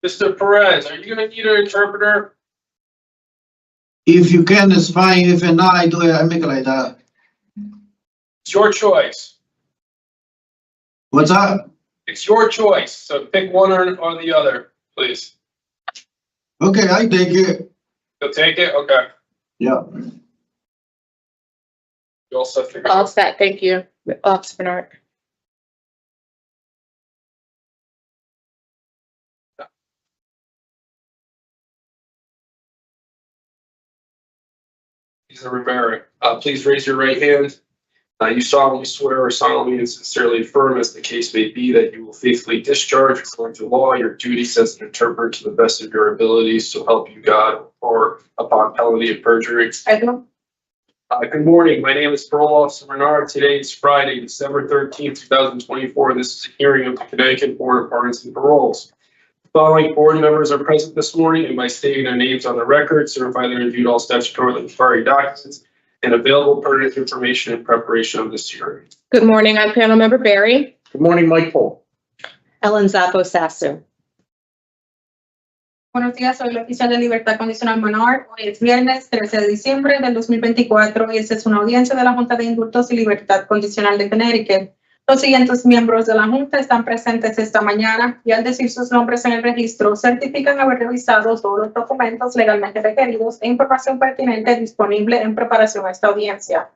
Mr. Perez, are you going to need an interpreter? If you can, it's fine. If not, I make it like that. It's your choice. What's up? It's your choice. So pick one or the other, please. Okay, I take it. You'll take it? Okay. Yeah. You all set to go? All set, thank you. Officer Menard. Mr. Rivera, please raise your right hand. You solemnly swear or solemnly and sincerely affirm, as the case may be, that you will faithfully discharge, according to law, your duties as an interpreter to the best of your abilities, so help you God, or upon penalty of perjury. I do. Good morning. My name is Parole Officer Menard. Today is Friday, December 13th, 2024. This is a hearing of the Connecticut Board of Pardons and Paroles. The following board members are present this morning, and by stating their names on the record, certify they reviewed all statutorily required documents and available pertinent information in preparation of this hearing. Good morning, I'm panel member Barry. Good morning, Mike Paul. Ellen Zoppo-Sassu. Buenos días, soy la oficial de libertad condicional Menard. Hoy es viernes 13 de diciembre del 2024 y esta es una audiencia de la Junta de Indultos y Libertad Condicional de Connecticut. Los siguientes miembros de la Junta están presentes esta mañana y al decir sus nombres en el registro certifican haber revisado todos los documentos legalmente requeridos e información pertinente disponible en preparación a esta audiencia.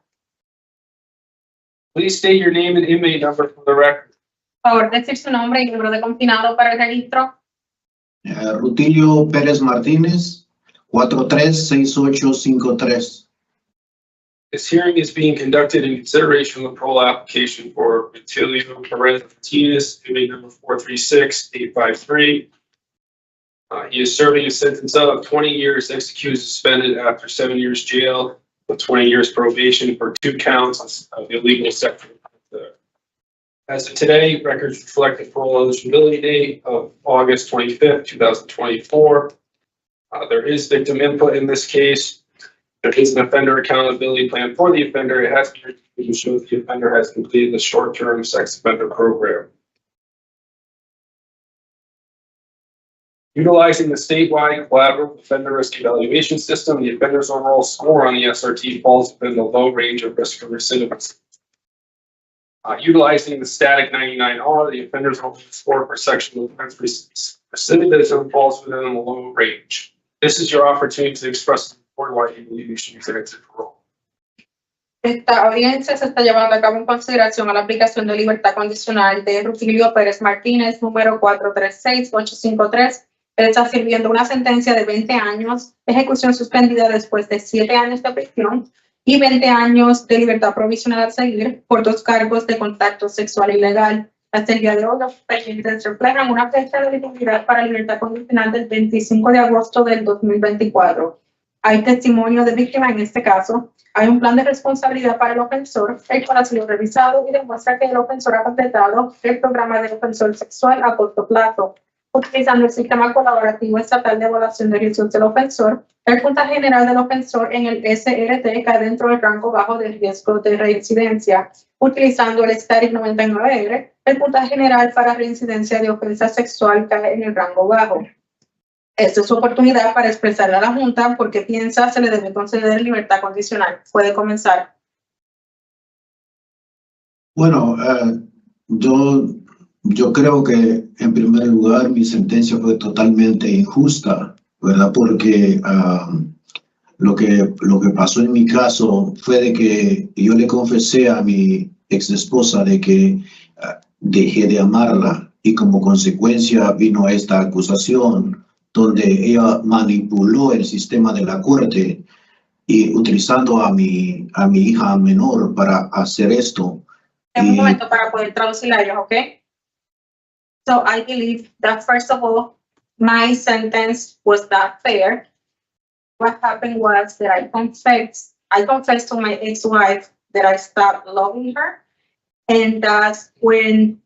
Please state your name and inmate number for the record. Por favor, decir su nombre y número de confinado para el registro. Rutilio Perez-Martinez, 436853. This hearing is being conducted in consideration of the parole application for Rutilio Perez-Martinez, inmate number 436853. He is serving a sentence of 20 years executed suspended after 7 years jail with 20 years probation for 2 counts of illegal sexual conduct. As of today, records reflect the parole eligibility date of August 25th, 2024. There is victim input in this case. There is an offender accountability plan for the offender. It has to show that the offender has completed the short-term sex offender program. Utilizing the statewide collaborative offender risk evaluation system, the offender's overall score on the SRT falls within the low range of risk of recidivism. Utilizing the static 99R, the offender's overall score for sexual offense recidivism falls within the low range. This is your opportunity to express why you believe you should use exit parole. Esta audiencia se está llevando a cabo en consideración a la aplicación de libertad condicional de Rutilio Perez-Martinez, número 436853. Él está sirviendo una sentencia de 20 años, ejecución suspendida después de 7 años de prisión y 20 años de libertad provisional a seguir por 2 cargos de contacto sexual ilegal. Hasta el día de hoy, los expedientes reflejan una fecha de elegibilidad para libertad condicional del 25 de agosto del 2024. Hay testimonio de víctima en este caso. Hay un plan de responsabilidad para el ofensor, el cual ha sido revisado y demuestra que el ofensor ha completado el programa de ofensor sexual a corto plazo. Utilizando el sistema colaborativo estatal de evaluación de riesgos del ofensor, el puntaje general del ofensor en el SRT cae dentro del rango bajo de riesgo de reincidencia. Utilizando el Static 99R, el puntaje general para reincidencia de ofensa sexual cae en el rango bajo. Esta es su oportunidad para expresarle a la Junta por qué piensa se le debe conceder libertad condicional. Puede comenzar. Bueno, yo creo que en primer lugar mi sentencia fue totalmente injusta, ¿verdad? Porque lo que pasó en mi caso fue de que yo le confesé a mi ex esposa de que dejé de amarla y como consecuencia vino esta acusación donde ella manipuló el sistema de la corte y utilizando a mi hija menor para hacer esto. Un momento para poder traducir a ellos, ¿ok? So I believe that first of all, my sentence was not fair. What happened was that I confessed to my ex-wife that I stopped loving her. And that's when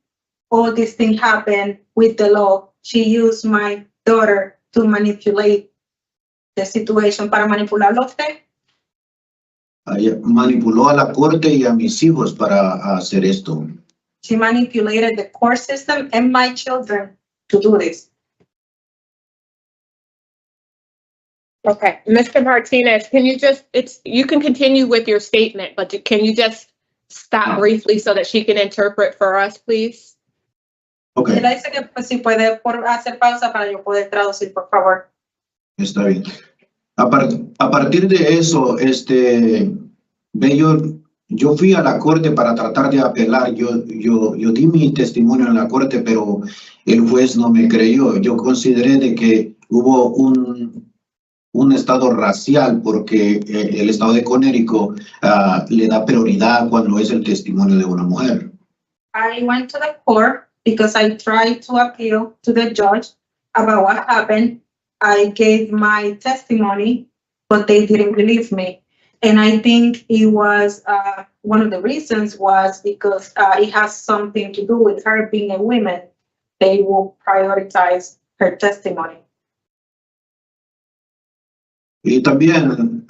all this thing happened with the law. She used my daughter to manipulate the situation. ¿Para manipularlo a usted? Manipuló a la corte y a mis hijos para hacer esto. she manipulated the court system and my children to do this. Okay, Mr. Martinez, can you just, you can continue with your statement, but can you just stop briefly so that she can interpret for us, please? Ok, Ella dice que pues, si puede hacer pausa para yo poder traducir, por favor. está bien. A partir de eso, ve, yo fui a la corte para tratar de apelar. Yo di mi testimonio en la corte, pero el juez no me creyó. Yo consideré de que hubo un estado racial porque el estado de Connecticut le da prioridad cuando es el testimonio de una mujer. I went to the court because I tried to appeal to the judge about what happened. I gave my testimony, but they didn't believe me. And I think it was one of the reasons was because it has something to do with her being a woman. They will prioritize her testimony. Y también,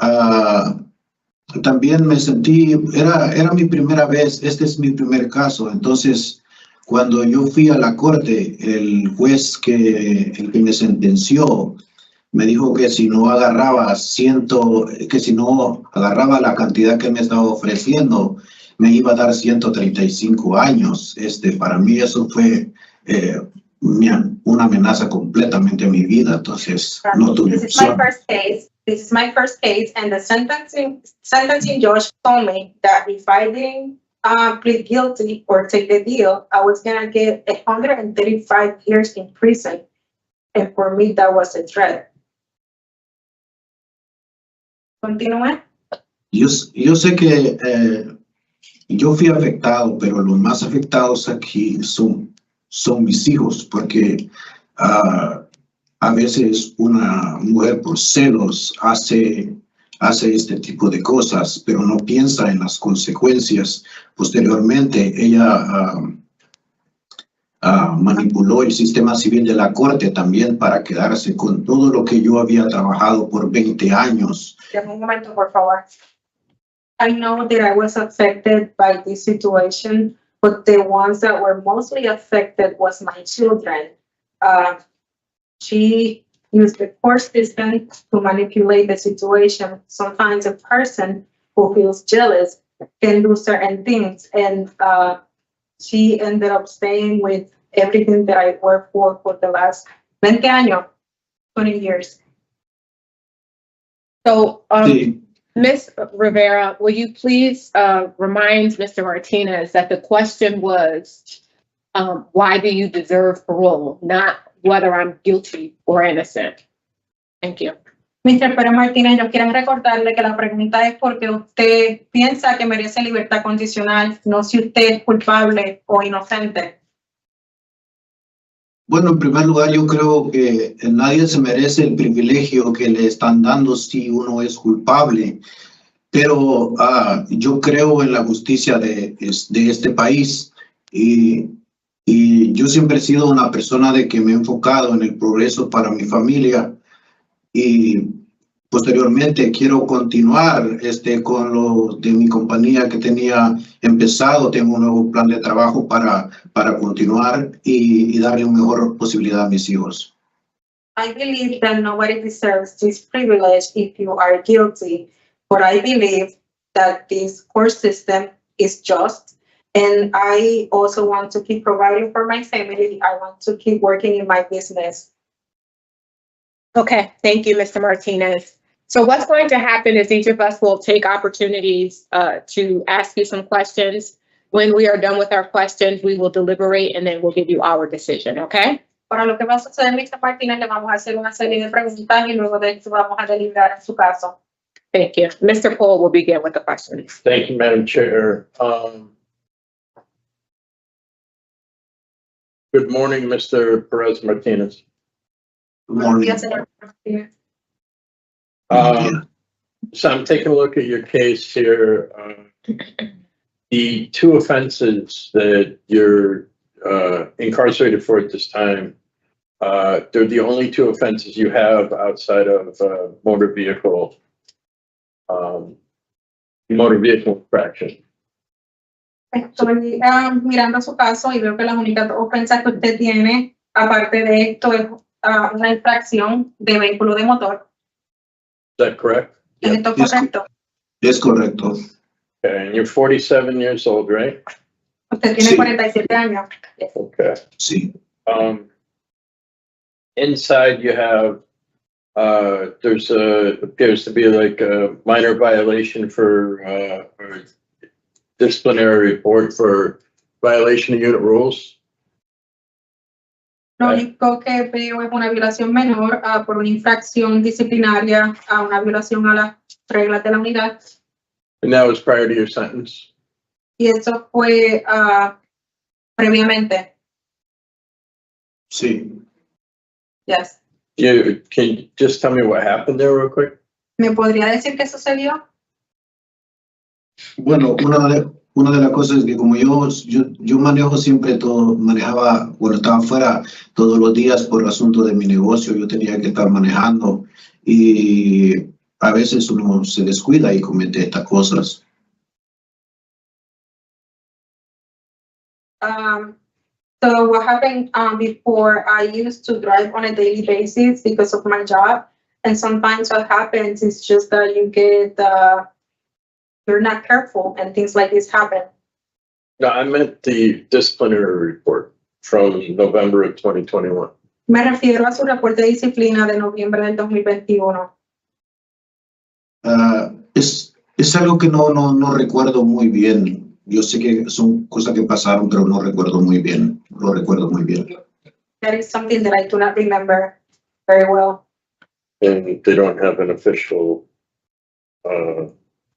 también me sentí, era mi primera vez, este es mi primer caso. Entonces, cuando yo fui a la corte, el juez el que me sentenció me dijo que si no agarraba la cantidad que me estaba ofreciendo, me iba a dar 135 años. Para mí eso fue una amenaza completamente a mi vida. Entonces, no tuve This is my opción. first case. This is my first case, and the sentencing judge told me that if I didn't plead guilty or take the deal, I was gonna get 135 years in prison, and for me that was a threat. Continúe. Yo sé que yo fui afectado, pero los más afectados aquí son mis hijos, porque a veces una mujer por celos hace este tipo de cosas, pero no piensa en las consecuencias. Posteriormente, ella manipuló el sistema civil de la corte también para quedarse con todo lo que yo había trabajado por 20 años. Dame un momento, por favor. I know that I was affected by this situation, but the ones that were mostly affected was my children. She used the court system to manipulate the situation. Sometimes a person who feels jealous can do certain things, and she ended up staying with everything that I worked for the last 20 años, 20 years. So, Sí. Ms. Rivera, will you please remind Mr. Martinez that the question was, why do you deserve parole, not whether I'm guilty or innocent? Thank you. Mr. Perez-Martinez, yo quiero recordarle que la pregunta es por qué usted piensa que merece libertad condicional, no si usted es culpable o inocente. Bueno, en primer lugar, yo creo que nadie se merece el privilegio que le están dando si uno es culpable, pero yo creo en la justicia de este país y yo siempre he sido una persona de que me he enfocado en el progreso para mi familia y posteriormente quiero continuar con lo de mi compañía que tenía empezado. Tengo un nuevo plan de trabajo para continuar y darle una mejor posibilidad a mis hijos. I believe that nobody deserves this privilege if you are guilty, but I believe that this court system is just, and I also want to keep providing for my family. I want to keep working in my business. Okay, thank you, Mr. Martinez. So what's going to happen is each of us will take opportunities to ask you some questions. When we are done with our questions, we will deliberate and then we'll give you our decision, okay? Para lo que va a suceder, Mr. Martinez, le vamos a hacer una serie de preguntas y luego de eso vamos a deliberar en su caso. Thank you. Mr. Poole will begin with the questions. Thank you, Madam Chair. Good morning, Mr. Perez-Martinez. Good morning. Buenos días, señor Martinez. So I'm taking a look at your case here. The two offenses that you're incarcerated for at this time, they're the only two offenses you have outside of motor vehicle infraction. Estoy mirando su caso y veo que las únicas ofensas que usted tiene, aparte de esto, es una infracción de vehículo de motor. Is that correct? ¿Es esto Yes. correcto? Es correcto. Okay, and you're 47 years old, right? Usted tiene Sí. 47 años. Okay. Sí. Inside you have, appears to be like a minor violation for, or disciplinary report for violation of unit rules. Lo único que veo es una violación menor por una infracción disciplinaria a una violación a las reglas de la unidad. And that was prior to your sentence. Y eso fue previamente. Sí. Yes. Can you just tell me what happened there real quick? ¿Me podría decir qué sucedió? Bueno, una de las cosas es que como yo manejo siempre todo, manejaba, cuando estaba fuera todos los días por asunto de mi negocio, yo tenía que estar manejando y a veces uno se descuida y comete estas cosas. So what happened before, I used to drive on a daily basis because of my job. And sometimes what happens is just that you get, you're not careful and things like this happen. No, I meant the disciplinary report from November of 2021. Me refiero a su reporte de disciplina de noviembre del 2021. Es algo que no recuerdo muy bien. Yo sé que son cosas que pasaron, pero no recuerdo muy bien. No lo recuerdo muy bien. That is something that I do not remember very well. And they don't have an official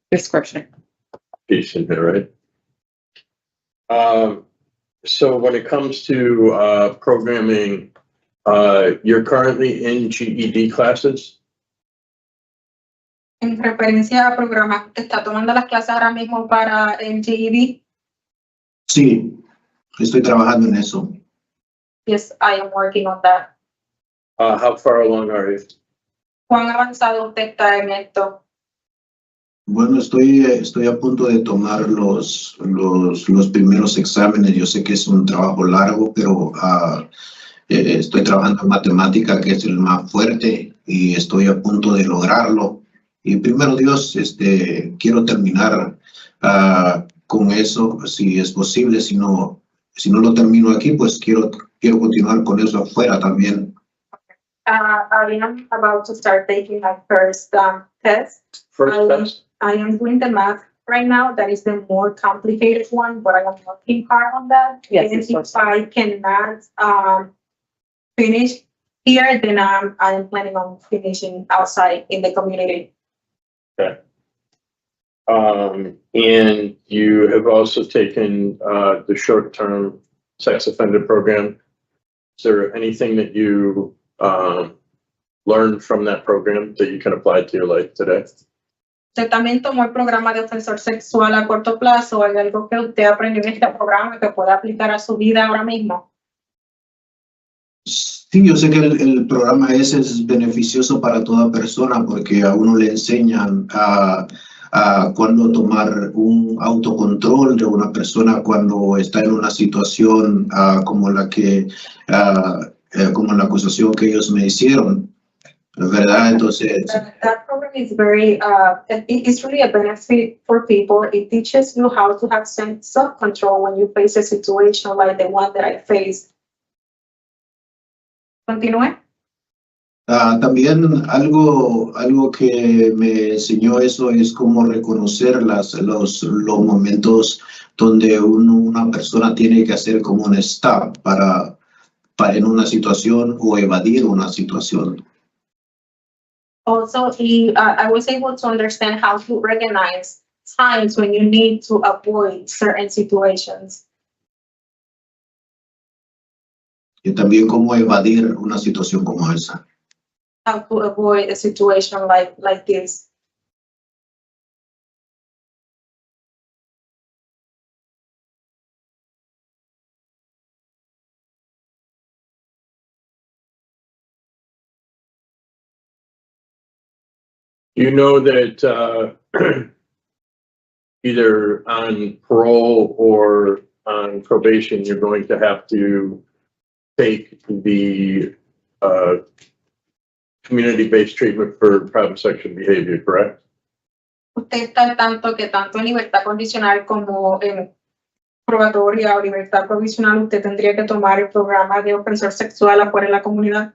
Description. piece in here, right? So when it comes to programming, you're currently in GED classes? En referencia a programas, ¿está tomando las clases ahora mismo para el GED? Sí, estoy trabajando en eso. Yes, I am working on that. How far along are you? ¿Cuán avanzado usted está en esto? Bueno, estoy a punto de tomar los primeros exámenes. Yo sé que es un trabajo largo, pero estoy trabajando en matemática, que es el más fuerte, y estoy a punto de lograrlo. Y primero Dios, quiero terminar con eso, si es posible. Si no lo termino aquí, pues quiero continuar con eso afuera también. I am about to start taking my first test. First test? I am doing the math right now. That is the more complicated one, but I am working hard on that. Yes, And it's first. if I cannot finish here, then I am planning on finishing outside in the community. Okay. And you have also taken the short-term sex offender program. Is there anything that you learned from that program that you can apply to your life today? Usted también tomó el programa de ofensor sexual a corto plazo. ¿Hay algo que usted aprendió en este programa que pueda aplicar a su vida ahora mismo? Sí, yo sé que el programa ese es beneficioso para toda persona porque a uno le enseñan a cuándo tomar un autocontrol de una persona cuando está en una situación como la acusación que ellos me hicieron, ¿verdad? Entonces, That program is very, it's really a benefit for people. It teaches you how to have self-control when you face a situation like the one that I faced. Continúe. también algo que me enseñó eso es cómo reconocer los momentos donde una persona tiene que hacer como un stop para en una situación o evadir una situación. Also, I was able to understand how to recognize times when you need to avoid certain situations. Y también cómo evadir una situación como esa. How to avoid a situation like this. You know that either on parole or on probation, you're going to have to take the community-based treatment for problem sexual behavior, correct? Usted está al tanto que tanto en libertad condicional como en probatoria o libertad provisional, usted tendría que tomar el programa de ofensor sexual afuera en la comunidad.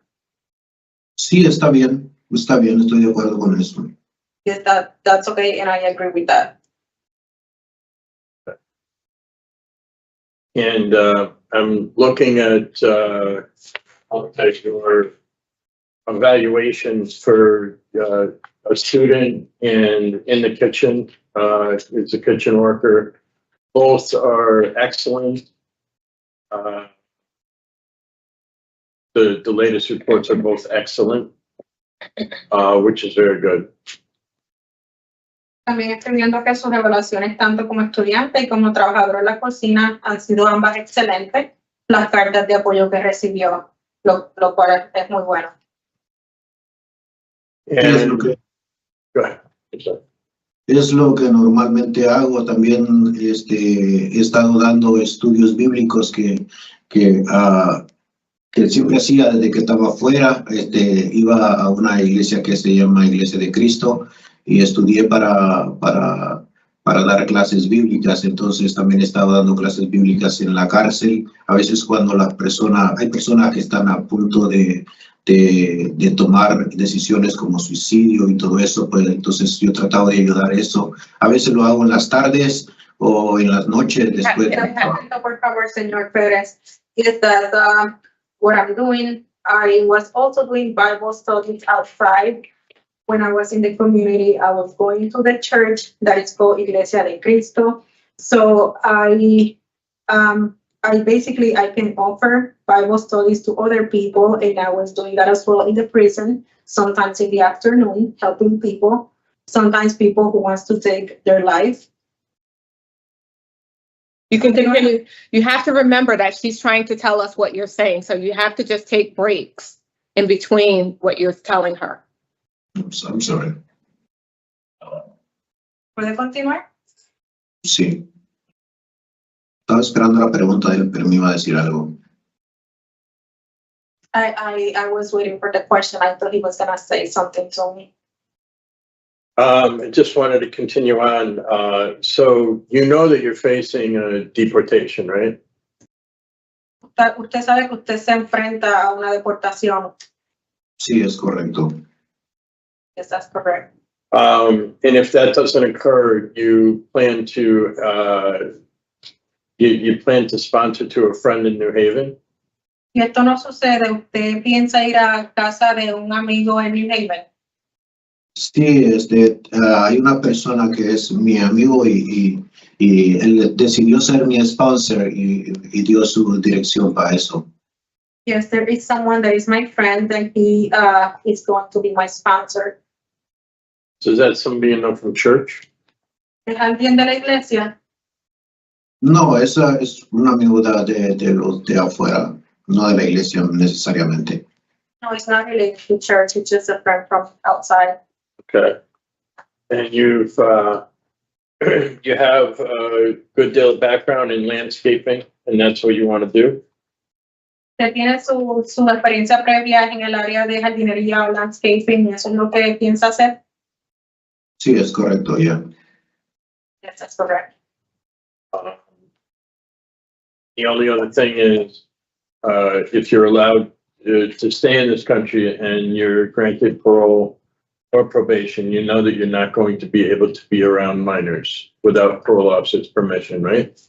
Sí, está bien, estoy de acuerdo con eso. Yes, that's okay, and I agree with that. And I'm looking at your evaluations for a student and in the kitchen, is a kitchen worker. Both are excellent. The latest reports are both excellent, which is very good. También estoy viendo que sus evaluaciones tanto como estudiante y como trabajador en la cocina han sido ambas excelentes. Las cartas de apoyo que recibió, lo cual es muy bueno. Es lo And que, go ahead. Sorry. es lo que normalmente hago. También he estado dando estudios bíblicos que siempre hacía desde que estaba afuera. Iba a una iglesia que se llama Iglesia de Cristo y estudié para dar clases bíblicas. Entonces también estaba dando clases bíblicas en la cárcel. A veces cuando hay personas que están a punto de tomar decisiones como suicidio y todo eso, pues entonces yo trataba de ayudar eso. A veces lo hago en las tardes o en las noches después. Por favor, señor Perez. Is that what I'm doing? I was also doing Bible studies outside. When I was in the community, I was going to the church that is called Iglesia de Cristo. So I can offer Bible studies to other people, and I was doing that as well in the prison, sometimes in the afternoon, helping people, sometimes people who wants to take their life. You can continue. You have to remember that she's trying to tell us what you're saying, so you have to just take breaks in between what you're telling her. I'm sorry. ¿Puede continuar? Sí. Estaba esperando la pregunta de él, pero me iba a decir algo. I was waiting for the question. I thought he was gonna say something to me. I just wanted to continue on. So you know that you're facing a deportation, right? Usted sabe que usted se enfrenta a una deportación. Sí, es correcto. Yes, that's correct. And if that doesn't occur, you plan to you plan to sponsor to a friend in New Haven? Si esto no sucede, ¿usted piensa ir a casa de un amigo en New Haven? Sí, hay una persona que es mi amigo y él decidió ser mi sponsor y dio su dirección para eso. Yes, there is someone that is my friend and he is going to be my sponsor. So is that somebody you know from church? ¿Es alguien de la iglesia? No, esa es un amigo de los de afuera, no de la iglesia necesariamente. No, it's not related to church. It's just a friend from outside. Okay. And you've you have a good deal of background in landscaping, and that's what you want to do? Usted tiene su experiencia previa en el área de jardinería o landscaping, y eso es lo que piensa hacer. Sí, es correcto, ya. Yes, that's correct. The only other thing is, if you're allowed to stay in this country and you're granted parole or probation, you know that you're not going to be able to be around minors without parole officer's permission, right?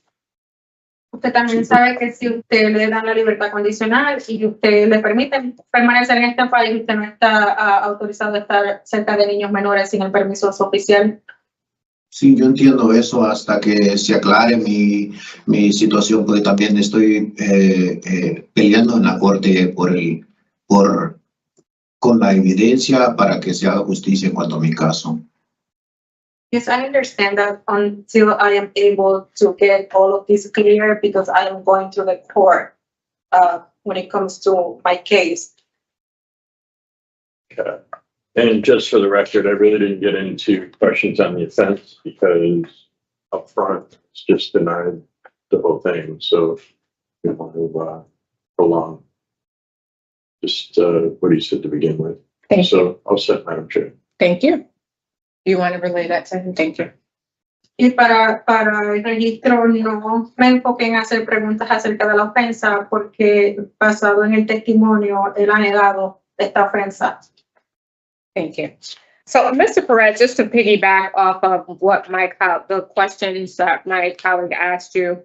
Usted también sabe que si usted le dan la libertad condicional y usted le permite permanecer en este país, usted no está autorizado a estar cerca de niños menores sin el permiso de su oficial. Sí, yo entiendo eso hasta que se aclare mi situación, porque también estoy peleando en la corte con la evidencia para que se haga justicia en cuanto a mi caso. Yes, I understand that until I am able to get all of this clear, because I am going to the court when it comes to my case. Okay. And just for the record, I really didn't get into questions on the offense because up front. It's just denied the whole thing, so we want to prolong just what he said to begin with. Thank you. So I'll set, Madam Chair. Thank you. You want to relay that to him? Thank you. Y para el registro no me enfoqué en hacer preguntas acerca de la ofensa porque basado en el testimonio él ha negado esta ofensa. Thank you. So, Mr. Perez, just to piggyback off of what the questions that my colleague asked you,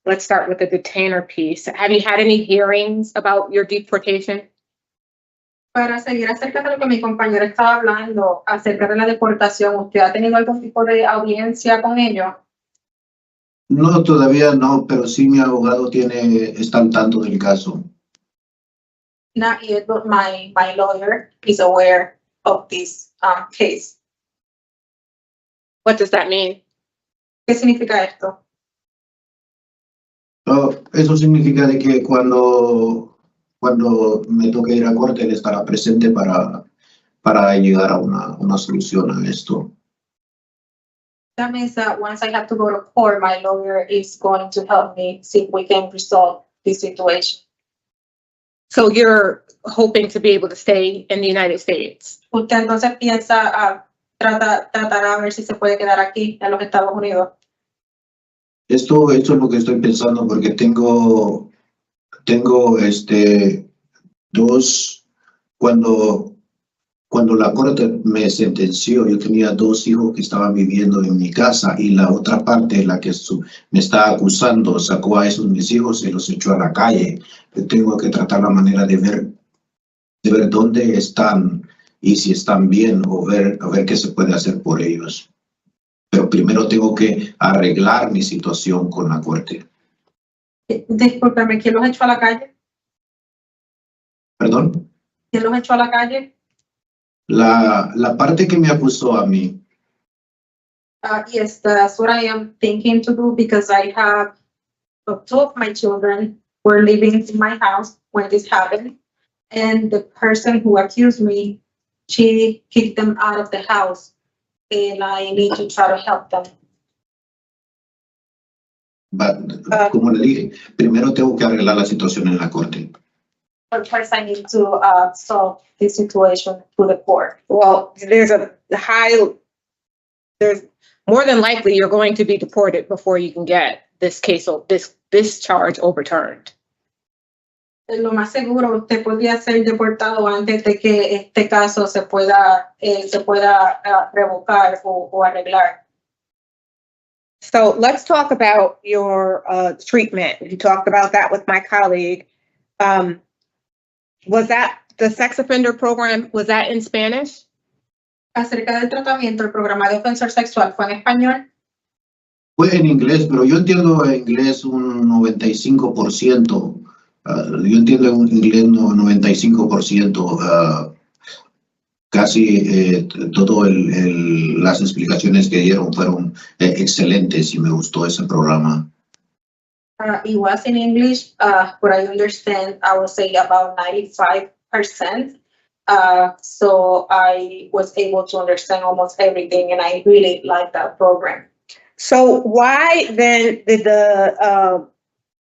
let's start with the detainer piece. Have you had any hearings about your deportation? Para seguir acerca de lo que mi compañero estaba hablando acerca de la deportación, ¿usted ha tenido algún tipo de audiencia con ellos? No, todavía no, pero sí mi abogado está al tanto del caso. Not yet, but my lawyer is aware of this case. What does that mean? ¿Qué significa esto? Eso significa de que cuando me toque ir a corte, él estará presente para llegar a una solución a esto. That means that once I have to go to court, my lawyer is going to help me see if we can resolve this situation. So you're hoping to be able to stay in the United States? ¿Usted entonces piensa tratará a ver si se puede quedar aquí en los Estados Unidos? Esto es lo que estoy pensando porque tengo dos, cuando la corte me sentenció, yo tenía dos hijos que estaban viviendo en mi casa y la otra parte, la que me está acusando, sacó a esos mis hijos y los echó a la calle. Yo tengo que tratar la manera de ver dónde están y si están bien o ver qué se puede hacer por ellos. Pero primero tengo que arreglar mi situación con la corte. Discúlpeme, ¿quién los echó a la calle? ¿Perdón? ¿Quién los echó a la calle? La parte que me acusó a mí. Yes, that's what I am thinking to do because I have two of my children were living in my house when this happened. And the person who accused me, she kicked them out of the house. And I need to try to help them. Como le dije, primero tengo que arreglar la situación en la corte. But first I need to solve this situation through the court. Well, there's more than likely you're going to be deported before you can get this case, this charge overturned. Lo más seguro, usted podría ser deportado antes de que este caso se pueda revocar o arreglar. So let's talk about your treatment. You talked about that with my colleague. Was that the sex offender program, was that in Spanish? Acerca del tratamiento, el programa de ofensor sexual, ¿fue en español? Fue en inglés, pero yo entiendo inglés un 95%. Yo entiendo en inglés un 95%. Casi todas las explicaciones que dieron fueron excelentes y me gustó ese programa. It was in English, but I understand, I would say about 95%. So I was able to understand almost everything, and I really like that program. So why then did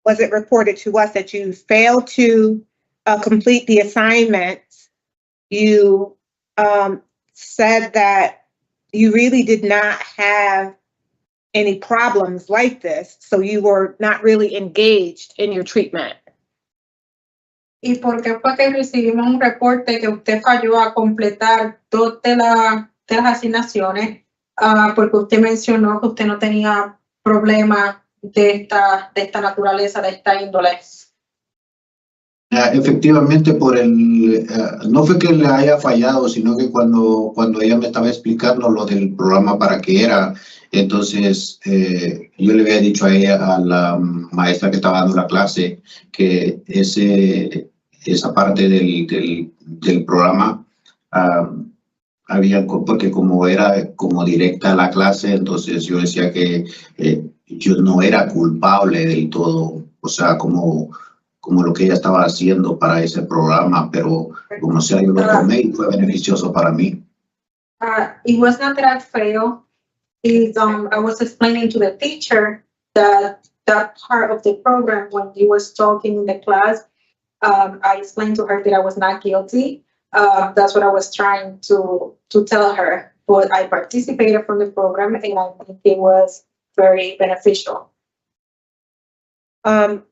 was it reported to us that you failed to complete the assignments? You said that you really did not have any problems like this, so you were not really engaged in your treatment. ¿Y por qué fue que recibimos un reporte que usted falló a completar dos de las asignaciones? Porque usted mencionó que usted no tenía problemas de esta naturaleza, de esta índole. Efectivamente, no fue que le haya fallado, sino que cuando ella me estaba explicando lo del programa para qué era, entonces yo le había dicho a ella, a la maestra que estaba dando la clase, que esa parte del programa porque como era como directa a la clase, entonces yo decía que yo no era culpable del todo, o sea, como lo que ella estaba haciendo para ese programa, pero como sea, yo lo tomé y fue beneficioso para mí. It was not that I failed is I was explaining to the teacher that that part of the program when he was talking in the class, I explained to her that I was not guilty. That's what I was trying to tell her. But I participated from the program and I think it was very beneficial. I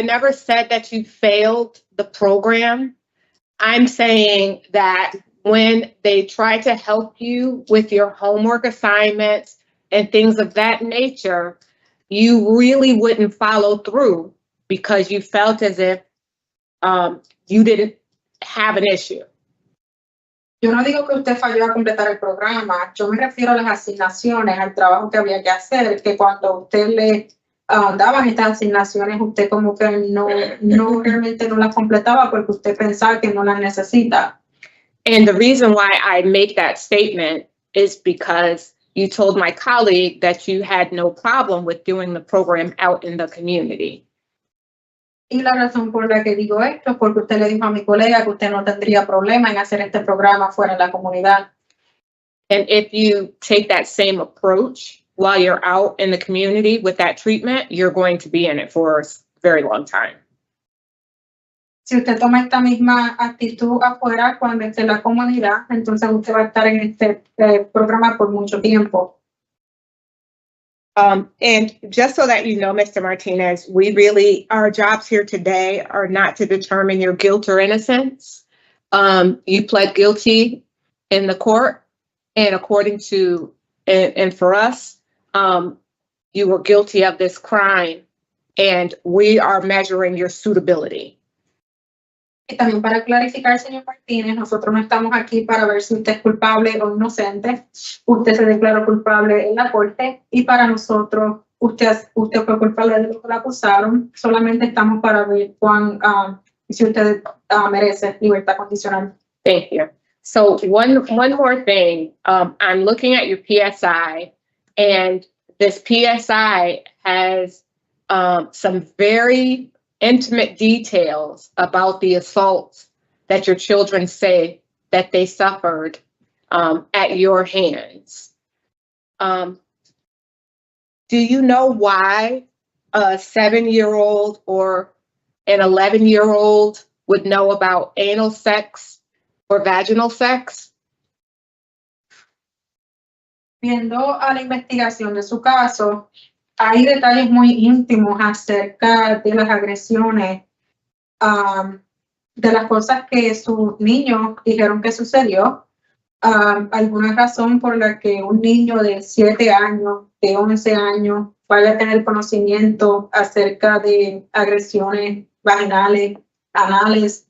never said that you failed the program. I'm saying that when they try to help you with your homework assignments and things of that nature, you really wouldn't follow through because you felt as if you didn't have an issue. Yo no digo que usted falló a completar el programa, yo me refiero a las asignaciones, al trabajo que había que hacer, que cuando usted le daban estas asignaciones, usted como que no realmente no las completaba porque usted pensaba que no las necesita. And the reason why I make that statement is because you told my colleague that you had no problem with doing the program out in the community. Y la razón por la que digo esto es porque usted le dijo a mi colega que usted no tendría problema en hacer este programa fuera en la comunidad. And if you take that same approach while you're out in the community with that treatment, you're going to be in it for a very long time. Si usted toma esta misma actitud afuera cuando esté en la comunidad, entonces usted va a estar en este programa por mucho tiempo. And just so that you know, Mr. Martinez, our jobs here today are not to determine your guilt or innocence. You pled guilty in the court, and according to, and for us, you were guilty of this crime, and we are measuring your suitability. Y también para clarificar, señor Martínez, nosotros no estamos aquí para ver si usted es culpable o inocente. Usted se declaró culpable en la corte y para nosotros usted fue culpable de lo que le acusaron. Solamente estamos para ver si usted merece libertad condicional. Thank you. So one more thing, I'm looking at your PSI, and this PSI has some very intimate details about the assaults that your children say that they suffered at your hands. Do you know why a 7-year-old or an 11-year-old would know about anal sex or vaginal sex? Viendo a la investigación de su caso, hay detalles muy íntimos acerca de las agresiones, de las cosas que sus niños dijeron que sucedió. Alguna razón por la que un niño de 7 años, de 11 años, vaya a tener conocimiento acerca de agresiones vaginales, anales.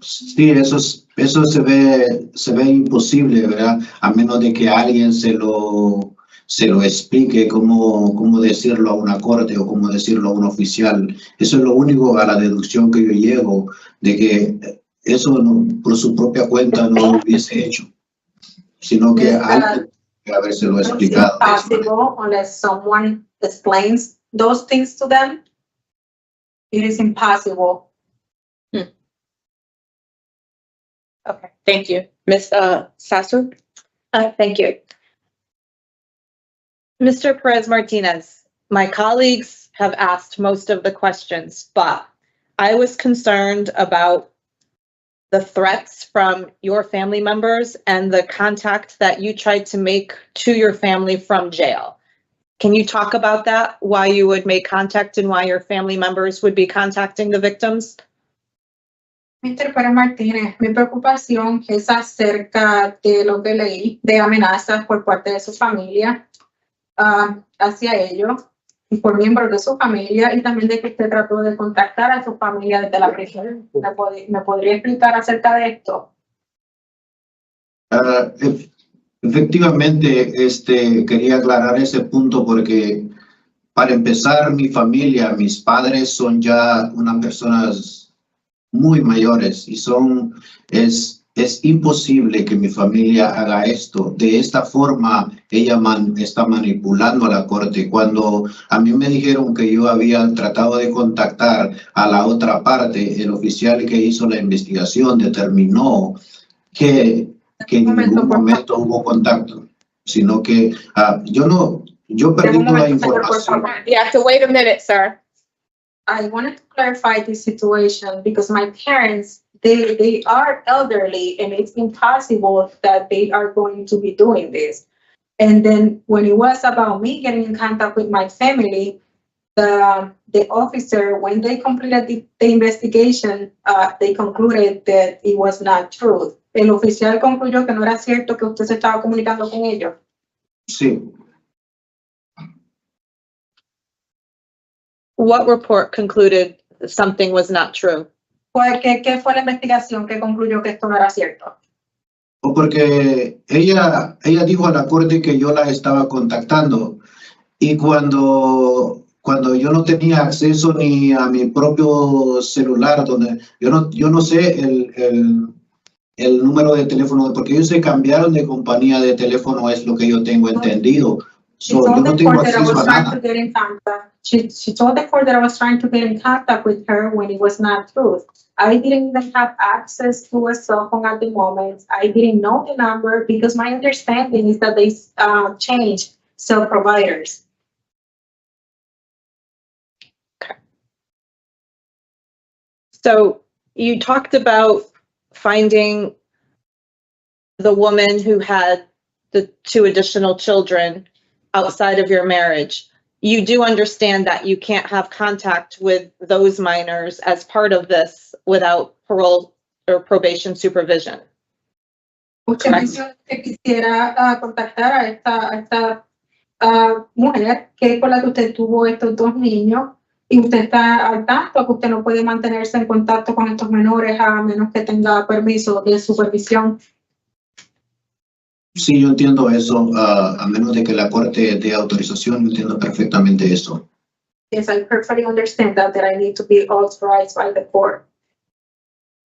Sí, eso se ve imposible, ¿verdad? A menos de que alguien se lo explique cómo decirlo a una corte o cómo decirlo a un oficial. Eso es lo único a la deducción que yo llego, de que eso por su propia cuenta no lo hubiese hecho, sino que alguien que habérselo explicado. It's impossible unless someone explains those things to them. It is impossible. Okay, thank you. Ms. Sassu? Thank you. Mr. Perez-Martinez, my colleagues have asked most of the questions, but I was concerned about the threats from your family members and the contact that you tried to make to your family from jail. Can you talk about that? Why you would make contact and why your family members would be contacting the victims? Mr. Perez-Martinez, mi preocupación es acerca de lo que leí, de amenazas por parte de su familia hacia ellos y por miembros de su familia, y también de que usted trató de contactar a su familia desde la prisión. ¿Me podría explicar acerca de esto? Efectivamente, quería aclarar ese punto porque, para empezar, mi familia, mis padres son ya unas personas muy mayores y es es imposible que mi familia haga esto. De esta forma, ella está manipulando a la corte. Cuando a mí me dijeron que yo había tratado de contactar a la otra parte, el oficial que hizo la investigación determinó que en ningún momento hubo contacto, sino que yo perdí toda la información. You have to wait a minute, sir. I wanted to clarify this situation because my parents, they are elderly and it's impossible that they are going to be doing this. And then when it was about me getting in contact with my family, the officer, when they completed the investigation, they concluded that it was not true. El oficial concluyó que no era cierto que usted se estaba comunicando con ellos. Sí. What report concluded something was not true? ¿Qué fue la investigación que concluyó que esto no era cierto? Porque ella dijo a la corte que yo la estaba contactando y cuando yo no tenía acceso ni a mi propio celular, donde yo no sé el número de teléfono, porque ellos se cambiaron de compañía de teléfono, es lo que yo tengo entendido. So, yo no tengo acceso a nada. She told the court that I was trying to get in contact with her when it was not true. I didn't even have access to a cell phone at the moment. I didn't know the number because my understanding is that they changed cell providers. So you talked about finding the woman who had the 2 additional children outside of your marriage. You do understand that you can't have contact with those minors as part of this without parole or probation supervision. Usted mencionó que quisiera contactar a esta mujer que con la que usted tuvo estos 2 niños y usted está al tanto que usted no puede mantenerse en contacto con estos menores a menos que tenga permiso de supervisión. Sí, yo entiendo eso, a menos de que la corte dé autorización, yo entiendo perfectamente eso. Yes, I perfectly understand that I need to be authorized by the court.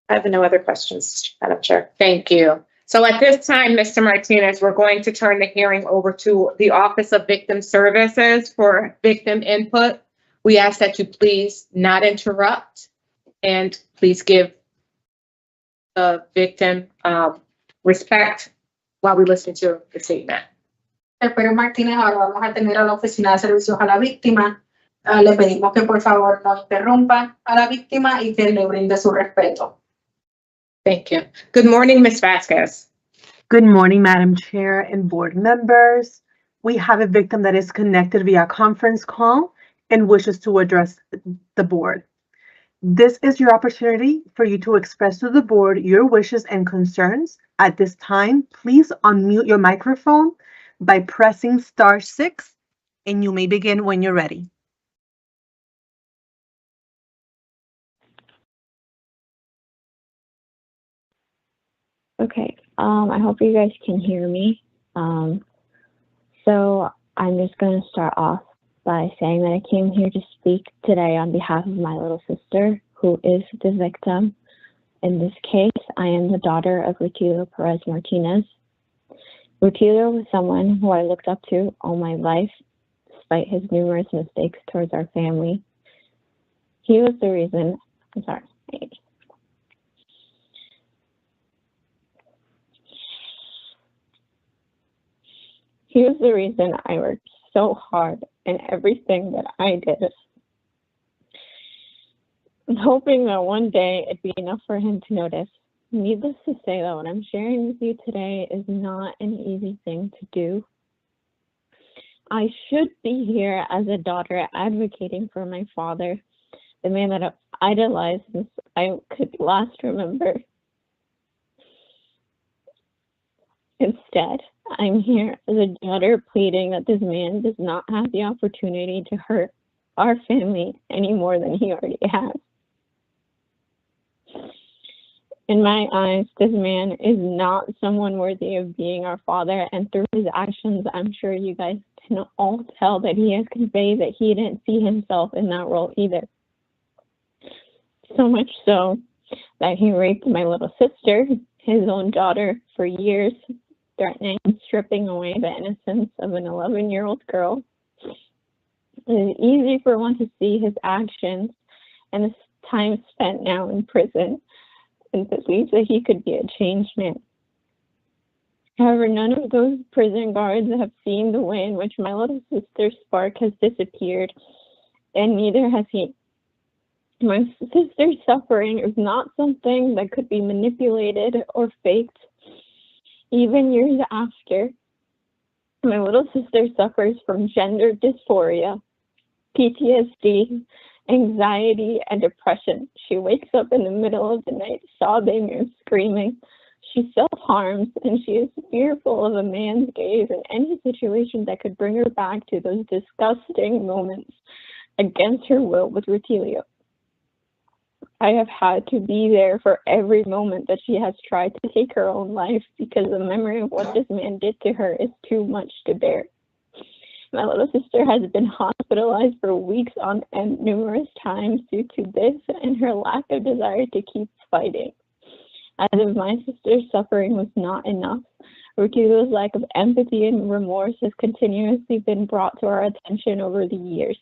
I have no other questions, Madam Chair. Thank you. So at this time, Mr. Martinez, we're going to turn the hearing over to the Office of Victim Services for victim input. We ask that you please not interrupt and please give the victim respect while we listen to the statement. Perez-Martinez, ahora vamos a tener a la Oficina de Servicios a la Víctima. Le pedimos que por favor no interrumpa a la víctima y que le brinde su respeto. Thank you. Good morning, Ms. Vazquez. Good morning, Madam Chair and board members. We have a victim that is connected via conference call and wishes to address the board. This is your opportunity for you to express to the board your wishes and concerns. At this time, please unmute your microphone by pressing *6, and you may begin when you're ready. Okay, I hope you guys can hear me. So I'm just going to start off by saying that I came here to speak today on behalf of my little sister, who is the victim. In this case, I am the daughter of Rutilio Perez-Martinez. Rutilio was someone who I looked up to all my life, despite his numerous mistakes towards our family. He was the reason, He was the reason I worked so hard in everything that I did. I'm hoping that one day it'd be enough for him to notice. Needless to say, though, what I'm sharing with you today is not an easy thing to do. I should be here as a daughter advocating for my father, the man that I've idolized since I could last remember. Instead, I'm here as a daughter pleading that this man does not have the opportunity to hurt our family any more than he already has. In my eyes, this man is not someone worthy of being our father, and through his actions, I'm sure you guys can all tell that he has conveyed that he didn't see himself in that role either. So much so that he raped my little sister his own daughter for years, threatening and stripping away the innocence of an 11-year-old girl. It is easy for one to see his actions and the time spent now in prison and believe that he could be a changed man. However, none of those prison guards have seen the way in which my little sister's spark has disappeared, and neither has he. My sister's suffering is not something that could be manipulated or faked. Even years after, my little sister suffers from gender dysphoria, PTSD, anxiety, and depression. She wakes up in the middle of the night sobbing and screaming. She self-harms, and she is fearful of a man's gaze in any situation that could bring her back to those disgusting moments against her will with Rutilio. I have had to be there for every moment that she has tried to take her own life because the memory of what this man did to her is too much to bear. My little sister has been hospitalized for weeks on end numerous times due to this and her lack of desire to keep fighting. As if my sister's suffering was not enough, Rutilio's lack of empathy and remorse has continuously been brought to our attention over the years.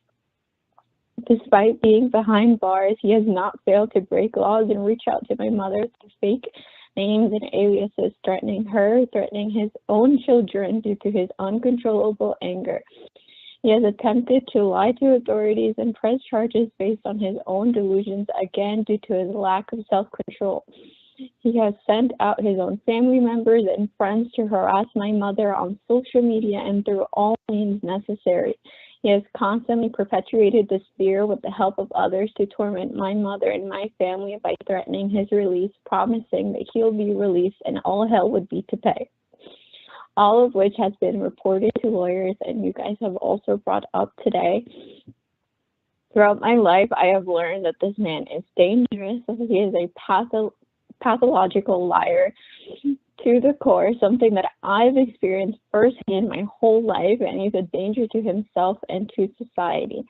Despite being behind bars, he has not failed to break laws and reach out to my mother through fake names and aliases, threatening her, threatening his own children due to his uncontrollable anger. He has attempted to lie to authorities and press charges based on his own delusions, again due to his lack of self-control. He has sent out his own family members and friends to harass my mother on social media and through all means necessary. He has constantly perpetuated this fear with the help of others to torment my mother and my family by threatening his release, promising that he'll be released and all hell would be to pay. All of which has been reported to lawyers, and you guys have also brought up today. Throughout my life, I have learned that this man is dangerous. He is a pathological liar to the core, something that I've experienced firsthand my whole life, and he's a danger to himself and to society.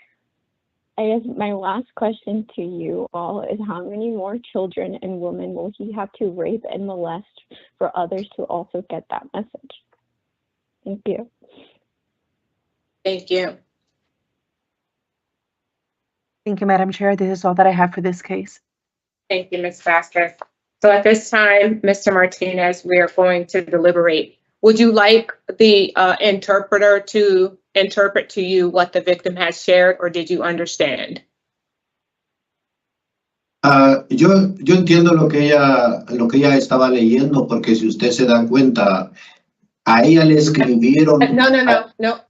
I guess my last question to you all is, how many more children and women will he have to rape and molest for others to also get that message? Thank you. Thank you. Thank you, Madam Chair. This is all that I have for this case. Thank you, Ms. Vazquez. So at this time, Mr. Martinez, we are going to deliberate. Would you like the interpreter to interpret to you what the victim has shared, or did you understand? Yo entiendo lo que ella estaba leyendo, porque si usted se da cuenta, a ella le escribieron. No.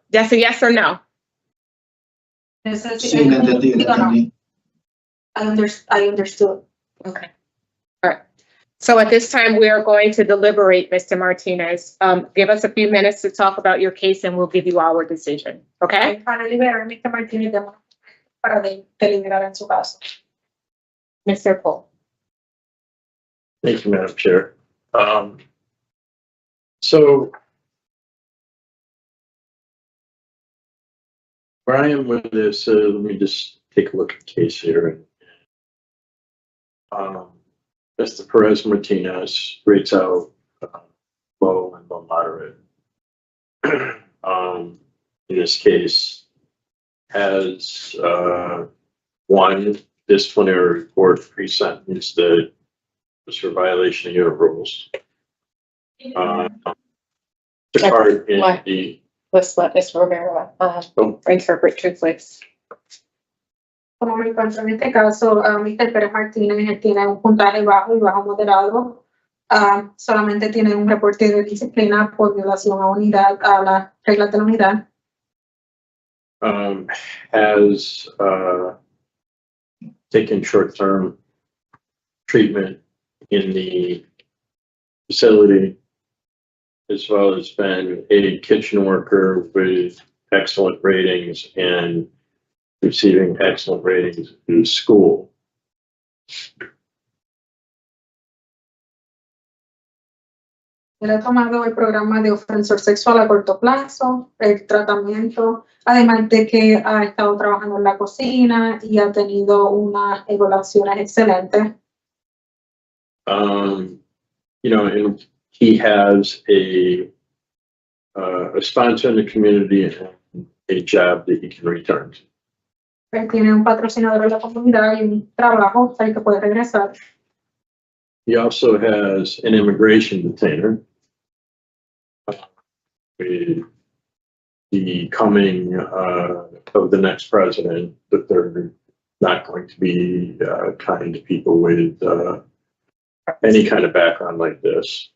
That's a yes or no. Sí, le entendí. I understood. Okay. All right. So at this time, we are going to deliberate, Mr. Martinez. Give us a few minutes to talk about your case and we'll give you our decision. Okay? Para liberar a Mr. Martinez para deliberar en su caso. Mr. Pohl. Thank you, Madam Chair. So where I am with this, let me just take a look at the case here. Mr. Perez-Martinez rates out low and low moderate. In this case, has one disciplinary report pre-sentence that was for violation of your rules. The part in the Let's let Ms. Romero interpret truthfully. Como me encuentro en este caso, Mr. Pérez Martínez tiene un puntaje bajo y bajo moderado. Solamente tiene un reporte de disciplina por violación a las reglas de la unidad. Has taken short-term treatment in the facility, as well as been a kitchen worker with excellent ratings and receiving excellent ratings in school. Él ha tomado el programa de ofensor sexual a corto plazo, el tratamiento, además de que ha estado trabajando en la cocina y ha tenido unas evaluaciones excelentes. and he has a sponsor in the community and a job that he can return to. Él tiene un patrocinador en la comunidad y un trabajo al que puede regresar. He also has an immigration detainer. With the coming of the next president, that they're not going to be kind to people with any kind of background like this.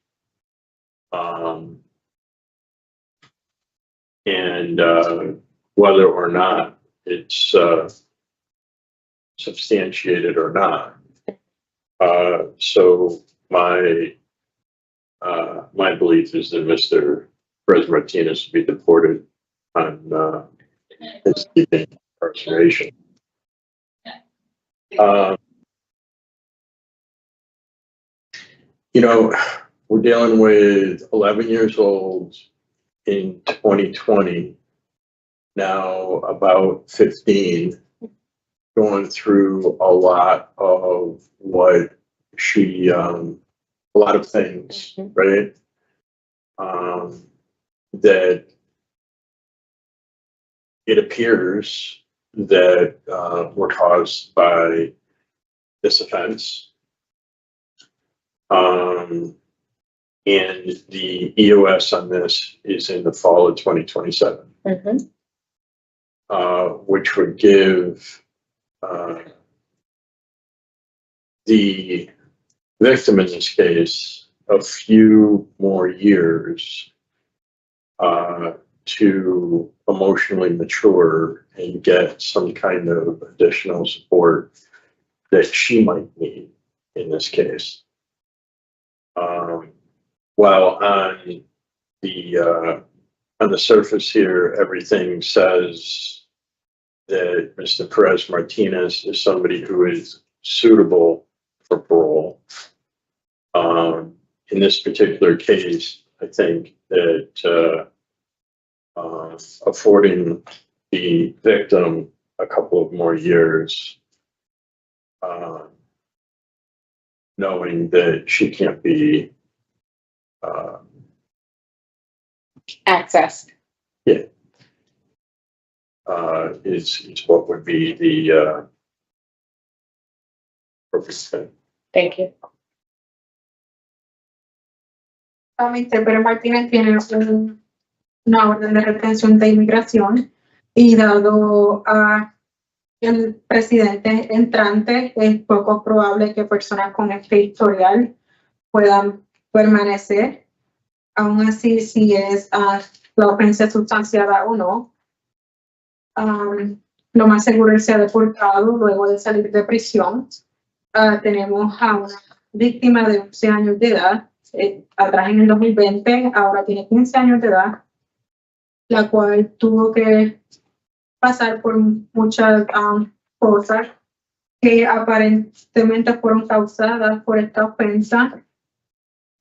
And whether or not it's substantiated or not. So my belief is that Mr. Perez-Martinez will be deported on his incarceration. We're dealing with 11 years old in 2020, now about 15, going through a lot of what she, a lot of things, right? That it appears that were caused by this offense. And the EOS on this is in the fall of 2027, which would give the victim in this case a few more years to emotionally mature and get some kind of additional support that she might need in this case. While on the surface here, everything says that Mr. Perez-Martinez is somebody who is suitable for parole. In this particular case, I think that affording the victim a couple of more years, knowing that she can't be Access. is what would be the perfect thing. Thank you. Mr. Perez-Martinez tiene una orden de retención de inmigración y dado a el presidente entrante, es poco probable que personas con este historial puedan permanecer. Aún así, si es la ofensa sustanciada o no, lo más seguro es ser deportado luego de salir de prisión. Tenemos a una víctima de 11 años de edad, atrás en el 2020, ahora tiene 15 años de edad, la cual tuvo que pasar por muchas cosas que aparentemente fueron causadas por esta ofensa.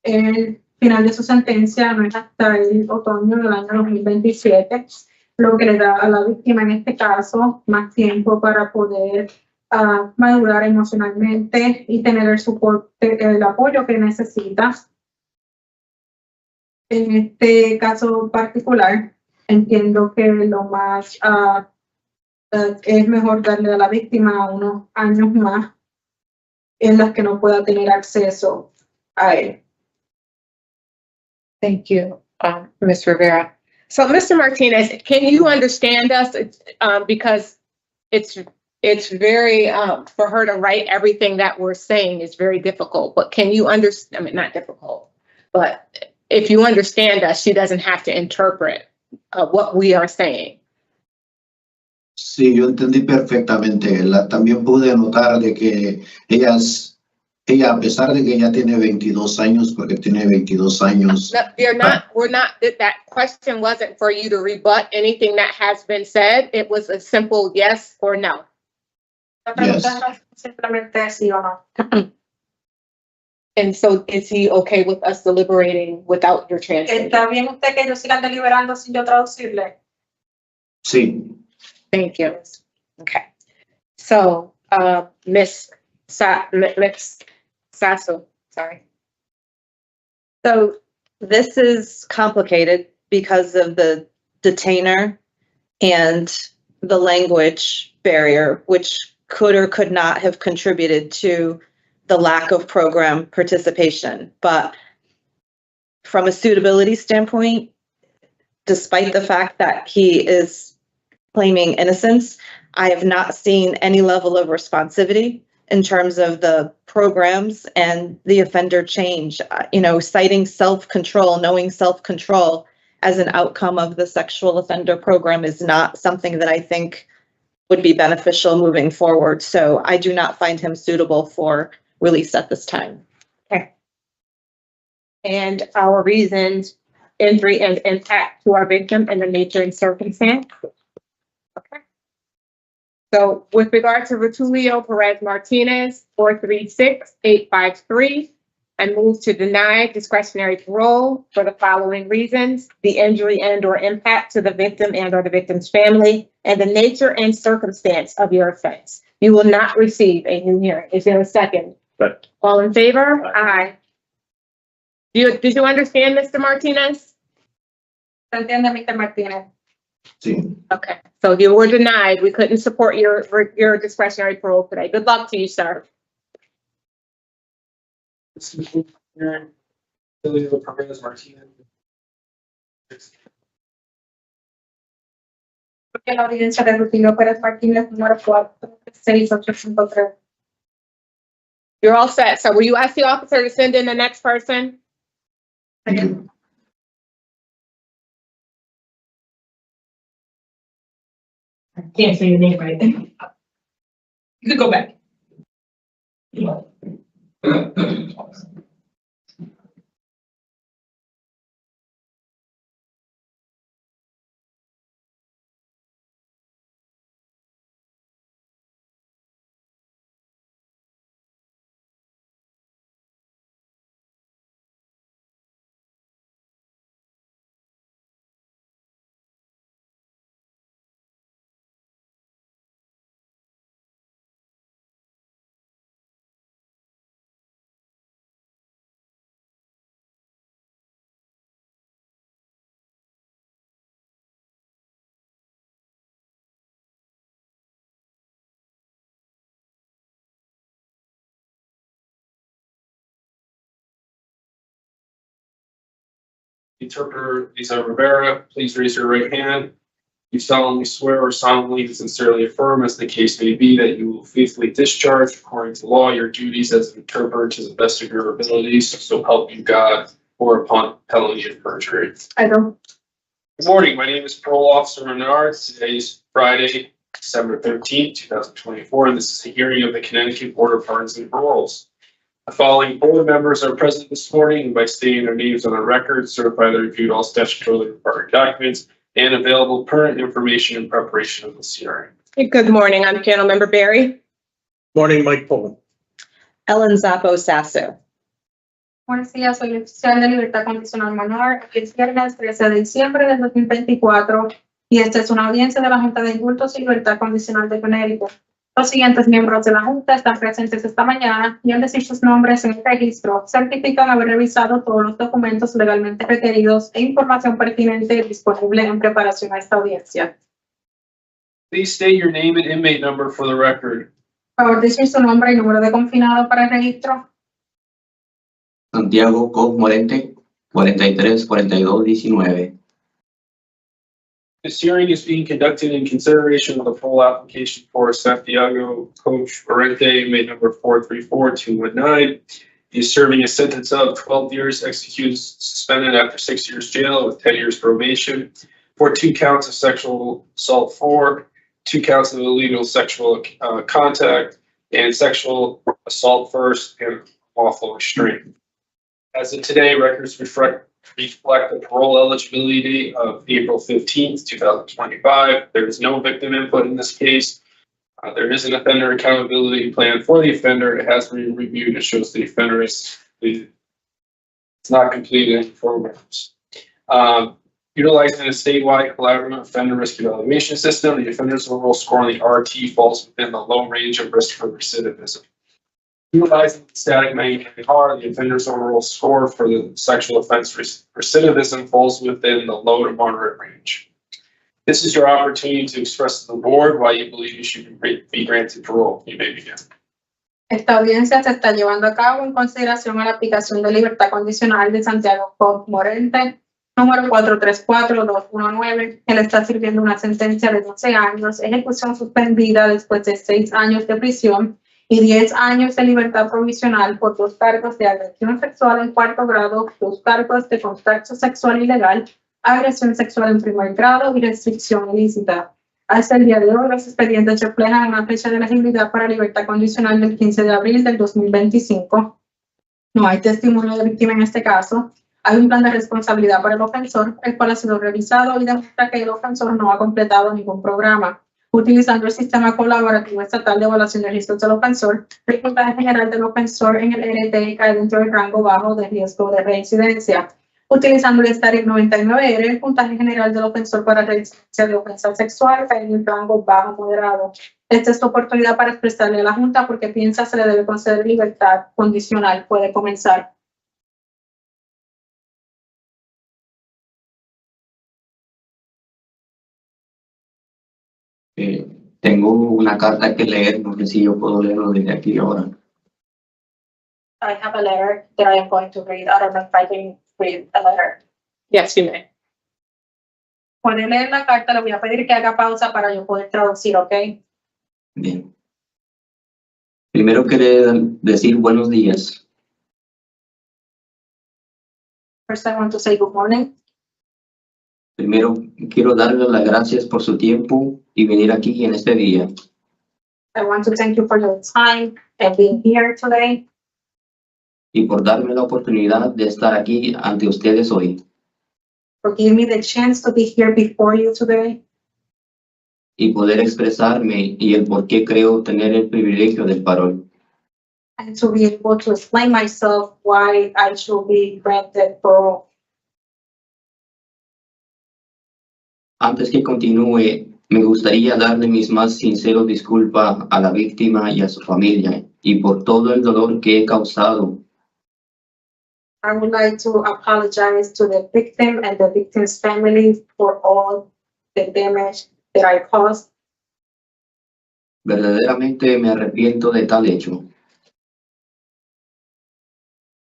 El final de su sentencia no es hasta el otoño del año 2027, lo que le da a la víctima en este caso más tiempo para poder madurar emocionalmente y tener el soporte, el apoyo que necesita. En este caso particular, entiendo que lo más es mejor darle a la víctima unos años más en los que no pueda tener acceso a él. Thank you, Ms. Rivera. So, Mr. Martinez, can you understand us? Because it's very, for her to write everything that we're saying is very difficult, but can you understand, I mean, not difficult, but if you understand us, she doesn't have to interpret what we are saying. Sí, yo entendí perfectamente. También pude notar de que ella, a pesar de que ella tiene 22 años, porque tiene 22 años. No, that question wasn't for you to rebut anything that has been said. It was a simple yes or no. La pregunta es simplemente sí o no. And so is he okay with us deliberating without your translation? ¿Está bien usted que ellos sigan deliberando sin yo traducirle? Sí. Thank you. Okay. So, Ms. Sassu, sorry. So this is complicated because of the detainer and the language barrier, which could or could not have contributed to the lack of program participation. But from a suitability standpoint, despite the fact that he is claiming innocence, I have not seen any level of responsivity in terms of the programs and the offender change. Citing self-control, knowing self-control as an outcome of the sexual offender program is not something that I think would be beneficial moving forward. So I do not find him suitable for release at this time. And our reasons, injury and impact to our victim and the nature and circumstance. Okay. So with regard to Rutilio Perez-Martinez, 436-853, and move to deny discretionary parole for the following reasons: the injury and or impact to the victim and or the victim's family, and the nature and circumstance of your offense. You will not receive a new hearing. Is there a second? Second. All in favor? Aye. Did you understand, Mr. Martinez? ¿Se entiende, Mr. Martinez? Sí. Okay, so you were denied. We couldn't support your discretionary parole today. Good luck to you, sir. Perez-Martinez. Porque la audiencia de Rutilio Perez-Martinez, número 46853. You're all set. So will you ask the officer to send in the next person? Thank you. Can't say your name right. You could go back. Interpreter Lisa Rivera, please raise your right hand. You solemnly swear or solemnly and sincerely affirm, as the case may be, that you will faithfully discharge, according to law, your duties as an interpreter to the best of your abilities, so help you God, or upon penalty of perjury. I don't. Good morning. My name is Parole Officer Menard. Today is Friday, December 13th, 2024, and this is a hearing of the Connecticut Board of Pardons and Paroles. The following board members are present this morning, and by stating their names on the record, certify they reviewed all statutorily required documents and available current information in preparation of this hearing. Good morning. I'm Panel Member Barry. Morning, Mike Pullman. Ellen Zoppo-Sassu. Buenos días, soy el oficial de libertad condicional Menard. Hoy es viernes 13 de diciembre del 2024 y esta es una audiencia de la Junta de Indultos y Libertad Condicional de Connecticut. Los siguientes miembros de la Junta están presentes esta mañana y al decir sus nombres en el registro, certifican haber revisado todos los documentos legalmente requeridos e información pertinente disponible en preparación a esta audiencia. Please state your name and inmate number for the record. Por favor, decir su nombre y número de confinado para el registro. Santiago Coj-Morente, 43-42-19. This hearing is being conducted in consideration of the full application for Santiago Coj-Morente, inmate number 434-219. He is serving a sentence of 12 years executed suspended after 6 years jail with 10 years probation for 2 counts of sexual assault 2 counts of illegal sexual contact, and sexual assault first and lawful restraint. As of today, records reflect the parole eligibility date of April 15th, 2025. There is no victim input in this case. There is an offender accountability plan for the offender. It has been reviewed. It shows the offender is it's not completed any programs. Utilizing a statewide collaborative offender risk evaluation system, the offender's overall score on the RT falls within the low range of risk for recidivism. Utilizing the static magnifying car, the offender's overall score for the sexual offense recidivism falls within the low to moderate range. This is your opportunity to express to the board why you believe you should be granted parole. You may begin. Esta audiencia se está llevando a cabo en consideración a la aplicación de libertad condicional de Santiago Coj-Morente, número 434-219. Él está sirviendo una sentencia de 12 años, ejecución suspendida después de 6 años de prisión y 10 años de libertad provisional por 2 cargos de agresión sexual en 4º grado, 2 cargos de contacto sexual ilegal, agresión sexual en 1er grado y restricción ilícita. Hasta el día de hoy, los expedientes reflejan una fecha de elegibilidad para libertad condicional del 15 de abril del 2025. No hay testimonio de víctima en este caso. Hay un plan de responsabilidad para el ofensor, el cual ha sido revisado y demuestra que el ofensor no ha completado ningún programa. Utilizando el sistema colaborativo estatal de evaluación de riesgos del ofensor, el puntaje general del ofensor en el RT cae dentro del rango bajo de riesgo de reincidencia. Utilizando el STARIC 99R, el puntaje general del ofensor para reincidencia de ofensa sexual cae en el rango bajo moderado. Esta es tu oportunidad para expresarle a la Junta por qué piensa se le debe conceder libertad condicional. Puede comenzar. Tengo una carta que leer, no sé si yo puedo leerlo desde aquí ahora. I have a letter that I am going to read. I don't know if I can read a letter. Yes, you may. Puede leer la carta, le voy a pedir que haga pausa para yo poder traducir, ¿ok? Bien. Primero quiero decir buenos días. First, I want to say good morning. Primero quiero darles las gracias por su tiempo y venir aquí en este día. I want to thank you for your time and being here today, Y por darme la oportunidad de estar aquí ante ustedes hoy. for giving me the chance to be here before you today, Y poder expresarme y el por qué creo tener el privilegio del parol. and to be able to explain myself why I should be granted parole. Antes que continúe, me gustaría darle mis más sinceros disculpas a la víctima y a su familia y por todo el dolor que he causado. I would like to apologize to the victim and the victim's family for all the damage that I caused. Verdaderamente me arrepiento de tal hecho.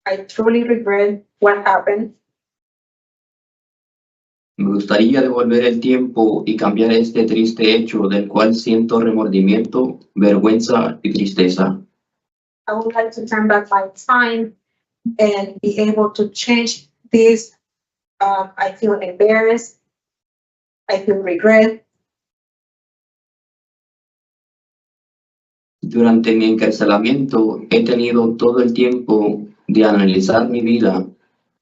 I truly regret what happened. Me gustaría devolver el tiempo y cambiar este triste hecho del cual siento remordimiento, vergüenza y tristeza. I would like to turn back my time and be able to change this. I feel embarrassed. I feel regret. Durante mi encarcelamiento he tenido todo el tiempo de analizar mi vida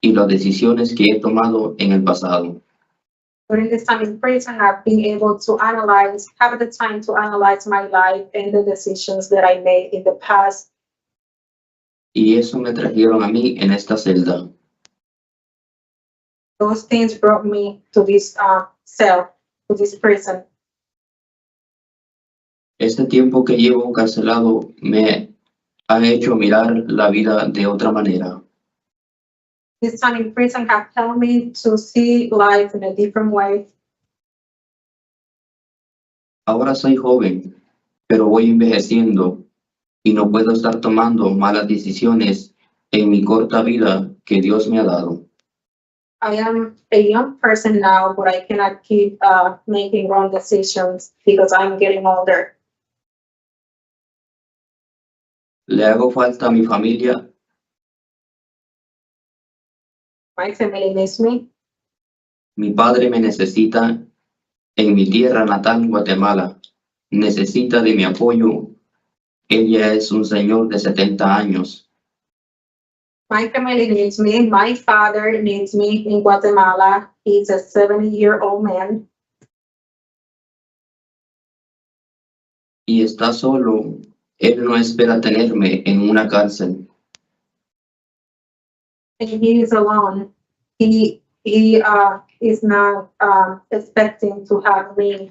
y las decisiones que he tomado en el pasado. During this time in prison, I've been able to have the time to analyze my life and the decisions that I made in the past. Y eso me trajeron a mí en esta celda. Those things brought me to this cell, to this prison. Este tiempo que llevo encarcelado me ha hecho mirar la vida de otra manera. This time in prison have helped me to see life in a different way. Ahora soy joven, pero voy envejeciendo y no puedo estar tomando malas decisiones en mi corta vida que Dios me ha dado. I am a young person now, but I cannot keep making wrong decisions because I'm getting older. Le hago falta a mi familia. My family needs me. Mi padre me necesita en mi tierra natal, Guatemala. Necesita de mi apoyo. Ella es un señor de 70 años. My family needs me. My father needs me in Guatemala. He's a 70-year-old man. Y está solo. Él no espera tenerme en una cárcel. And he is alone. He is not expecting to have me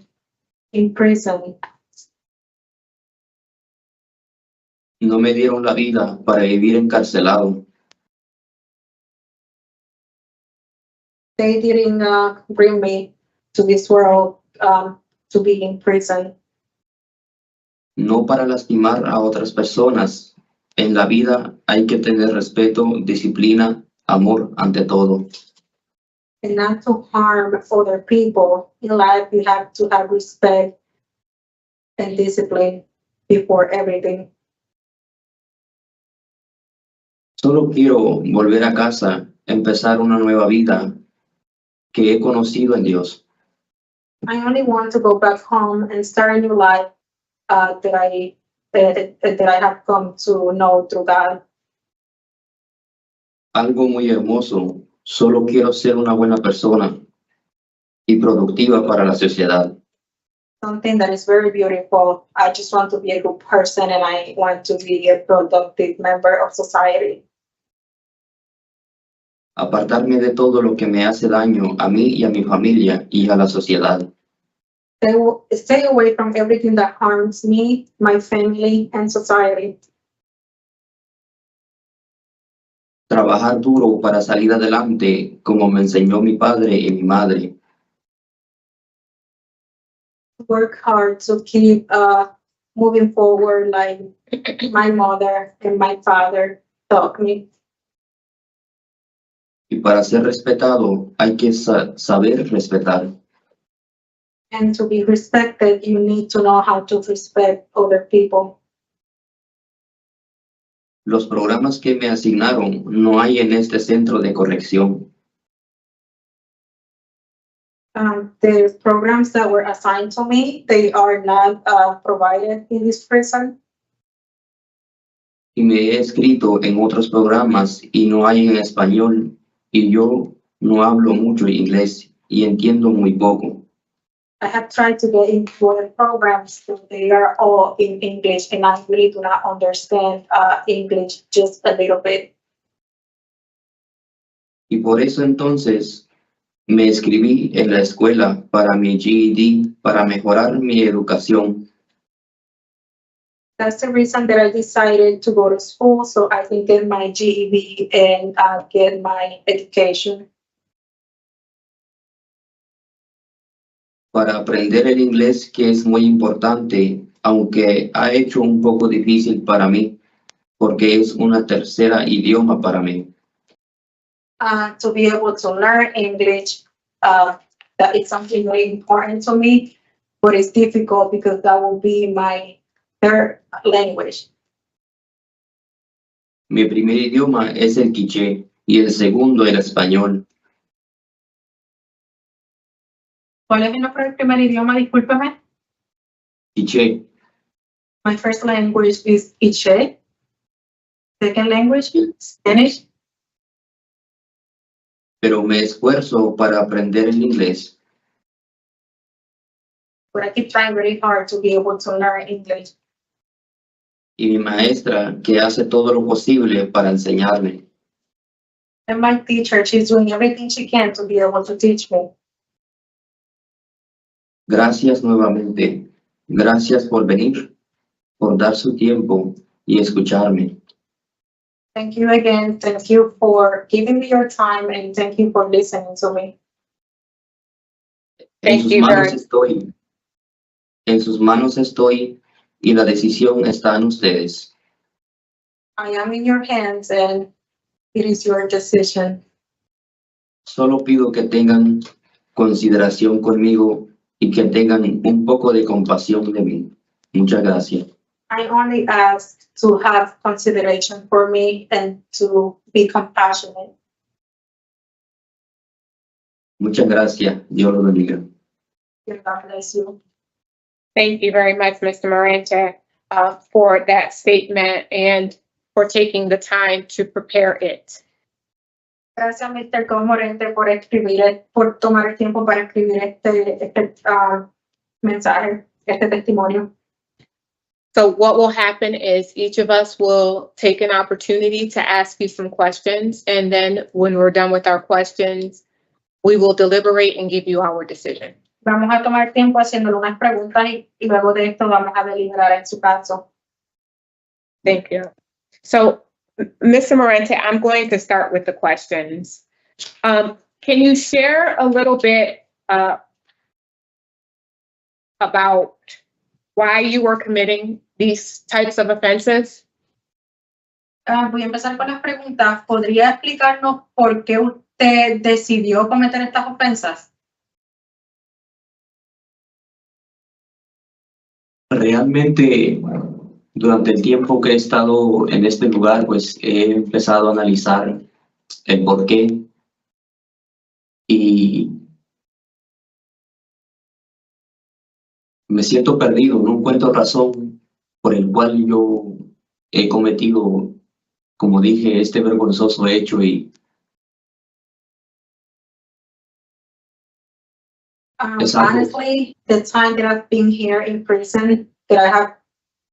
in prison. No me dieron la vida para vivir encarcelado. They didn't bring me to this world to be in prison. No para lastimar a otras personas. En la vida hay que tener respeto, disciplina, amor ante todo. And not to harm other people. In life, you have to have respect and discipline before everything. Solo quiero volver a casa, empezar una nueva vida que he conocido en Dios. I only want to go back home and start a new life that I have come to know through God. Algo muy hermoso. Solo quiero ser una buena persona y productiva para la sociedad. Something that is very beautiful. I just want to be a good person and I want to be a productive member of society. Apartarme de todo lo que me hace daño a mí y a mi familia y a la sociedad. Stay away from everything that harms me, my family, and society. Trabajar duro para salir adelante como me enseñó mi padre y mi madre. Work hard to keep moving forward like my mother and my father taught me. Y para ser respetado hay que saber respetar. And to be respected, you need to know how to respect other people. Los programas que me asignaron no hay en este centro de corrección. The programs that were assigned to me, they are not provided in this prison. Y me he escrito en otros programas y no hay en español y yo no hablo mucho inglés y entiendo muy poco. I have tried to get into other programs, but they are all in English, and I really do not understand English just a little bit. Y por eso entonces me escribí en la escuela para mi GED, para mejorar mi educación. That's the reason that I decided to go to school so I can get my GED and get my education. Para aprender el inglés, que es muy importante, aunque ha hecho un poco difícil para mí, porque es una tercera idioma para mí. To be able to learn English, that is something very important to me, but it's difficult because that will be my third language. Mi primer idioma es el quiché y el segundo el español. ¿Cuál es el nombre del primer idioma? Discúlpeme. Quiché, My first language is Quiché. Second language, Spanish. pero me esfuerzo para aprender el inglés. But I keep trying very hard to be able to learn English. Y mi maestra, que hace todo lo posible para enseñarme. And my teacher, she's doing everything she can to be able to teach me. Gracias nuevamente. Gracias por venir, por dar su tiempo y escucharme. Thank you again. Thank you for giving me your time and thank you for listening to me. En Thank sus you manos very- estoy. En sus manos estoy y la decisión está en ustedes. I am in your hands and it is your decision. Solo pido que tengan consideración conmigo y que tengan un poco de compasión de mí. Muchas gracias. I only ask to have consideration for me and to be compassionate. Muchas gracias. Dios los bendiga. God bless you. Thank you very much, Mr. Morente, for that statement and for taking the time to prepare it. Gracias, Mr. Coj-Morente, por tomar el tiempo para escribir este mensaje, este testimonio. So what will happen is each of us will take an opportunity to ask you some questions. And then when we're done with our questions, we will deliberate and give you our decision. Vamos a tomar tiempo haciéndole unas preguntas y luego de esto vamos a deliberar en su caso. Thank you. So, Mr. Morente, I'm going to start with the questions. Can you share a little bit about why you were committing these types of offenses? Voy a empezar con las preguntas. ¿Podría explicarnos por qué usted decidió cometer estas ofensas? Realmente, durante el tiempo que he estado en este lugar, pues he empezado a analizar el por qué y me siento perdido, no encuentro razón por el cual yo he cometido, como dije, este vergonzoso hecho y Honestly, the time that I've been here in prison, that I have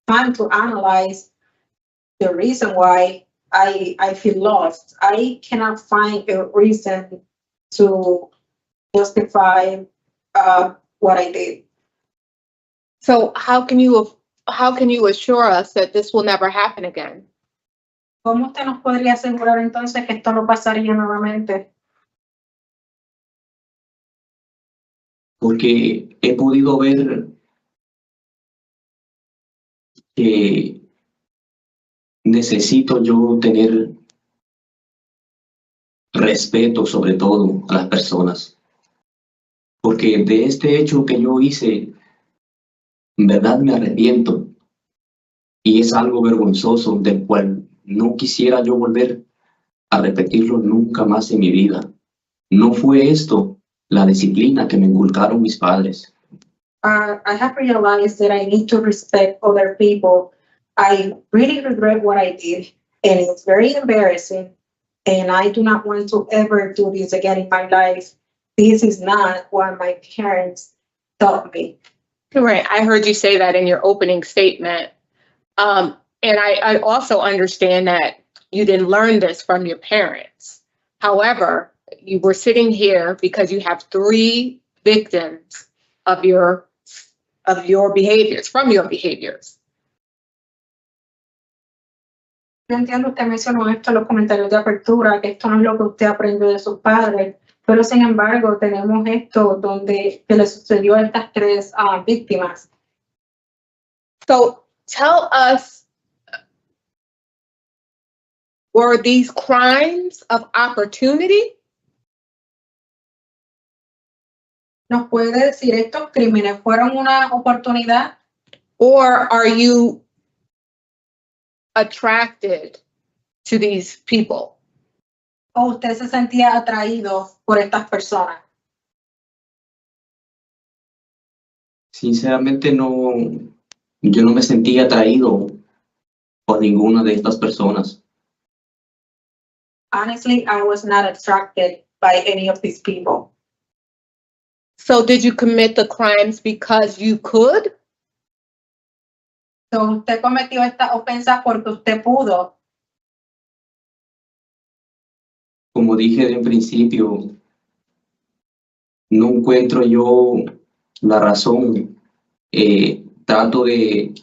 time to analyze the reason why I feel lost. I cannot find a reason to justify what I did. So how can you assure us that this will never happen again? ¿Cómo usted nos podría asegurar entonces que esto no pasaría nuevamente? porque he podido ver que necesito yo tener respeto sobre todo a las personas, porque de este hecho que yo hice, en verdad me arrepiento y es algo vergonzoso del cual no quisiera yo volver a repetirlo nunca más en mi vida. No fue esto la disciplina que me inculcaron mis padres. I have realized that I need to respect other people. I really regret what I did, and it's very embarrassing, and I do not want to ever do this again in my life. This is not what my parents taught me. Right, I heard you say that in your opening statement. And I also understand that you didn't learn this from your parents. However, you were sitting here because you have 3 victims of your behaviors, from your behaviors. Yo entiendo, usted mencionó esto en los comentarios de apertura, que esto no es lo que usted aprendió de sus padres, pero sin embargo tenemos esto donde que le sucedió a estas 3 víctimas. So tell us, were these crimes of opportunity? ¿Nos puede decir estos crímenes fueron una oportunidad? Or are you attracted to these people? ¿O usted se sentía atraído por estas personas? Sinceramente yo no me sentía atraído por ninguna de estas personas. Honestly, I was not attracted by any of these people. So did you commit the crimes because you could? So, usted cometió esta ofensa porque usted pudo. Como dije de un principio, no encuentro yo la razón. Trato de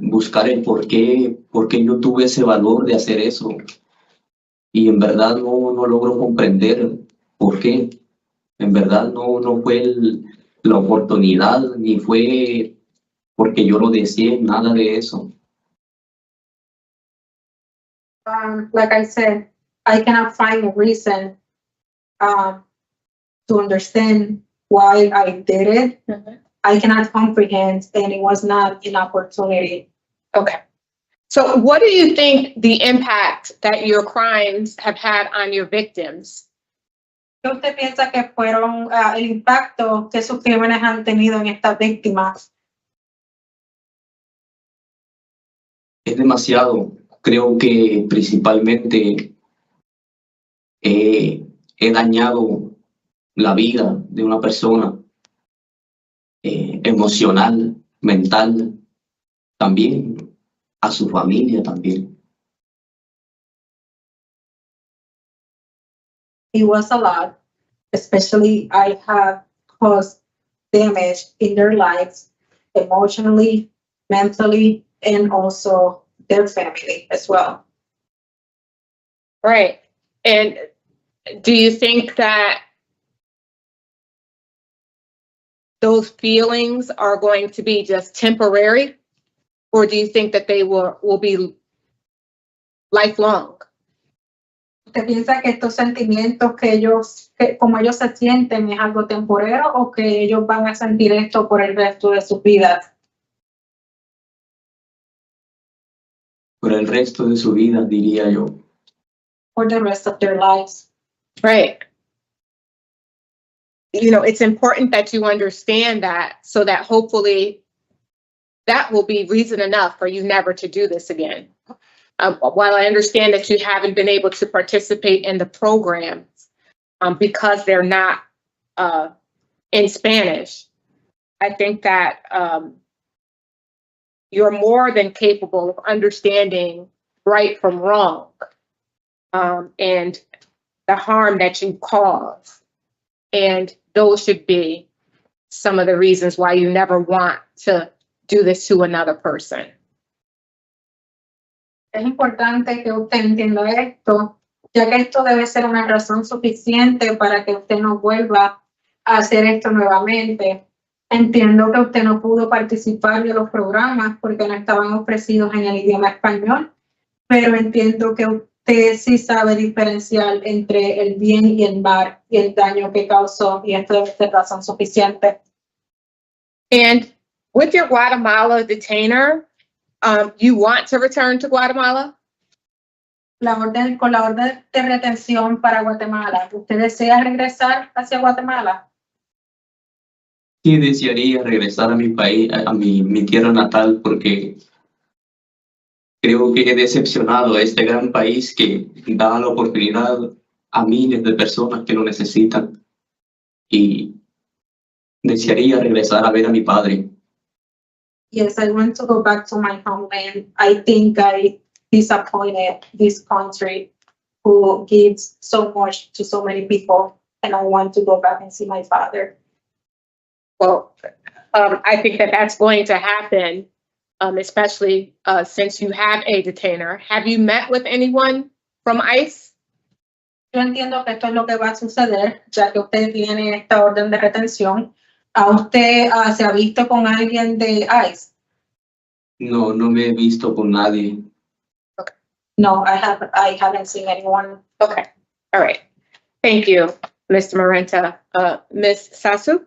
buscar el por qué yo tuve ese valor de hacer eso. Y en verdad no logro comprender por qué. En verdad no fue la oportunidad, ni fue porque yo lo deseé, nada de eso. Like I said, I cannot find a reason to understand why I did it. Mm-hmm. I cannot comprehend, and it was not an opportunity. Okay. So what do you think the impact that your crimes have had on your victims? ¿Qué usted piensa que fueron el impacto que sus crímenes han tenido en estas víctimas? Es demasiado. Creo que principalmente he dañado la vida de una persona, emocional, mental, también a su familia también. It was a lot, especially I have caused damage in their lives, emotionally, mentally, and also their family as well. Right. And do you think that those feelings are going to be just temporary? Or do you think that they will be lifelong? ¿Usted piensa que estos sentimientos como ellos se sienten es algo temporero o que ellos van a sentir esto por el resto de sus vidas? Por el resto de su vida, diría yo. For the rest of their lives. Right. You know, it's important that you understand that so that hopefully that will be reason enough for you never to do this again. While I understand that you haven't been able to participate in the programs because they're not in Spanish, I think that you're more than capable of understanding right from wrong and the harm that you cause. And those should be some of the reasons why you never want to do this to another person. Es importante que usted entienda esto, ya que esto debe ser una razón suficiente para que usted no vuelva a hacer esto nuevamente. Entiendo que usted no pudo participar de los programas porque no estaban ofrecidos en el idioma español, pero entiendo que usted sí sabe diferenciar entre el bien y el mal y el daño que causó, y esto debe ser razón suficiente. And with your Guatemala detainer, you want to return to Guatemala? Con la orden de retención para Guatemala, ¿usted desea regresar hacia Guatemala? Sí, desearía regresar a mi país, a mi tierra natal, porque creo que he decepcionado a este gran país que da la oportunidad a miles de personas que lo necesitan. Y desearía regresar a ver a mi padre. Yes, I want to go back to my homeland. I think I disappointed this country who gives so much to so many people, and I want to go back and see my father. Well, I think that that's going to happen, especially since you have a detainer. Have you met with anyone from ICE? Yo entiendo que esto es lo que va a suceder, ya que usted tiene esta orden de retención. ¿A usted se ha visto con alguien de ICE? No, no me he visto con nadie. Okay. No, I haven't seen anyone. Okay. All right. Thank you, Mr. Morente. Ms. Sassu?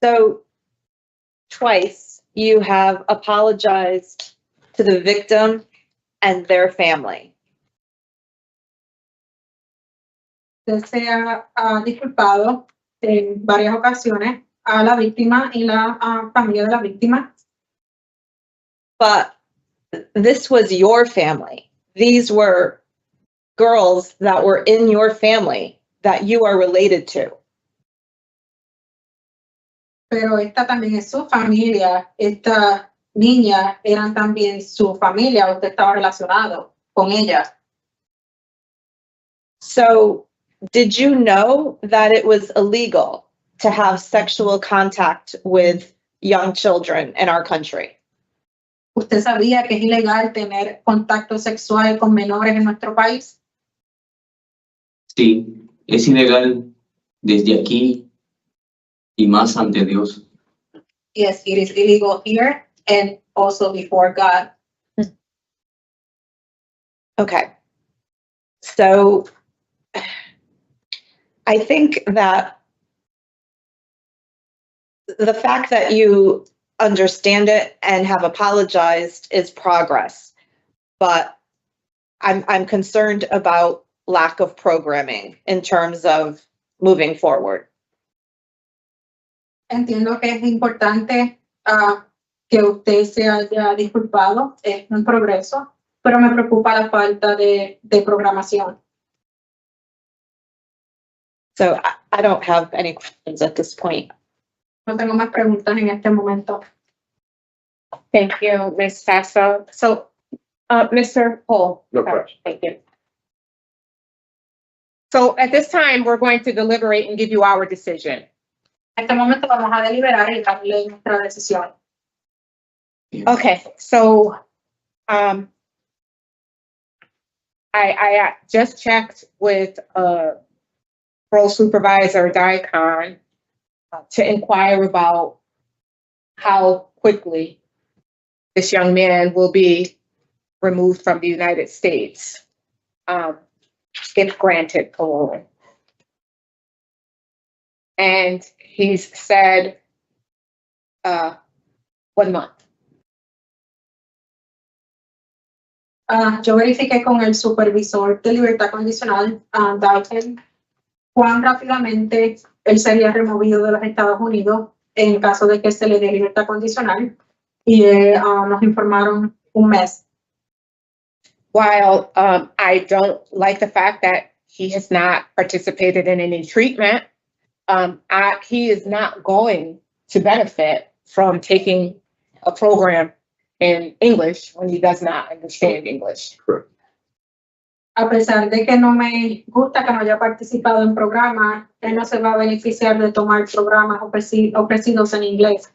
So twice you have apologized to the victim and their family. Usted se ha disculpado en varias ocasiones a la víctima y la familia de la víctima. But this was your family. These were girls that were in your family that you are related to. Pero esta también es su familia. Esta niña eran también su familia. Usted estaba relacionado con ella. So did you know that it was illegal to have sexual contact with young children in our country? ¿Usted sabía que es ilegal tener contacto sexual con menores en nuestro país? Sí, es ilegal desde aquí y más ante Dios. Yes, it is illegal here and also before God. Okay. So I think that the fact that you understand it and have apologized is progress, but I'm concerned about lack of programming in terms of moving forward. Entiendo que es importante que usted se haya disculpado, es un progreso, pero me preocupa la falta de programación. So I don't have any questions at this point. No tengo más preguntas en este momento. Thank you, Ms. Sasso. So, Mr. Cole. No question. Thank you. So at this time, we're going to deliberate and give you our decision. En este momento vamos a deliberar y darle nuestra decisión. Okay, so, I just checked with, parole supervisor Dicon to inquire about how quickly this young man will be removed from the United States, if granted parole. And he's said, 1 month. Yo verifiqué con el supervisor de libertad condicional, Dalton, cuán rápidamente él sería removido de los Estados Unidos en caso de que se le dé libertad condicional, y nos informaron 1 mes. While I don't like the fact that he has not participated in any treatment, he is not going to benefit from taking a program in English when he does not understand English. Correct. A pesar de que no me gusta que no haya participado en programas, él no se va a beneficiar de tomar programas ofrecidos en inglés.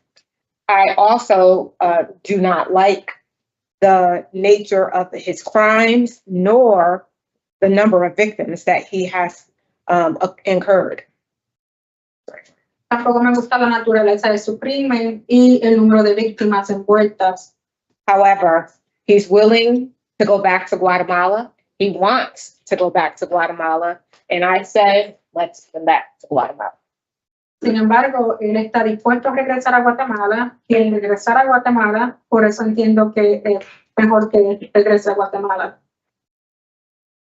I also do not like the nature of his crimes nor the number of victims that he has incurred. Tampoco me gusta la naturaleza de su crimen y el número de víctimas envueltas. However, he's willing to go back to Guatemala. He wants to go back to Guatemala. And I said, let's send him back to Guatemala. Sin embargo, él está dispuesto a regresar a Guatemala, quiere regresar a Guatemala, por eso entiendo que es mejor que regrese a Guatemala.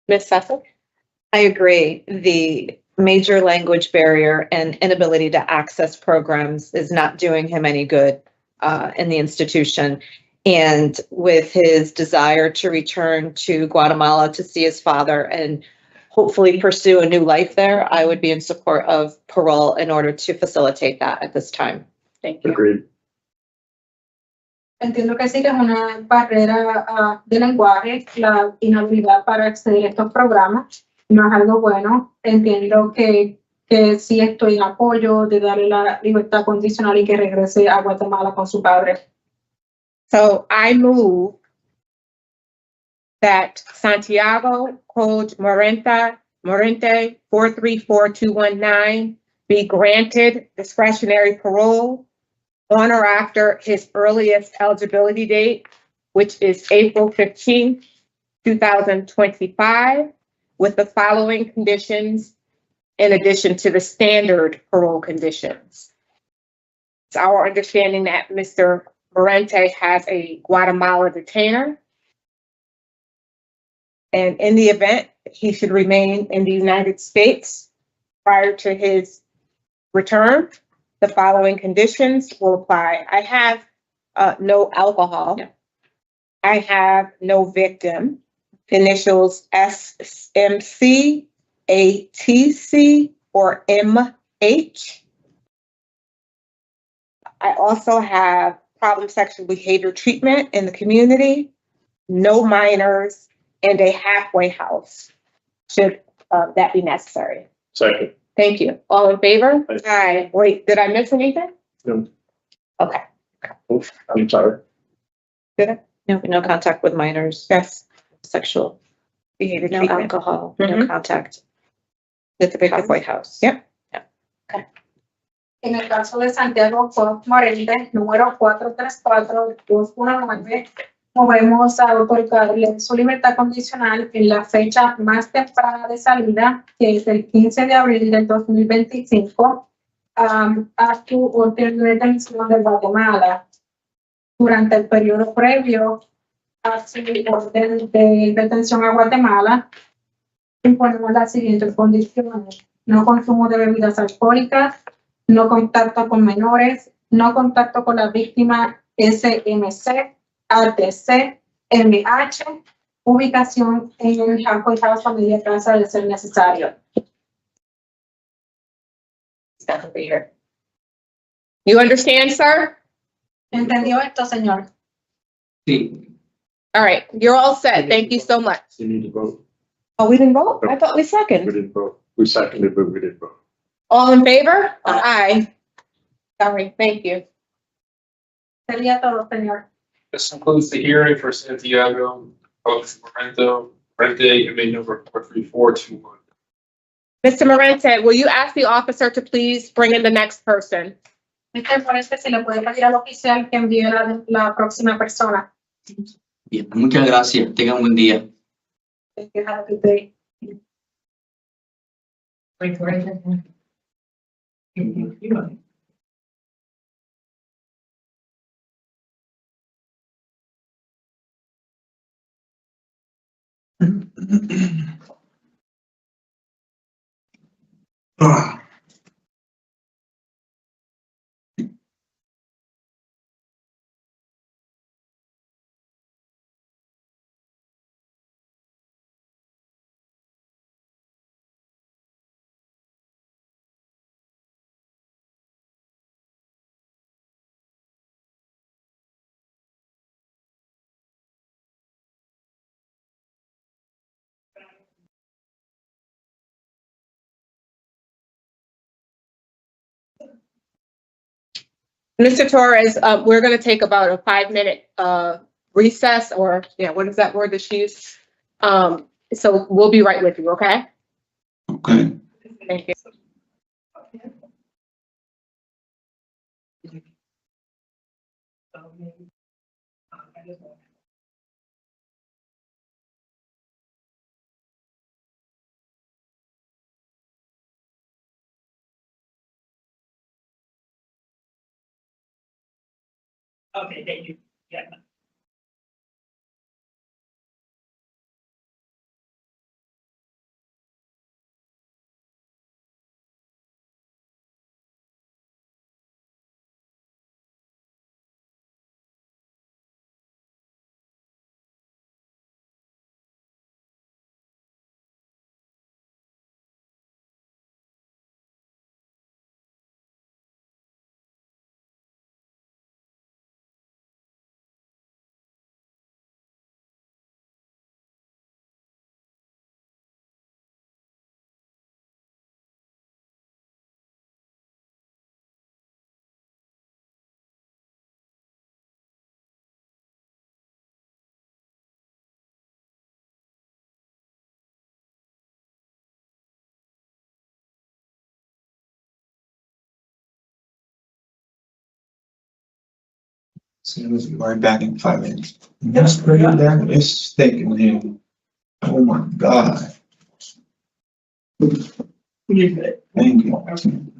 Ms. Sassu? I agree. The major language barrier and inability to access programs is not doing him any good in the institution. And with his desire to return to Guatemala to see his father and hopefully pursue a new life there, I would be in support of parole in order to facilitate that at this time. Thank you. Agreed. Entiendo que sí que es una barrera de lenguaje, la inhabilidad para acceder a estos programas, no es algo bueno. Entiendo que sí estoy en apoyo de darle la libertad condicional y que regrese a Guatemala con su padre. So I move that Santiago Coj-Morente 434219 be granted discretionary parole on or after his earliest eligibility date, which is April 15th, 2025, with the following conditions in addition to the standard parole conditions. It's our understanding that Mr. Morente has a Guatemala detainer. And in the event he should remain in the United States prior to his return, the following conditions will apply. I have no alcohol. Yeah. I have no victim. Initials SMC, ATC, or MH. I also have problem sexual behavior treatment in the community, no minors, and a halfway house, should that be necessary. Second. Thank you. All in favor? Aye. Aye. Wait, did I miss anything? No. Okay. Oops, I'm sorry. Did I? No contact with minors, Yes. sexual, Behavior no treatment. alcohol, Mhm. no contact With the victim. halfway house. Yep. En el caso de Santiago Coj-Morente, número 434-219, movemos a otorgarle su libertad condicional en la fecha más temprana de salida, que es el 15 de abril del 2025, a su orden de detención de Guatemala. Durante el periodo previo a su orden de detención a Guatemala, imponemos las siguientes condiciones: no consumo de bebidas alcohólicas, no contacto con menores, no contacto con la víctima SMC, ATC, MH, ubicación en el halfway house familia casa de ser necesario. It's not gonna be here. You understand, sir? ¿Entendió esto, señor? Sí, All right, you're all set. Thank you so much. You need to vote. Oh, we didn't vote? I thought we We seconded. didn't vote. We seconded, but we didn't vote. All in favor? Aye. Sorry, thank you. Sería todo, señor. This concludes the hearing for Santiago, Coj-Morente, inmate number 43421. Mr. Morente, will you ask the officer to please bring in the next person? Mr. Morente, se le puede pedir al oficial que envíe la próxima persona. Bien, muchas gracias. Tengan un buen día. Thank you. Have a good day. Mr. Torres, we're going to take about a 5-minute recess, or yeah, what is that word that she used? So we'll be right with you, okay? Okay. Thank you. Okay, thank you. Yeah. So we'll be right back in 5 minutes. Just put it there. It's taking him. Oh my God. Thank you.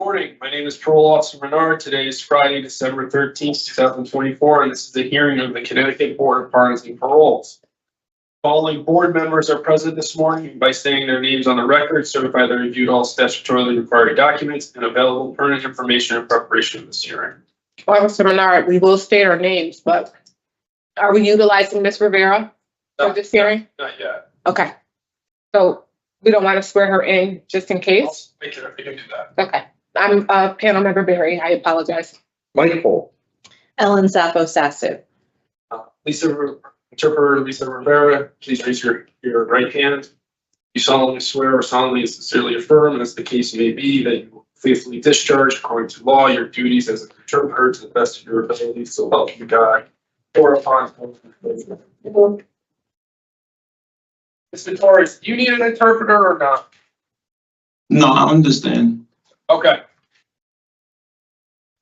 Morning. My name is Parole Officer Menard. Today is Friday, December 13th, 2024, and this is the hearing of the Connecticut Board of Pardons and Paroles. Following board members are present this morning by saying their names on the record, certify they reviewed all statutorily required documents and available pertinent information in preparation of this hearing. Officer Menard, we will state our names, but are we utilizing Ms. Rivera for this hearing? Not yet. Okay. So we don't want to swear her in just in case? Make sure we can do that. Okay. I'm panel member Barry. I apologize. Michael, Ellen Zoppo-Sassu. Interpreter Lisa Rivera, please raise your right hand. You solemnly swear or solemnly and sincerely affirm, as the case may be, that you will faithfully discharge according to law your duties as an interpreter to the best of your ability, so help you God. Or upon. Mr. Torres, do you need an interpreter or not? No, I understand. Okay.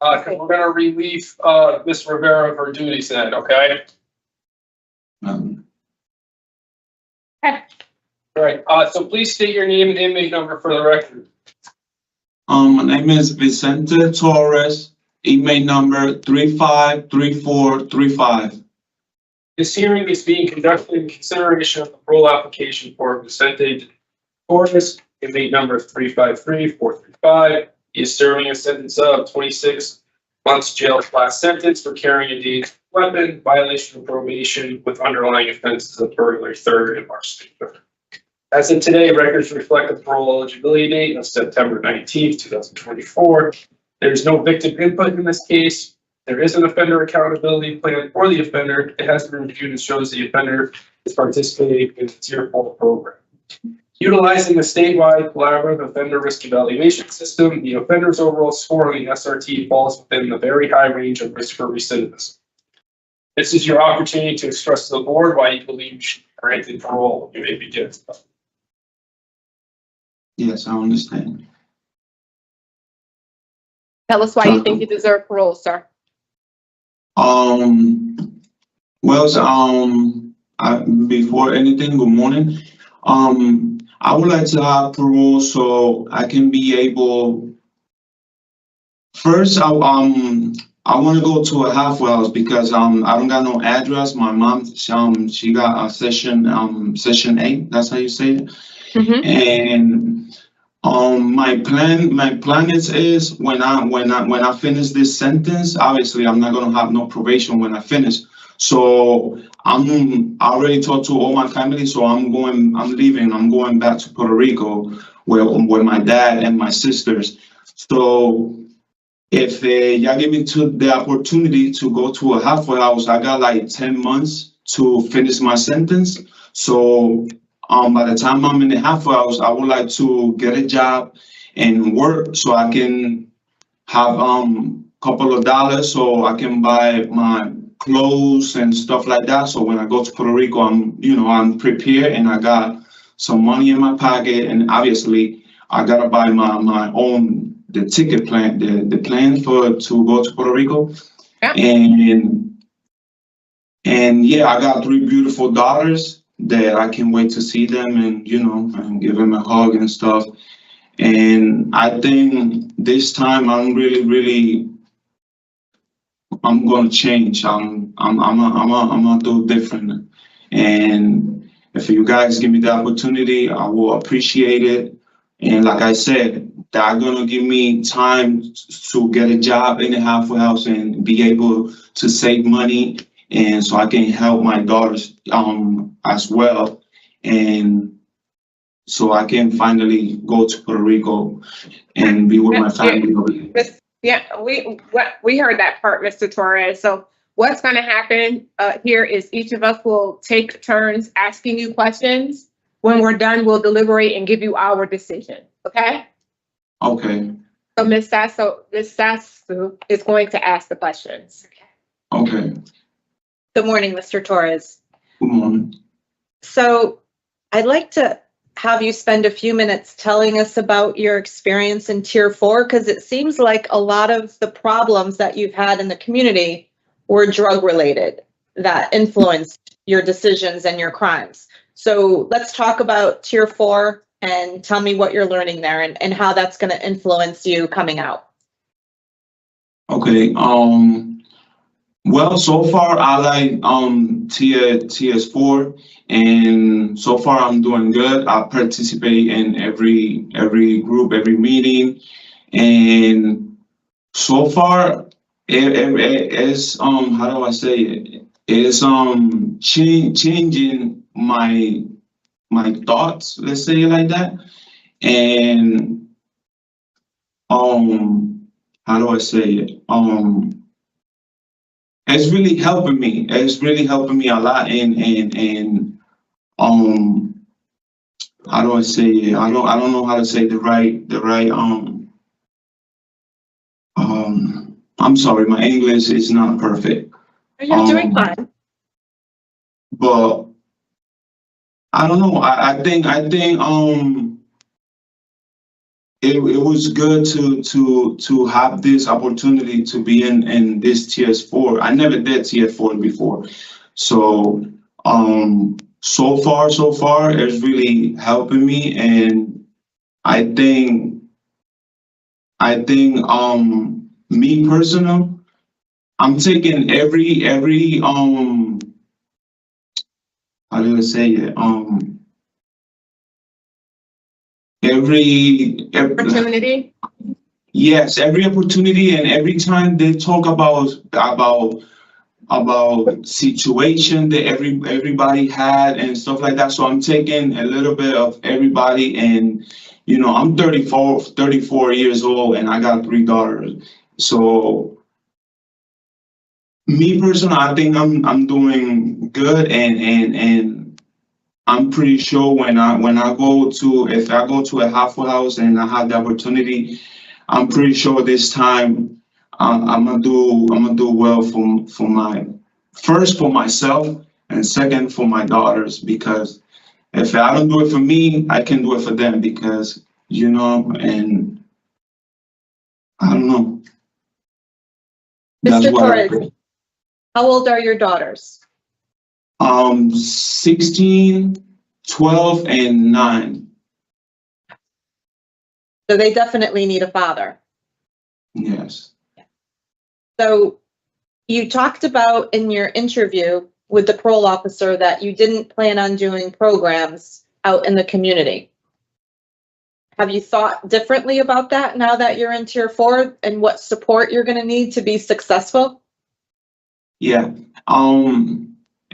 We're gonna relieve Ms. Rivera of her duties then, okay? Um, All right, so please state your name and inmate number for the record. my name is Vicente Torres, inmate number 353435. This hearing is being conducted in consideration of the parole application for Vicente Torres, inmate number 353435. He is serving a sentence of 26 months jail class sentence for carrying a dangerous weapon, violation of probation with underlying offenses of burglary, third and larceny. As of today, records reflect the parole eligibility date of September 19th, 2024. There's no victim input in this case. There is an offender accountability plan for the offender. It has been reviewed and shows the offender is participating in the Tier 4 program. Utilizing the statewide collaborative offender risk evaluation system, the offender's overall score on the SRT falls within the very high range of risk for recidivism. This is your opportunity to express to the board why you believe you should be granted parole. You may begin. Yes, I understand. Tell us why you think you deserve parole, sir. Before anything, good morning. I would like to have parole so I can be able. First, I want to go to a halfway house because I don't got no address. My mom, she got a session 8. That's how you say it. Mm-hmm. And my plan is when I finish this sentence, obviously I'm not gonna have no probation when I finish. So I already talked to all my family, so I'm leaving. I'm going back to Puerto Rico where my dad and my sisters. So if y'all give me the opportunity to go to a halfway house, I got like 10 months to finish my sentence. So by the time I'm in the halfway house, I would like to get a job and work so I can have couple of dollars so I can buy my clothes and stuff like that. So when I go to Puerto Rico, I'm prepared and I got some money in my pocket, and obviously I gotta buy my own the ticket plan, the plan to go to Puerto Rico. Yeah. And yeah, I got 3 beautiful daughters that I can't wait to see them and and give them a hug and stuff. And I think this time I'm gonna change. I'm gonna do different. And if you guys give me the opportunity, I will appreciate it. And like I said, they're gonna give me time to get a job in the halfway house and be able to save money, and so I can help my daughters as well, and so I can finally go to Puerto Rico and be with my family over there. Yeah, we heard that part, Mr. Torres. So what's going to happen here is each of us will take turns asking you questions. When we're done, we'll deliberate and give you our decision. Okay? Okay. So Ms. Sassu is going to ask the questions. Okay. Good morning, Mr. Torres. Good morning. So I'd like to have you spend a few minutes telling us about your experience in Tier 4, because it seems like a lot of the problems that you've had in the community were drug related that influenced your decisions and your crimes. So let's talk about Tier 4 and tell me what you're learning there and how that's going to influence you coming out. Okay. Well, so far I like TS4, and so far I'm doing good. I participate in every group, every meeting, and so far it's how do I say it? It's changing my thoughts, let's say it like that, and how do I say it? It's really helping me. It's really helping me a lot. And how do I say it? I don't know how to say the right I'm sorry, my English is not perfect. You're doing fine. But I don't know. I think it was good to have this opportunity to be in this TS4. I never did TS4 before, so so far it's really helping me, and I think me personal, I'm taking every how do I say it every Opportunity. yes, every opportunity, and every time they talk about situation that everybody had and stuff like that. So I'm taking a little bit of everybody, and you know, I'm 34 years old, and I got 3 daughters. So me personally, I think I'm doing good, and I'm pretty sure when I go to, if I go to a halfway house and I have the opportunity, I'm pretty sure this time I'm gonna do well for my first for myself, and second for my daughters, because if I don't do it for me, I can do it for them, because you know, and I don't know. That's Mr. what I Torres, how old are your daughters? 16, 12, and 9. So they definitely need a father. Yes. So you talked about in your interview with the parole officer that you didn't plan on doing programs out in the community. Have you thought differently about that now that you're in Tier 4 and what support you're going to need to be successful? Yeah.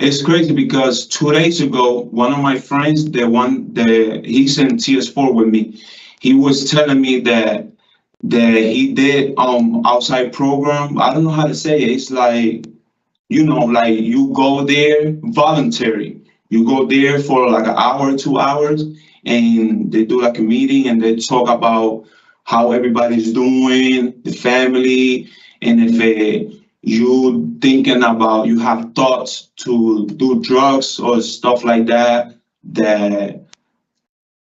It's crazy because 2 days ago, one of my friends, he's in TS4 with me, he was telling me that he did outside program. I don't know how to say it. It's like, you know, like you go there voluntary. You go there for like an hour, 2 hours, and they do like a meeting, and they talk about how everybody's doing, the family, and if you thinking about, you have thoughts to do drugs or stuff like that, that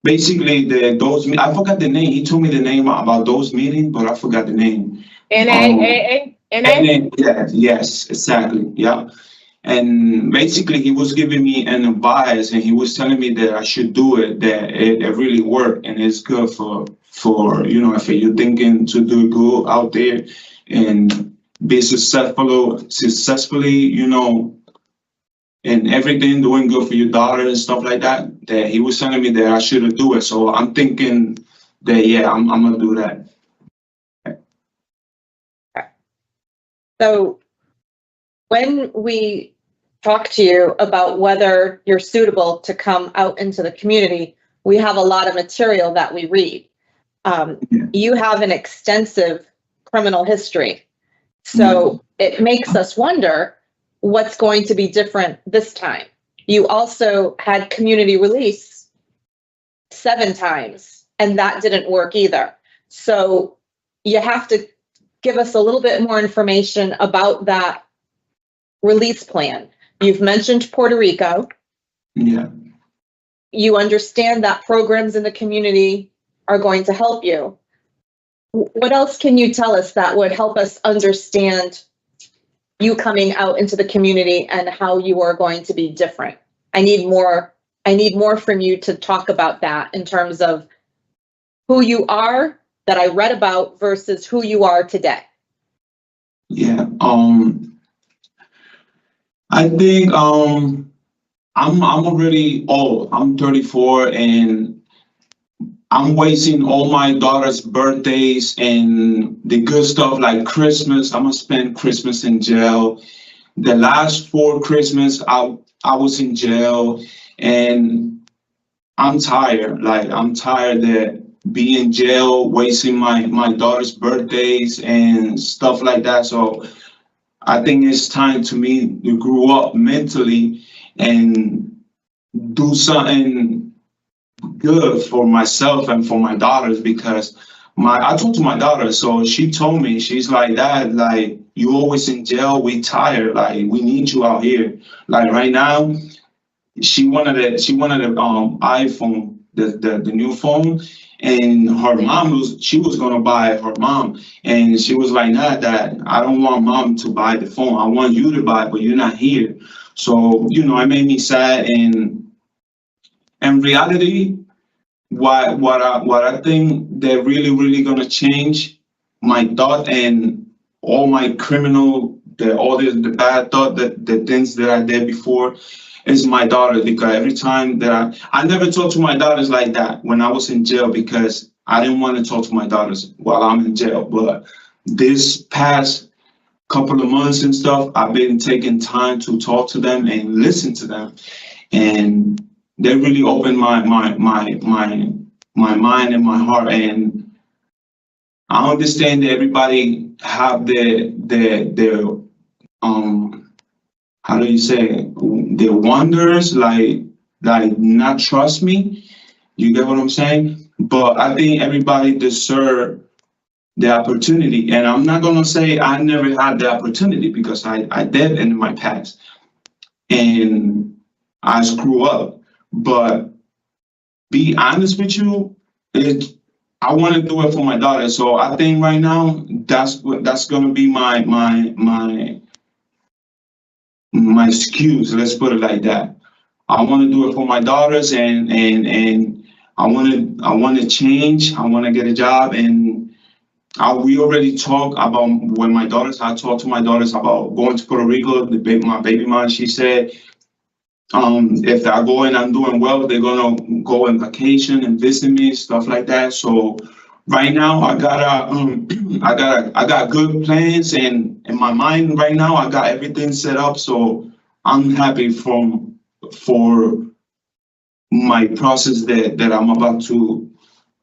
basically I forgot the name. He told me the name about those meetings, but I forgot the name. NA. Yes, exactly. Yeah. And basically he was giving me an advice, and he was telling me that I should do it, that it really worked, and it's good for you know, if you're thinking to do good out there and be successfully, you know, and everything, doing good for your daughter and stuff like that, that he was telling me that I should do it. So I'm thinking that, yeah, I'm gonna do that. So when we talk to you about whether you're suitable to come out into the community, we have a lot of material that we read. You have an extensive criminal history. So it makes us wonder what's going to be different this time. You also had community release 7 times, and that didn't work either. So you have to give us a little bit more information about that release plan. You've mentioned Puerto Rico. Yeah. You understand that programs in the community are going to help you. What else can you tell us that would help us understand you coming out into the community and how you are going to be different? I need more I need more from you to talk about that in terms of who you are that I read about versus who you are today. Yeah. I think I'm already old. I'm 34 and I'm wasting all my daughter's birthdays and the good stuff like Christmas. I'm gonna spend Christmas in jail. The last 4 Christmas I was in jail, and I'm tired. Like, I'm tired that being in jail, wasting my daughter's birthdays and stuff like that. So I think it's time to me to grow up mentally and do something good for myself and for my daughters, because I talked to my daughter, so she told me, she's like, Dad, like, you always in jail, we tired, like, we need you out here. Like, right now, she wanted the iPhone, the new phone, and her mom she was gonna buy her mom, and she was like, nah, Dad, I don't want Mom to buy the phone, I want you to buy it, but you're not here. So, you know, it made me sad. And in reality, what I think they're really gonna change my thought and all my criminal, the bad thought, the things that I did before, is my daughter. Because every time that I never talked to my daughters like that when I was in jail, because I didn't want to talk to my daughters while I'm in jail. But this past couple of months and stuff, I've been taking time to talk to them and listen to them, and they really opened my mind and my heart. And I understand that everybody have their how do you say, their wonders, like not trust me. You get what I'm saying? But I think everybody deserve the opportunity. And I'm not gonna say I never had the opportunity, because I did in my past, and I screw up. But be honest with you, I want to do it for my daughter. So I think right now that's gonna be my excuse. Let's put it like that. I want to do it for my daughters, and I want to change. I want to get a job, and we already talked about when I talked to my daughters about going to Puerto Rico. My baby mom, she said, if I go and I'm doing well, they're gonna go on vacation and visit me, stuff like that. So right now I got good plans, and in my mind right now I got everything set up. So I'm happy for my process that I'm about to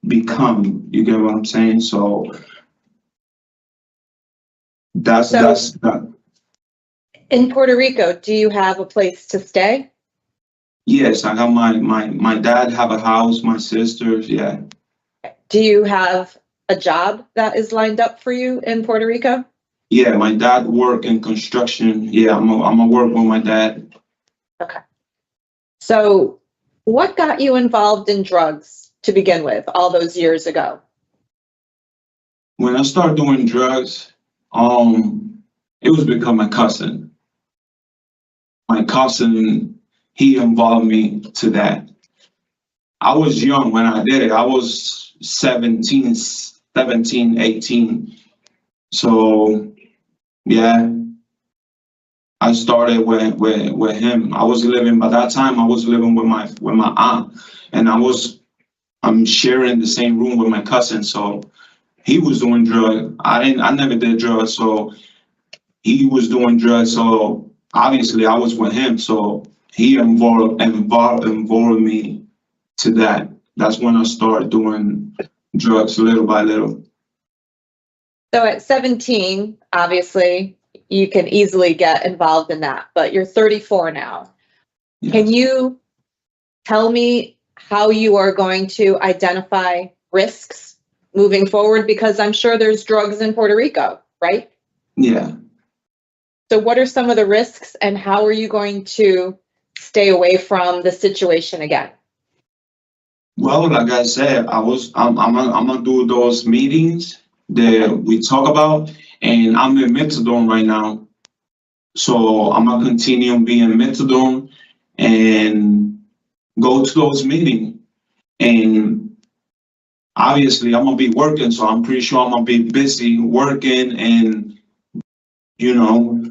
become. You get what I'm saying? So that's that. In Puerto Rico, do you have a place to stay? Yes, I got my dad have a house, my sisters, yeah. Do you have a job that is lined up for you in Puerto Rico? Yeah, my dad work in construction. Yeah, I'm a work with my dad. Okay. So what got you involved in drugs to begin with all those years ago? When I started doing drugs, it was because my cousin. My cousin, he involved me to that. I was young when I did it. I was 17, 18. So, yeah, I started with him. By that time, I was living with my aunt, and I'm sharing the same room with my cousin. So he was doing drugs. I never did drugs, so he was doing drugs. So obviously I was with him. So he involved me to that. That's when I started doing drugs little by little. So at 17, obviously, you can easily get involved in that, but you're 34 now. Yes. Can you tell me how you are going to identify risks moving forward? Because I'm sure there's drugs in Puerto Rico, right? Yeah. So what are some of the risks, and how are you going to stay away from the situation again? Well, like I said, I'm gonna do those meetings that we talk about, and I'm in methadone right now. So I'm gonna continue being methadone, and go to those meetings. And obviously I'm gonna be working, so I'm pretty sure I'm gonna be busy working and, you know,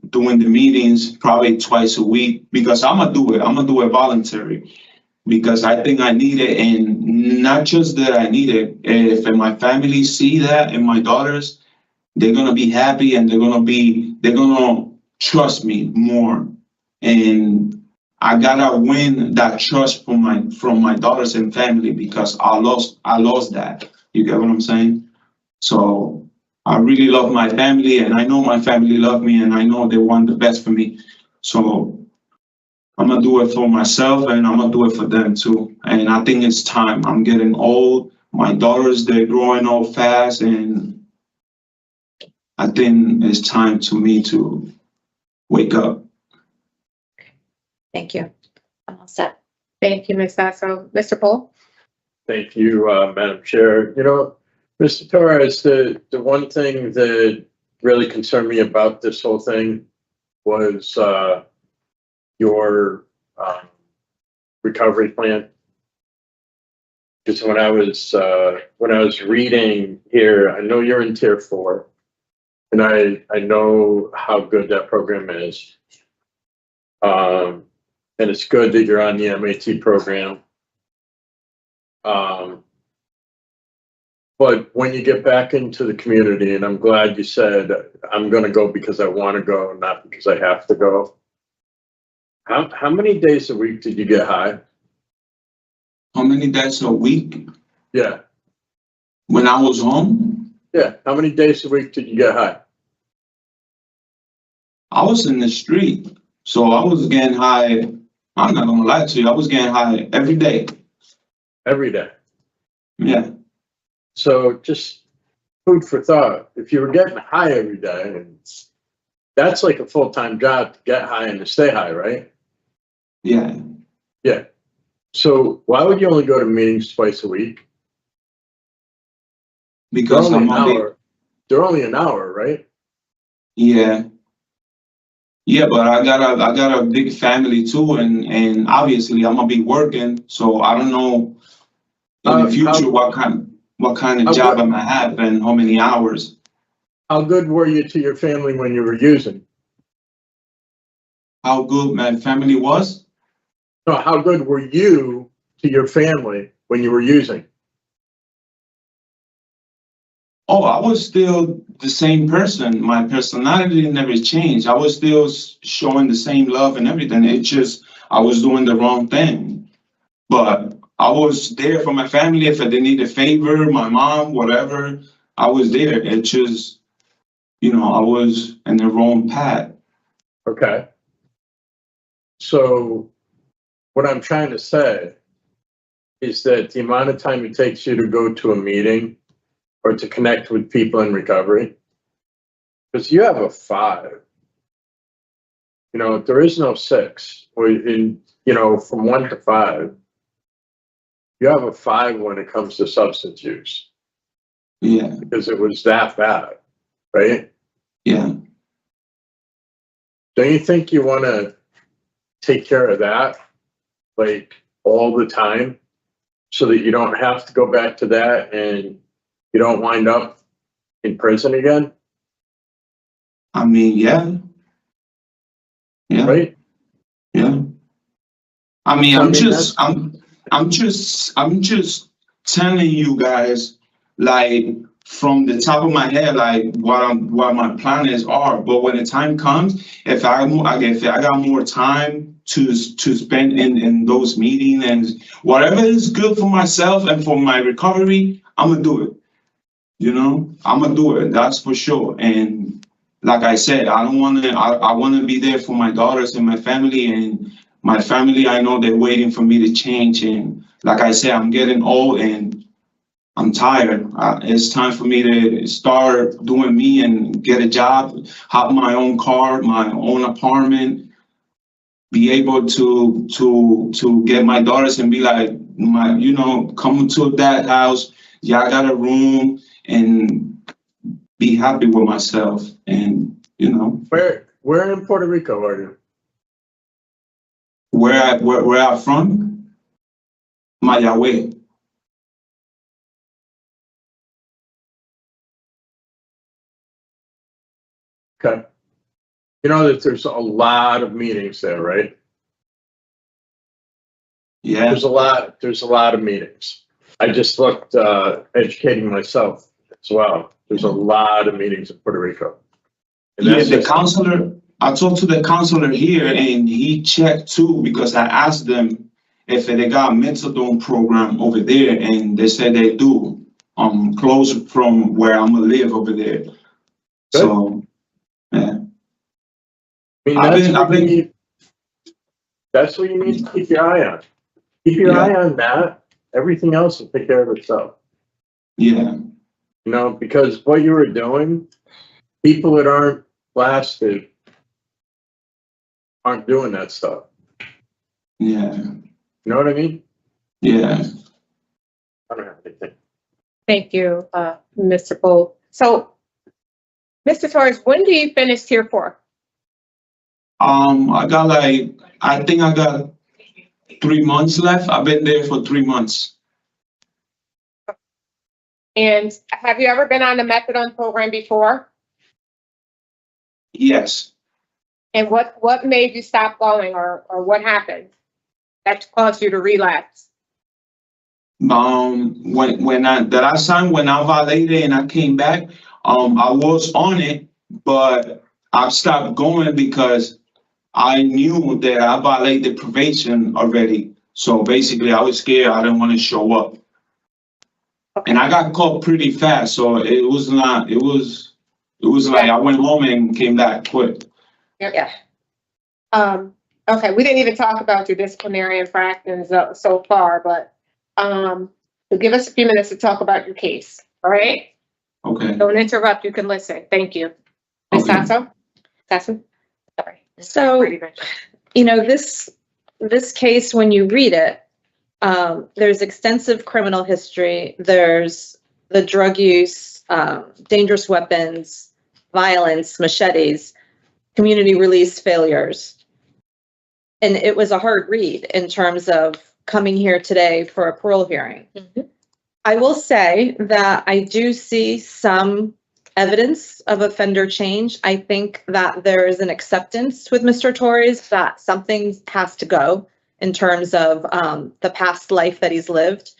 doing the meetings probably twice a week, because I'm gonna do it voluntary, because I think I need it. And not just that I need it, if my family see that and my daughters, they're gonna be happy, and they're gonna trust me more. And I gotta win that trust from my daughters and family, because I lost that. You get what I'm saying? So I really love my family, and I know my family love me, and I know they want the best for me. So I'm gonna do it for myself, and I'm gonna do it for them too. And I think it's time. I'm getting old. My daughters, they're growing up fast, and I think it's time to me to wake up. Thank you. I'm all set. Thank you, Ms. Sasso. Mr. Poole? Thank you, Madam Chair. You know, Mr. Torres, the one thing that really concerned me about this whole thing was your recovery plan. Because when I was reading here, I know you're in Tier 4, and I know how good that program is. And it's good that you're on the MAT program. But when you get back into the community, and I'm glad you said, I'm going to go because I want to go, not because I have to go. How many days a week did you get high? How many days a week? Yeah. When I was home? Yeah. How many days a week did you get high? I was in the street, so I was getting high. I'm not gonna lie to you. I was getting high every day. Every day. Yeah. So just food for thought. If you were getting high every day, that's like a full-time job to get high and to stay high, right? Yeah. Yeah. So why would you only go to meetings twice a week? Because they're only an hour, right? Yeah. Yeah, but I got a big family too, and obviously I'm gonna be working, so I don't know in the future what kind of job I'm gonna have and how many hours. How good were you to your family when you were using? How good my family was? No, how good were you to your family when you were using? Oh, I was still the same person. My personality never changed. I was still showing the same love and everything. It's just I was doing the wrong thing. But I was there for my family. If they need a favor, my mom, whatever, I was there. It's just, you know, I was in the wrong path. Okay. So what I'm trying to say is that the amount of time it takes you to go to a meeting or to connect with people in recovery, because you have a 5. You know, there is no 6. You know, from 1 to 5, you have a 5 when it comes to substance use. Yeah. Because it was that bad, right? Yeah. Don't you think you want to take care of that, like, all the time, so that you don't have to go back to that and you don't wind up in prison again? I mean, yeah. Yeah. Right? Yeah. I mean, So, I'm just telling you guys, like, from the top of my head, like what my plans are. But when the time comes, if I got more time to spend in those meetings and whatever is good for myself and for my recovery, I'm gonna do it. You know, I'm gonna do it. That's for sure. And like I said, I want to be there for my daughters and my family. And my family, I know they're waiting for me to change. And like I said, I'm getting old and I'm tired. It's time for me to start doing me and get a job, have my own car, my own apartment, be able to get my daughters and be like, come to that house. Yeah, I got a room, and be happy with myself. And, where in Puerto Rico are you? Where I'm from? Mayagüez. Okay. You know that there's a lot of meetings there, right? Yeah. There's a lot of meetings. I just looked, educating myself as well. There's a lot of meetings in Puerto Rico. And Yeah, that's the just- counselor, I talked to the counselor here and he checked too, because I asked them if they got a methadone program over there, and they said they do, close from where I'm gonna live over there. So, yeah. I mean, I've that's been- what I've been- you need. That's what you need to keep your eye on. Keep your Yeah. eye on that. Everything else will take care of itself. Yeah, You know, because what you were doing, people that aren't blasted aren't doing that stuff. yeah, You know what I mean? yeah. I don't have anything. Thank you, Mr. Poole. So, Mr. Torres, when do you finish tier 4? I think I got 3 months left. I've been there for 3 months. And have you ever been on the methadone program before? Yes. And what made you stop going, or what happened that caused you to relapse? When the last time when I violated and I came back, I was on it, but I stopped going because I knew that I violated probation already. So basically, I was scared. I didn't want to show up. Okay. And I got caught pretty fast, so it was like I went home and came back quick. Yeah. Okay, we didn't even talk about your disciplinary infractions so far, but so give us a few minutes to talk about your case, all right? Okay. Don't interrupt, you can listen. Thank you. Ms. Okay. Sasso? Sasso? Sorry. So, you know, this case, when you read it, there's extensive criminal history. There's the drug use, dangerous weapons, violence, machetes, community release failures. And it was a hard read in terms of coming here today for a parole hearing. Mhm. I will say that I do see some evidence of offender change. I think that there is an acceptance with Mr. Torres that something has to go in terms of the past life that he's lived.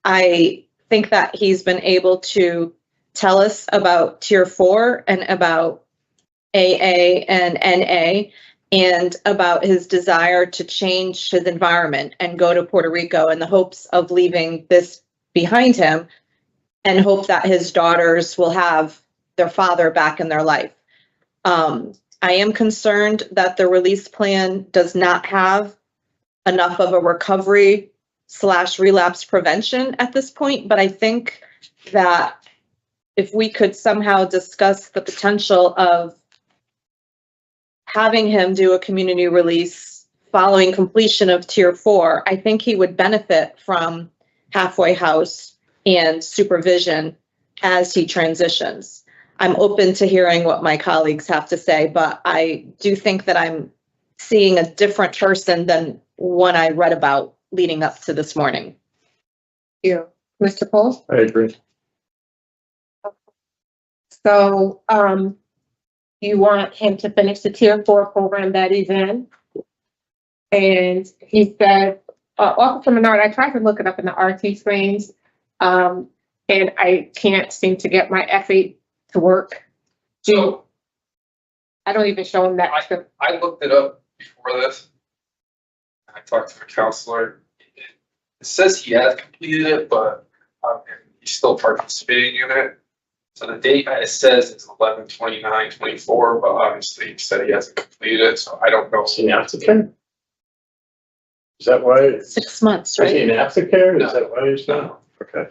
I think that he's been able to tell us about Tier 4 and about AA and NA, and about his desire to change his environment and go to Puerto Rico in the hopes of leaving this behind him, and hope that his daughters will have their father back in their life. I am concerned that the release plan does not have enough of a recovery/relapse prevention at this point, but I think that if we could somehow discuss the potential of having him do a community release following completion of Tier 4, I think he would benefit from halfway house and supervision as he transitions. I'm open to hearing what my colleagues have to say, but I do think that I'm seeing a different person than one I read about leading up to this morning. You, Mr. Poole? I agree. So, you want him to finish the Tier 4 program that he's in? And he said, Officer Menard, I tried to look it up in the RT screens, and I can't seem to get my F8 to work. So I don't even show him that. I looked it up before this. I talked to the counselor. It says he has completed it, but he's still participating in it. So the date it says is 11/29/24, but obviously he said he hasn't completed it, so I don't know. Is he an aftercare? Is that why? 6 months, Is he right? an aftercare? Is No. that why he's not? Okay.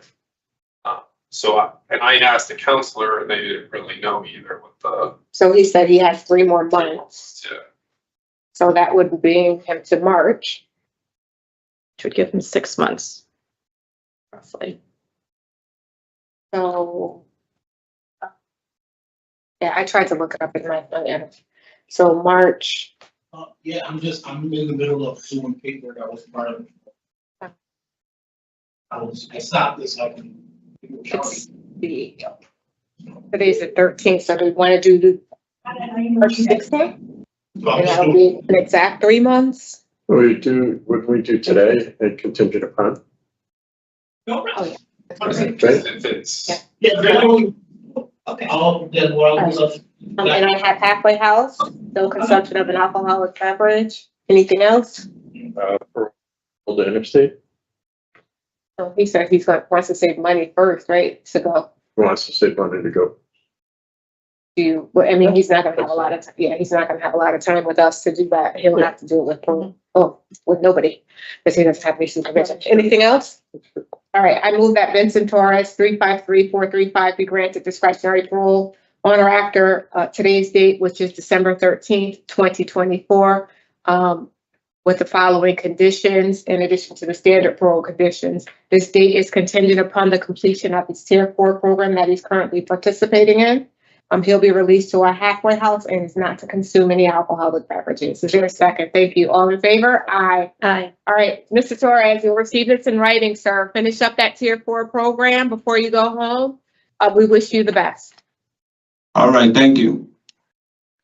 So I asked the counselor, and they didn't really know either what the. So he said he has 3 more months. Yeah. So that would bring him to March. Which would give him 6 months, roughly. So, yeah, I tried to look it up in my phone. So March, Yeah, I'm in the middle of doing paper that was part of it. I stopped this, I can. It's today's the 13th, so do we want to do the 16th? And that'll be an exact 3 months. Would we do today and contingent upon? No, Oh, yeah. Right? If it's, Yeah. okay. Oh, then what I'll do. And I have halfway house, no consumption of an alcoholic beverage. Anything else? For the interstate, So he said wants to save money first, right? To go. who wants to save money to go? Well, I mean, he's not gonna have a lot of, he's not gonna have a lot of time with us to do that. He'll have to do it with nobody, because he doesn't have any supervision. Anything else? All right, I move that Vincent Torres, 353-435 be granted discretionary parole on or after today's date, which is December 13th, 2024, with the following conditions, in addition to the standard parole conditions. This date is contingent upon the completion of his Tier 4 program that he's currently participating in. He'll be released to our halfway house and is not to consume any alcoholic beverages. Is there a second? Thank you. All in favor? Aye. Aye. All right, Mr. Torres, you'll receive this in writing, sir. Finish up that Tier 4 program before you go home. We wish you the best. All right, thank you.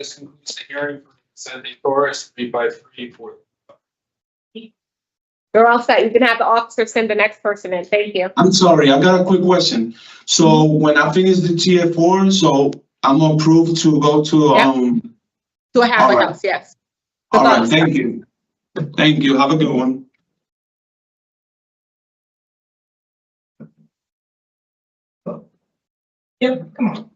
this concludes the hearing for Sandy Torres, 353-4. You're all set. You can have the officer send the next person in. Thank you. I'm sorry, I got a quick question. So when I finish the Tier 4, so I'm approved to go to, To a halfway All right. house, yes. all right, thank you. Thank you, have a good one. Yep, come on.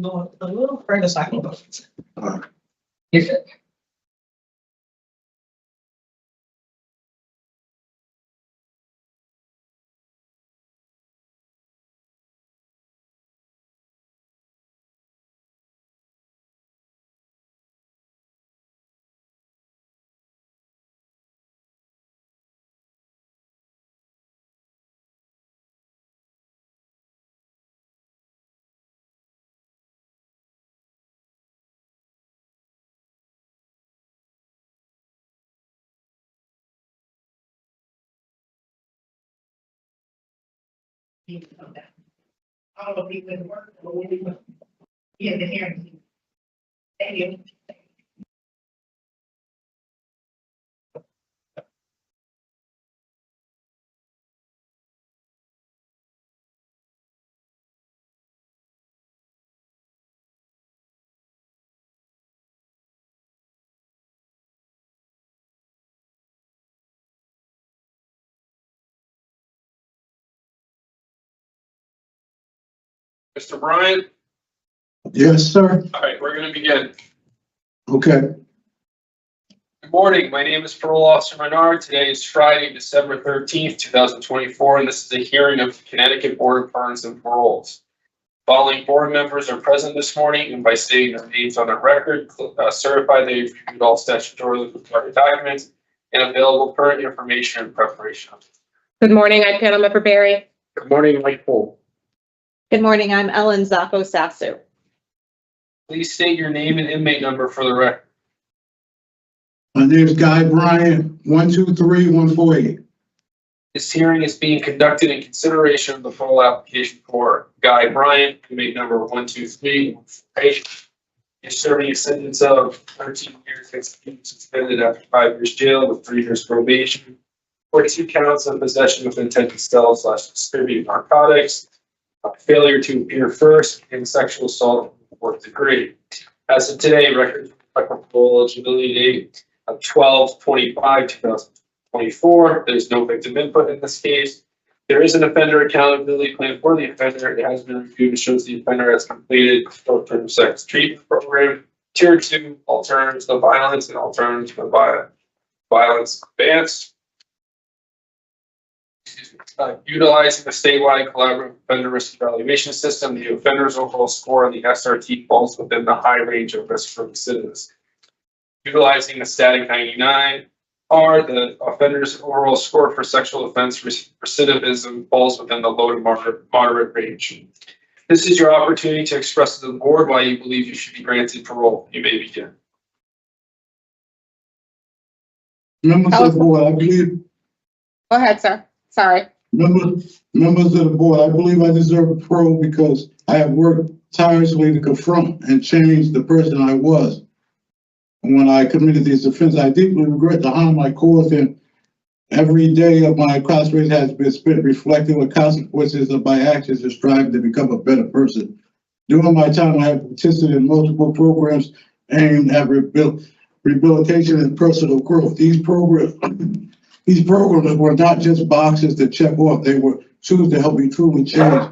Go a little further so I can go. You're good. I don't know if he went to work or when he went. He had the hearing. Thank you. Mr. Bryant, Yes, sir. all right, we're gonna begin. Okay. Good morning, my name is Parole Officer Menard. Today is Friday, December 13th, 2024, and this is a hearing of Connecticut Board of Pardons and Paroles. Following board members are present this morning, and by stating their names on the record, certify they've reviewed all statutorily required documents and available current information in preparation. Good morning. I'm Panel Member Barry. Good morning, Mike Poole. Good morning, I'm Ellen Zoppo-Sassu. Please state your name and inmate number for the record. My name is Guy Bryant, 123148. This hearing is being conducted in consideration of the parole application for Guy Bryant, inmate number 123. Is serving a sentence of 13 years executed suspended after 5 years jail with 3 years probation for 2 counts of possession with intent to sell / distribute narcotics, failure to appear first, and sexual assault in the 4th degree. As of today, records reflect parole eligibility date of 12/25/2024. There's no victim input in this case. There is an offender accountability plan for the offender. It has been reviewed and shows the offender has completed short-term sex treatment program, Tier 2, alternatives to violence, and alternatives to violence advanced. utilizing the statewide collaborative offender risk evaluation system, the offender's overall score on the SRT falls within the high range of risk for recidivism. Utilizing the static 99, the offender's overall score for sexual offense recidivism falls within the low to moderate range. This is your opportunity to express to the board why you believe you should be granted parole. You may begin. Members of the board, I believe, Go ahead, sir. Sorry. members of the board, I believe I deserve parole because I have worked tirelessly to confront and change the person I was. And when I committed this offense, I deeply regret the harm I caused, and every day of my incarceration has been spent reflecting the consequences of my actions and striving to become a better person. During my time, I have participated in multiple programs aimed at rehabilitation and personal growth. These programs were not just boxes to check off, they were tools to help me truly change.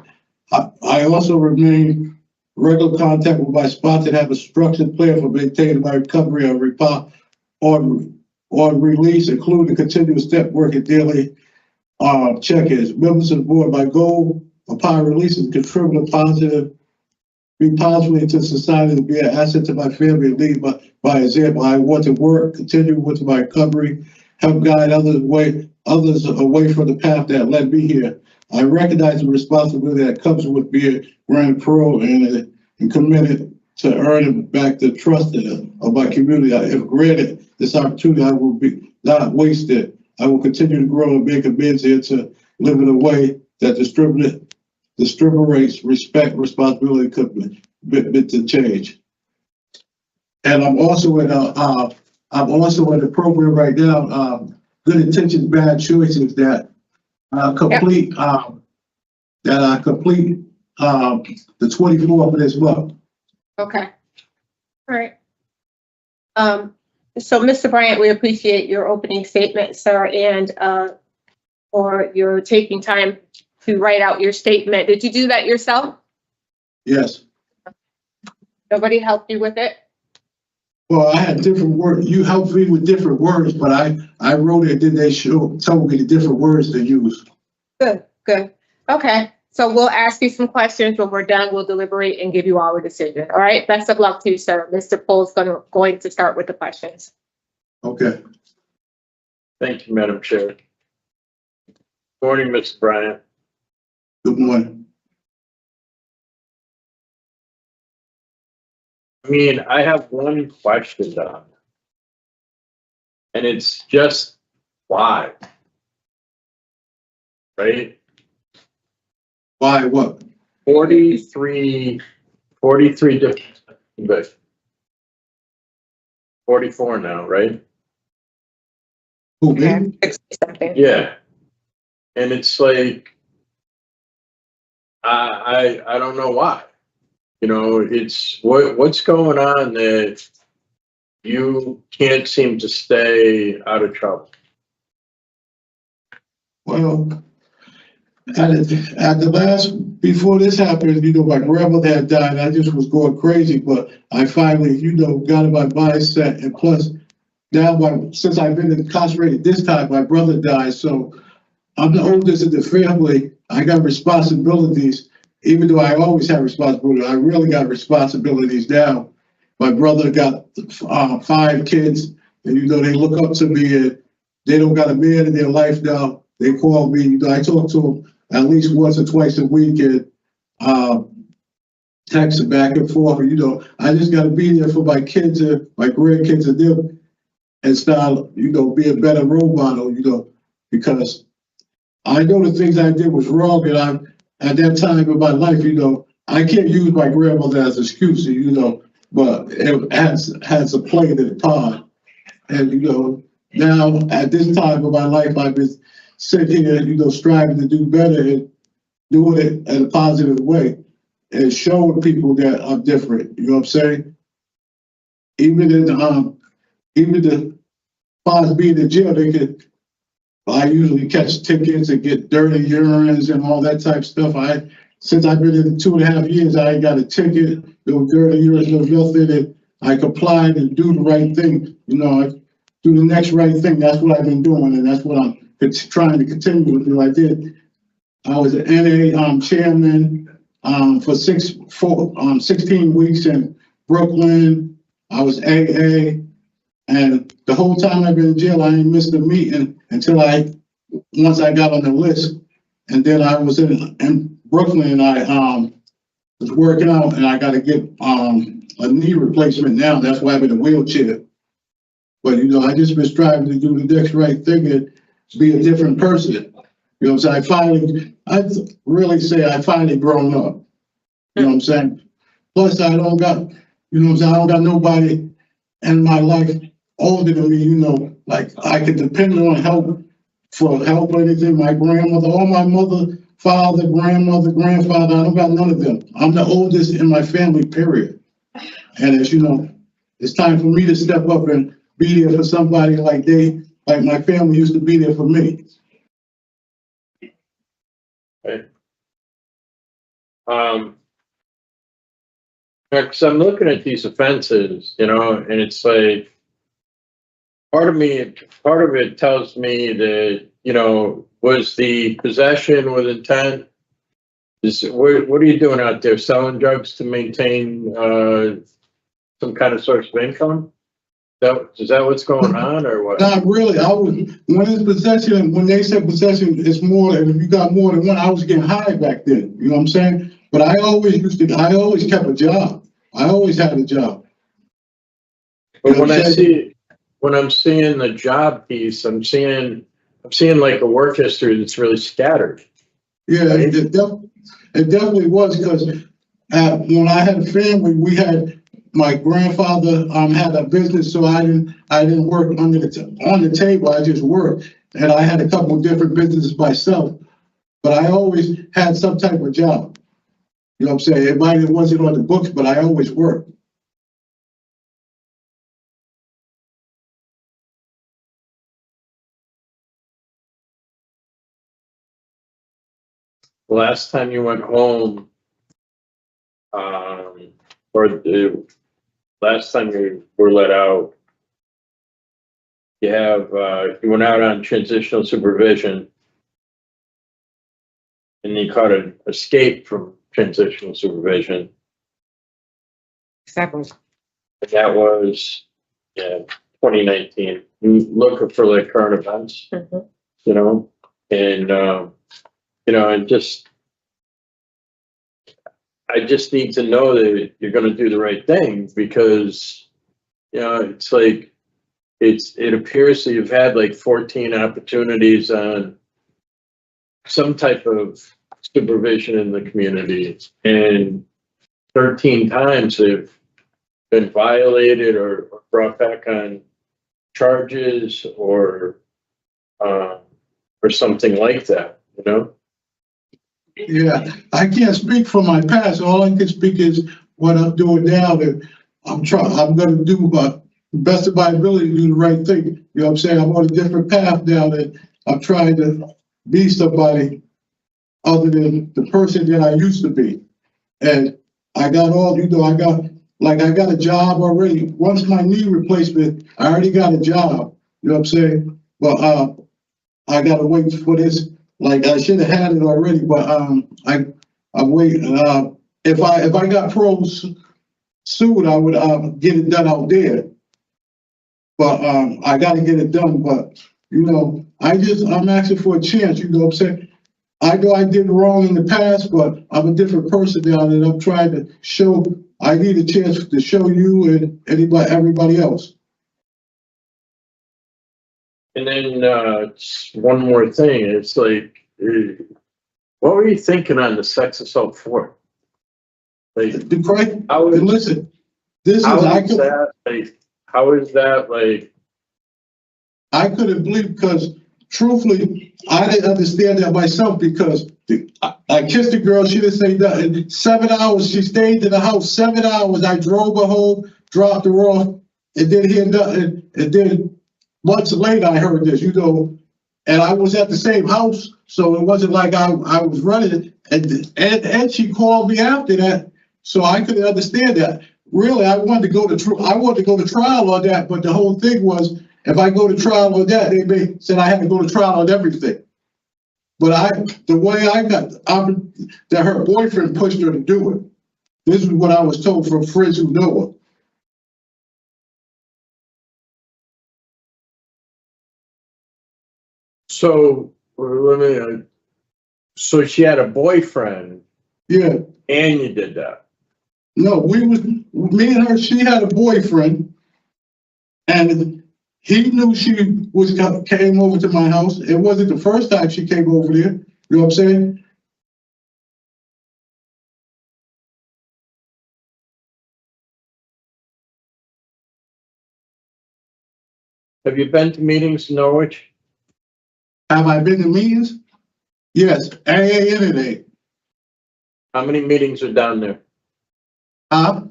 I also remain regular contact with my sponsor and have a structured plan for maintaining my recovery on release, including continuous step work and daily check-ins. Members of the board, my goal upon release is to contribute positively to society, to be an asset to my family and lead by example. I want to work, continue with my recovery, help guide others away from the path that led me here. I recognize the responsibility that comes with being granted parole and committed to earning back the trust of my community. If granted this opportunity, I will be not wasted. I will continue to grow and make amends here to live in a way that distributes respect, responsibility, and commitment to change. And I'm also in a program right now, Good Intentions, Bad Choices, that complete the 24th of this month. Okay. All right. So, Mr. Bryant, we appreciate your opening statement, sir, and for your taking time to write out your statement. Did you do that yourself? Yes. Nobody helped you with it? Well, I had different words. You helped me with different words, but I wrote it, then they told me the different words to use. Good, good. Okay. So we'll ask you some questions. When we're done, we'll deliberate and give you our decision. All right. Best of luck to you, sir. Mr. Pohl's going to start with the questions. Okay. Thank you, Madam Chair. Good morning, Mr. Bryant. Good morning. I mean, I have one question, Don. And it's just why? Right? Why what? 43 different, but 44 now, right? Who, me? Yeah. And it's like, I don't know why. You know, it's what's going on that you can't seem to stay out of trouble. Well, before this happened, you know, my grandmother had died. I just was going crazy, but I finally, you know, got in my mindset. And plus, now since I've been incarcerated this time, my brother died. So I'm the oldest in the family. I got responsibilities, even though I always have responsibility. I really got responsibilities now. My brother got 5 kids, and, you know, they look up to me, and they don't got a man in their life now. They call me, you know, I talk to them at least once or twice a week, and text back and forth. And, you know, I just got to be there for my kids and my grandkids and them, and start, you know, be a better role model, you know, because I know the things I did was wrong, and at that time in my life, you know, I can't use my grandmother as an excuse, you know, but it has a play in the part. And, you know, now at this time of my life, I've been sitting here, you know, striving to do better and doing it in a positive way and showing people that I'm different. You know what I'm saying? Even the far as being in jail, I usually catch tickets and get dirty urines and all that type of stuff. Since I've been in 2.5 years, I ain't got a ticket, no dirty urines, no nothing, and I complied and do the right thing. You know, I do the next right thing. That's what I've been doing, and that's what I'm it's trying to continue with what I did. I was an NA chairman for 16 weeks in Brooklyn. I was AA, and the whole time I've been in jail, I ain't missed a meeting until once I got on the list. And then I was in Brooklyn, and I was working out, and I got to get a knee replacement now. That's why I'm in a wheelchair. But, you know, I just been striving to do the next right thing and be a different person. You know what I'm saying? I'd really say I finally grown up. You know what I'm saying? Plus, I don't got, you know what I'm saying? I don't got nobody in my life older than me, you know, like I could depend on help or anything. My grandmother, all my mother, father, grandmother, grandfather, I don't got none of them. I'm the oldest in my family, period. And as you know, it's time for me to step up and be there for somebody like my family used to be there for me. Okay. Because I'm looking at these offenses, you know, and it's like, part of it tells me that, you know, was the possession with intent, what are you doing out there, selling drugs to maintain some kind of source of income? Is that what's going on, or what? Not really. When it's possession, when they said possession, it's more, and if you got more than one, I was getting high back then. You know what I'm saying? But I always kept a job. I always had a job. But when I'm seeing the job piece, I'm seeing like a work history that's really scattered. Yeah, right? It definitely was, because when I had a family, my grandfather had a business, so I didn't work on the table. I just worked, and I had a couple of different businesses myself. But I always had some type of job. You know what I'm saying? It wasn't on the books, but I always worked. The last time you went home, or the last time you were let out, you went out on transitional supervision, and you caught an escape from transitional supervision. Several. That was 2019. You looking for like current events, you know, and you know, I just need to know that you're going to do the right thing, because, you know, it's like, it appears that you've had like 14 opportunities on some type of supervision in the community, and 13 times they've been violated or brought back on charges or something like that, you know? Yeah, I can't speak for my past. All I can speak is what I'm doing now. That I'm going to do the best of my ability to do the right thing. You know what I'm saying? I'm on a different path now, that I'm trying to be somebody other than the person that I used to be. And I got I got a job already. Once my knee replacement, I already got a job. You know what I'm saying? But I got to wait for this. Like, I should have had it already, but I'm waiting. If I got paroles sued, I would get it done out there. But I got to get it done. But you know, I'm asking for a chance. You know what I'm saying? I know I did wrong in the past, but I'm a different person now, and I'm trying to show. I need a chance to show you and everybody else. And then just one more thing, it's like, what were you thinking on the sex assault for? Like, listen, how is that like? I couldn't believe, because truthfully, I didn't understand that myself, because I kissed the girl, she didn't say nothing. 7 hours, she stayed in the house 7 hours. I drove her home, dropped her off, and didn't hear nothing. And then months later, I heard this, you know, and I was at the same house, so it wasn't like I was running. And she called me after that, so I couldn't understand that. Really, I wanted to go to trial on that, but the whole thing was, if I go to trial on that, they may said I had to go to trial on everything. But the way I got, that her boyfriend pushed her to do it. This is what I was told from friends who know her. So, let me, so she had a boyfriend Yeah. and you did that? No, me and her, she had a boyfriend, and he knew she came over to my house. It wasn't the first time she came over there. You know what I'm saying? Have you been to meetings in Norwich? Have I been to meetings? Yes, AA. How many meetings are down there? How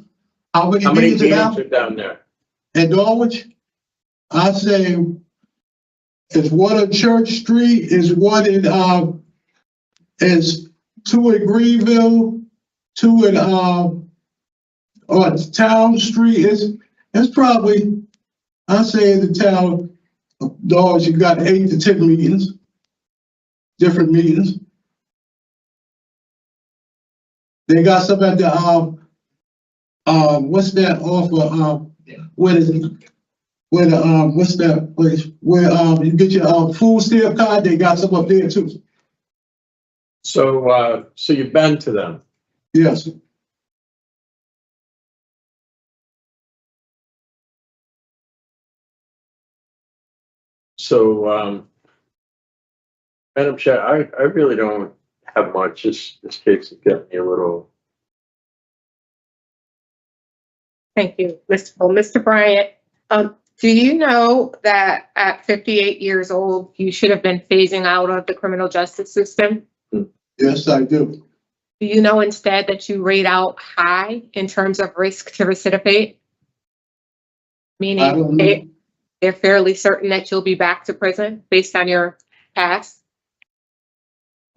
many How many meetings meetings are down there? at Norwich? I say it's one on Church Street, is one in is two in Greenville, two in on Town Street. It's probably, I say in the town of Norwich, you got 8 to 10 meetings, different meetings. They got some at the what's that off of what's that place where you get your food stamp card? They got some up there too. So, so you've been to them? Yes. So, Madam Chair, I really don't have much. This case is getting me a little. Thank you, Mr. Bryant. Do you know that at 58 years old, you should have been phasing out of the criminal justice system? Yes, I do. Do you know instead that you rate out high in terms of risk to recidivate? Meaning they're fairly certain that you'll be back to prison based on your past?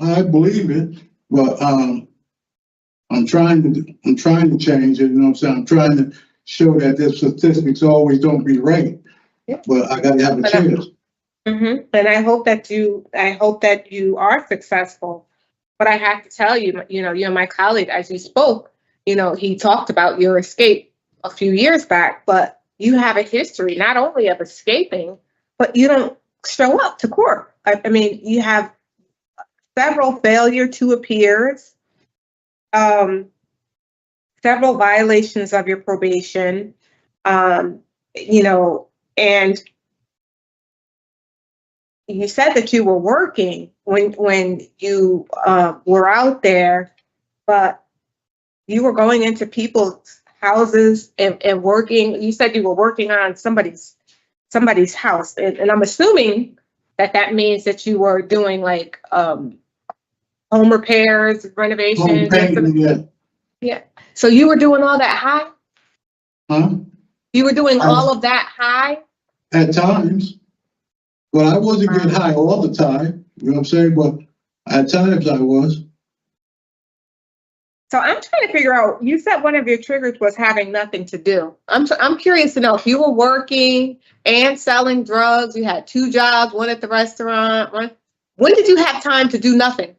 I believe it, but I'm trying to change it. You know what I'm saying? I'm trying to show that the statistics always don't be right. Yeah. But I gotta have a chance. And I hope that you are successful. But I have to tell you, you and my colleague, as you spoke, he talked about your escape a few years back, but you have a history not only of escaping, but you don't show up to court. I mean, you have several failure to appears, several violations of your probation, and you said that you were working when you were out there, but you were going into people's houses and working. You said you were working on somebody's house, and I'm assuming that means that you were doing like home repairs, renovations. Yeah. So you were doing all that high? Huh? You were doing all of that high? At times. But I wasn't getting high all the time. You know what I'm saying? But at times I was. So I'm trying to figure out, you said one of your triggers was having nothing to do. I'm curious to know if you were working and selling drugs, you had 2 jobs, one at the restaurant. When did you have time to do nothing?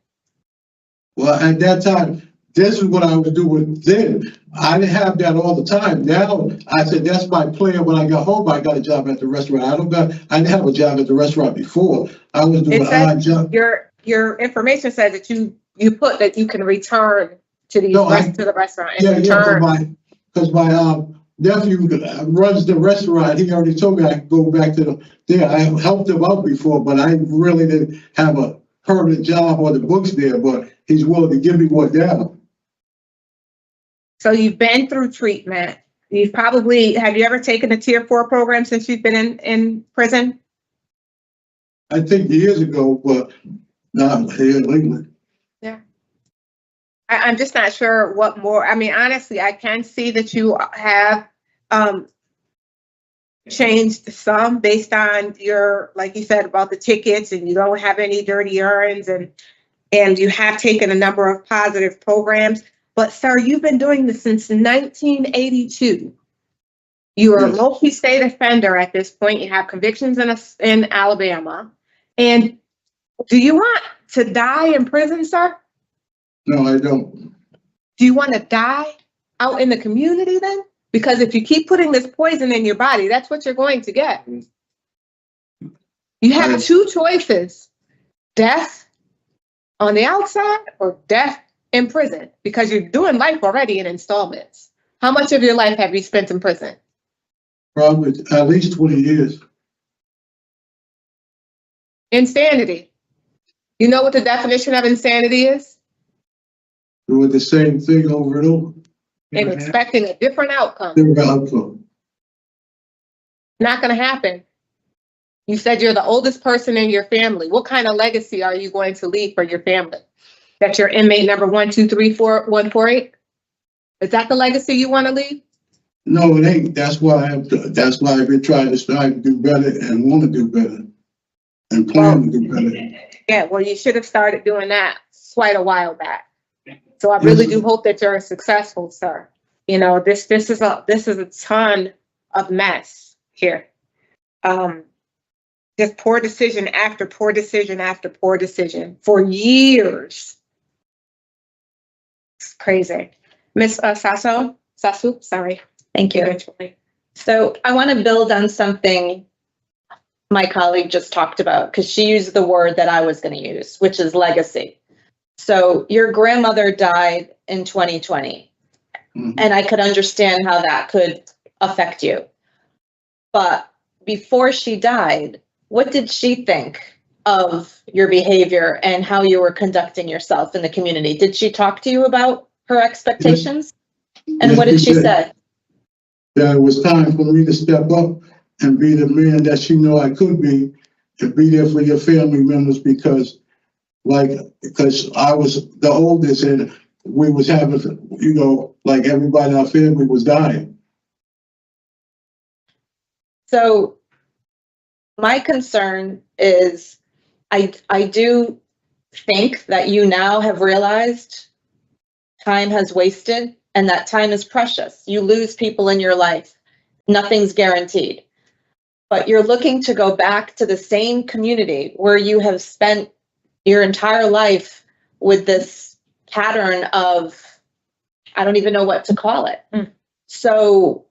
Well, at that time, this is what I was doing then. I didn't have that all the time. Now, I said, that's my plan. When I got home, I got a job at the restaurant. I didn't have a job at the restaurant before. I was doing odd jobs. Your information says that you put that you can return to the restaurant and return. Because my nephew runs the restaurant. He already told me I could go back to there. I helped him out before, but I really didn't have a permanent job on the books there, but he's willing to give me one now. So you've been through treatment. Have you ever taken a Tier 4 program since you've been in prison? I think years ago, but not here lately. Yeah. I'm just not sure what more. I mean, honestly, I can see that you have changed some based on your, like you said, about the tickets, and you don't have any dirty errands, and you have taken a number of positive programs. But sir, you've been doing this since 1982. You are a Yes. multi-state offender at this point. You have convictions in Alabama. And do you want to die in prison, sir? No, I don't. Do you want to die out in the community then? Because if you keep putting this poison in your body, that's what you're going to get. You have two choices: death on the outside or death in prison, because you're doing life already in installments. How much of your life have you spent in prison? Probably at least 20 years. Insanity. You know what the definition of insanity is? Doing the same thing over and over. And expecting a different outcome. Different outcome. Not going to happen. You said you're the oldest person in your family. What kind of legacy are you going to leave for your family? That you're inmate number 1234148? Is that the legacy you want to leave? No, it ain't. That's why I've been trying to strive to do better and want to do better and plan to do better. Yeah, well, you should have started doing that quite a while back. So I really do hope that you're successful, sir. You know, this is a ton of mess here. Just poor decision after poor decision after poor decision for years. It's crazy. Miss Sassu, sorry. Thank you. Eventually. So I want to build on something my colleague just talked about, because she used the word that I was going to use, which is legacy. So your grandmother died in 2020, and I could understand how that could affect you. But before she died, what did she think of your behavior and how you were conducting yourself in the community? Did she talk to you about her expectations? And what did she say? That it was time for me to step up and be the man that she know I could be, and be there for your family members, because I was the oldest and we was having, like everybody in our family was dying. So my concern is I do think that you now have realized time has wasted and that time is precious. You lose people in your life. Nothing's guaranteed. But you're looking to go back to the same community where you have spent your entire life with this pattern of, I don't even know what to call it. So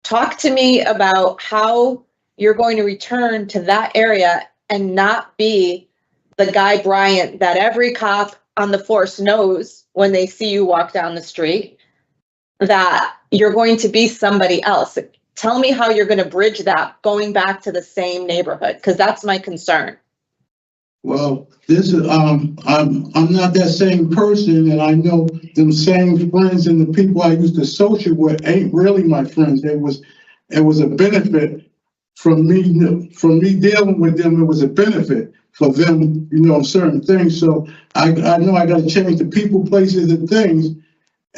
talk to me about how you're going to return to that area and not be the guy Bryant that every cop on the force knows when they see you walk down the street, that you're going to be somebody else. Tell me how you're going to bridge that going back to the same neighborhood, because that's my concern. Well, this is I'm not that same person, and I know them same friends and the people I used to associate with ain't really my friends. It was a benefit from me dealing with them. It was a benefit for them, certain things. So I know I got to change the people, places, and things,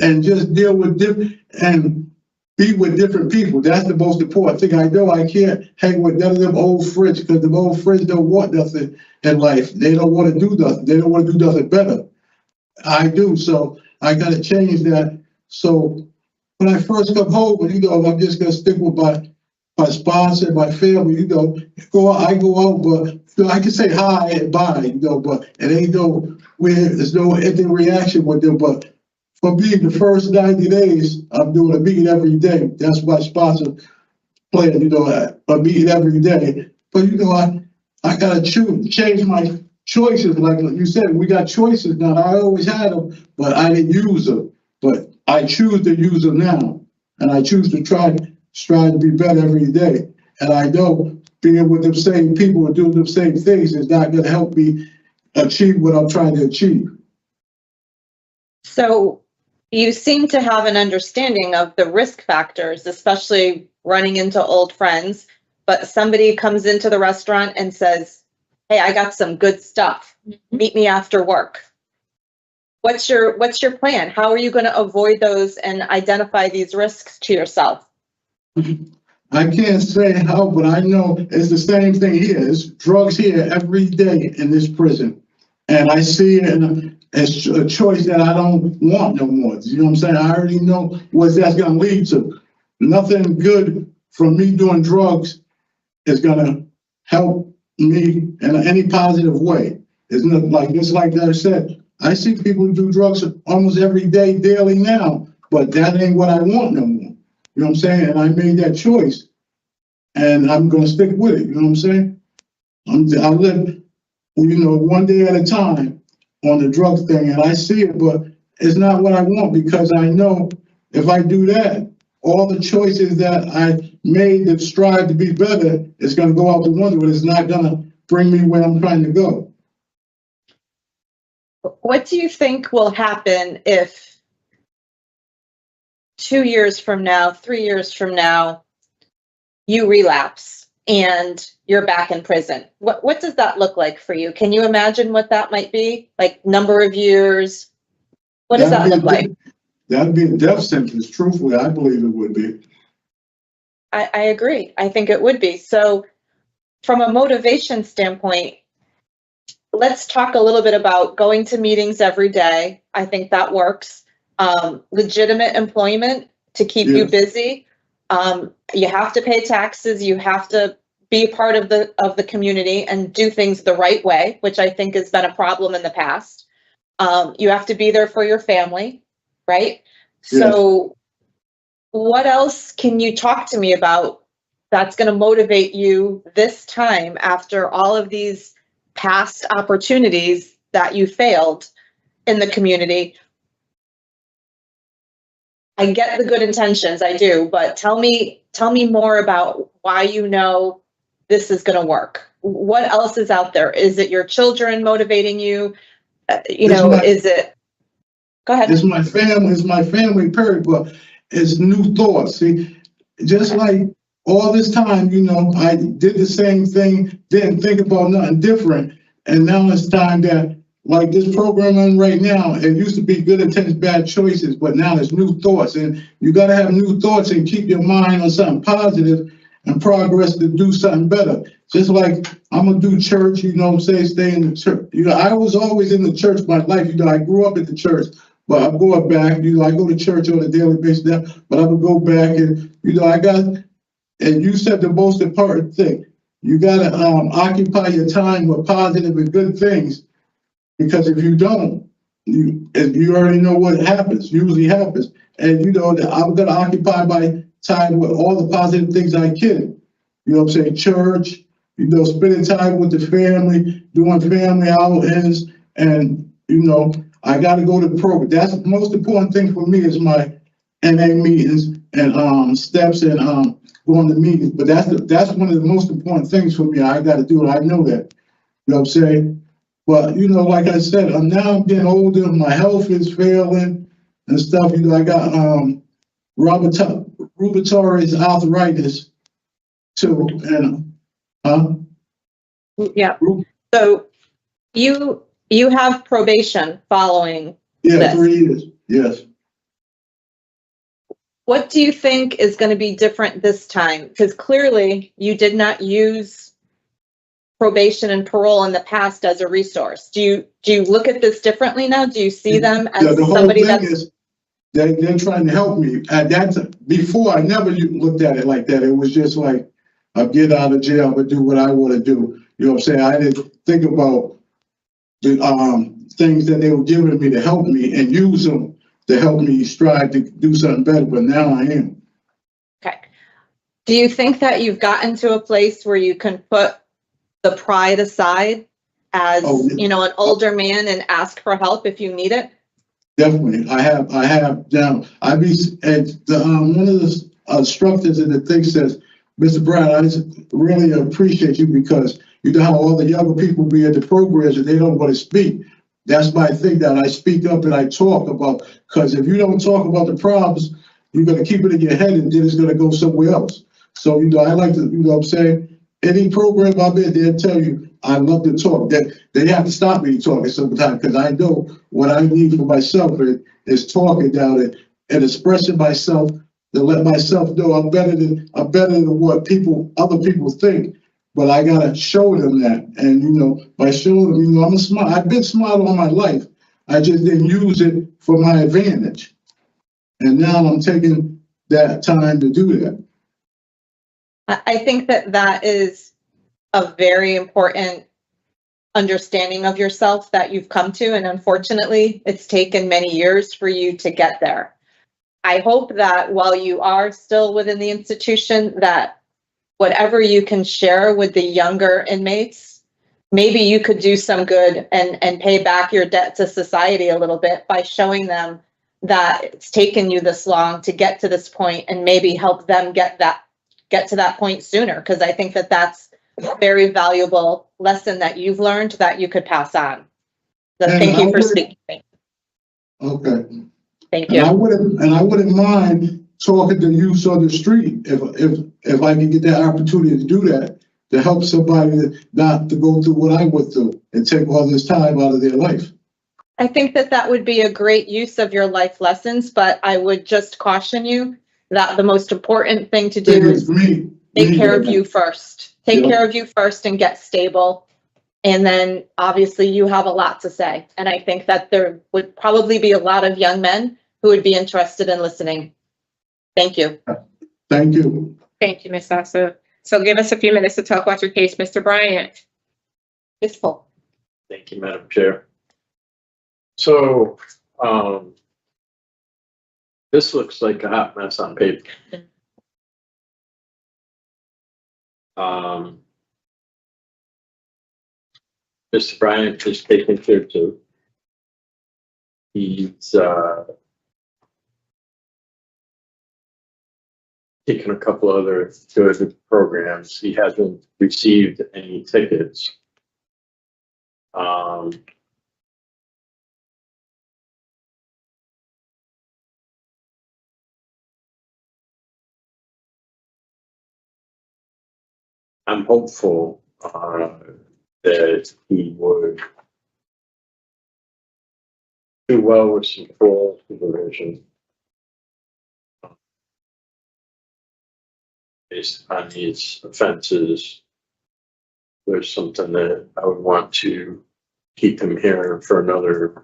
and just deal with different and be with different people. That's the most important thing. I know I can't hang with none of them old friends, because them old friends don't want nothing in life. They don't want to do nothing. They don't want to do nothing better. I do. So I got to change that. So when I first come home, I'm just going to stick with my sponsor, my family, I go out, but I can say hi and bye, but it ain't there's no ending reaction with them. But for me, the first 90 days, I'm doing a meeting every day. That's my sponsor plan, a meeting every day. But, I got to change my choices. Like you said, we got choices now. I always had them, but I didn't use them. But I choose to use them now. And I choose to strive to be better every day. And I know being with them same people and doing them same things is not going to help me achieve what I'm trying to achieve. So you seem to have an understanding of the risk factors, especially running into old friends, but somebody comes into the restaurant and says, hey, I got some good stuff. Meet me after work. What's your plan? How are you going to avoid those and identify these risks to yourself? I can't say how, but I know it's the same thing here. It's drugs here every day in this prison. And I see it as a choice that I don't want no more. You know what I'm saying? I already know what that's going to lead to. Nothing good from me doing drugs is gonna help me in any positive way. It's not like, just like I said, I see people do drugs almost every day, daily now, but that ain't what I want no more. You know what I'm saying? And I made that choice, and I'm gonna stick with it. You know what I'm saying? I live, you know, one day at a time on the drug thing, and I see it, but it's not what I want, because I know if I do that, all the choices that I made that strive to be better is gonna go out the window, and it's not gonna bring me where I'm trying to go. What do you think will happen if 2 years from now, 3 years from now, you relapse and you're back in prison? What does that look like for you? Can you imagine what that might be? Like number of years? What does that look like? That'd be a death sentence, truthfully, I believe it would be. I agree. I think it would be. So from a motivation standpoint, let's talk a little bit about going to meetings every day. I think that works. Legitimate employment to keep you busy. You have to pay taxes. You have to be part of the community and do things the right way, which I think has been a problem in the past. You have to be there for your family, right? So what else can you talk to me about that's going to motivate you this time after all of these past opportunities that you failed in the community? I get the good intentions, I do, but tell me more about why you know this is going to work. What else is out there? Is it your children motivating you? Is it? Go ahead. It's my family, period, but it's new thoughts. See, just like all this time, you know, I did the same thing, didn't think about nothing different, and now it's time that, like this program I'm right now, it used to be good intentions, bad choices, but now it's new thoughts, and you got to have new thoughts and keep your mind on something positive and progress to do something better. Just like I'm gonna do church, you know what I'm saying, stay in the church. You know, I was always in the church my life. You know, I grew up at the church, but I'm going back. You know, I go to church on a daily basis now, but I'm gonna go back, and you know, and you said the most important thing. You gotta occupy your time with positive and good things. Because if you don't, you already know what happens, usually happens. And you know, I'm gonna occupy my time with all the positive things I can. You know what I'm saying? Church, you know, spending time with the family, doing family outings, and you know, I gotta go to the program. That's the most important thing for me is my NA meetings and steps and going to meetings. But that's one of the most important things for me. I gotta do it. I know that. You know what I'm saying? But, you know, like I said, now I'm getting older, my health is failing and stuff. You know, I got rheumatoid arthritis too. And, Yeah. So you have probation following this. 3 years, yes. What do you think is going to be different this time? Because clearly you did not use probation and parole in the past as a resource. Do you look at this differently now? Do you see them as somebody that's... They're trying to help me. Before, I never looked at it like that. It was just like, I'll get out of jail, but do what I want to do. You know what I'm saying? I didn't think about the things that they were giving me to help me and use them to help me strive to do something better, but now I am. Okay. Do you think that you've gotten to a place where you can put the pride aside as, you know, an older man and ask for help if you need it? Definitely. I have now. One of the instructors in the thing says, Mr. Bryant, I really appreciate you because you know how all the younger people be at the programs and they don't want to speak. That's my thing, that I speak up and I talk about, because if you don't talk about the problems, you're going to keep it in your head and then it's going to go somewhere else. So, you know, I like to, you know what I'm saying? Any program I'm in, they'll tell you, I love to talk. They have to stop me talking sometimes because I know what I need for myself is talking down and expressing myself to let myself know I'm better than what other people think. But I gotta show them that, and you know, by showing them, you know, I'm smart. I've been smart all my life. I just didn't use it for my advantage, and now I'm taking that time to do that. I think that that is a very important understanding of yourself that you've come to, and unfortunately, it's taken many years for you to get there. I hope that while you are still within the institution, that whatever you can share with the younger inmates, maybe you could do some good and pay back your debt to society a little bit by showing them that it's taken you this long to get to this point, and maybe help them get to that point sooner. Because I think that that's a very valuable lesson that you've learned that you could pass on. So thank you for speaking. Okay. Thank And you. I wouldn't mind talking to youths on the street if I can get that opportunity to do that, to help somebody not to go through what I went through and take all this time out of their life. I think that that would be a great use of your life lessons, but I would just caution you that the most important thing to do is take care of you first. Take care of you first and get stable. And then obviously you have a lot to say. And I think that there would probably be a lot of young men who would be interested in listening. Thank you. Thank you. Thank you, Ms. Sassu. So give us a few minutes to talk about your case, Mr. Bryant. It's full. Thank you, Madam Chair. So, this looks like a hot mess on paper. Mr. Bryant is taken care too. He's taken a couple other good programs. He hasn't received any tickets. I'm hopeful that he would do well with some parole supervision based on these offenses. There's something that I would want to keep him here for another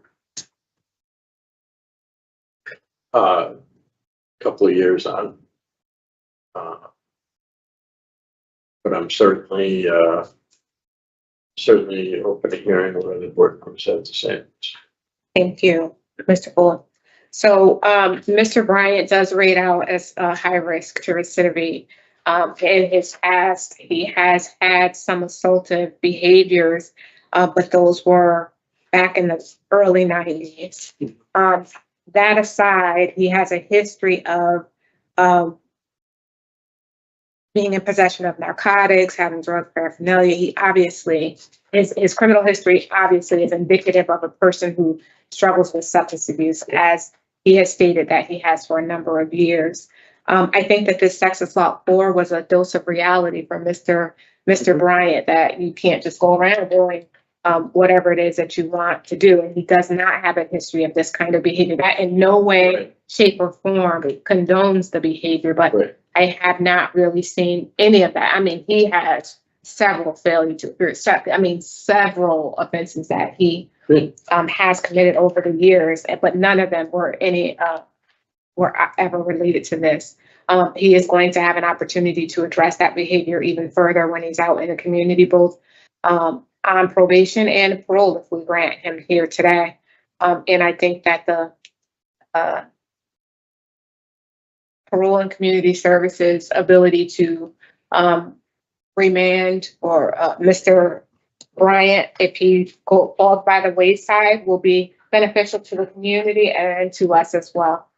couple of years on. But I'm certainly open to hearing where the board comes out to say. Thank you, Mr. Bull. So Mr. Bryant does rate out as a high risk to recidivate. In his past, he has had some assaultive behaviors, but those were back in the early 90s. That aside, he has a history of being in possession of narcotics, having drug paraphernalia. He obviously, his criminal history obviously is indicative of a person who struggles with substance abuse, as he has stated that he has for a number of years. I think that this sex assault 4 was a dose of reality for Mr. Bryant, that you can't just go around doing whatever it is that you want to do. And he does not have a history of this kind of behavior. That in no way, shape, or form condones the behavior, but I have not really seen any of that. I mean, he has several several offenses that he has committed over the years, but none of them were ever related to this. He is going to have an opportunity to address that behavior even further when he's out in the community, both on probation and parole, if we grant him here today. And I think that the Parole and Community Services ability to remand or Mr. Bryant, if he falls by the wayside, will be beneficial to the community and to us as well.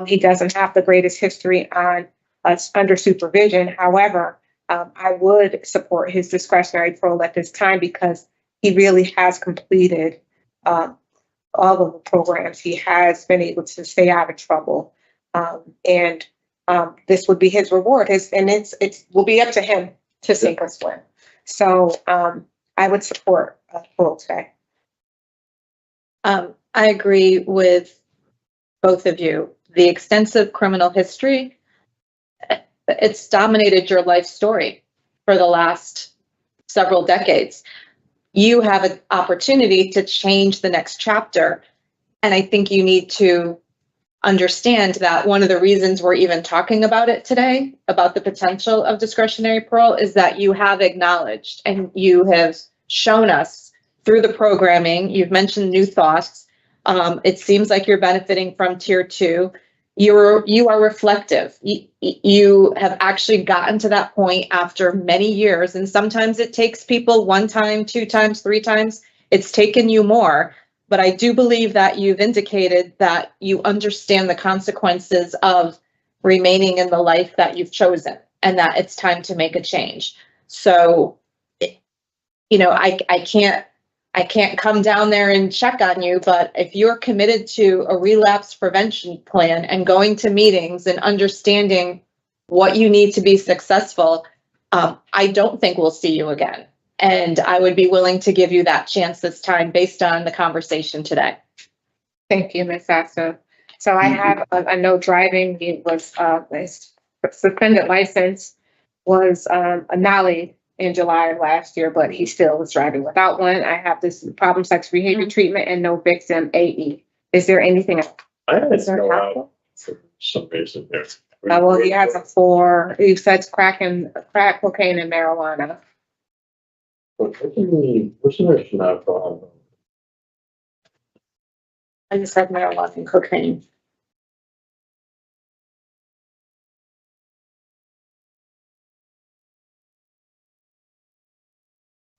He doesn't have the greatest history on us under supervision. However, I would support his discretionary parole at this time because he really has completed all of the programs. He has been able to stay out of trouble. And this would be his reward. It will be up to him to sink or swim. So I would support parole today. I agree with both of you. The extensive criminal history, it's dominated your life story for the last several decades. You have an opportunity to change the next chapter. And I think you need to understand that one of the reasons we're even talking about it today, about the potential of discretionary parole, is that you have acknowledged and you have shown us through the programming, you've mentioned new thoughts. It seems like you're benefiting from tier 2. You are reflective. You have actually gotten to that point after many years, and sometimes it takes people 1 time, 2 times, 3 times. It's taken you more, but I do believe that you've indicated that you understand the consequences of remaining in the life that you've chosen and that it's time to make a change. So, you know, I can't come down there and check on you, but if you're committed to a relapse prevention plan and going to meetings and understanding what you need to be successful, I don't think we'll see you again. And I would be willing to give you that chance this time based on the conversation today. Thank you, Ms. Sassu. So I have a no driving. It was his suspended license was annulled in July of last year, but he still was driving without one. I have this problem sex behavior treatment and no victim AE. Is there anything else? I had Is there to go helpful? out for some reason there. Well, he has a 4. He says crack, cocaine, and marijuana. Wasn't there not problem? I just said marijuana and cocaine.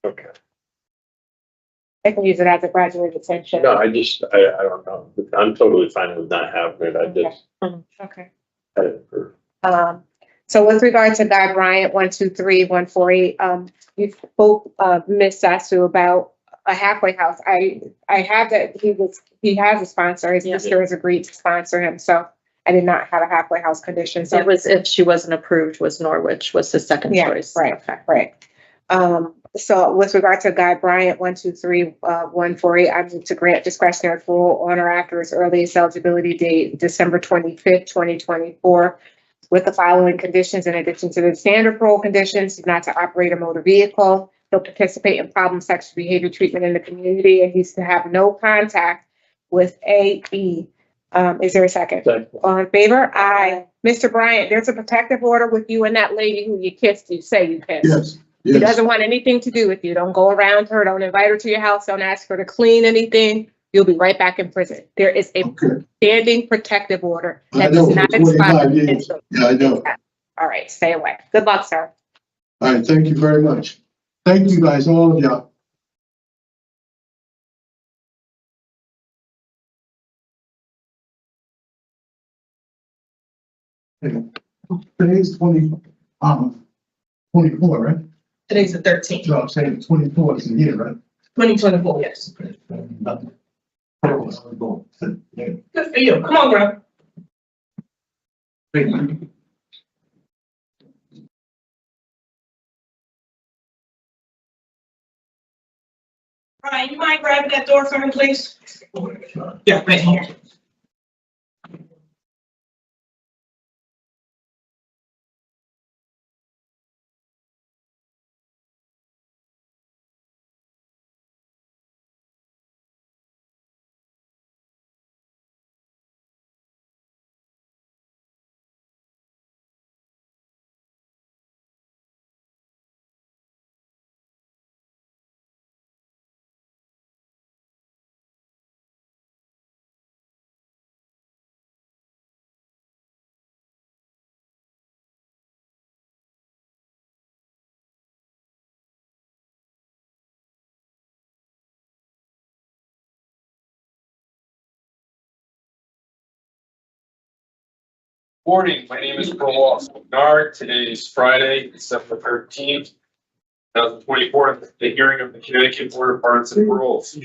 Okay. They can use it as a graduate detention. No, I don't know. I'm totally fine with not having it. I just Okay. had it for. So with regard to Guy Bryant, 123148, you spoke, Ms. Sassu, about a halfway house. I have that he has a sponsor. His sister has agreed to sponsor him, so I did not have a halfway house condition. So It was, if she wasn't approved, was Norwich was the second choice. Right, right. So with regard to Guy Bryant, 123148, I move to grant discretionary parole on or after his earliest eligibility date, December 25th, 2024. With the following conditions, in addition to the standard parole conditions: not to operate a motor vehicle, he'll participate in problem sexual behavior treatment in the community, and he's to have no contact with AE. Is there a second? All in favor? Aye. Mr. Bryant, there's a protective order with you and that lady who you kissed, you say you kissed. Yes, He yes. doesn't want anything to do with you. Don't go around her. Don't invite her to your house. Don't ask her to clean anything. You'll be right back in prison. There is a Okay. standing protective order I that know, does not for 25 expire. years. Yeah, I know. All right, stay away. Good luck, sir. All right, thank you very much. Thank you guys, all of y'all. Today's 24, right? Today's the 13th, So I'm saying 24 is a year, right? 2024, yes. Good for you. Come on, Grubb. Brian, you mind grabbing that door for me, please? Yeah, right here. Morning, my name is Paroles Menard. Today is Friday, December 13th, 2024. The hearing of the Connecticut Board of Pardons and Paroles.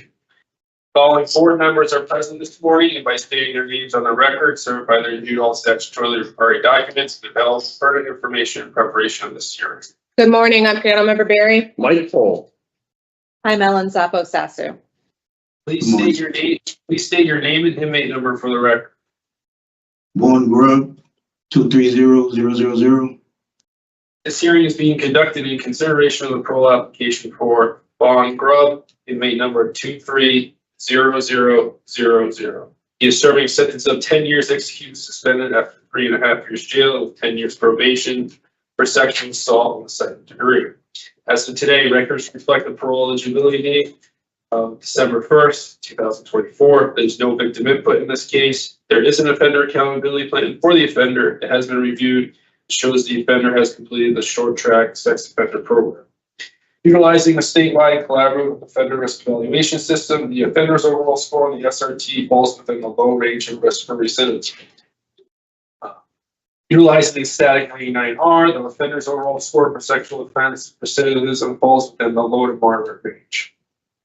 Following board members are present this morning and by stating their names on the record, served by their reviewed all statutorily required documents, develops pertinent information in preparation of this hearing. Good morning. I'm panel member Barry. Michael. I'm Ellen Zoppo-Sassu. Please state your name. Please state your name and inmate number for the record. Vaughan Grubb, 230000. This hearing is being conducted in consideration of the parole application for Vaughan Grubb, inmate number 230000. He is serving a sentence of 10 years executed suspended after 3.5 years jail with 10 years probation for sexual assault in the second degree. As of today, records reflect the parole eligibility date of December 1st, 2024. There's no victim input in this case. There is an offender accountability plan for the offender. It has been reviewed. It shows the offender has completed the short track sex offender program. Utilizing a statewide collaborative offender risk evaluation system, the offender's overall score on the SRT falls within the low range of risk for recidivist. Utilizing the static 99R, the offender's overall score for sexual offense recidivism falls within the low to moderate range.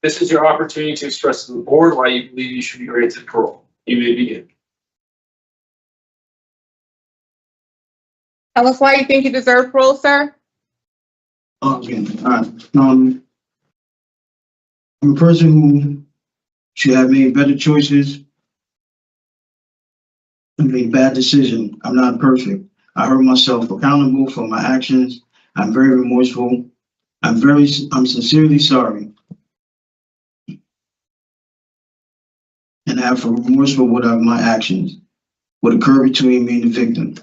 This is your opportunity to express to the board why you believe you should be granted parole. You may begin. Tell us why you think you deserve parole, sir. Okay, all right. I'm a person who should have made better choices and made bad decisions. I'm not perfect. I hold myself accountable for my actions. I'm very remorseful. I'm sincerely sorry. And I have remorseful what of my actions, what occurred between me and the victim.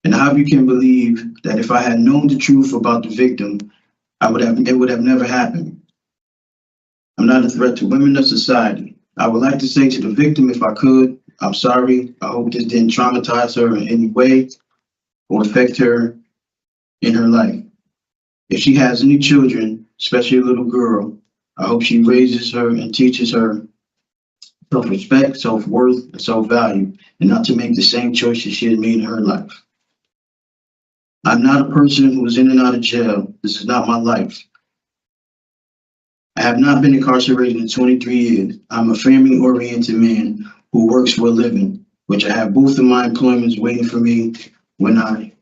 And how you can believe that if I had known the truth about the victim, it would have never happened. I'm not a threat to women or society. I would like to say to the victim, if I could, I'm sorry. I hope this didn't traumatize her in any way or affect her in her life. If she has any children, especially a little girl, I hope she raises her and teaches her self-respect, self-worth, and self-value, and not to make the same choices she has made in her life. I'm not a person who is in and out of jail. This is not my life. I have not been incarcerated in 23 years. I'm a family-oriented man who works for a living, which I have both of my employments waiting for me when I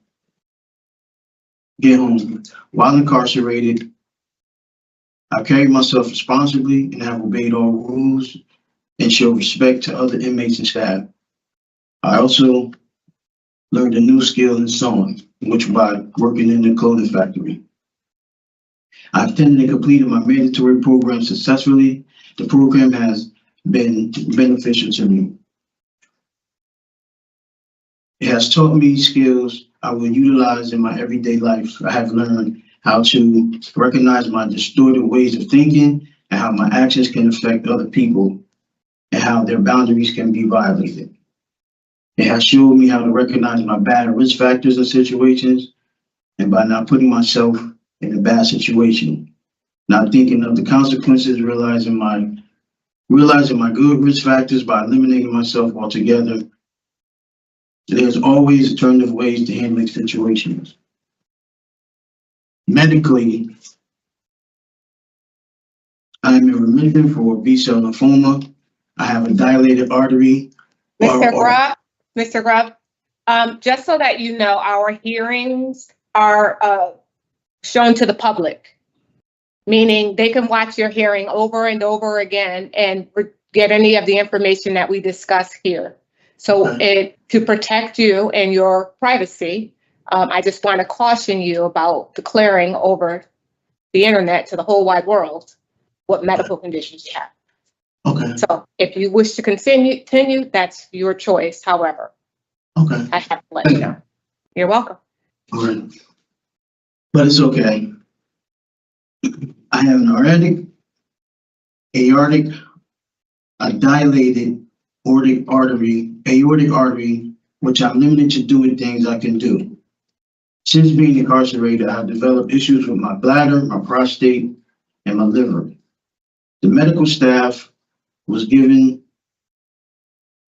get home. While incarcerated, I carry myself responsibly and have obeyed all rules and show respect to other inmates and staff. I also learned a new skill in sewing, which by working in the clothing factory. I've attended and completed my mandatory program successfully. The program has been beneficial to me. It has taught me skills I will utilize in my everyday life. I have learned how to recognize my distorted ways of thinking and how my actions can affect other people and how their boundaries can be violated. It has showed me how to recognize my bad risk factors in situations, and by not putting myself in a bad situation, not thinking of the consequences, realizing my good risk factors by eliminating myself altogether. There's always alternative ways to handling situations. Medically, I am in remission for B-cell lymphoma. I have a dilated artery. Mr. Grubb, just so that you know, our hearings are shown to the public, meaning they can watch your hearing over and over again and get any of the information that we discuss here. So to protect you and your privacy, I just want to caution you about declaring over the internet to the whole wide world what medical conditions you have. Okay. So if you wish to continue, that's your choice. However, Okay. I have to let you know. You're welcome. All right. But it's okay. I have an aortic, a dilated aortic artery, which I'm limited to doing things I can do. Since being incarcerated, I have developed issues with my bladder, my prostate, and my liver. The medical staff was given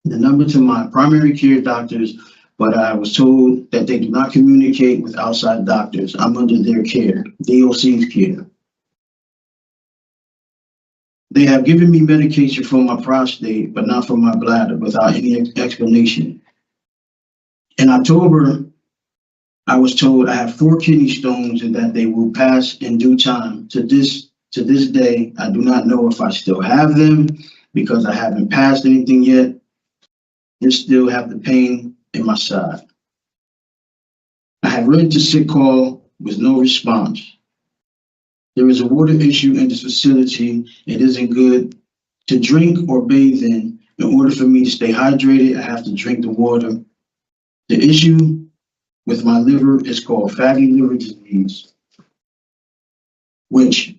the number to my primary care doctors, but I was told that they do not communicate with outside doctors. I'm under their care, DOC's care. They have given me medication for my prostate, but not for my bladder, without any explanation. In October, I was told I have 4 kidney stones and that they will pass in due time. To this day, I do not know if I still have them because I haven't passed anything yet. I still have the pain in my side. I have written to sick call with no response. There is a water issue in this facility. It isn't good to drink or bathe in, In order for me to stay hydrated, I have to drink the water. The issue with my liver is called fatty liver disease, which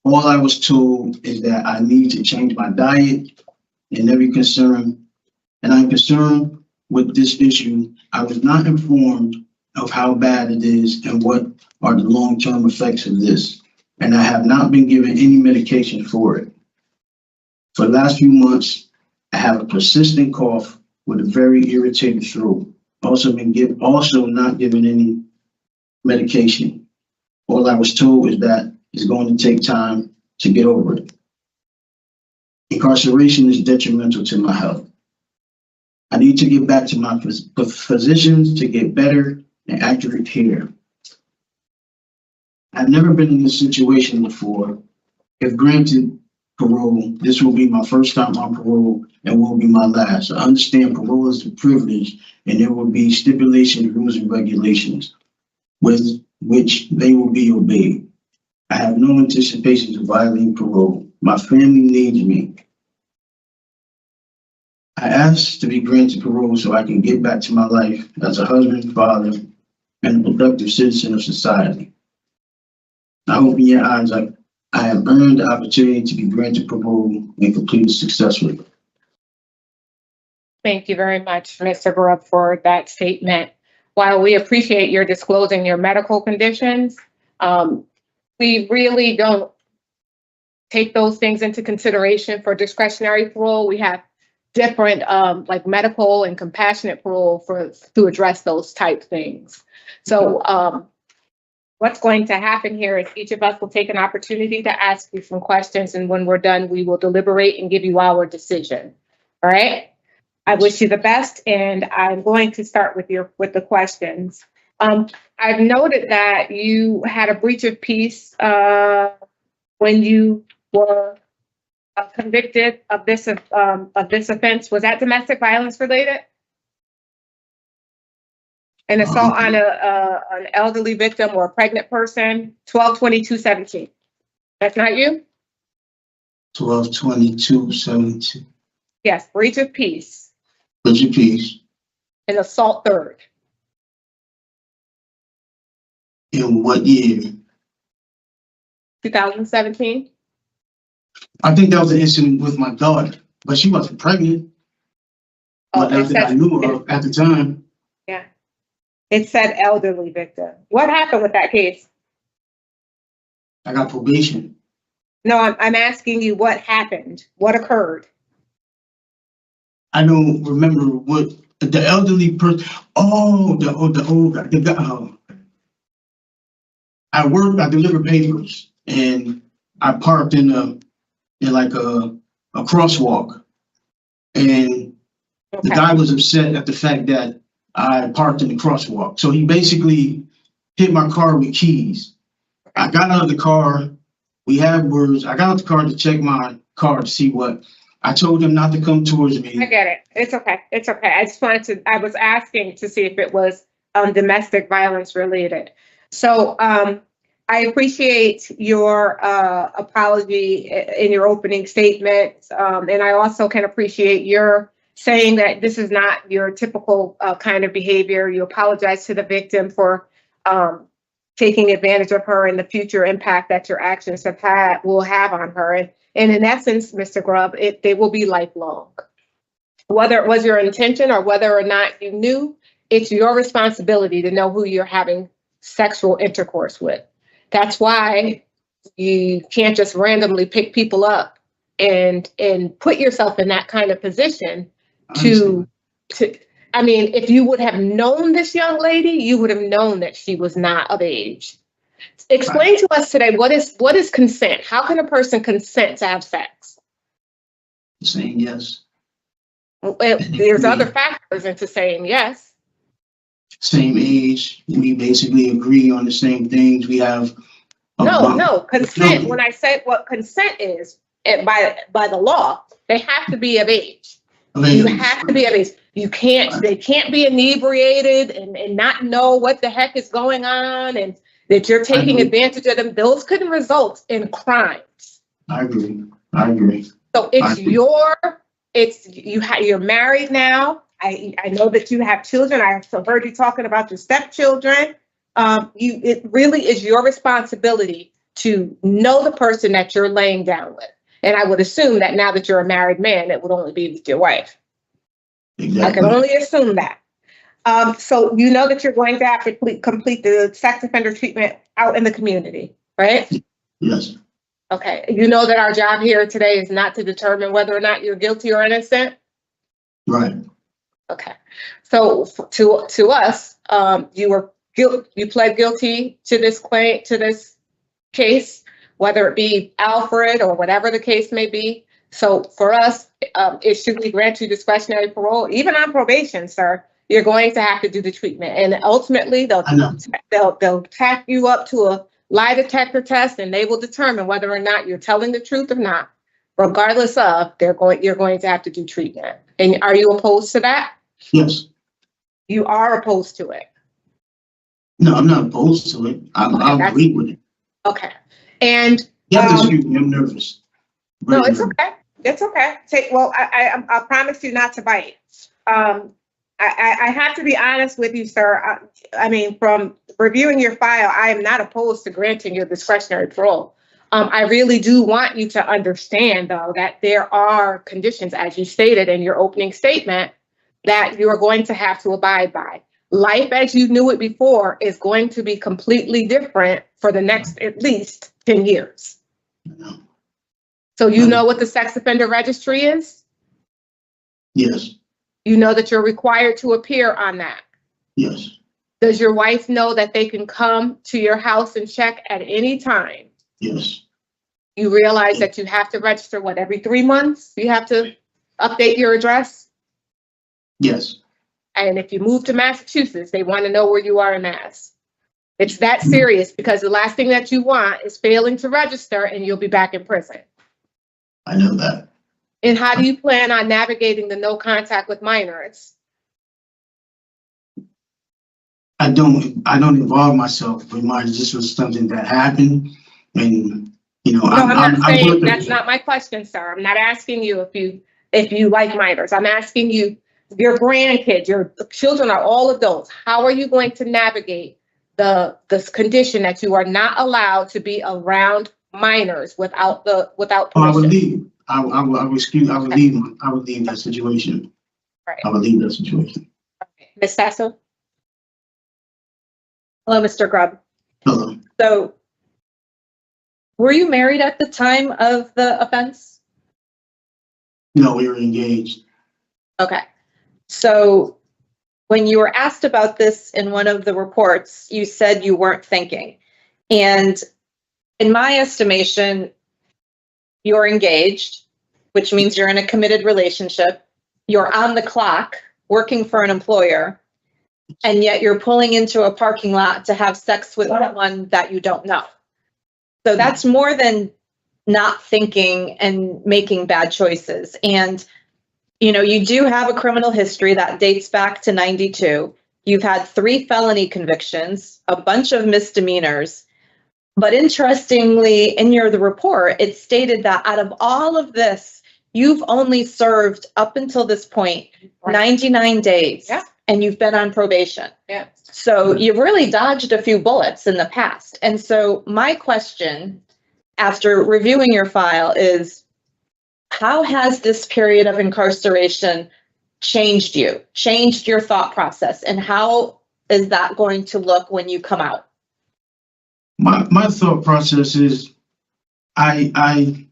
all I was told is that I need to change my diet and every concern. And I'm concerned with this issue. I was not informed of how bad it is and what are the long-term effects of this. And I have not been given any medication for it. For the last few months, I have a persistent cough with a very irritated throat. Also not given any medication. All I was told is that it's going to take time to get over it. Incarceration is detrimental to my health. I need to get back to my physicians to get better and accurate care. I've never been in this situation before. If granted parole, this will be my first time on parole and will be my last. I understand parole is a privilege and there will be stipulations, rules, and regulations with which they will be obeyed. I have no anticipation of violating parole. My family needs me. I asked to be granted parole so I can get back to my life as a husband, father, and a productive citizen of society. I hope in your eyes I have earned the opportunity to be granted parole and completed successfully. Thank you very much, Mr. Grubb, for that statement. While we appreciate your disclosing your medical conditions, we really don't take those things into consideration for discretionary parole. We have different like medical and compassionate parole to address those type things. So what's going to happen here is each of us will take an opportunity to ask you some questions, and when we're done, we will deliberate and give you our decision. All right. I wish you the best, and I'm going to start with the questions. I've noted that you had a breach of peace when you were convicted of this offense. Was that domestic violence related? An assault on an elderly victim or a pregnant person, 12/22/17. That's not you? 12/22/17. Yes, breach of peace. Breach of peace. An assault third. In what year? 2017. I think that was an incident with my daughter, but she wasn't pregnant. Oh, Not that I knew of at the time. Yeah. It said elderly victim. What happened with that case? I got probation. No, I'm asking you what happened. What occurred? I don't remember what the elderly person. Oh, the guy. I delivered papers, and I parked in like a crosswalk, and the guy was upset at the fact that I parked in the crosswalk. So he basically hit my car with keys. I got out of the car. We had words. I got out the car to check my car to see what. I told him not to come towards me. I get it. It's okay. It's okay. I was asking to see if it was domestic violence related. So I appreciate your apology in your opening statement. And I also can appreciate your saying that this is not your typical kind of behavior. You apologize to the victim for taking advantage of her and the future impact that your actions will have on her. And in essence, Mr. Grubb, they will be lifelong. Whether it was your intention or whether or not you knew, it's your responsibility to know who you're having sexual intercourse with. That's why you can't just randomly pick people up and put yourself in that kind of position I mean, if you would have known this young lady, you would have known that she was not of age. Explain to us today, what is consent? How can a person consent to have sex? Saying yes. There's other factors into saying yes. Same age. We basically agree on the same things. We have. No, consent. No. When I say what consent is, by the law, they have to be of age. You have to be of age. They can't be inebriated and not know what the heck is going on and that you're taking advantage of them. Those could result in crimes. I agree. So you're married now. I know that you have children. I also heard you talking about your stepchildren. It really is your responsibility to know the person that you're laying down with. And I would assume that now that you're a married man, it would only be with your wife. Exactly. I can only assume that. So you know that you're going to have to complete the sex offender treatment out in the community, right? Yes. Okay. You know that our job here today is not to determine whether or not you're guilty or innocent. Right. Okay. So to us, you pled guilty to this case, whether it be Alfred or whatever the case may be. So for us, should we grant you discretionary parole, even on probation, sir, you're going to have to do the treatment. And ultimately they'll tap you up to a lie detector test and they will determine whether or not you're telling the truth or not. Regardless of, you're going to have to do treatment. And are you opposed to that? Yes. You are opposed to it. No, I'm not opposed to it. I agree with it. Okay. And You have to excuse me, I'm nervous. no, it's okay. It's okay. I promise you not to bite. I have to be honest with you, sir. I mean, from reviewing your file, I am not opposed to granting your discretionary parole. I really do want you to understand, though, that there are conditions, as you stated in your opening statement, that you are going to have to abide by. Life as you knew it before is going to be completely different for the next at least 10 years. So you know what the sex offender registry is? Yes. You know that you're required to appear on that. Yes. Does your wife know that they can come to your house and check at any time? Yes. You realize that you have to register, every 3 months? You have to update your address? Yes. And if you move to Massachusetts, they want to know where you are in Mass. It's that serious because the last thing that you want is failing to register and you'll be back in prison. I know that. And how do you plan on navigating the no contact with minors? I don't involve myself with minors. This was something that happened, and I'm not saying that's not my question, sir. I'm not asking you if you like minors. I'm asking you, your grandkids, your children are all adults. How are you going to navigate this condition that you are not allowed to be around minors without permission? I would leave. I would leave that situation. Right. I would leave that situation. Ms. Sasso? Hello, Mr. Grubb. Hello. So were you married at the time of the offense? No, we were engaged. Okay. So when you were asked about this in one of the reports, you said you weren't thinking. And in my estimation, you're engaged, which means you're in a committed relationship. You're on the clock working for an employer, and yet you're pulling into a parking lot to have sex with someone that you don't know. So that's more than not thinking and making bad choices. And, you do have a criminal history that dates back to 92. You've had 3 felony convictions, a bunch of misdemeanors. But interestingly, in the report, it stated that out of all of this, you've only served up until this point 99 days. Yeah. And you've been on probation. Yeah. So you've really dodged a few bullets in the past. And so my question, after reviewing your file, is how has this period of incarceration changed your thought process, and how is that going to look when you come out? My thought process is I'm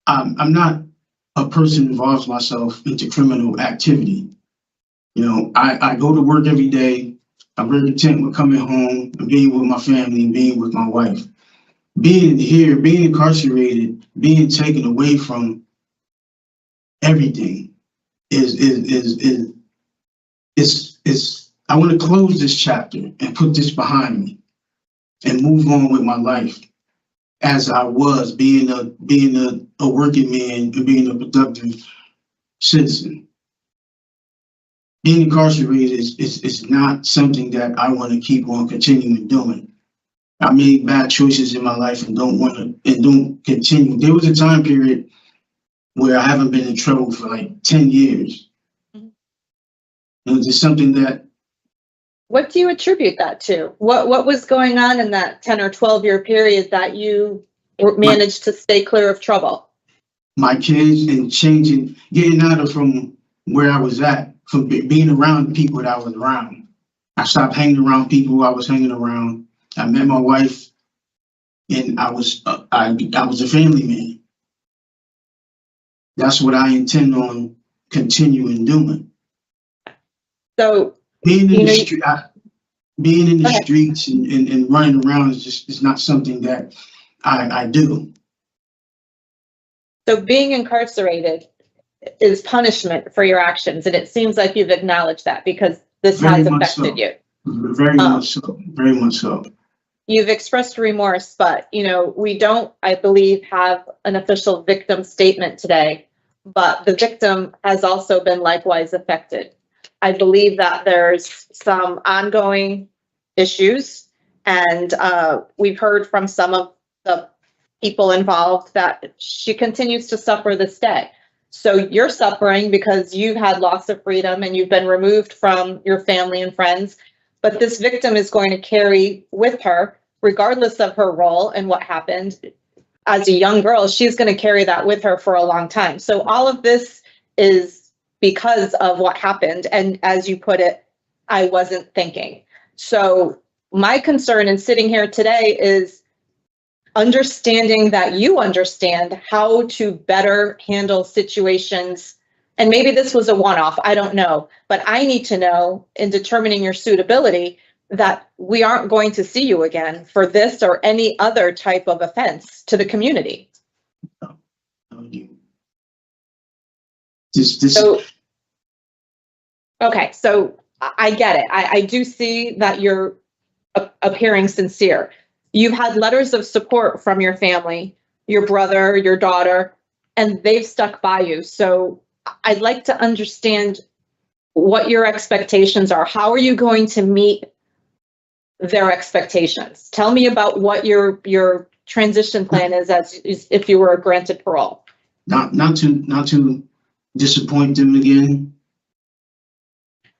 not a person who involves myself into criminal activity. I go to work every day. I'm very content with coming home and being with my family and being with my wife. Being here, being incarcerated, being taken away from everything is I want to close this chapter and put this behind me and move on with my life as I was, being a working man and being a productive citizen. Being incarcerated is not something that I want to keep on continuing doing. I made bad choices in my life and don't continue. There was a time period where I haven't been in trouble for like 10 years. Mhm. It was just something that What do you attribute that to? What was going on in that 10 or 12-year period that you managed to stay clear of trouble? my kids and changing, getting out of from where I was at, from being around people that I was around. I stopped hanging around people I was hanging around. I met my wife, and I was a family man. That's what I intend on continuing doing. So Being in You the know, street, being in the Okay. streets and running around is not something that I do. So being incarcerated is punishment for your actions, and it seems like you've acknowledged that because this Very has much affected so. you. Very much so. Very much so. You've expressed remorse, but we don't, I believe, have an official victim statement today, but the victim has also been likewise affected. I believe that there's some ongoing issues, and we've heard from some of the people involved that she continues to suffer this day. So you're suffering because you've had loss of freedom and you've been removed from your family and friends, but this victim is going to carry with her, regardless of her role and what happened as a young girl, she's going to carry that with her for a long time. So all of this is because of what happened. And as you put it, I wasn't thinking. So my concern in sitting here today is understanding that you understand how to better handle situations. And maybe this was a one-off, I don't know, but I need to know in determining your suitability that we aren't going to see you again for this or any other type of offense to the community. So, okay, so I get it. I do see that you're appearing sincere. You've had letters of support from your family, your brother, your daughter, and they've stuck by you. So I'd like to understand what your expectations are. How are you going to meet their expectations? Tell me about what your transition plan is as if you were granted parole. Not to disappoint them again.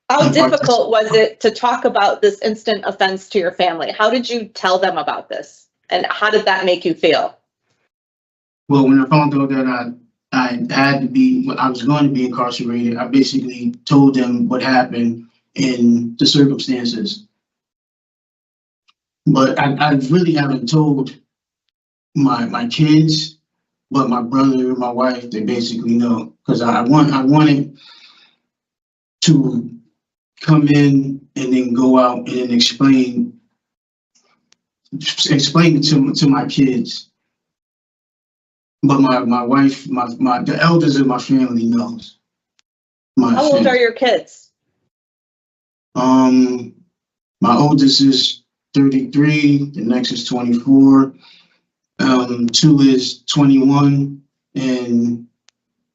How difficult was it to talk about this instant offense to your family? How did you tell them about this? And how did that make you feel? Well, when I found out that I was going to be incarcerated, I basically told them what happened and the circumstances. But I really haven't told my kids, but my brother and my wife, they basically know, because I wanted to come in and then go out and then explain it to my kids. But my wife, the elders of my family knows. How old are your kids? My oldest is 33, the next is 24, 2 is 21, and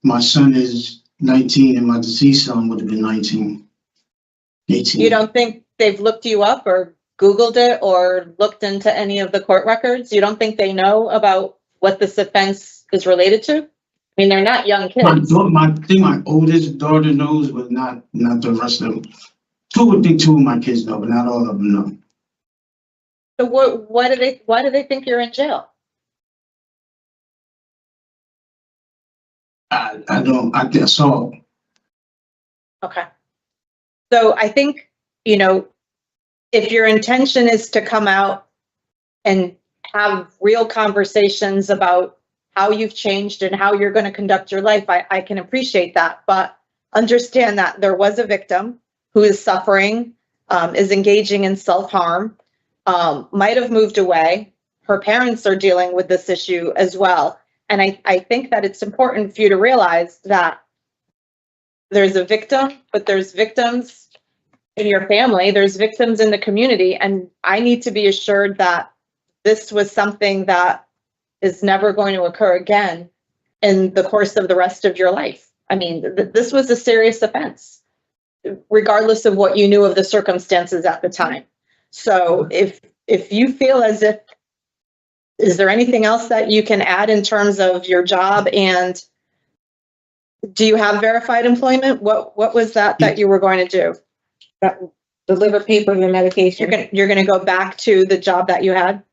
my son is 19, and my deceased son would have been 19, 18. You don't think they've looked you up or Googled it or looked into any of the court records? You don't think they know about what this offense is related to? I mean, they're not young kids. I think my oldest daughter knows, but not the rest of them. Two of my kids know, but not all of them know. So why do they think you're in jail? I guess so. Okay. So I think, if your intention is to come out and have real conversations about how you've changed and how you're going to conduct your life, I can appreciate that. But understand that there was a victim who is suffering, is engaging in self-harm, might have moved away. Her parents are dealing with this issue as well. And I think that it's important for you to realize that there's a victim, but there's victims in your family, there's victims in the community, and I need to be assured that this was something that is never going to occur again in the course of the rest of your life. I mean, this was a serious offense, regardless of what you knew of the circumstances at the time. So if if you feel as if, is there anything else that you can add in terms of your job, and do you have verified employment? What was that you were going to do? Deliver papers and medication. You're gonna go back to the job that you had? Was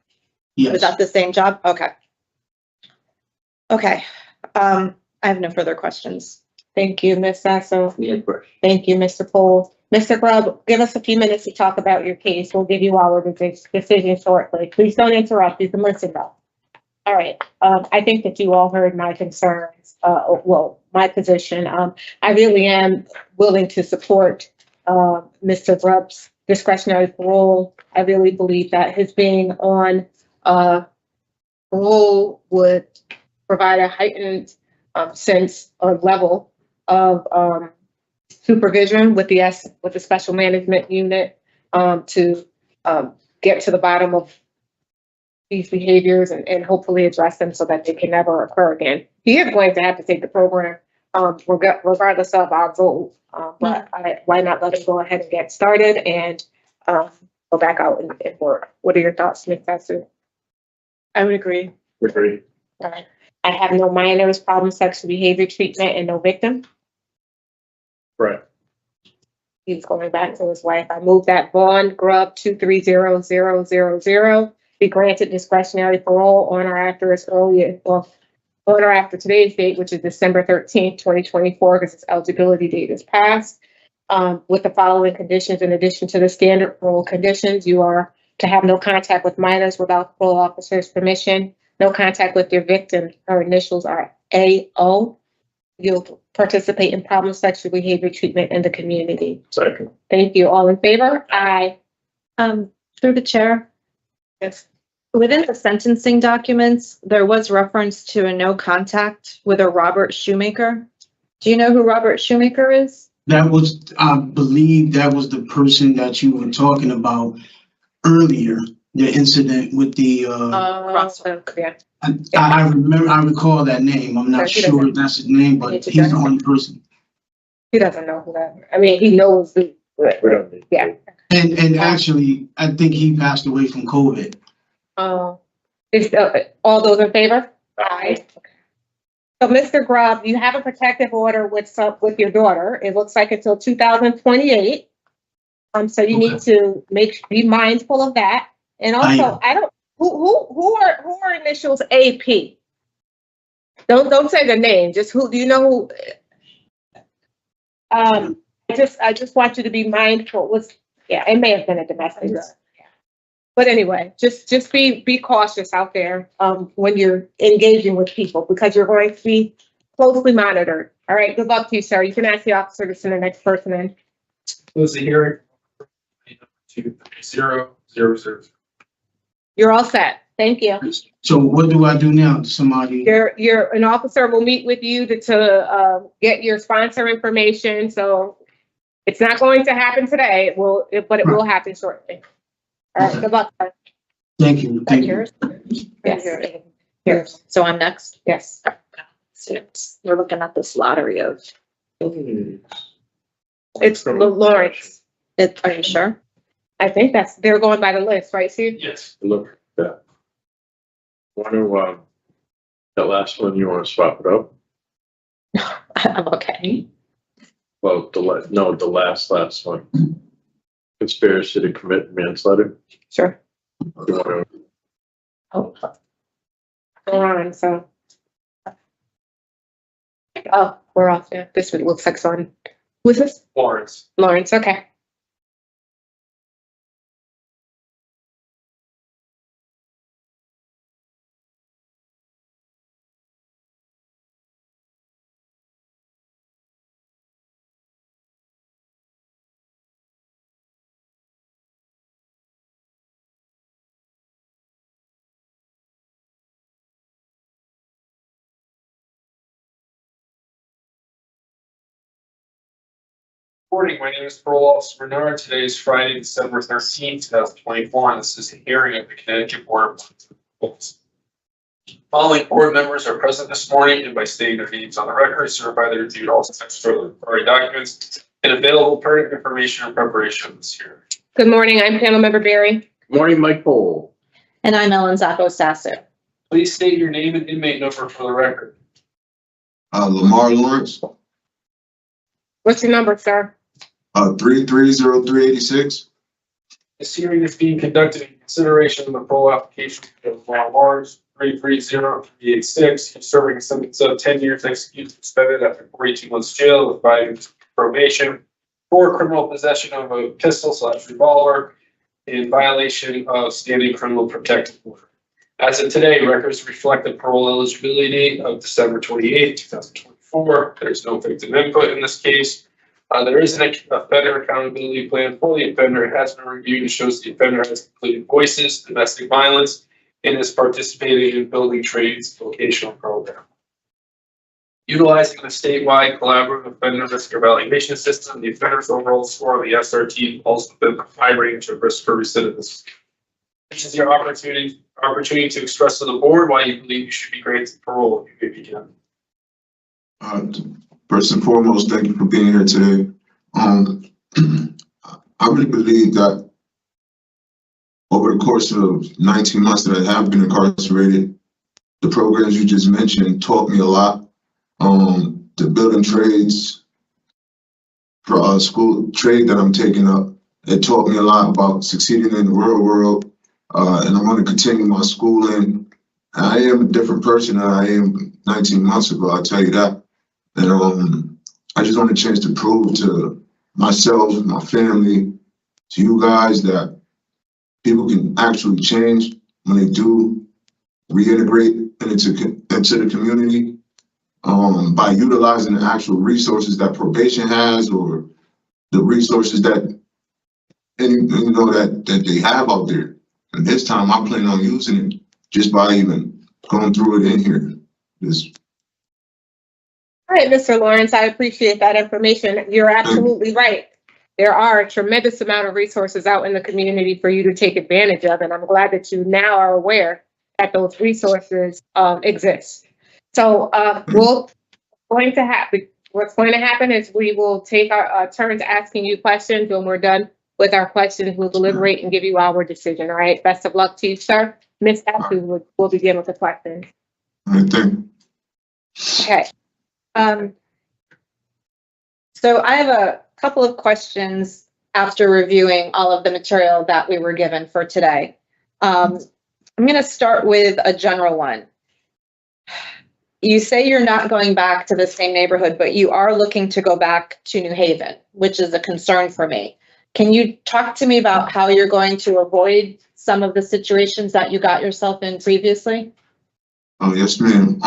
Yes. that the same job? Okay. Okay. I have no further questions. Thank you, Ms. Sasso. Yeah, question. Thank you, Mr. Poole. Mr. Grubb, give us a few minutes to talk about your case. We'll give you our decision shortly. Please don't interrupt. You can listen though. All right. I think that you all heard my concerns, my position. I really am willing to support Mr. Grubb's discretionary parole. I really believe that his being on parole would provide a heightened sense or level of supervision with the special management unit to get to the bottom of these behaviors and hopefully address them so that they can never occur again. He is going to have to take the program regardless of our vote. But why not let him go ahead and get started and go back out and work? What are your thoughts, Ms. Sassu? I would agree. Agree. All right. I have no minors, problem, sexual behavior treatment, and no victim. Right. He's going back to his wife. I move that Vaughan Grubb 230000 be granted discretionary parole on or after its earlier, on or after today's date, which is December 13th, 2024, because its eligibility date is passed. With the following conditions, in addition to the standard parole conditions, you are to have no contact with minors without the parole officer's permission, no contact with your victim. Her initials are AO. You'll participate in problem sexual behavior treatment in the community. Second. Thank you. All in favor? Aye. Through the chair, Yes. within the sentencing documents, there was reference to a no contact with a Robert Shoemaker. Do you know who Robert Shoemaker is? That was, I believe that was the person that you were talking about earlier, the incident with the, Yeah. I remember, I recall that name. I'm not sure if that's his name, but he's the only person. He doesn't know who that. I mean, he knows who. We don't need. Yeah. And actually, I think he passed away from COVID. Is all those in favor? Aye. So, Mr. Grubb, you have a protective order with your daughter. It looks like until 2028. So you need to be mindful of that. And also, who are initials AP? Don't say the name. Just who do you know? Who? I just want you to be mindful. It may have been a domestic. But anyway, just be cautious out there when you're engaging with people, because you're going to be closely monitored. All right, good luck to you, sir. You can ask the officer to send the next person in. Close the hearing. 20000. You're all set. Thank you. So what do I do now? Somebody, An officer will meet with you to get your sponsor information. So it's not going to happen today. But it will happen shortly. All right, good luck, sir. thank you, thank you. Yes. Yours. So I'm next. Yes. We're looking at this lottery of, It's Lawrence. are you sure? I think they're going by the list, right, Steve? Yes. Look at that. That last one, you want to swap it up? I'm okay. Well, the last one. Conspiracy to commit manslaughter. Sure. You want to- Oh. Go on, so. Oh, we're off, yeah. This one looks like someone. Who is this? Lawrence. Lawrence, okay. Morning, my name is Parole Officer Menard. Today is Friday, December 13th, 2021. This is a hearing of the Connecticut Board of Appeals. Following board members are present this morning and by stating their names on the record, certify they reviewed all statutory required documents and available pertinent information in preparation of this hearing. Good morning, I'm panel member Barry. Good morning, Mike Cole. And I'm Ellen Zoppo-Sassu. Please state your name and inmate number for the record. Lamar Lawrence, What's your number, sir? 330386. This hearing is being conducted in consideration of the parole application of Lamar 330386. He's serving a sentence of 10 years executed suspended after 42 months jail with 5 years probation for criminal possession of a pistol/revolver in violation of standing criminal protective order. As of today, records reflect the parole eligibility date of December 28, 2024. There's no victim input in this case. There is an offender accountability plan for the offender. It has been reviewed and shows the offender has completed voices, domestic violence, and is participating in building trades vocational program. Utilizing the statewide collaborative offender risk evaluation system, the offender's overall score on the SRT falls within the high range of risk for recidivism. This is your opportunity to express to the board why you believe you should be granted parole. You may begin. First and foremost, thank you for being here today. I really believe that over the course of 19 months that I have been incarcerated, the programs you just mentioned taught me a lot. The building trades for school trade that I'm taking up, it taught me a lot about succeeding in the real world. And I'm going to continue my schooling. I am a different person than I am 19 months ago, I'll tell you that. And I just want a chance to prove to myself, my family, to you guys that people can actually change when they do reintegrate into the community by utilizing the actual resources that probation has or the resources that that they have out there. And this time I plan on using it just by even going through it in here. All right, Mr. Lawrence, I appreciate that information. You're absolutely right. There are a tremendous amount of resources out in the community for you to take advantage of, and I'm glad that you now are aware that those resources exist. So what's going to happen is we will take our turns asking you questions. When we're done with our questions, we'll deliberate and give you our decision. All right, best of luck to you, sir. Ms. Sassu will begin with the questions. All right, thank you. Okay. So I have a couple of questions after reviewing all of the material that we were given for today. I'm going to start with a general one. You say you're not going back to the same neighborhood, but you are looking to go back to New Haven, which is a concern for me. Can you talk to me about how you're going to avoid some of the situations that you got yourself in previously? Oh, yes, ma'am.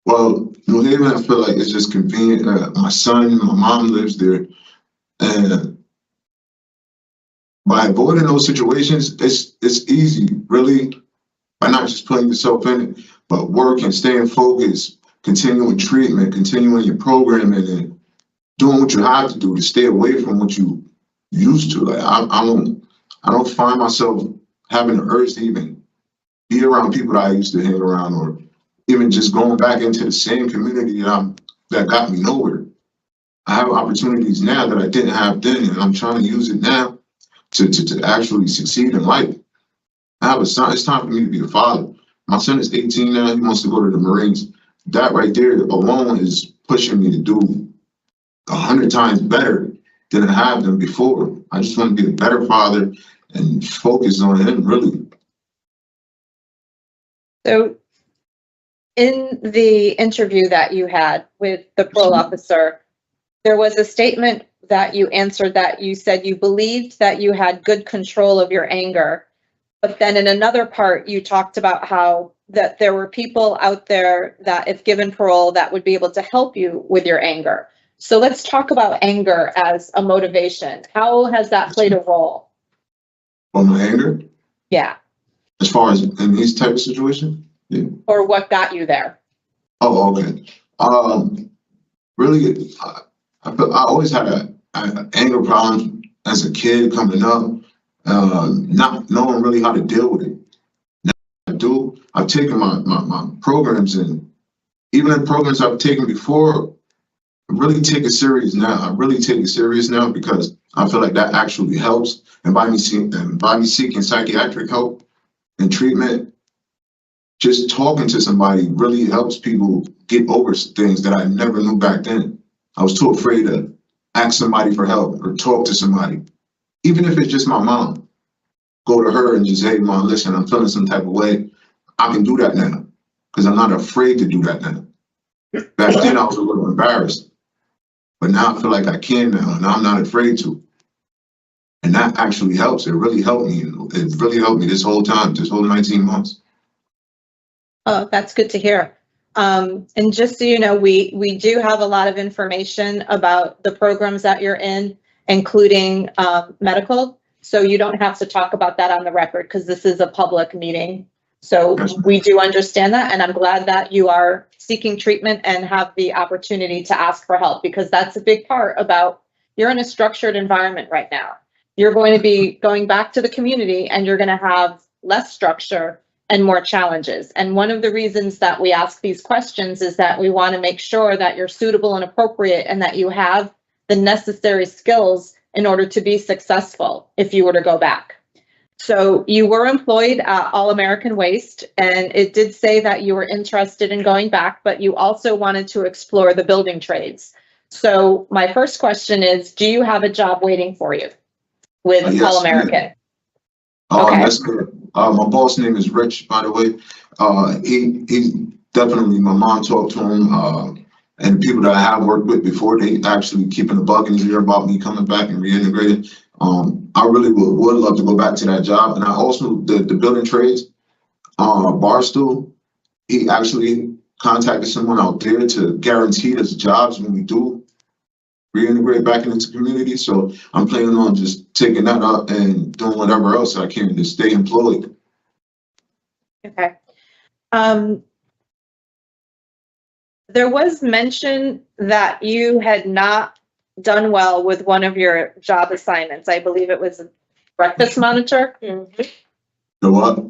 Well, New Haven, I feel like it's just convenient. My son, my mom lives there. And by avoiding those situations, it's easy, really, by not just putting yourself in it, but working, staying focused, continuing treatment, continuing your programming, and doing what you have to do to stay away from what you used to. Like I don't find myself having the urge to even be around people that I used to hang around, or even just going back into the same community that got me nowhere. I have opportunities now that I didn't have then, and I'm trying to use it now to actually succeed in life. I have a son. It's time for me to be a father. My son is 18 now. He wants to go to the Marines. That right there alone is pushing me to do 100 times better than I have done before. I just want to be a better father and focus on him, really. So in the interview that you had with the parole officer, there was a statement that you answered that you said you believed that you had good control of your anger. But then in another part, you talked about how that there were people out there that if given parole that would be able to help you with your anger. So let's talk about anger as a motivation. How has that played a role? On my anger? Yeah. As far as in these type of situations? Yeah. Or what got you there? Oh, okay. Really, I always had an anger problem as a kid coming up, not knowing really how to deal with it. Now I do. I've taken my programs, and even in programs I've taken before, really take it serious now. I really take it serious now because I feel like that actually helps. And by me seeking psychiatric help and treatment, just talking to somebody really helps people get over things that I never knew back then. I was too afraid to ask somebody for help or talk to somebody, even if it's just my mom. Go to her and just, hey, Mom, listen, I'm feeling some type of way. I can do that now because I'm not afraid to do that now. Back then, I was a little embarrassed, but now I feel like I can now, and I'm not afraid to. And that actually helps. It really helped me. It really helped me this whole time, this whole 19 months. Oh, that's good to hear. And just so you know, we do have a lot of information about the programs that you're in, including medical. So you don't have to talk about that on the record because this is a public meeting. So we do understand that. And I'm glad that you are seeking treatment and have the opportunity to ask for help, because that's a big part about you're in a structured environment right now. You're going to be going back to the community and you're going to have less structure and more challenges. And one of the reasons that we ask these questions is that we want to make sure that you're suitable and appropriate and that you have the necessary skills in order to be successful if you were to go back. So you were employed at All American Waste, and it did say that you were interested in going back, but you also wanted to explore the building trades. So my first question is, do you have a job waiting for you with Yes, All American? Okay. That's good. My boss name is Rich, by the way. He definitely, my mom talked to him, and people that I have worked with before, they actually keeping a bug in his ear about me coming back and reintegrating. I really would love to go back to that job. And I also, the building trades, Barstool, he actually contacted someone out there to guarantee us jobs when we do reintegrate back into the community. So I'm planning on just taking that up and doing whatever else I can to stay employed. Okay. There was mention that you had not done well with one of your job assignments. I believe it was a breakfast monitor. The what?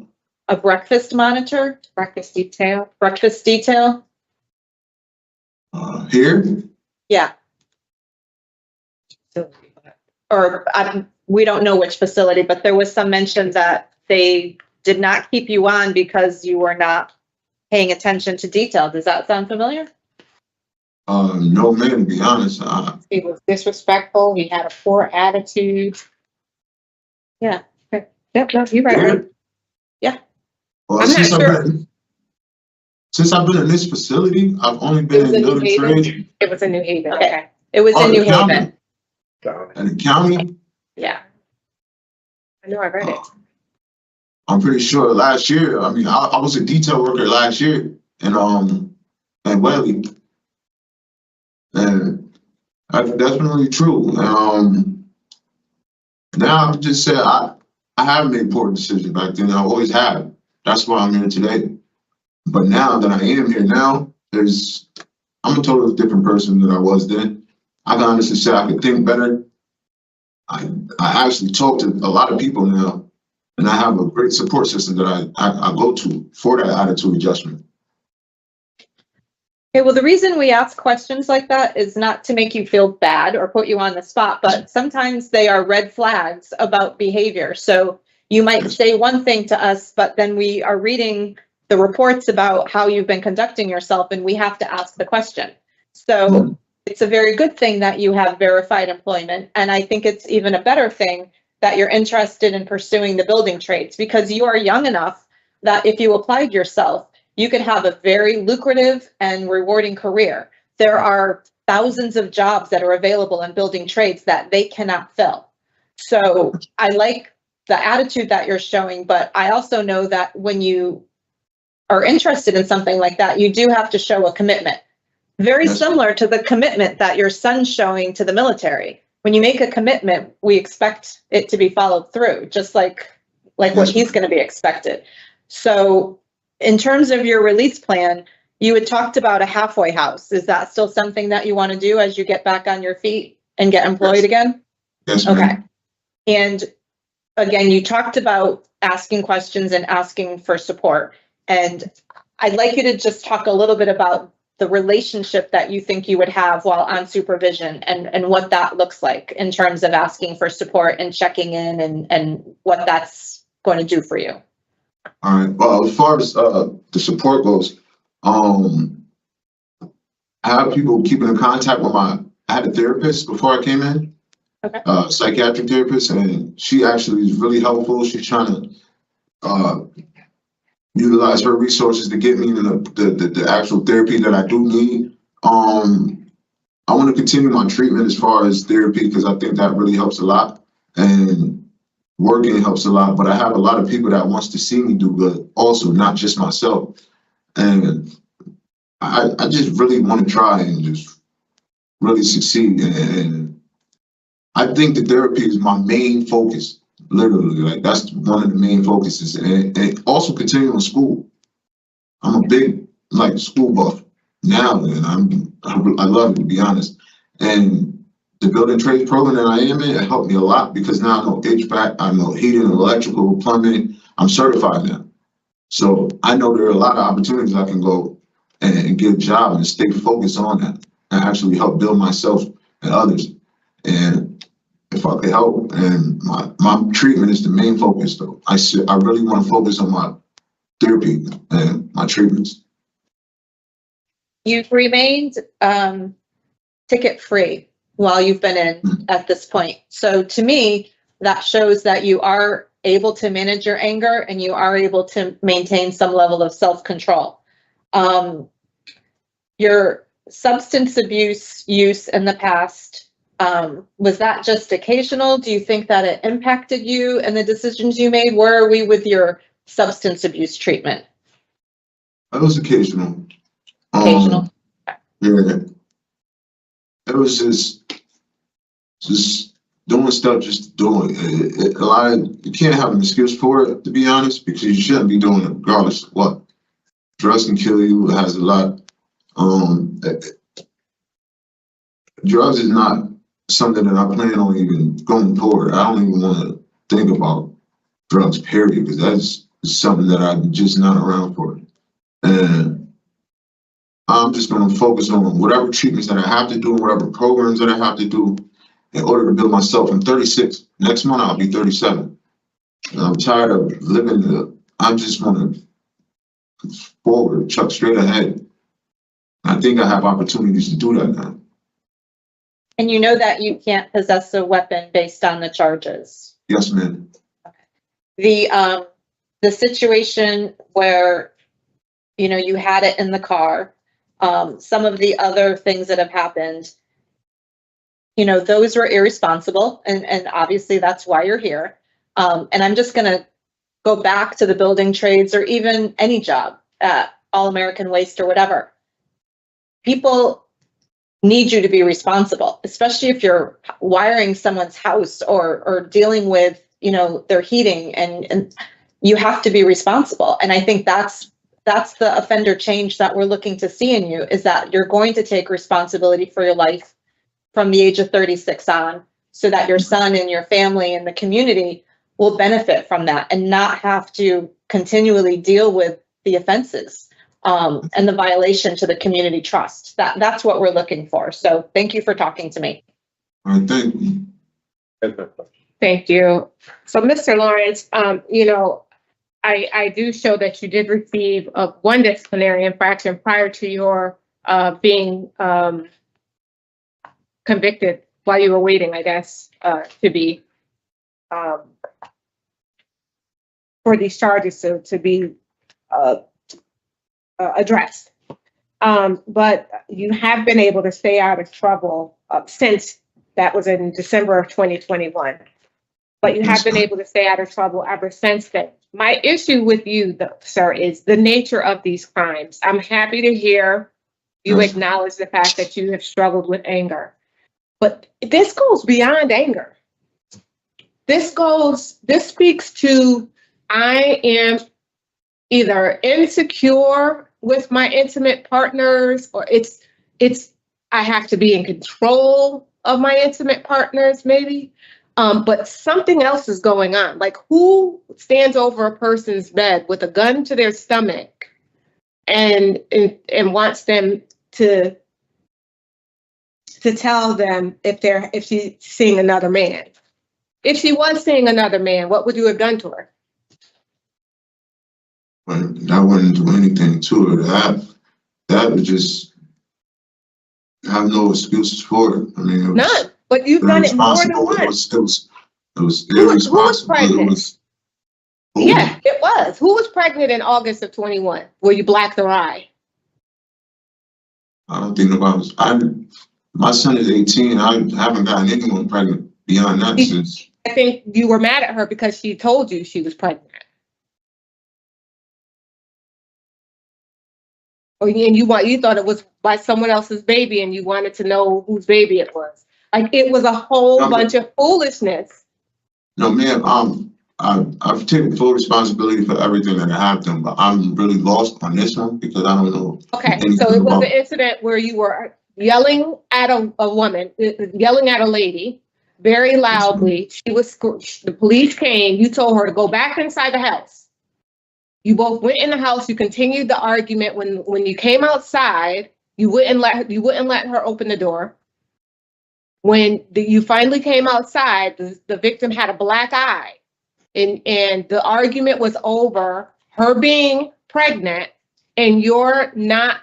A breakfast monitor, breakfast detail. Here? Yeah. Or we don't know which facility, but there was some mention that they did not keep you on because you were not paying attention to detail. Does that sound familiar? No, man, to be honest. He was disrespectful. He had a poor attitude. Yeah. Yep, no, you're right. Yeah. Well, I'm not sure. Since I've been in this facility, I've only been in building trades. It was in New Haven. Okay. It was in New Haven. And the county? Yeah. I know, I read it. I'm pretty sure last year, I mean, I was a detail worker last year in Welly. And that's definitely true. Now I'm just saying I have made poor decisions back then. I always have. That's why I'm here today. But now that I am here now, I'm a totally different person than I was then. I can honestly say I could think better. I actually talk to a lot of people now, and I have a great support system that I go to for that attitude adjustment. Okay, well, the reason we ask questions like that is not to make you feel bad or put you on the spot, but sometimes they are red flags about behavior. So you might say one thing to us, but then we are reading the reports about how you've been conducting yourself, and we have to ask the question. So it's a very good thing that you have verified employment. And I think it's even a better thing that you're interested in pursuing the building trades, because you are young enough that if you applied yourself, you could have a very lucrative and rewarding career. There are thousands of jobs that are available in building trades that they cannot fill. So I like the attitude that you're showing, but I also know that when you are interested in something like that, you do have to show a commitment. Very similar to the commitment that your son's showing to the military. When you make a commitment, we expect it to be followed through, just like what he's going to be expected. So in terms of your release plan, you had talked about a halfway house. Is that still something that you want to do as you get back on your feet and get employed again? Yes, okay. ma'am. And again, you talked about asking questions and asking for support. And I'd like you to just talk a little bit about the relationship that you think you would have while on supervision and what that looks like in terms of asking for support and checking in and what that's going to do for you. All right. Well, as far as the support goes, I have people keeping in contact with I had a therapist before I came in, Okay. Psychiatric therapist, and she actually is really helpful. She's trying to utilize her resources to get me into the actual therapy that I do need. I want to continue my treatment as far as therapy because I think that really helps a lot, and working helps a lot. But I have a lot of people that wants to see me do good also, not just myself. And I just really want to try and just really succeed. And I think the therapy is my main focus, literally. Like, that's one of the main focuses. And also continuing school. I'm a big, school buff now, and I love it, to be honest. And the building trades program that I am in, it helped me a lot because now I know HVAC, I know heating, electrical, plumbing. I'm certified now. So I know there are a lot of opportunities I can go and get a job and stay focused on that and actually help build myself and others. And if I could help, and my treatment is the main focus though. I really want to focus on my therapy and my treatments. You've remained ticket-free while you've been in at this point. So to me, that shows that you are able to manage your anger and you are able to maintain some level of self-control. Your substance abuse use in the past, was that just occasional? Do you think that it impacted you and the decisions you made? Where are we with your substance abuse treatment? It was occasional. Occasional. Yeah. It was just doing stuff, just doing it. A lot of, you can't have an excuse for it, to be honest, because you shouldn't be doing it regardless of what. Drugs can kill you. It has a lot. Drugs is not something that I plan on even going forward. I don't even want to think about drugs, period, because that's something that I'm just not around for. And I'm just going to focus on whatever treatments that I have to do, whatever programs that I have to do in order to build myself. I'm 36. Next month, I'll be 37. And I'm tired of living I just want to forward, chuck straight ahead. I think I have opportunities to do that now. And you know that you can't possess a weapon based on the charges. Yes, ma'am. The situation where, you had it in the car, some of the other things that have happened, those were irresponsible, and obviously that's why you're here. And I'm just going to go back to the building trades or even any job at All American Waste or whatever. People need you to be responsible, especially if you're wiring someone's house or dealing with, their heating, and you have to be responsible. And I think that's the offender change that we're looking to see in you, is that you're going to take responsibility for your life from the age of 36 on, so that your son and your family and the community will benefit from that and not have to continually deal with the offenses and the violation to the community trust. That's what we're looking for. So thank you for talking to me. All right, thank you. Thank you. So, Mr. Lawrence, I do show that you did receive one disciplinary infraction prior to your being convicted while you were waiting, I guess, to be for these charges to be addressed. But you have been able to stay out of trouble since that was in December of 2021. But you have been able to stay out of trouble ever since then. My issue with you, though, sir, is the nature of these crimes. I'm happy to hear you acknowledge the fact that you have struggled with anger. But this goes beyond anger. This speaks to, I am either insecure with my intimate partners, or it's I have to be in control of my intimate partners, maybe. But something else is going on. Like, who stands over a person's bed with a gun to their stomach and wants them to tell them if she's seeing another man. If she was seeing another man, what would you have done to her? I wouldn't do anything to her. That would just have no excuses for it. I mean, it was None. But you've done it more than irresponsible. once. It was Who was irresponsible. pregnant? Yeah, it was. Who was pregnant in August of 21? Were you black their eye? I don't think about it. My son is 18. I haven't gotten anyone pregnant beyond that since. I think you were mad at her because she told you she was pregnant. Or and you thought it was by someone else's baby and you wanted to know whose baby it was. Like it was a whole bunch of foolishness. No, ma'am. I've taken full responsibility for everything that happened, but I'm really lost on this one because I don't know. Okay, so it was an incident where you were yelling at a woman, yelling at a lady very loudly. The police came. You told her to go back inside the house. You both went in the house. You continued the argument. When you came outside, you wouldn't let her open the door. When you finally came outside, the victim had a black eye. And the argument was over her being pregnant and you're not,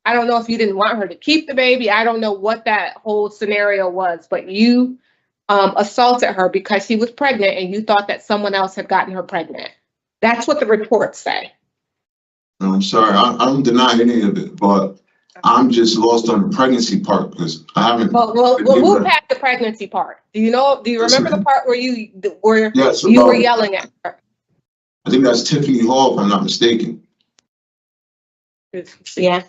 I don't know if you didn't want her to keep the baby. I don't know what that whole scenario was, but you assaulted her because she was pregnant and you thought that someone else had gotten her pregnant. That's what the reports say. No, I'm sorry. I don't deny any of it, but I'm just lost on the pregnancy part because I haven't. Well, we'll move past the pregnancy part. Do you remember the part where you were yelling at her? I think that's Tiffany Hall, if I'm not mistaken. Yeah.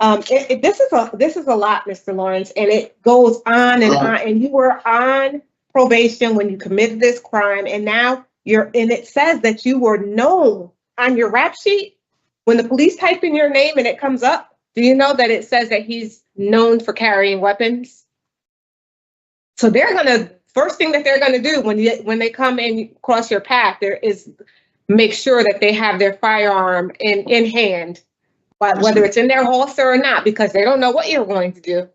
This is a lot, Mr. Lawrence, and it goes on and on. And you were on probation when you committed this crime, and now and it says that you were known on your rap sheet. When the police type in your name and it comes up, do you know that it says that he's known for carrying weapons? So first thing that they're gonna do when they come and cross your path, there is make sure that they have their firearm in hand, whether it's in their holster or not, because they don't know what you're going to do.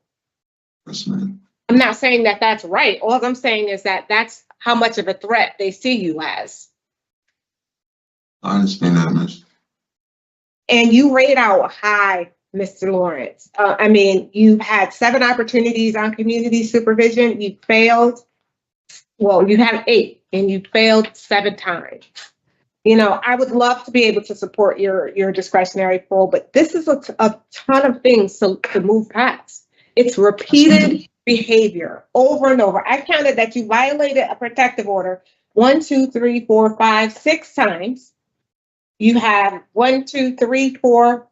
Yes, ma'am. I'm not saying that that's right. All I'm saying is that that's how much of a threat they see you as. I understand that, miss. And you rate out high, Mr. Lawrence. I mean, you've had 7 opportunities on community supervision. You failed. Well, you had 8 and you failed 7 times. You know, I would love to be able to support your discretionary parole, but this is a ton of things to move past. It's repeated behavior over and over. I counted that you violated a protective order 1, 2, 3, 4, 5, 6 times. You have 1, 2, 3, 4,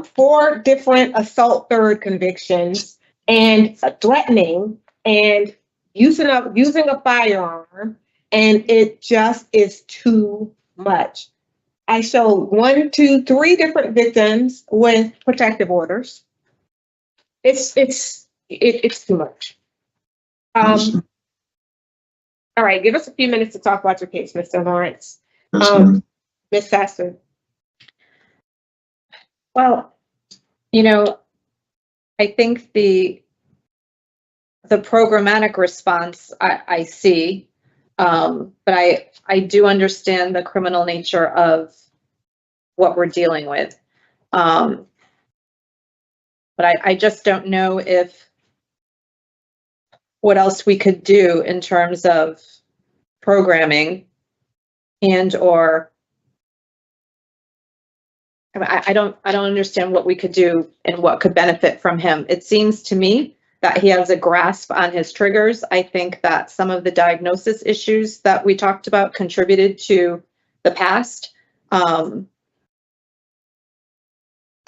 4 different assault third convictions and threatening and using a firearm, and it just is too much. I showed 1, 2, 3 different victims with protective orders. It's too much. All right, give us a few minutes to talk about your case, Mr. Lawrence. Ms. Sassu. Well, I think the programmatic response I see, but I do understand the criminal nature of what we're dealing with. But I just don't know what else we could do in terms of programming or I don't understand what we could do and what could benefit from him. It seems to me that he has a grasp on his triggers. I think that some of the diagnosis issues that we talked about contributed to the past. I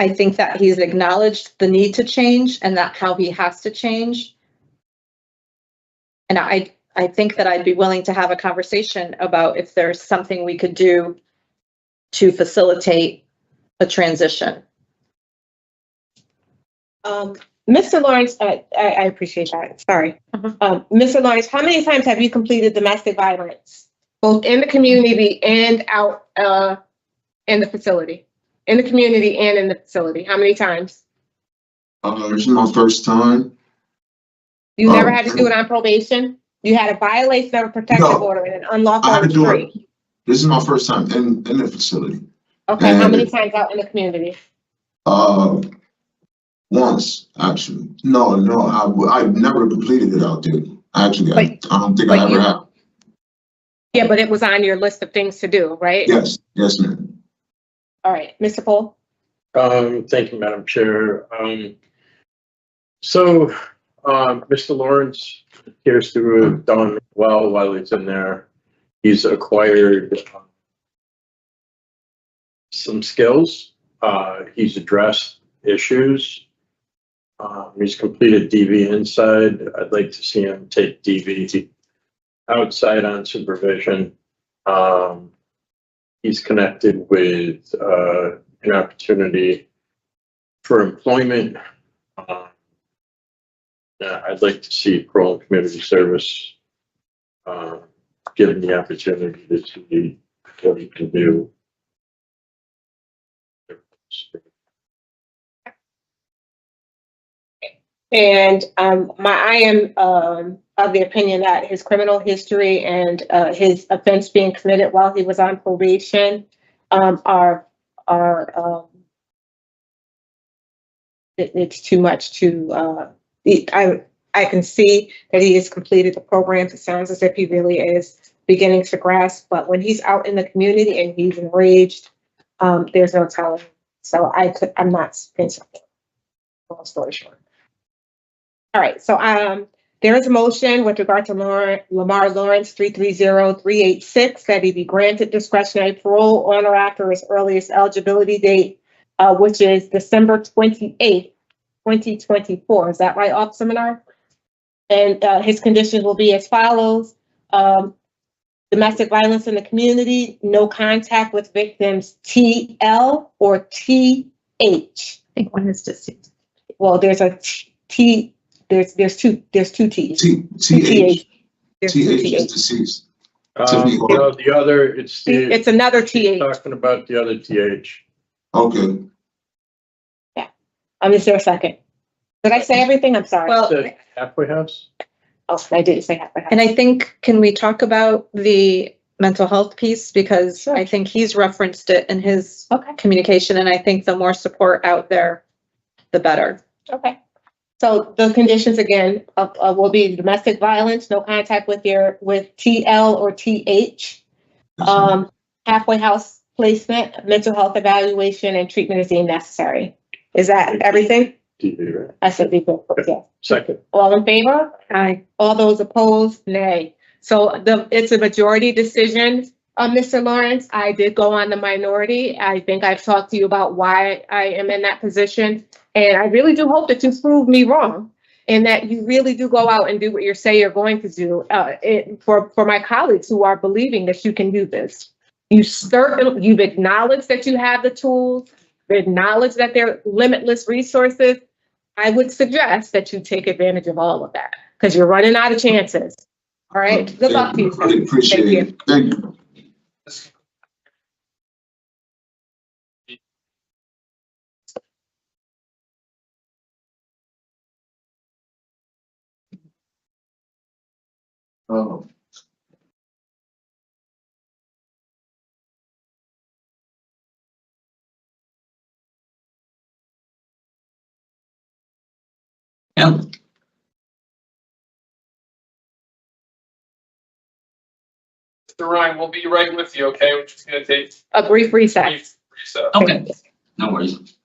think that he's acknowledged the need to change and that how he has to change. And I think that I'd be willing to have a conversation about if there's something we could do to facilitate a transition. Mr. Lawrence, I appreciate that. Sorry. Mr. Lawrence, how many times have you completed domestic violence, both in the community and out in the facility? in the community and in the facility? How many times? This is my first time. You never had to do it on probation? You had a violation of a protective No. order and an unlawful I had to do entry? it. This is my first time in the facility. Okay, how And- many times out in the community? Once, actually. No, I've never completed it out there. Actually, I don't think I ever have. Yeah, but it was on your list of things to do, right? Yes, ma'am. All right, Mr. Cole? Thank you, Madam Chair. So, Mr. Lawrence appears to have done well while he's in there. He's acquired some skills. He's addressed issues. He's completed DV inside. I'd like to see him take DV outside on supervision. He's connected with an opportunity for employment. I'd like to see parole and community service given the opportunity to see what he can do. And I am of the opinion that his criminal history and his offense being committed while he was on probation are it's too much to I can see that he has completed the programs. It sounds as if he really is beginning to grasp, but when he's out in the community and he's enraged, there's no telling. So I'm not convinced. Long story short. All right, so there is a motion with regard to Lamar Lawrence 330386 that he be granted discretionary parole on or after his earliest eligibility date, which is December 28th, 2024. Is that right, Officer Menard? And his conditions will be as follows. Domestic violence in the community, no contact with victims TL or TH. I think one is deceased. Well, there's a T. There's two T's. TH. There's TH two is TH. deceased. No, the other, It's another TH. talking about the other TH. Okay. Is there a second? Did I say everything? I'm sorry. Well, The halfway house? Oh, I didn't say half. and I think, can we talk about the mental health piece? Because Sure. I think he's referenced it in his Okay. communication, and I think the more support out there, the better. Okay. So the conditions again will be domestic violence, no contact with TL or TH, halfway house placement, mental health evaluation, and treatment is deemed necessary. Is that everything? DV, right? I said before, yeah. Second. All in favor? Aye. All those opposed? Nay. So it's a majority decision, Mr. Lawrence. I did go on the minority. I think I've talked to you about why I am in that position. And I really do hope that you prove me wrong and that you really do go out and do what you say you're going to do. For my colleagues who are believing that you can do this. You've acknowledged that you have the tools, acknowledge that there are limitless resources. I would suggest that you take advantage of all of that because you're running out of chances. All right. Good luck to you. I appreciate it. Thank you. Oh. Yeah. Mr. Ryan, we'll be right with you, okay? We're just gonna take A brief a recess. brief recess. Okay. No worries.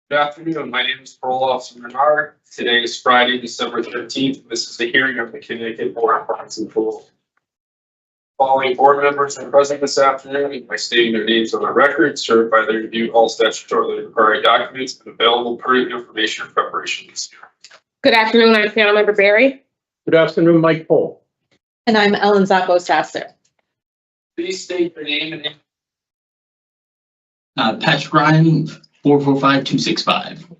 Good afternoon. My name is Parole Officer Menard. Today is Friday, December 13th. This is the hearing of the Connecticut Board of Crimes and Parole. Following board members are present this afternoon by stating their names on the record, certify they reviewed all statutorily required documents and available pertinent information for preparation of this hearing. Good afternoon, I'm panel member Barry. Good afternoon, Mike Pohl. And I'm Ellen Zoppo-Sassu. Please state your name and Patrick Ryan, 445265.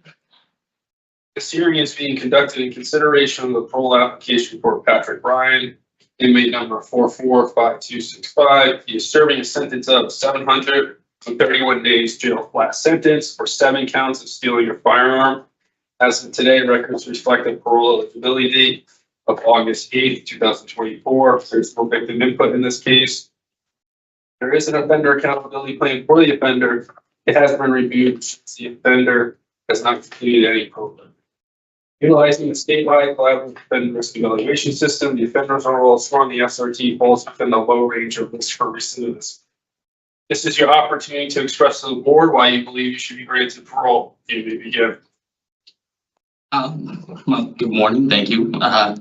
This hearing is being conducted in consideration of the parole application for Patrick Bryant, inmate number 445265. He is serving a sentence of 731 days jail flat sentence for 7 counts of stealing a firearm. As of today, records reflect the parole eligibility date of August 8th, 2024. There's no victim input in this case. There is an offender accountability plan for the offender. It has been reviewed. The offender has not completed any program. Utilizing the statewide collaborative offender risk evaluation system, the offender's overall score on the SRT falls within the low range of risk for recidivism. This is your opportunity to express to the board why you believe you should be granted parole. You may begin. Well, good morning. Thank you. I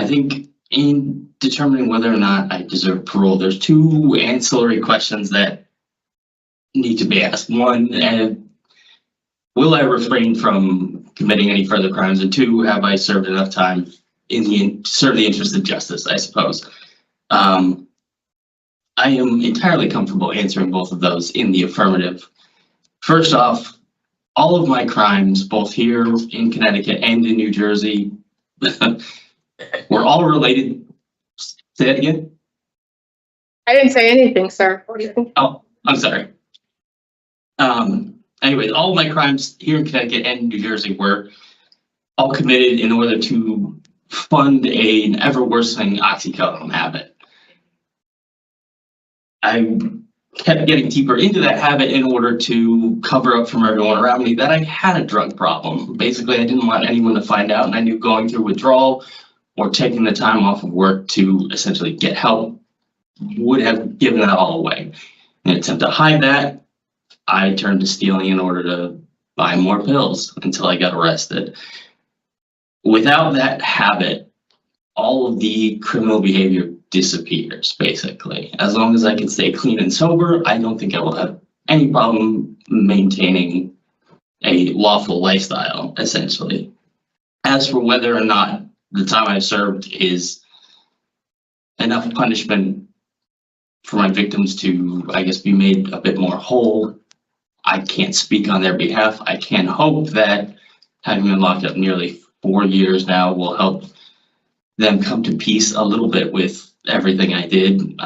think in determining whether or not I deserve parole, there's 2 ancillary questions that need to be asked. One, will I refrain from committing any further crimes? And 2, have I served enough time to serve the interest of justice, I suppose. I am entirely comfortable answering both of those in the affirmative. First off, all of my crimes, both here in Connecticut and in New Jersey, were all related. Say that again? I didn't say anything, sir. What do you think? Oh, I'm sorry. Anyways, all of my crimes here in Connecticut and New Jersey were all committed in order to fund an ever worsening oxycodone habit. I kept getting deeper into that habit in order to cover up from everyone around me that I had a drug problem. Basically, I didn't want anyone to find out, and I knew going through withdrawal or taking the time off of work to essentially get help would have given that all away. In an attempt to hide that, I turned to stealing in order to buy more pills until I got arrested. Without that habit, all of the criminal behavior disappears, basically. As long as I can stay clean and sober, I don't think I will have any problem maintaining a lawful lifestyle, essentially. As for whether or not the time I've served is enough punishment for my victims to, I guess, be made a bit more whole, I can't speak on their behalf. I can hope that having been locked up nearly 4 years now will help them come to peace a little bit with everything I did,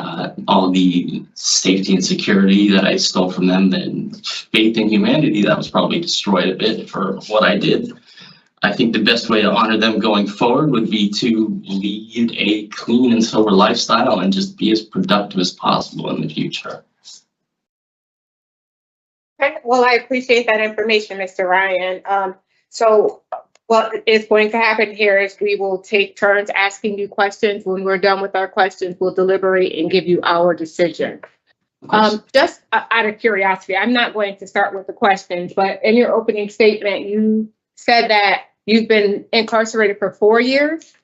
all the safety and security that I stole from them, and faith in humanity that was probably destroyed a bit for what I did. I think the best way to honor them going forward would be to lead a clean and sober lifestyle and just be as productive as possible in the future. Okay, well, I appreciate that information, Mr. Ryan. So what is going to happen here is we will take turns asking you questions. When we're done with our questions, we'll deliberate and give you our decision. Just out of curiosity, I'm not going to start with the questions, but in your opening statement, you said that you've been incarcerated for 4 years?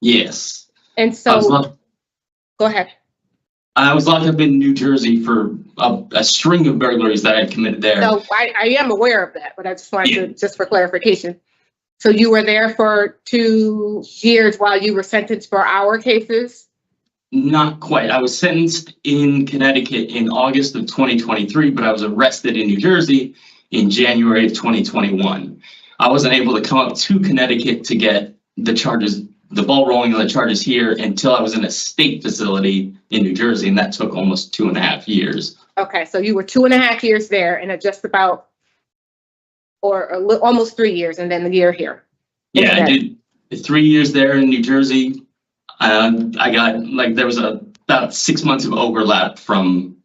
Yes. And so, go ahead. I was locked up in New Jersey for a string of burglaries that I committed there. So I am aware of that, but I just wanted to, just for clarification. So you were there for 2 years while you were sentenced for our cases? Not quite. I was sentenced in Connecticut in August of 2023, but I was arrested in New Jersey in January of 2021. I wasn't able to come up to Connecticut to get the charges, the ball rolling on the charges here until I was in a state facility in New Jersey, and that took almost 2.5 years. Okay, so you were 2.5 years there and just about, or almost 3 years, and then the year here. Yeah, I did 3 years there in New Jersey. I got, like, there was about 6 months of overlap from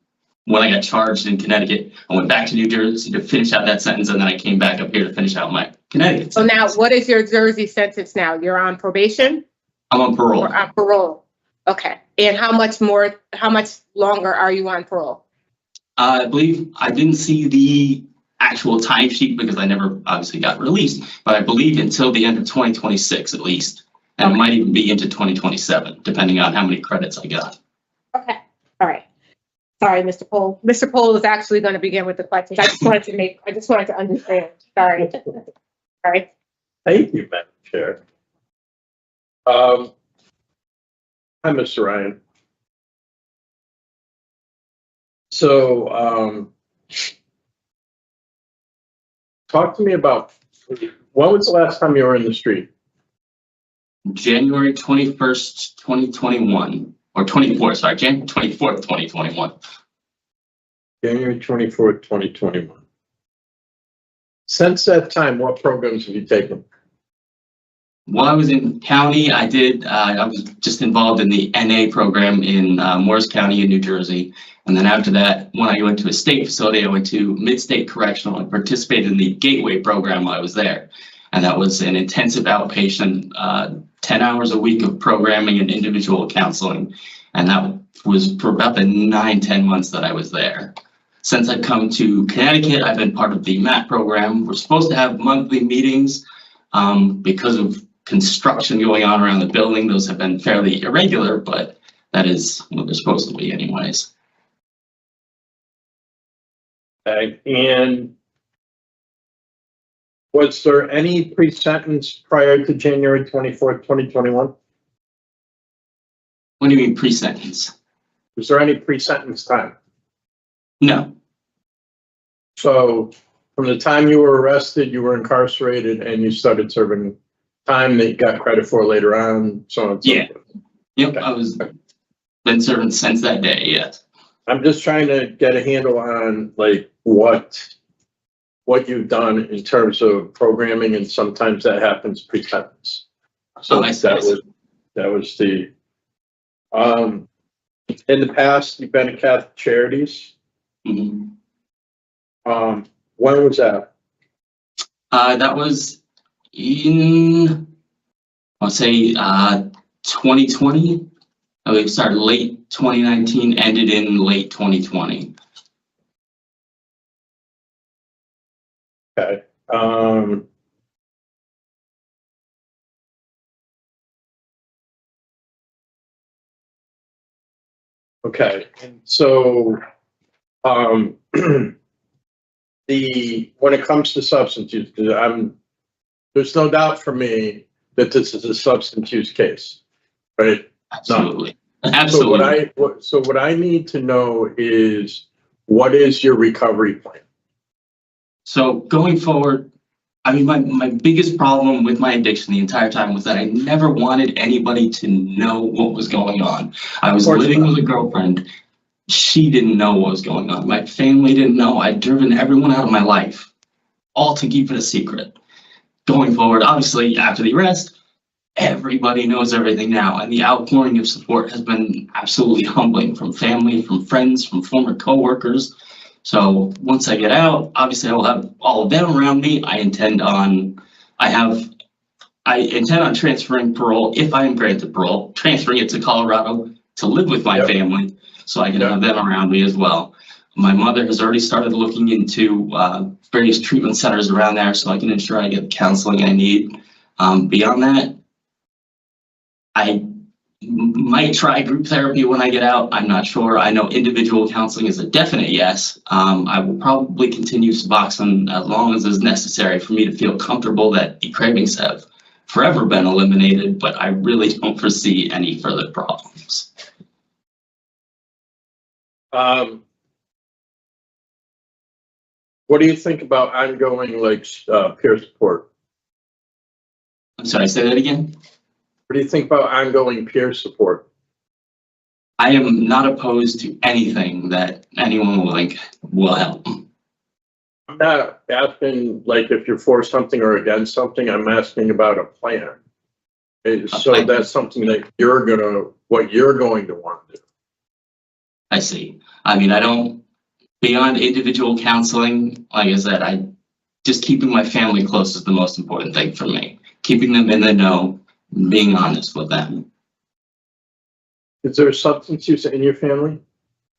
when I got charged in Connecticut. I went back to New Jersey to finish out that sentence, and then I came back up here to finish out my Connecticut sentence. So now, what is your Jersey sentence now? You're on probation? I'm on parole. Or on parole. Okay. And how much longer are you on parole? I believe I didn't see the actual timesheet because I never obviously got released, but I believe until the end of 2026 at least. And it might even be into 2027, depending on how many credits I got. Okay, all right. Sorry, Mr. Pohl. Mr. Pohl is actually going to begin with the questions. I just wanted to understand. Sorry. Sorry. Thank you, Madam Chair. Hi, Mr. Ryan. So, talk to me about, when was the last time you were in the street? January 21st, 2021, or 24, sorry, January 24th, 2021. January 24th, 2021. Since that time, what programs have you taken? While I was in county, I was just involved in the NA program in Morris County in New Jersey. And then after that, when I went to a state facility, I went to Mid-State Correctional and participated in the Gateway program while I was there. And that was an intensive outpatient, 10 hours a week of programming and individual counseling. And that was for about the 9-10 months that I was there. Since I've come to Connecticut, I've been part of the INMATE program. We're supposed to have monthly meetings because of construction going on around the building. Those have been fairly irregular, but that is what they're supposed to be anyways. Okay. And was there any pre-sentence prior to January 24th, 2021? What do you mean pre-sentence? Was there any pre-sentence time? No. So from the time you were arrested, you were incarcerated, and you started serving time that you got credit for later on, so on and so forth. Yep, I was been serving since that day, yes. I'm just trying to get a handle on like what you've done in terms of programming, and sometimes that happens pre-sentence. So that was the in the past you've been at Catholic Charities. Mm-hmm. When was that? That was in, I'll say 2020. We started late 2019, ended in late 2020. Okay. Okay, and so when it comes to substance use, there's no doubt for me that this is a substance use case, right? Absolutely. No. Absolutely. So what I need to know is, what is your recovery plan? So going forward, I mean, my biggest problem with my addiction the entire time was that I never wanted anybody to know what was going on. I was living with a girlfriend. She didn't know what was going on. My family didn't know. I'd driven everyone out of my life, all to keep it a secret. Going forward, obviously, after the arrest, everybody knows everything now, and the outpouring of support has been absolutely humbling from family, from friends, from former coworkers. So once I get out, obviously I will have all of them around me. I intend on transferring parole, if I am granted parole, transferring it to Colorado to live with my family, so I can have them around me as well. My mother has already started looking into various treatment centers around there, so I can ensure I get the counseling I need. Beyond that, I might try group therapy when I get out. I'm not sure. I know individual counseling is a definite yes. I will probably continue Suboxone as long as is necessary for me to feel comfortable that the cravings have forever been eliminated, but I really don't foresee any further problems. What do you think about ongoing peer support? I'm sorry, say that again? What do you think about ongoing peer support? I am not opposed to anything that anyone will think will help. I'm not asking if you're for something or against something. I'm asking about a plan. So that's something that what you're going to want to do. I see. I mean, I don't, beyond individual counseling, like I said, just keeping my family close is the most important thing for me. Keeping them in the know, being honest with them. Is there substance use in your family?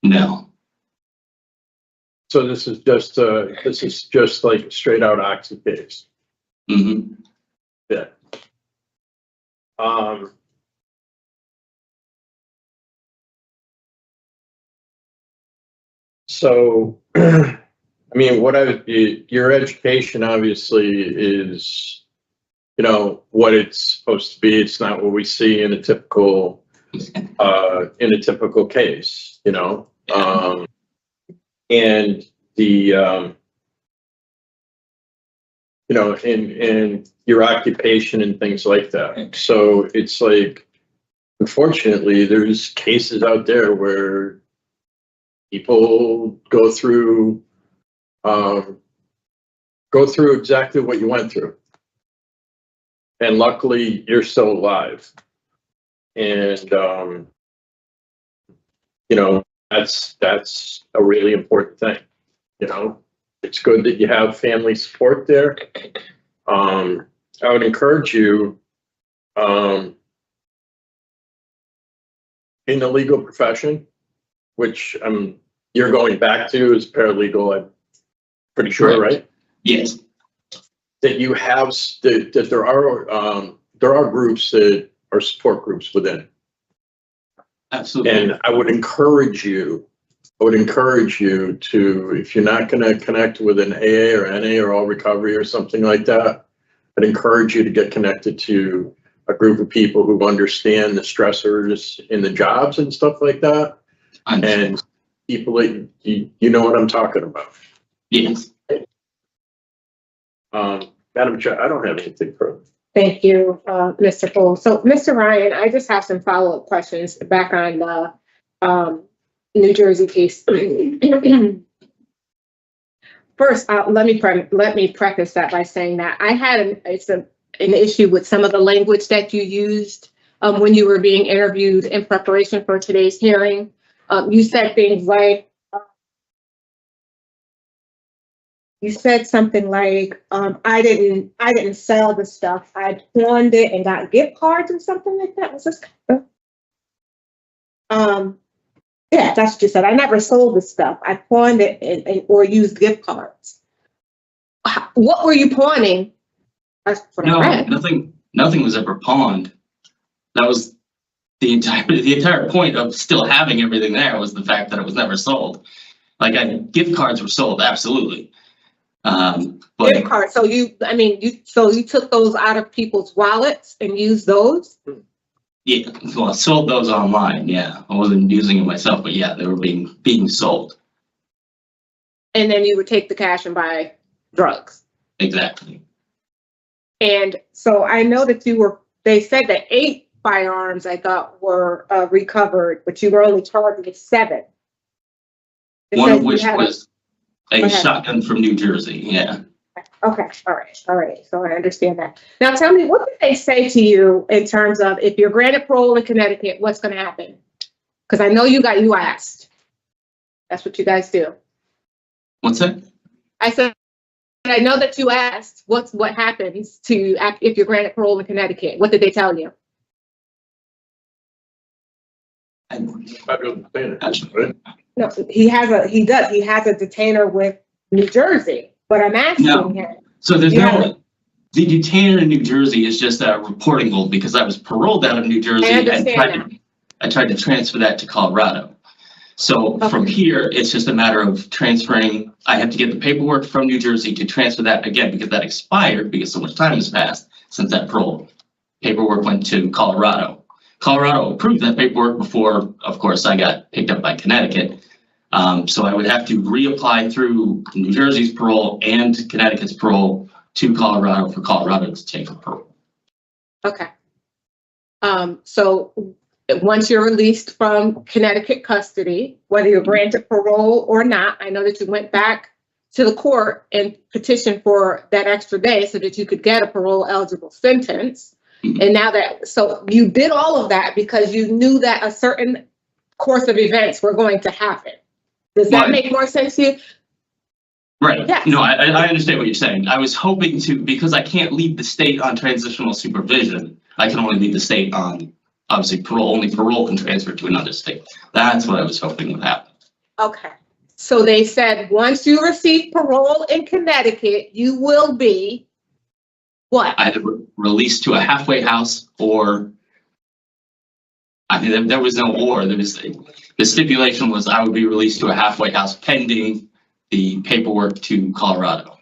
No. So this is just like a straight out Oxy case. Mm-hmm. Yeah. So, I mean, your education obviously is, you know, what it's supposed to be. It's not what we see in a typical case, you know. And the, you know, and your occupation and things like that. So it's like, unfortunately, there's cases out there where people go through exactly what you went through. And luckily you're still alive. And, you know, that's a really important thing. You know, it's good that you have family support there. I would encourage you, in the legal profession, which you're going back to as paralegal, I'm pretty sure, right? Yes. That you have, that there are groups that are support groups within. Absolutely. And I would encourage you to, if you're not going to connect with an AA or NA or All Recovery or something like that, I'd encourage you to get connected to a group of people who understand the stressors in the jobs and stuff like that. And people that you know what I'm talking about. Yes. Madam Chair, I don't have anything further. Thank you, Mr. Cole. So, Mr. Ryan, I just have some follow-up questions back on the New Jersey case. First, let me preface that by saying that I had an issue with some of the language that you used when you were being interviewed in preparation for today's hearing. You said things like, you said something like, I didn't sell the stuff. I pawned it and got gift cards or something like that. Was this? Yeah, that's what you said. I never sold the stuff. I pawned it or used gift cards. What were you pawning? That's what I read. Nothing was ever pawned. That was the entire point of still having everything there was the fact that it was never sold. Like gift cards were sold, absolutely. But Gift cards. So you took those out of people's wallets and used those? yeah, well, I sold those online. Yeah, I wasn't using it myself, but yeah, they were being sold. And then you would take the cash and buy drugs. Exactly. And so I know that they said that 8 firearms, I thought, were recovered, but you were only charged with 7. One of which was a shotgun from New Jersey. Yeah. Okay. All right. So I understand that. Now tell me, what did they say to you in terms of if you're granted parole in Connecticut, what's going to happen? Because I know you asked. That's what you guys do. What's that? I said, I know that you asked what happens to if you're granted parole in Connecticut. What did they tell you? No, he has a detainer with New Jersey, but I'm asking him. So there's the detainer in New Jersey is just a reporting hold because I was paroled out of New Jersey and I tried to transfer that to Colorado. So from here, it's just a matter of transferring. I have to get the paperwork from New Jersey to transfer that again because that expired because so much time has passed since that parole paperwork went to Colorado. Colorado approved that paperwork before, of course, I got picked up by Connecticut. So I would have to reapply through New Jersey's parole and Connecticut's parole to Colorado for Colorado to take a parole. Okay. So once you're released from Connecticut custody, whether you're granted parole or not, I know that you went back to the court and petitioned for that extra day so that you could get a parole eligible sentence. Mm-hmm. And so you did all of that because you knew that a certain course of events were going to happen. Does that make more sense to you? Right. Yes. No, I understand what you're saying. I was hoping to, because I can't leave the state on transitional supervision. I can only leave the state on, obviously, parole. Only parole can transfer to another state. That's what I was hoping would happen. Okay. So they said, once you receive parole in Connecticut, you will be what? Either released to a halfway house or, I mean, there was no or. There was the stipulation was I would be released to a halfway house pending the paperwork to Colorado.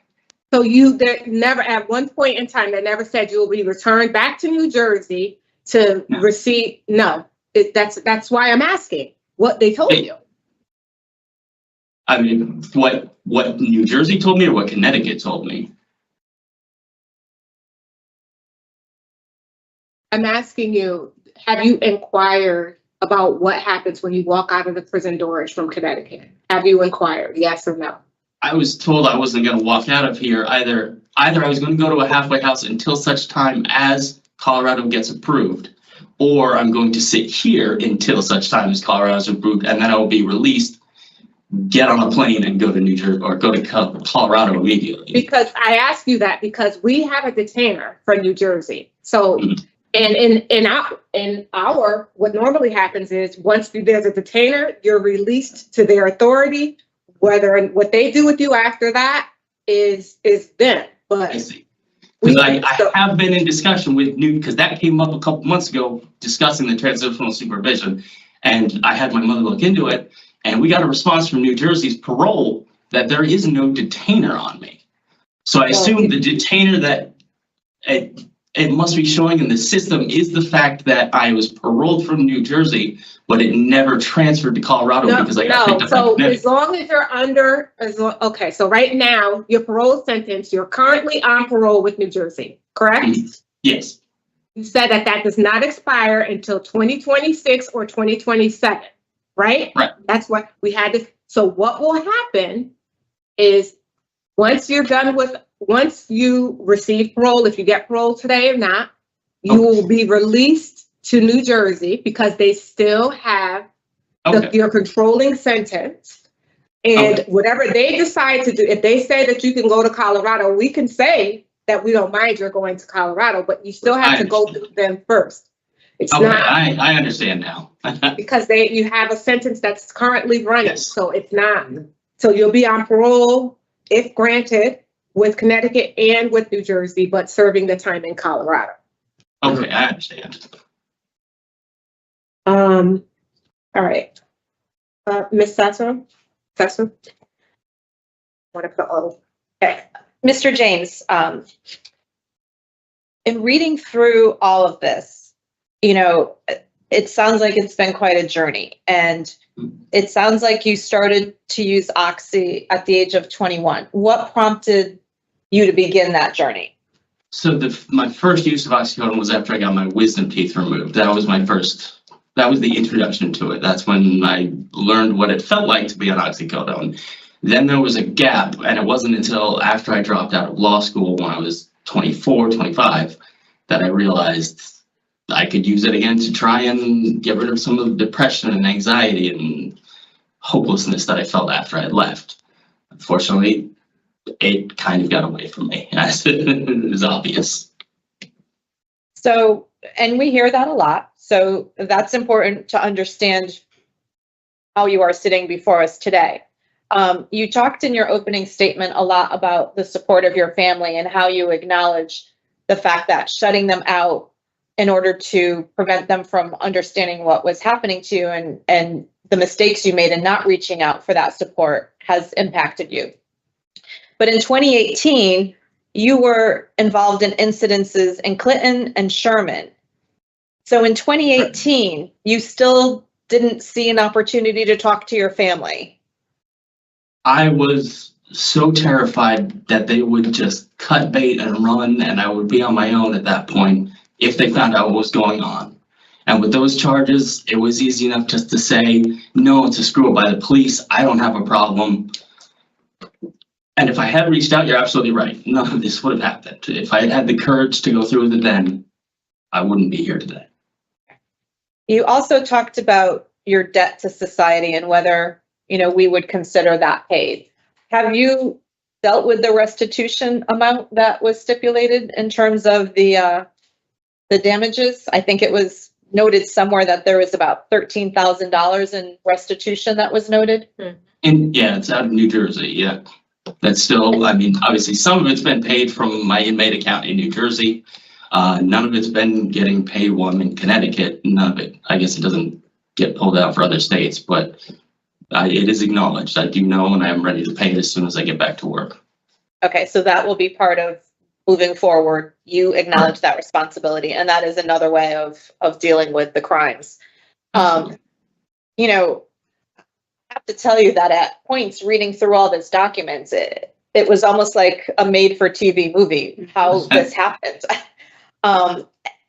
So there never, at one point in time, they never said you will be returned back to New Jersey to receive. No, that's why I'm asking what they told you. I mean, what New Jersey told me or what Connecticut told me? I'm asking you, have you inquired about what happens when you walk out of the prison doors from Connecticut? Have you inquired, yes or no? I was told I wasn't going to walk out of here. Either I was going to go to a halfway house until such time as Colorado gets approved, or I'm going to sit here until such time as Colorado is approved, and then I will be released, get on a plane, and go to New Jersey or go to Colorado immediately. Because I ask you that because we have a detainer for New Jersey. So, and in our what normally happens is once there's a detainer, you're released to their authority. Whether what they do with you after that is them. But I see. Because I have been in discussion with because that came up a couple months ago discussing the transitional supervision, and I had my mother look into it, and we got a response from New Jersey's parole that there is no detainer on me. So I assume the detainer that it must be showing in the system is the fact that I was paroled from New Jersey, but it never transferred to Colorado because I got picked up. So as long as you're under, okay, so right now, your parole sentence, you're currently on parole with New Jersey, correct? Yes. You said that does not expire until 2026 or 2027, right? Right. That's what we had to, so what will happen is once you receive parole, if you get parole today or not, you will be released to New Jersey because they still have your controlling sentence. And whatever they decide to do, if they say that you can go to Colorado, we can say that we don't mind you're going to Colorado, but you still have to go through them first. It's not. I understand now. Because you have a sentence that's currently running, so it's not. So you'll be on parole, if granted, with Connecticut and with New Jersey, but serving the time in Colorado. Okay, I understand. All right. Ms. Sassu? Sassu? Want to put Okay. Mr. James, in reading through all of this, it sounds like it's been quite a journey, and it sounds like you started to use Oxy at the age of 21. What prompted you to begin that journey? So my first use of oxycodone was after I got my wisdom teeth removed. That was the introduction to it. That's when I learned what it felt like to be on oxycodone. Then there was a gap, and it wasn't until after I dropped out of law school when I was 24, 25, that I realized I could use it again to try and get rid of some of the depression and anxiety and hopelessness that I felt after I had left. Unfortunately, it kind of got away from me, as is obvious. So, and we hear that a lot. So that's important to understand how you are sitting before us today. You talked in your opening statement a lot about the support of your family and how you acknowledge the fact that shutting them out in order to prevent them from understanding what was happening to you and the mistakes you made in not reaching out for that support has impacted you. But in 2018, you were involved in incidences in Clinton and Sherman. So in 2018, you still didn't see an opportunity to talk to your family. I was so terrified that they would just cut bait and run, and I would be on my own at that point if they found out what was going on. And with those charges, it was easy enough just to say, no, it's a screw up by the police. I don't have a problem. And if I had reached out, you're absolutely right. None of this would have happened. If I had had the courage to go through with it then, I wouldn't be here today. You also talked about your debt to society and whether, we would consider that paid. Have you dealt with the restitution amount that was stipulated in terms of the damages? I think it was noted somewhere that there was about $13,000 in restitution that was noted. It's out of New Jersey, yeah. That's still, I mean, obviously, some of it's been paid from my inmate account in New Jersey. None of it's been getting paid while I'm in Connecticut. None of it, I guess it doesn't get pulled out for other states, but it is acknowledged. I do know, and I am ready to pay it as soon as I get back to work. Okay, so that will be part of moving forward. You acknowledge that responsibility, and that is another way of dealing with the crimes. You know, I have to tell you that at points reading through all these documents, it was almost like a made-for-TV movie, how this happened. And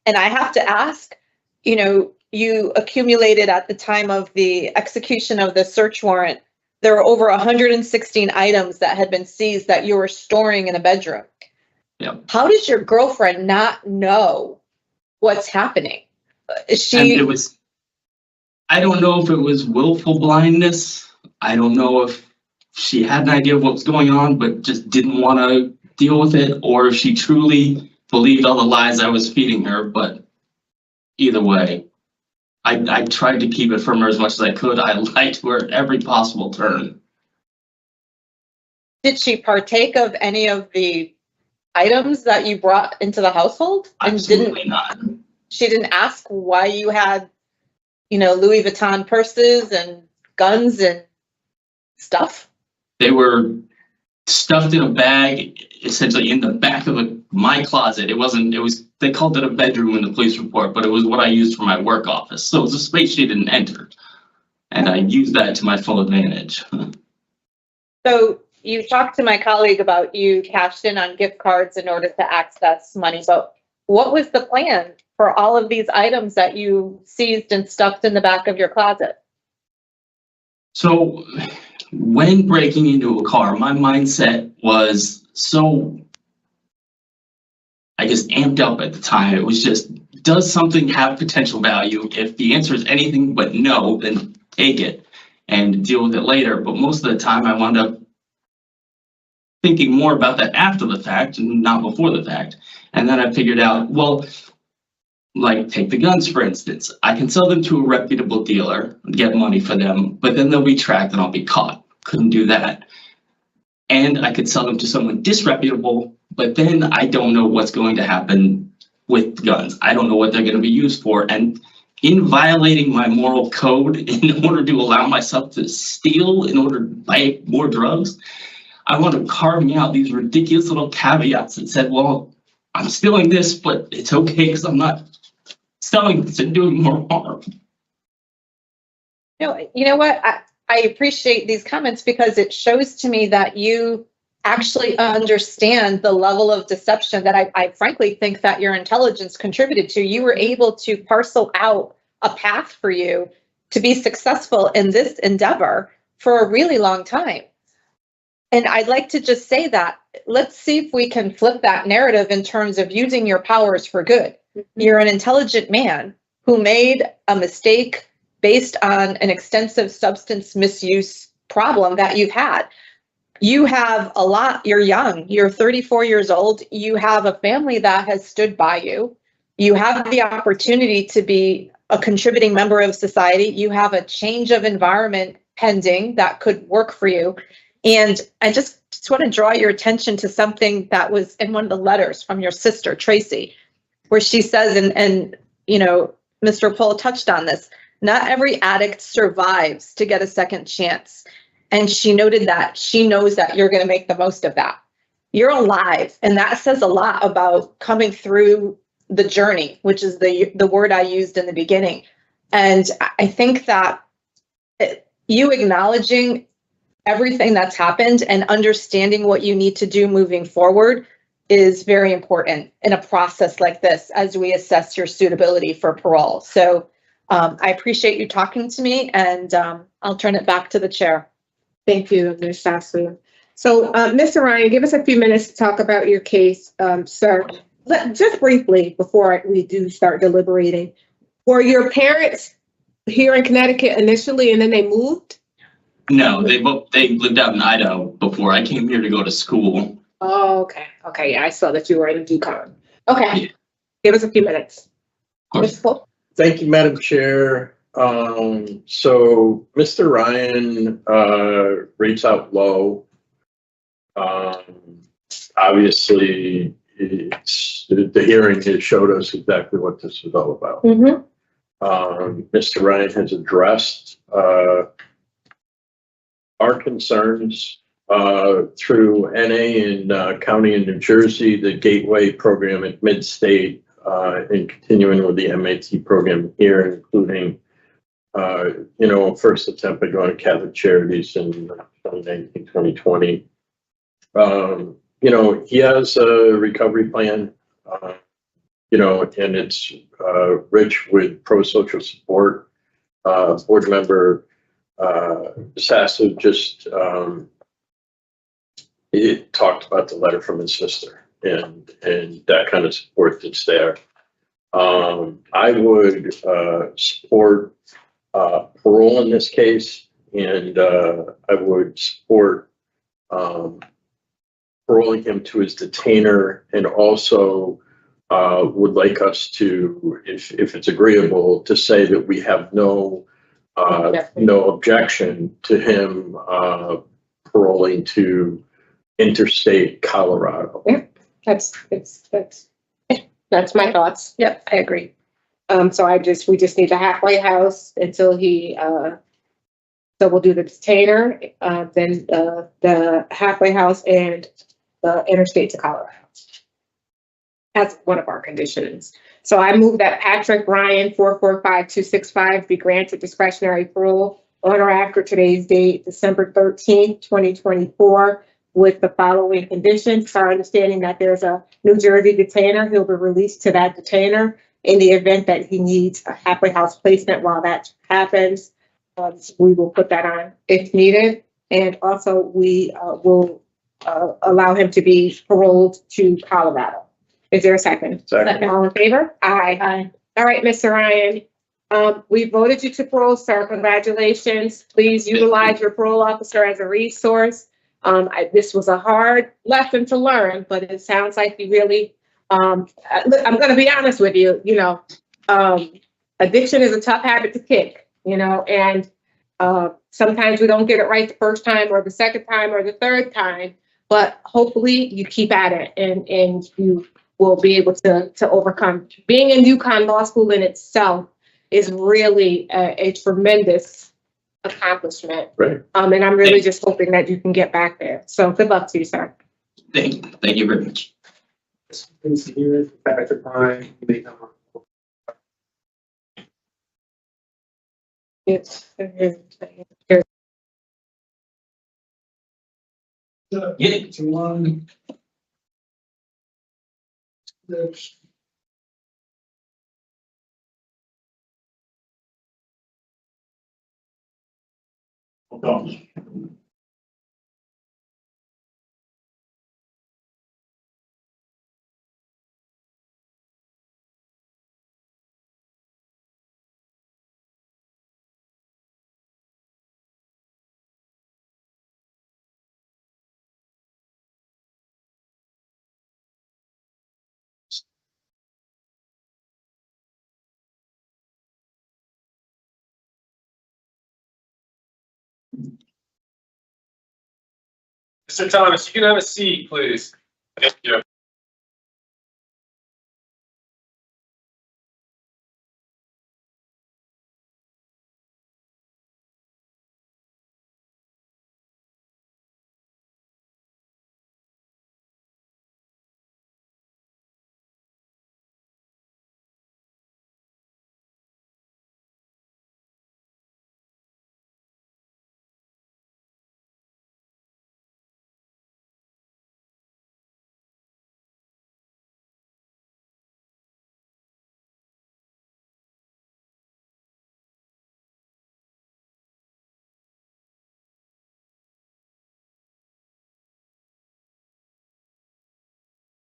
I have to ask, you know, you accumulated at the time of the execution of the search warrant, there were over 116 items that had been seized that you were storing in a bedroom. Yeah. How does your girlfriend not know what's happening? I don't know if it was willful blindness. I don't know if she had an idea of what was going on, but just didn't want to deal with it, or if she truly believed all the lies I was feeding her. But either way, I tried to keep it from her as much as I could. I lied to her at every possible turn. Did she partake of any of the items that you brought into the household? Absolutely not. She didn't ask why you had, you know, Louis Vuitton purses and guns and stuff? They were stuffed in a bag, essentially in the back of my closet. They called it a bedroom in the police report, but it was what I used for my work office. So it was a space she didn't enter. And I used that to my full advantage. So you talked to my colleague about you cashed in on gift cards in order to access money, but what was the plan for all of these items that you seized and stuffed in the back of your closet? So when breaking into a car, my mindset was so, I guess, amped up at the time. It was just, does something have potential value? If the answer is anything but no, then take it and deal with it later. But most of the time I wound up thinking more about that after the fact and not before the fact. And then I figured out, well, like take the guns, for instance. I can sell them to a reputable dealer and get money for them, but then they'll be tracked and I'll be caught. Couldn't do that. And I could sell them to someone disreputable, but then I don't know what's going to happen with guns. I don't know what they're going to be used for. And in violating my moral code in order to allow myself to steal in order to buy more drugs, I wound up carving out these ridiculous little caveats that said, well, I'm stealing this, but it's okay because I'm not selling this and doing more harm. You know what? I appreciate these comments because it shows to me that you actually understand the level of deception that I frankly think that your intelligence contributed to. You were able to parcel out a path for you to be successful in this endeavor for a really long time. And I'd like to just say that, let's see if we can flip that narrative in terms of using your powers for good. Mm-hmm. You're an intelligent man who made a mistake based on an extensive substance misuse problem that you've had. You have a lot, you're young, you're 34 years old, you have a family that has stood by you. You have the opportunity to be a contributing member of society. You have a change of environment pending that could work for you. And I just want to draw your attention to something that was in one of the letters from your sister, Tracy, where she says, and you know, Mr. Pohl touched on this, not every addict survives to get a second chance. And she noted that she knows that you're going to make the most of that. You're alive. And that says a lot about coming through the journey, which is the word I used in the beginning. And I think that you acknowledging everything that's happened and understanding what you need to do moving forward is very important in a process like this as we assess your suitability for parole. So I appreciate you talking to me, and I'll turn it back to the chair. Thank you, Ms. Sassu. So, Mr. Ryan, give us a few minutes to talk about your case, sir. Just briefly, before we do start deliberating, were your parents here in Connecticut initially and then they moved? No, they lived out in Idaho before I came here to go to school. Oh, okay. Okay, yeah, I saw that you were in Yukon. Okay, Yeah. Give us a few minutes. Of course. Thank you, Madam Chair. So Mr. Ryan, rates out low. Obviously, the hearing has showed us exactly what this is all about. Mr. Ryan has addressed, our concerns, through NA and, county in New Jersey, the Gateway program at Mid-State, and continuing with the MAT program here, including, first attempt at going to Catholic Charities in 2019, 2020. He has a recovery plan, and it's rich with pro-social support. Board member Sassu just it talked about the letter from his sister and that kind of support that's there. I would support parole in this case, and I would support paroling him to his detainer, and also would like us to, if it's agreeable, to say that we have no objection to him paroling to interstate Colorado. Yep, that's my thoughts. Yep, I agree. So we just need the halfway house until he, so we'll do the detainer, then the halfway house and the interstate to Colorado. That's one of our conditions. So I move that Patrick Ryan 445265 be granted discretionary parole on or after today's date, December 13th, 2024, with the following conditions. Our understanding that there's a New Jersey detainer, he'll be released to that detainer in the event that he needs a halfway house placement while that happens. We will put that on if needed. And also we will allow him to be paroled to Colorado. Is there a second? Second. All in favor? Aye. Aye. All right, Mr. Ryan. We voted you to parole, sir. Congratulations. Please utilize your parole officer as a resource. This was a hard lesson to learn, but it sounds like you really, I'm going to be honest with you, addiction is a tough habit to kick, and sometimes we don't get it right the first time or the second time or the third time, but hopefully you keep at it and you will be able to overcome. Being in UConn Law School in itself is really a tremendous accomplishment. Right. And I'm really just hoping that you can get back there. So good luck to you, sir. Thank you very much. Patrick Ryan, Yeah. Mr. Thomas, you can have a seat, please. Thank you.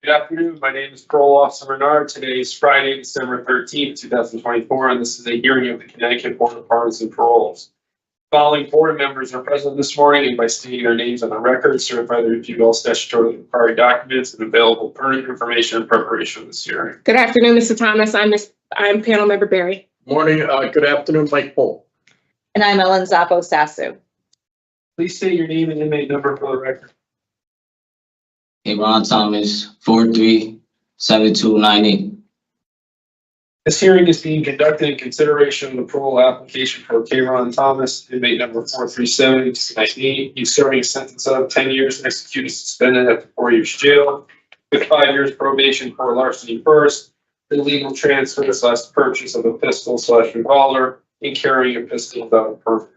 Good afternoon. My name is Parole Officer Menard. Today is Friday, December 13th, 2024, and this is a hearing of the Connecticut Board of Pardons and Paroles. Following board members are present this morning, and by stating their names on the record, certify they reviewed all statutorily required documents and available pertinent information in preparation of this hearing. Good afternoon, Mr. Thomas. I'm panel member Barry. Morning, good afternoon, Mike Paul. And I'm Ellen Zoppo-Sassu. Please state your name and inmate number for the record. Ron Thomas, 437298. This hearing is being conducted in consideration of the parole application for Kairon Thomas, inmate number 437-98. He's serving a sentence of 10 years executed suspended after 4 years jail with 5 years probation for larceny first, illegal transfer / purchase of a pistol / revolver, and carrying a pistol without a permit.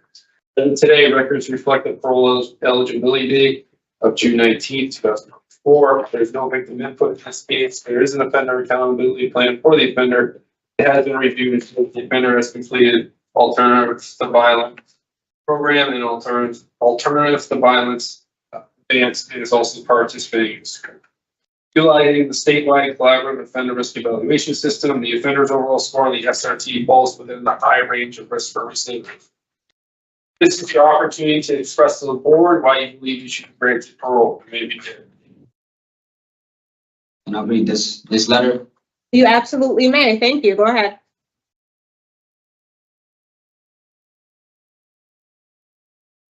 And today, records reflect the parole eligibility date of June 19, 2004. There's no victim input in this case. There is an offender accountability plan for the offender. It has been reviewed. The offender has completed alternatives to violence program and alternatives to violence advance and is also participating in school. Utilizing the statewide collaborative offender risk evaluation system, the offender's overall score on the SRT falls within the high range of risk for receivers. This is your opportunity to express to the board why you believe you should be granted parole. Maybe. Can I read this letter? You absolutely may. Thank you. Go ahead.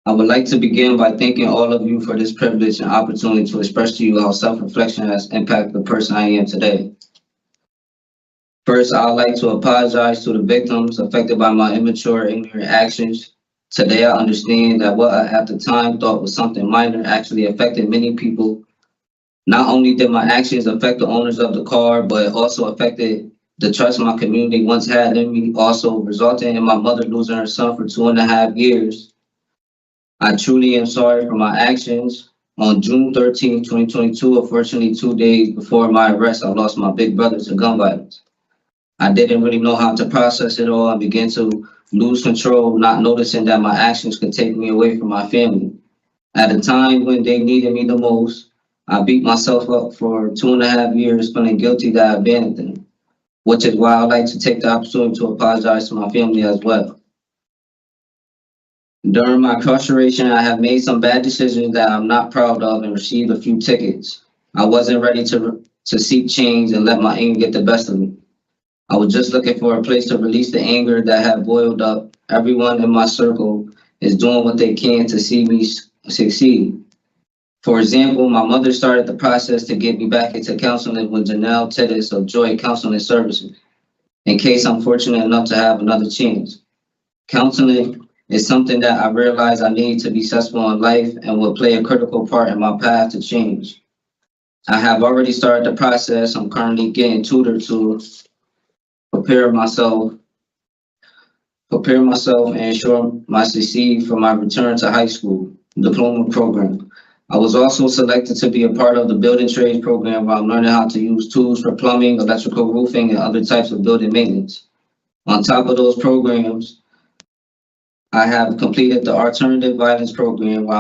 I would like to begin by thanking all of you for this privilege and opportunity to express to you how self-reflection has impacted the person I am today. First, I would like to apologize to the victims affected by my immature, ignorant actions. Today, I understand that what I at the time thought was something minor actually affected many people. Not only did my actions affect the owners of the car, but it also affected the trust my community once had in me, also resulting in my mother losing her son for 2.5 years. I truly am sorry for my actions. On June 13, 2022, unfortunately 2 days before my arrest, I lost my big brother to gun violence. I didn't really know how to process it all and began to lose control, not noticing that my actions could take me away from my family. At a time when they needed me the most, I beat myself up for 2.5 years, feeling guilty that I abandoned them, which is why I'd like to take the opportunity to apologize to my family as well. During my incarceration, I have made some bad decisions that I'm not proud of and received a few tickets. I wasn't ready to seek change and let my anger get the best of me. I was just looking for a place to release the anger that had boiled up. Everyone in my circle is doing what they can to see me succeed. For example, my mother started the process to get me back into counseling with Janelle Titus of Joy Counseling Services, in case I'm fortunate enough to have another chance. Counseling is something that I realize I need to be successful in life and will play a critical part in my path to change. I have already started the process. I'm currently getting tutored to prepare myself and ensure my succeed for my return to high school diploma program. I was also selected to be a part of the building trades program where I'm learning how to use tools for plumbing, electrical, roofing, and other types of building maintenance. On top of those programs, I have completed the alternative violence program where I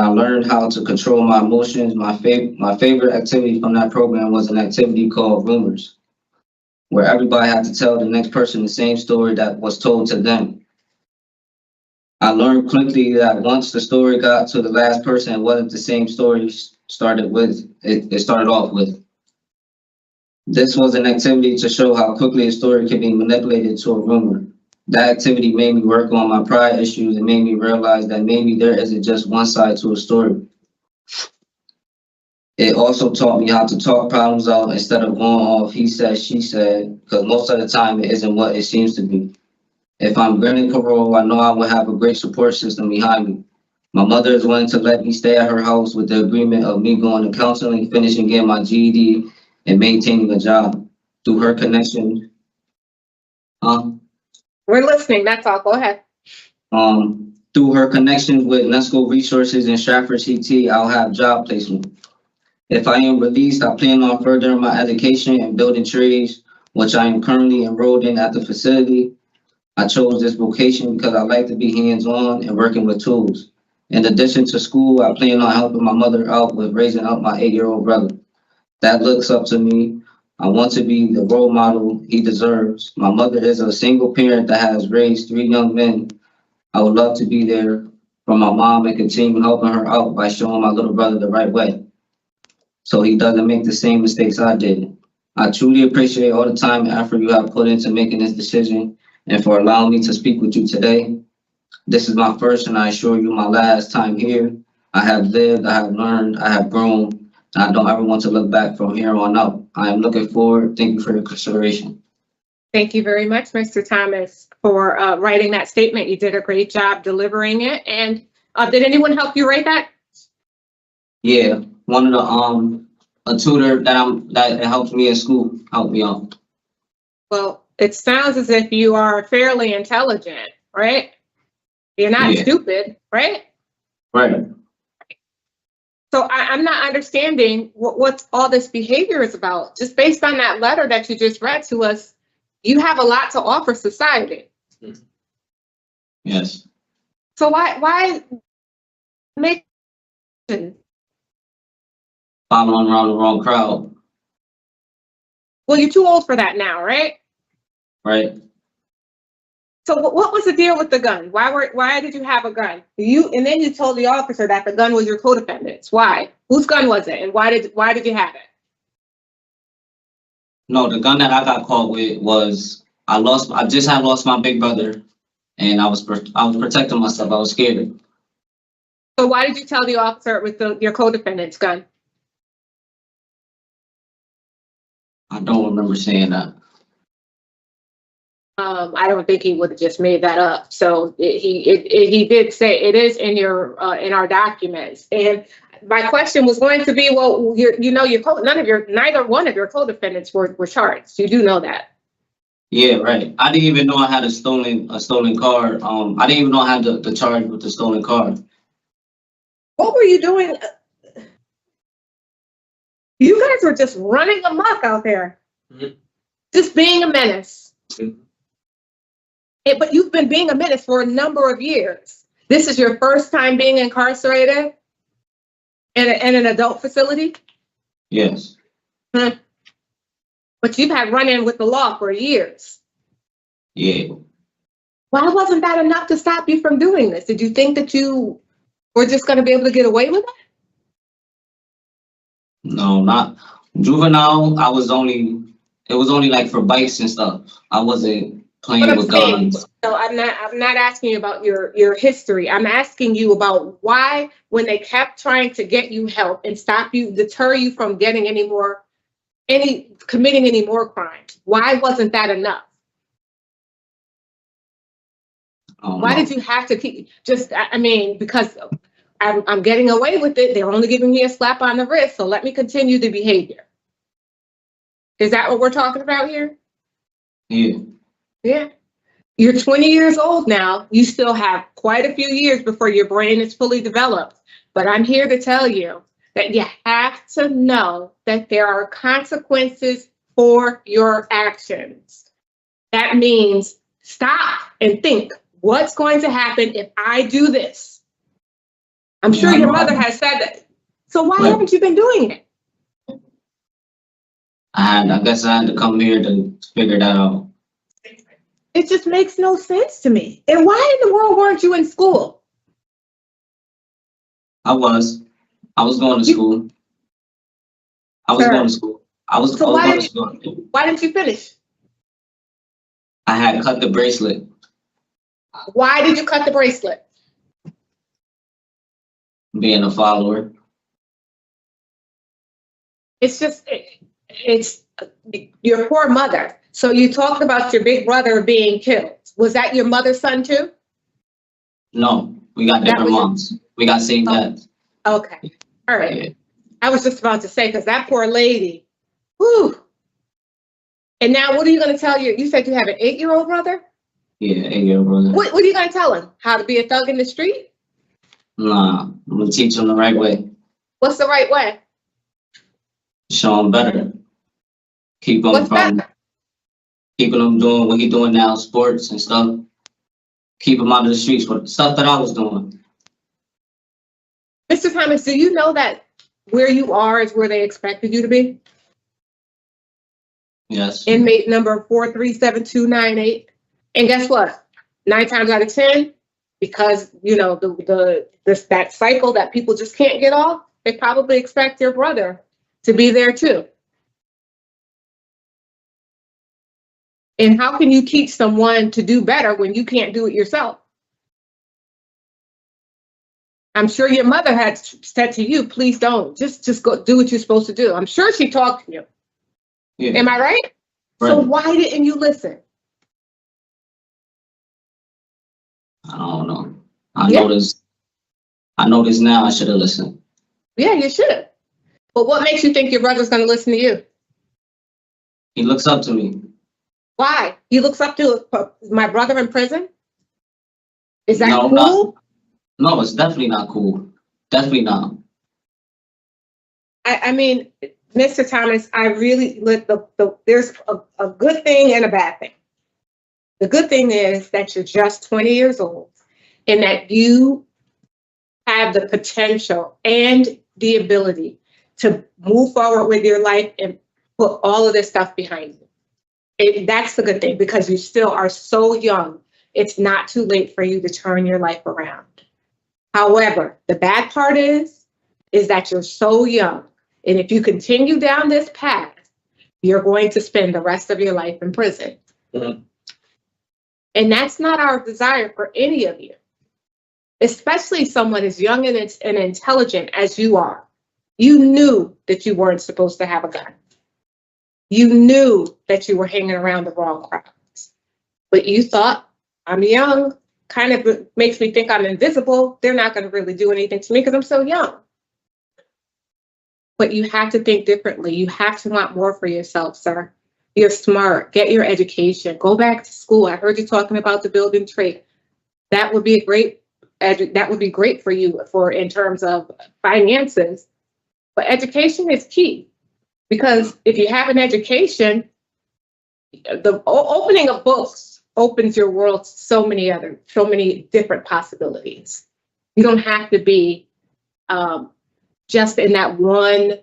learned how to control my emotions. My favorite activity from that program was an activity called rumors, where everybody had to tell the next person the same story that was told to them. I learned quickly that once the story got to the last person, it wasn't the same story it started off with. This was an activity to show how quickly a story can be manipulated to a rumor. That activity made me work on my pride issues and made me realize that maybe there isn't just one side to a story. It also taught me how to talk problems out instead of going off he said, she said, because most of the time it isn't what it seems to be. If I'm granted parole, I know I will have a great support system behind me. My mother is willing to let me stay at her house with the agreement of me going to counseling, finishing getting my GED, and maintaining a job. Through her connection, We're listening. That's all. Go ahead. Through her connections with NESCO Resources and Stratford CT, I'll have job placement. If I am released, I plan on furthering my education and building trades, which I am currently enrolled in at the facility. I chose this vocation because I like to be hands-on and working with tools. In addition to school, I plan on helping my mother out with raising up my 8-year-old brother. That looks up to me. I want to be the role model he deserves. My mother is a single parent that has raised 3 young men. I would love to be there for my mom and continue helping her out by showing my little brother the right way, so he doesn't make the same mistakes I did. I truly appreciate all the time and effort you have put into making this decision, and for allowing me to speak with you today. This is my first and I assure you my last time here. I have lived, I have learned, I have grown, and I don't ever want to look back from here on out. I am looking forward. Thank you for your consideration. Thank you very much, Mr. Thomas, for writing that statement. You did a great job delivering it. And did anyone help you write that? Yeah, one of the a tutor that helped me in school helped me out. Well, it sounds as if you are fairly intelligent, right? You're not stupid, right? Right. So I'm not understanding what all this behavior is about. Just based on that letter that you just read to us, you have a lot to offer society. Yes. So why make Following around the wrong crowd. Well, you're too old for that now, right? Right. So what was the deal with the gun? Why did you have a gun? And then you told the officer that the gun was your co-defendant's. Why? Whose gun was it? And why did you have it? No, the gun that I got caught with was I just had lost my big brother, and I was protecting myself. I was scared. So why did you tell the officer it was your co-defendant's gun? I don't remember saying that. I don't think he would have just made that up. So he did say it is in in our documents. And my question was going to be, well, neither one of your co-defendants were charged. You do know that. Yeah, right. I didn't even know I had a stolen car. I didn't even know I had the charge with the stolen car. What were you doing? You guys were just running amok out there, just being a menace. But you've been being a menace for a number of years. This is your first time being incarcerated in an adult facility? Yes. But you've had run-in with the law for years. Yeah. Why wasn't that enough to stop you from doing this? Did you think that you were just going to be able to get away with it? No, not juvenile. It was only like for bikes and stuff. I wasn't playing with guns. So I'm not asking you about your history. I'm asking you about why, when they kept trying to get you help and deter you from getting committing any more crimes, why wasn't that enough? Why did you have to keep because I'm getting away with it. They're only giving me a slap on the wrist. So let me continue the behavior. Is that what we're talking about here? Yeah. Yeah. You're 20 years old now. You still have quite a few years before your brain is fully developed. But I'm here to tell you that you have to know that there are consequences for your actions. That means stop and think, what's going to happen if I do this? I'm sure your mother has said that. So why haven't you been doing it? I guess I had to come here to figure that out. It just makes no sense to me. And why in the world weren't you in school? I was going to school. I was going to school. Why didn't you finish? I had cut the bracelet. Why did you cut the bracelet? Being a follower. It's your poor mother. So you talked about your big brother being killed. Was that your mother's son too? No, we got different moms. We got same dads. Okay. All right. Yeah. I was just about to say, because that poor lady, whew. And now what are you going to tell you said you have an 8-year-old brother? Yeah, 8-year-old brother. What are you going to tell him? How to be a thug in the street? Nah, I'm going to teach him the right way. What's the right way? Show him better. Keep him keeping him doing what he's doing now, sports and stuff. Keep him out of the streets for stuff that I was doing. Mr. Thomas, do you know that where you are is where they expected you to be? Yes. Inmate number 437298. And guess what? 9 times out of 10, because that cycle that people just can't get off, they probably expect your brother to be there too. And how can you teach someone to do better when you can't do it yourself? I'm sure your mother had said to you, please don't, just go do what you're supposed to do. I'm sure she talked to you. Yeah. Am I right? So why didn't you listen? I don't know. I noticed now I should have listened. Yeah, you should have. But what makes you think your brother's going to listen to you? He looks up to me. Why? He looks up to my brother in prison? Is that No, cool? No, it's definitely not cool. Definitely not. I mean, Mr. Thomas, I really there's a good thing and a bad thing. The good thing is that you're just 20 years old and that you have the potential and the ability to move forward with your life and put all of this stuff behind you. That's the good thing, because you still are so young. It's not too late for you to turn your life around. However, the bad part is that you're so young. And if you continue down this path, you're going to spend the rest of your life in prison. Mm-hmm. And that's not our desire for any of you, especially someone as young and intelligent as you are. You knew that you weren't supposed to have a gun. You knew that you were hanging around the wrong crowds. But you thought, I'm young. Kind of makes me think I'm invisible. They're not going to really do anything to me because I'm so young. But you have to think differently. You have to want more for yourself, sir. You're smart. Get your education. Go back to school. I heard you talking about the building trade. That would be great for you in terms of finances. But education is key, because if you have an education, the opening of books opens your world to so many different possibilities. You don't have to be just in that one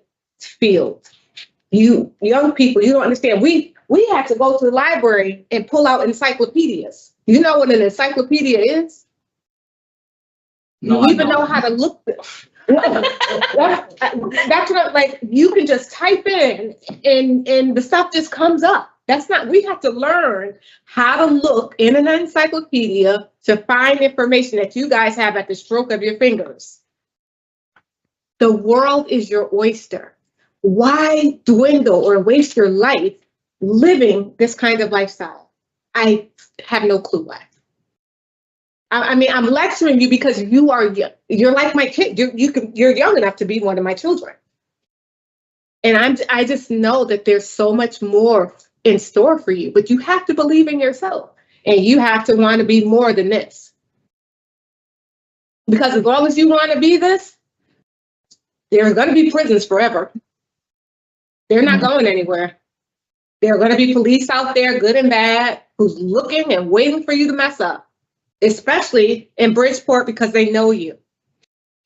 field. You young people, you don't understand. We have to go to the library and pull out encyclopedias. You know what an encyclopedia is? No, You even know how to look. That's what, like, you can just type in and the stuff just comes up. That's not, we have to learn how to look in an encyclopedia to find information that you guys have at the stroke of your fingers. The world is your oyster. Why dwindle or waste your life living this kind of lifestyle? I have no clue why. I mean, I'm lecturing you because you're like my kid. You're young enough to be one of my children. And I just know that there's so much more in store for you, but you have to believe in yourself, and you have to want to be more than this. Because as long as you want to be this, there's going to be prisons forever. They're not going anywhere. There are going to be police out there, good and bad, who's looking and waiting for you to mess up, especially in Bridgeport, because they know you.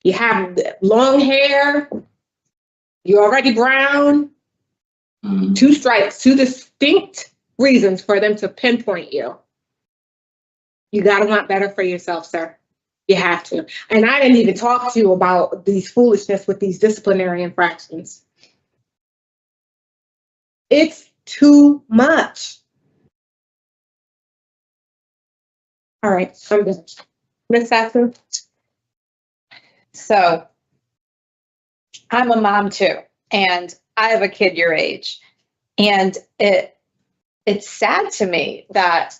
You have long hair, you're already brown. 2 stripes, 2 distinct reasons for them to pinpoint you. You got to want better for yourself, sir. You have to. And I didn't even talk to you about these foolishness with these disciplinary infractions. It's too much. All right, I'm done. Ms. Sassu? So I'm a mom too, and I have a kid your age, and it's sad to me that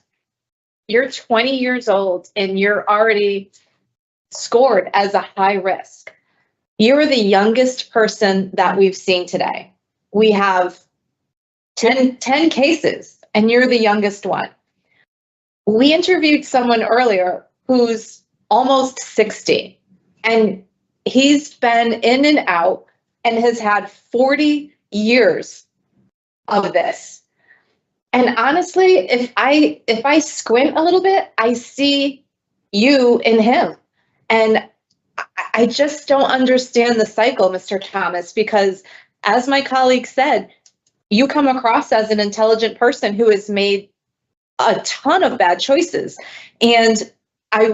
you're 20 years old and you're already scored as a high risk. You're the youngest person that we've seen today. We have 10 cases, and you're the youngest one. We interviewed someone earlier who's almost 60, and he's been in and out and has had 40 years of this. And honestly, if I squint a little bit, I see you in him. And I just don't understand the cycle, Mr. Thomas, because as my colleague said, you come across as an intelligent person who has made a ton of bad choices. And I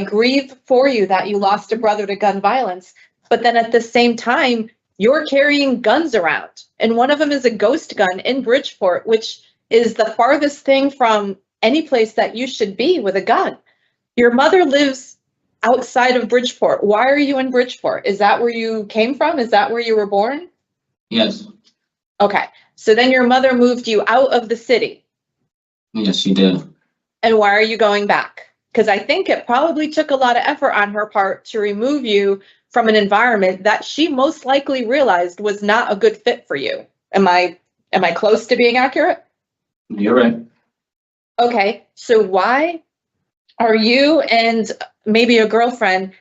grieve for you that you lost a brother to gun violence, but then at the same time, you're carrying guns around, and one of them is a ghost gun in Bridgeport, which is the farthest thing from any place that you should be with a gun. Your mother lives outside of Bridgeport. Why are you in Bridgeport? Is that where you came from? Is that where you were born? Yes. Okay. So then your mother moved you out of the city. Yes, she did. And why are you going back? Because I think it probably took a lot of effort on her part to remove you from an environment that she most likely realized was not a good fit for you. Am I close to being accurate? You're right. Okay, so why are you and maybe a girlfriend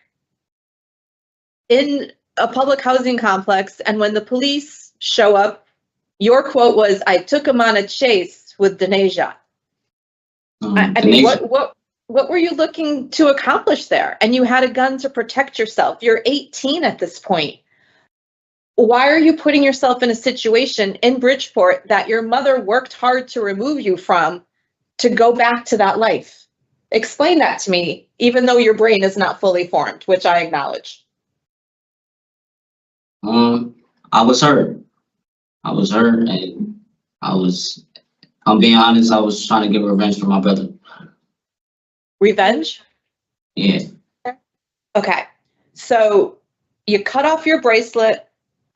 in a public housing complex, and when the police show up, your quote was, "I took him on a chase with Denasia." I mean, what were you looking to accomplish there? And you had a gun to protect yourself. You're 18 at this point. Why are you putting yourself in a situation in Bridgeport that your mother worked hard to remove you from to go back to that life? Explain that to me, even though your brain is not fully formed, which I acknowledge. I was hurt. And I'm being honest, I was trying to get revenge for my brother. Revenge? Yeah. Okay. So you cut off your bracelet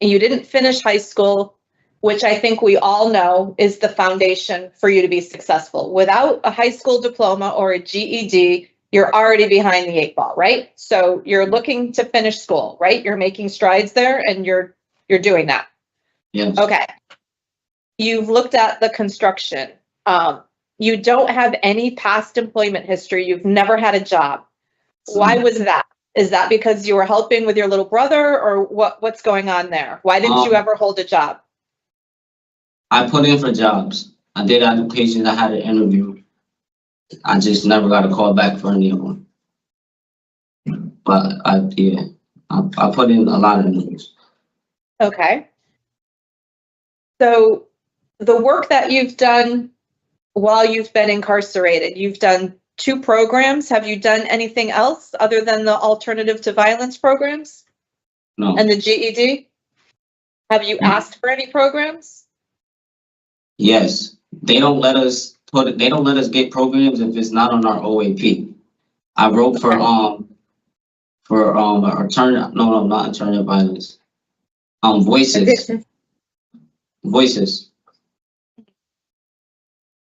and you didn't finish high school, which I think we all know is the foundation for you to be successful. Without a high school diploma or a GED, you're already behind the 8 ball, right? So you're looking to finish school, right? You're making strides there and you're doing that. Yes. Okay. You've looked at the construction. You don't have any past employment history. You've never had a job. Why was that? Is that because you were helping with your little brother, or what's going on there? Why didn't you ever hold a job? I put in for jobs. I did applications. I had an interview. I just never got a call back for any of them. But I put in a lot of interviews. Okay. So the work that you've done while you've been incarcerated, you've done 2 programs. Have you done anything else other than the alternative to violence programs? No. And the GED? Have you asked for any programs? Yes. They don't let us get programs if it's not on our OAP. I wrote for not alternative violence. Voices.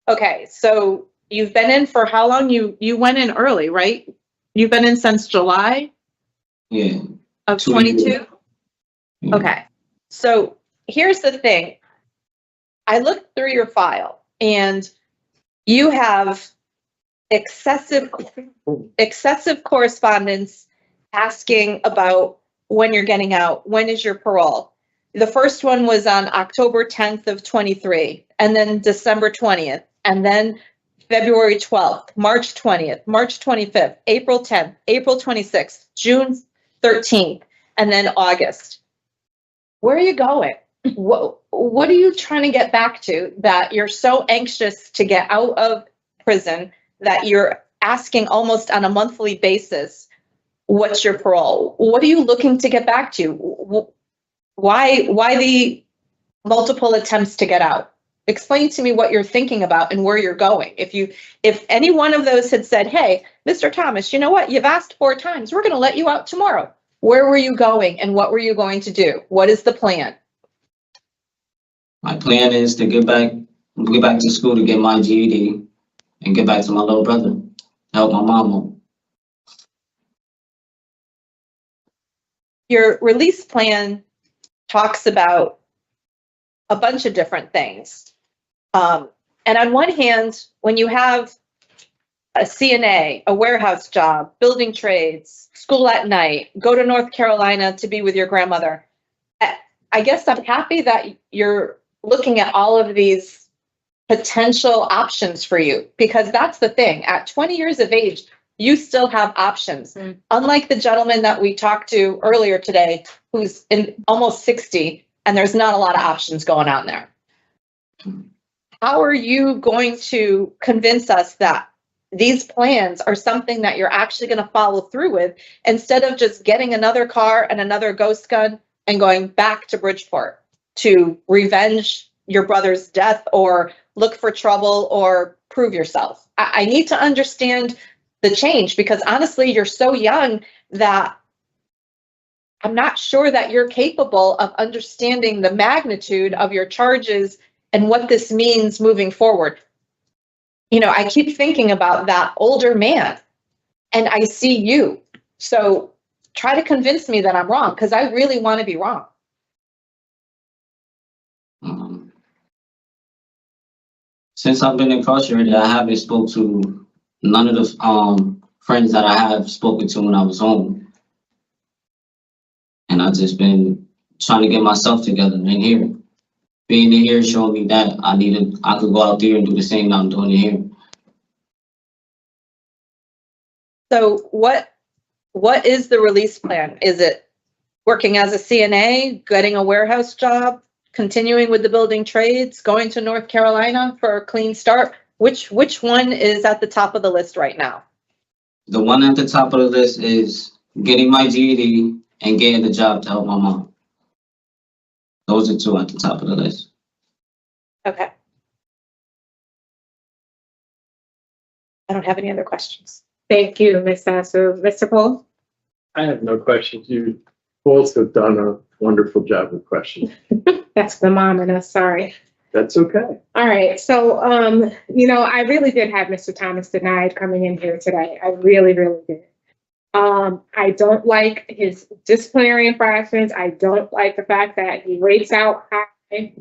Okay, so you've been in for how long? You went in early, right? You've been in since July? Yeah. Of 22? Yeah. Okay, so here's the thing. I looked through your file and you have excessive correspondence asking about when you're getting out, when is your parole. The first one was on October 10th of 23, and then December 20th, and then February 12th, March 20th, March 25th, April 10th, April 26th, June 13th, and then August. Where are you going? What are you trying to get back to that you're so anxious to get out of prison that you're asking almost on a monthly basis, what's your parole? What are you looking to get back to? Why the multiple attempts to get out? Explain to me what you're thinking about and where you're going. If any one of those had said, "Hey, Mr. Thomas, you know what? You've asked 4 times. We're going to let you out tomorrow." Where were you going and what were you going to do? What is the plan? My plan is to get back to school to get my GED and get back to my little brother, help my mama. Your release plan talks about a bunch of different things. And on one hand, when you have a CNA, a warehouse job, building trades, school at night, go to North Carolina to be with your grandmother, I guess I'm happy that you're looking at all of these potential options for you, because that's the thing. At 20 years of age, you still have options. Unlike the gentleman that we talked to earlier today, who's in almost 60, and there's not a lot of options going on there. How are you going to convince us that these plans are something that you're actually going to follow through with, instead of just getting another car and another ghost gun and going back to Bridgeport to revenge your brother's death or look for trouble or prove yourself. I need to understand the change, because honestly, you're so young that I'm not sure that you're capable of understanding the magnitude of your charges and what this means moving forward. You know, I keep thinking about that older man, and I see you. So try to convince me that I'm wrong, because I really want to be wrong. Since I've been incarcerated, I haven't spoke to none of the friends that I have spoken to when I was home. And I've just been trying to get myself together in here. Being in here showing me that I could go out there and do the same that I'm doing in here. So what is the release plan? Is it working as a CNA, getting a warehouse job, continuing with the building trades, going to North Carolina for a clean start? Which one is at the top of the list right now? The one at the top of the list is getting my GED and getting the job to help my mom. Those are two at the top of the list. Okay. I don't have any other questions. Thank you, Ms. Sassu. Mr. Cole? I have no questions. You both have done a wonderful job with questions. That's the mom in us, sorry. That's okay. All right, so, you know, I really did have Mr. Thomas denied coming in here today. I really, really did. I don't like his disciplinary infractions. I don't like the fact that he rates out high.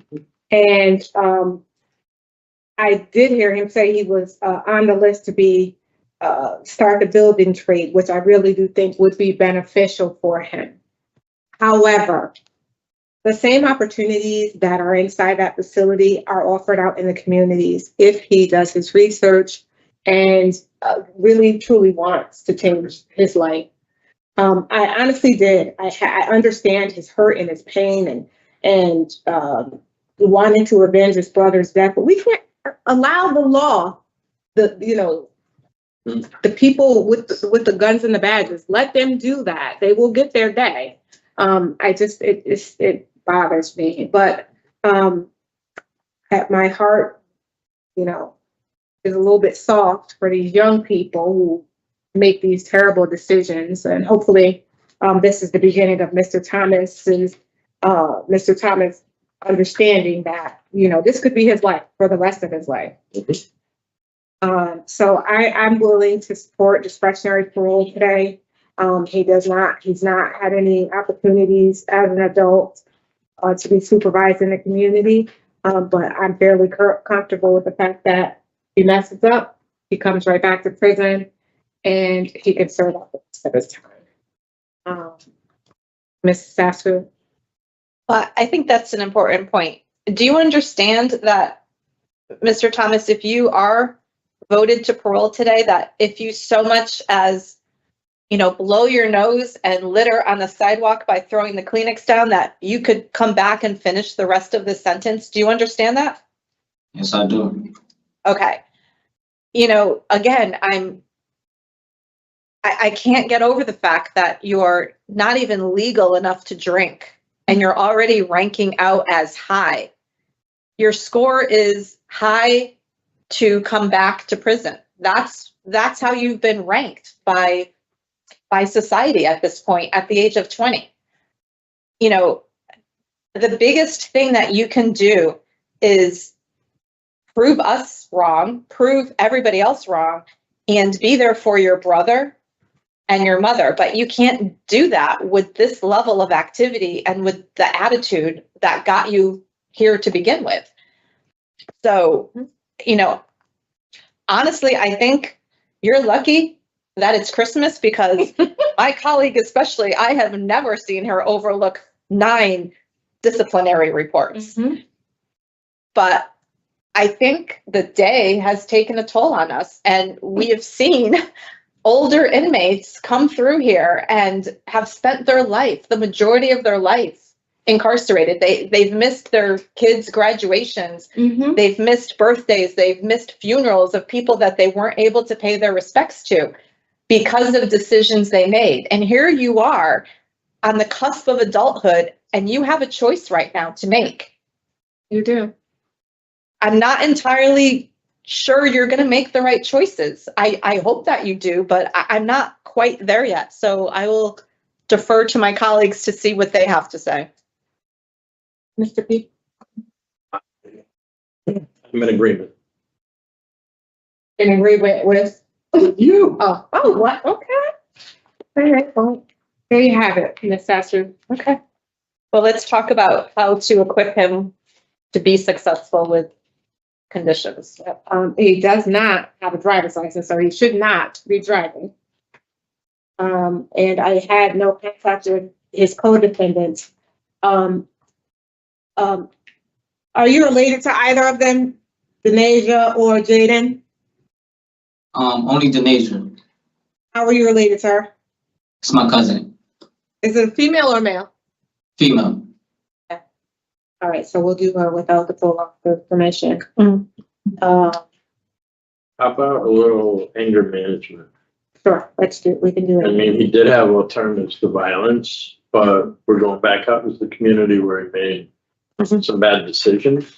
And I did hear him say he was on the list to be start the building trade, which I really do think would be beneficial for him. However, the same opportunities that are inside that facility are offered out in the communities if he does his research and really truly wants to change his life. I honestly did. I understand his hurt and his pain and wanting to avenge his brother's death, but we can't allow the law, the people with the guns and the badges, let them do that. They will get their day. It bothers me, but at my heart, you know, is a little bit soft for these young people who make these terrible decisions. And hopefully this is the beginning of Mr. Thomas understanding that, you know, this could be his life for the rest of his life. So I'm willing to support discretionary parole today. He's not had any opportunities as an adult to be supervised in the community, but I'm fairly comfortable with the fact that he messes up, he comes right back to prison, and he can serve out the rest of his time. Ms. Sassu? I think that's an important point. Do you understand that, Mr. Thomas, if you are voted to parole today, that if you so much as, you know, blow your nose and litter on the sidewalk by throwing the Kleenex down, that you could come back and finish the rest of the sentence? Do you understand that? Yes, I do. Okay. You know, again, I can't get over the fact that you're not even legal enough to drink and you're already ranking out as high. Your score is high to come back to prison. That's how you've been ranked by society at this point, at the age of 20. You know, the biggest thing that you can do is prove us wrong, prove everybody else wrong, and be there for your brother and your mother. But you can't do that with this level of activity and with the attitude that got you here to begin with. So, you know, honestly, I think you're lucky that it's Christmas, because my colleague especially, I have never seen her overlook 9 disciplinary reports. Mm-hmm. But I think the day has taken a toll on us, and we have seen older inmates come through here and have spent their life, the majority of their life, incarcerated. They've missed their kids' graduations. Mm-hmm. They've missed birthdays. They've missed funerals of people that they weren't able to pay their respects to because of decisions they made. And here you are on the cusp of adulthood, and you have a choice right now to make. You do. I'm not entirely sure you're going to make the right choices. I hope that you do, but I'm not quite there yet. So I will defer to my colleagues to see what they have to say. Mr. P? I'm in agreement. In agreement with? You. Oh, what? Okay. All right, well, there you have it, Ms. Sassu. Okay. Well, let's talk about how to equip him to be successful with conditions. He does not have a driver's license, so he should not be driving. And I had no contact with his co-defendants. Are you related to either of them, Denasia or Jaden? Only Denasia. How are you related to her? It's my cousin, Is it a female or male? female. All right, so we'll do her without the full officer permission. Mm. How about a little anger management? Sure, let's do, we can do I it. mean, he did have alternatives to violence, but we're going back up as the community where he made some bad decisions.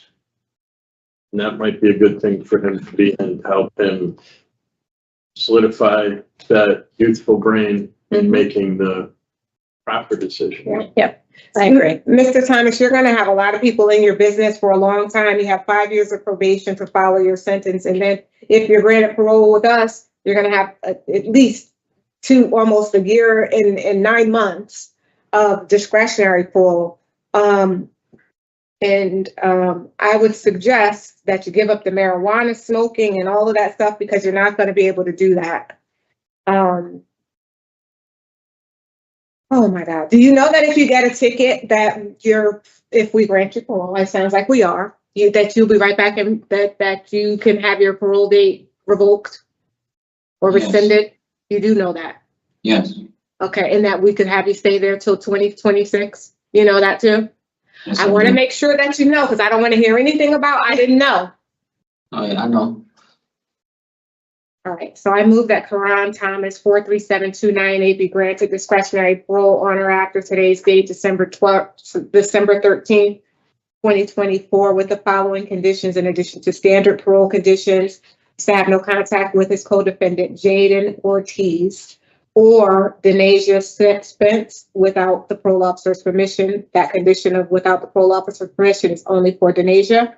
And that might be a good thing for him to be in to help him solidify that youthful brain in making the proper decision. Yep, I agree. Mr. Thomas, you're gonna have a lot of people in your business for a long time. You have 5 years of probation to follow your sentence. And then if you're granted parole with us, you're gonna have at least almost a year and 9 months of discretionary parole. I would suggest that you give up the marijuana smoking and all of that stuff because you're not gonna be able to do that. Oh my God. Do you know that if you get a ticket that if we grant you parole, it sounds like we are, that you'll be right back and that you can have your parole date revoked or Yes. rescinded? You do know that? Yes. Okay, and that we could have you stay there till 2026? You know that too? Yes, I want to do. make sure that you know, because I don't want to hear anything about I didn't know. Oh, yeah, I know. All right, so I move that Kairon Thomas 437298 be granted discretionary parole on or after today's date, December 13th, 2024, with the following conditions in addition to standard parole conditions: to have no contact with his co-defendant Jaden Ortiz or Denasia Spence without the parole officer's permission. That condition of without the parole officer's permission is only for Denasia.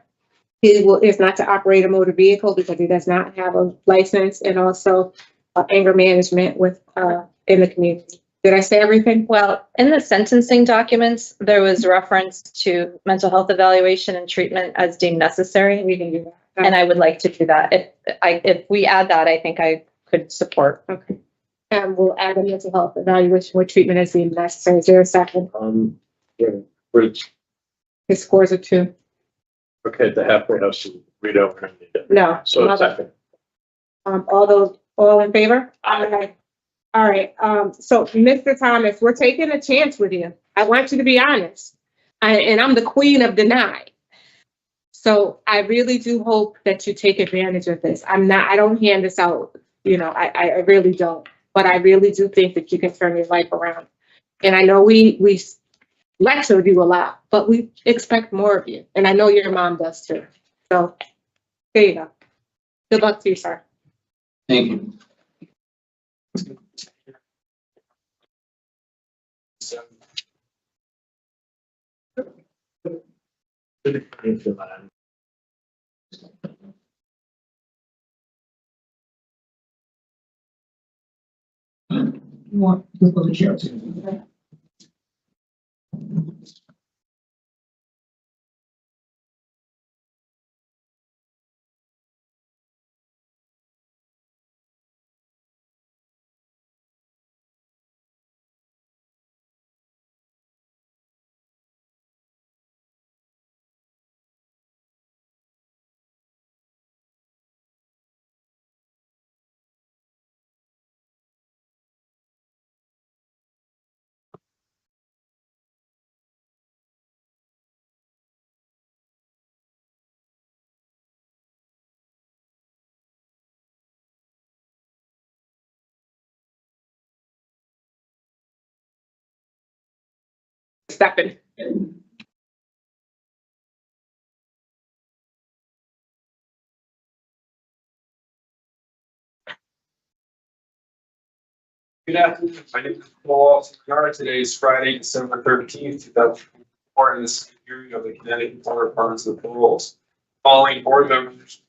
He is not to operate a motor vehicle because he does not have a license, and also anger management in the community. Did I say everything? Well, in the sentencing documents, there was reference to mental health evaluation and treatment as deemed necessary. We can do that. And I would like to do that. If we add that, I think I could support. Okay. And we'll add a mental health evaluation with treatment as deemed necessary. Is there a second? His scores are 2. Okay, the halfway house, we don't need it. No. So a second. All in favor? Aye. All right, so Mr. Thomas, we're taking a chance with you. I want you to be honest. And I'm the queen of deny. So I really do hope that you take advantage of this. I don't hand this out, I really don't. But I really do think that you can turn your life around. And I know we lecture you a lot, but we expect more of you. And I know your mom does too. So there you go. Good luck to you, sir. Thank you. Stepping. Good afternoon. My name is Menard. Today is Friday, December 13th, 2024, and this is the hearing of the Connecticut Board of Pardons and Paroles. Following board members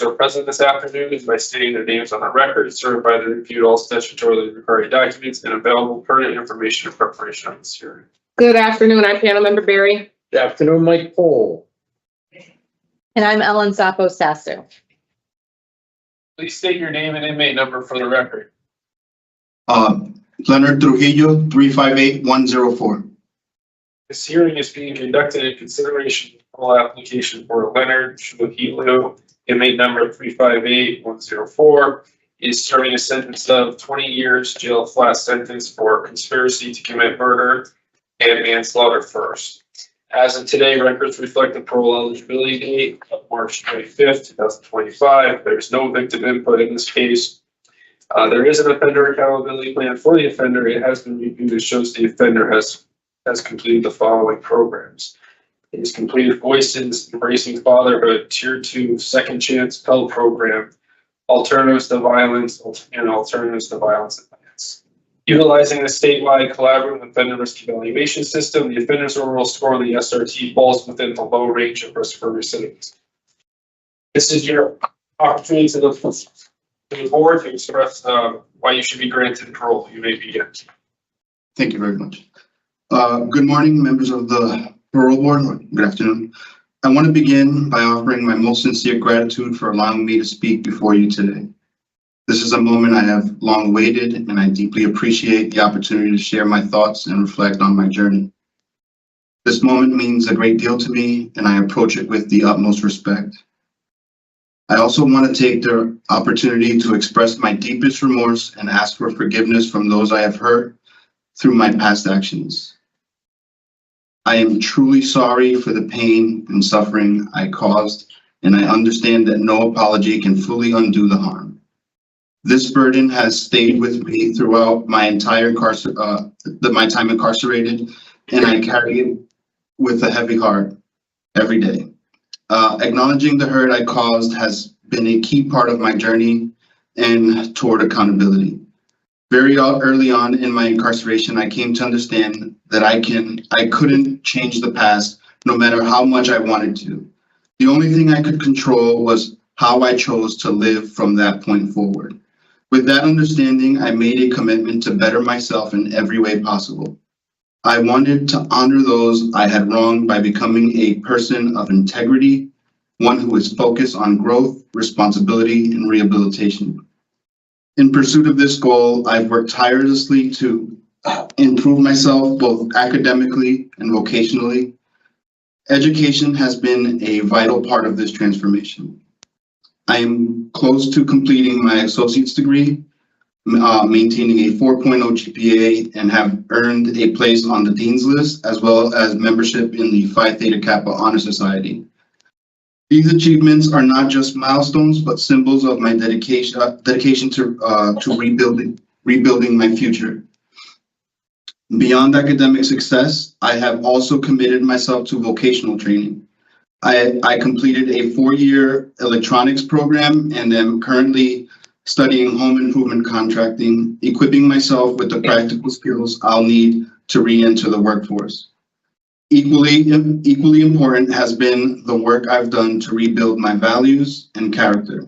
are present this afternoon is by stating their names on the record, certified and reviewed all statutorily required documents and available pertinent information in preparation of this hearing. Good afternoon. I'm panel member Barry. Good afternoon, Mike Pohl. And I'm Ellen Zoppo-Sassu. Please state your name and inmate number for the record. Leonard Trujillo, 358104. This hearing is being conducted in consideration of all application for Leonard Trujillo, inmate number 358104, is serving a sentence of 20 years jail flat sentence for conspiracy to commit murder and manslaughter first. As of today, records reflect the parole eligibility date of March 25th, 2025. There's no victim input in this case. There is an offender accountability plan for the offender. It has been reviewed. It shows the offender has completed the following programs. He's completed Voices, Embracing Fatherhood, Tier 2, Second Chance Pell Program, Alternatives to Violence, and Alternatives to Violence Advance. Utilizing the statewide collaborative offender risk evaluation system, the offender's overall score on the SRT falls within the low range of risk for recidivism. This is your opportunity to the board to express why you should be granted parole. You may begin. Thank you very much. Good morning, members of the parole board. Good afternoon. I want to begin by offering my most sincere gratitude for allowing me to speak before you today. This is a moment I have long awaited, and I deeply appreciate the opportunity to share my thoughts and reflect on my journey. This moment means a great deal to me, and I approach it with the utmost respect. I also want to take the opportunity to express my deepest remorse and ask for forgiveness from those I have hurt through my past actions. I am truly sorry for the pain and suffering I caused, and I understand that no apology can fully undo the harm. This burden has stayed with me throughout my entire my time incarcerated, and I carry it with a heavy heart every day. Acknowledging the hurt I caused has been a key part of my journey and toward accountability. Very early on in my incarceration, I came to understand that I couldn't change the past no matter how much I wanted to. The only thing I could control was how I chose to live from that point forward. With that understanding, I made a commitment to better myself in every way possible. I wanted to honor those I had wronged by becoming a person of integrity, one who is focused on growth, responsibility, and rehabilitation. In pursuit of this goal, I've worked tirelessly to improve myself both academically and vocationally. Education has been a vital part of this transformation. I am close to completing my associate's degree, maintaining a 4.0 GPA, and have earned a place on the Dean's List, as well as membership in the Phi Theta Kappa Honor Society. These achievements are not just milestones, but symbols of my dedication to rebuilding my future. Beyond academic success, I have also committed myself to vocational training. I completed a 4-year electronics program and am currently studying home improvement contracting, equipping myself with the practical skills I'll need to re-enter the workforce. Equally important has been the work I've done to rebuild my values and character.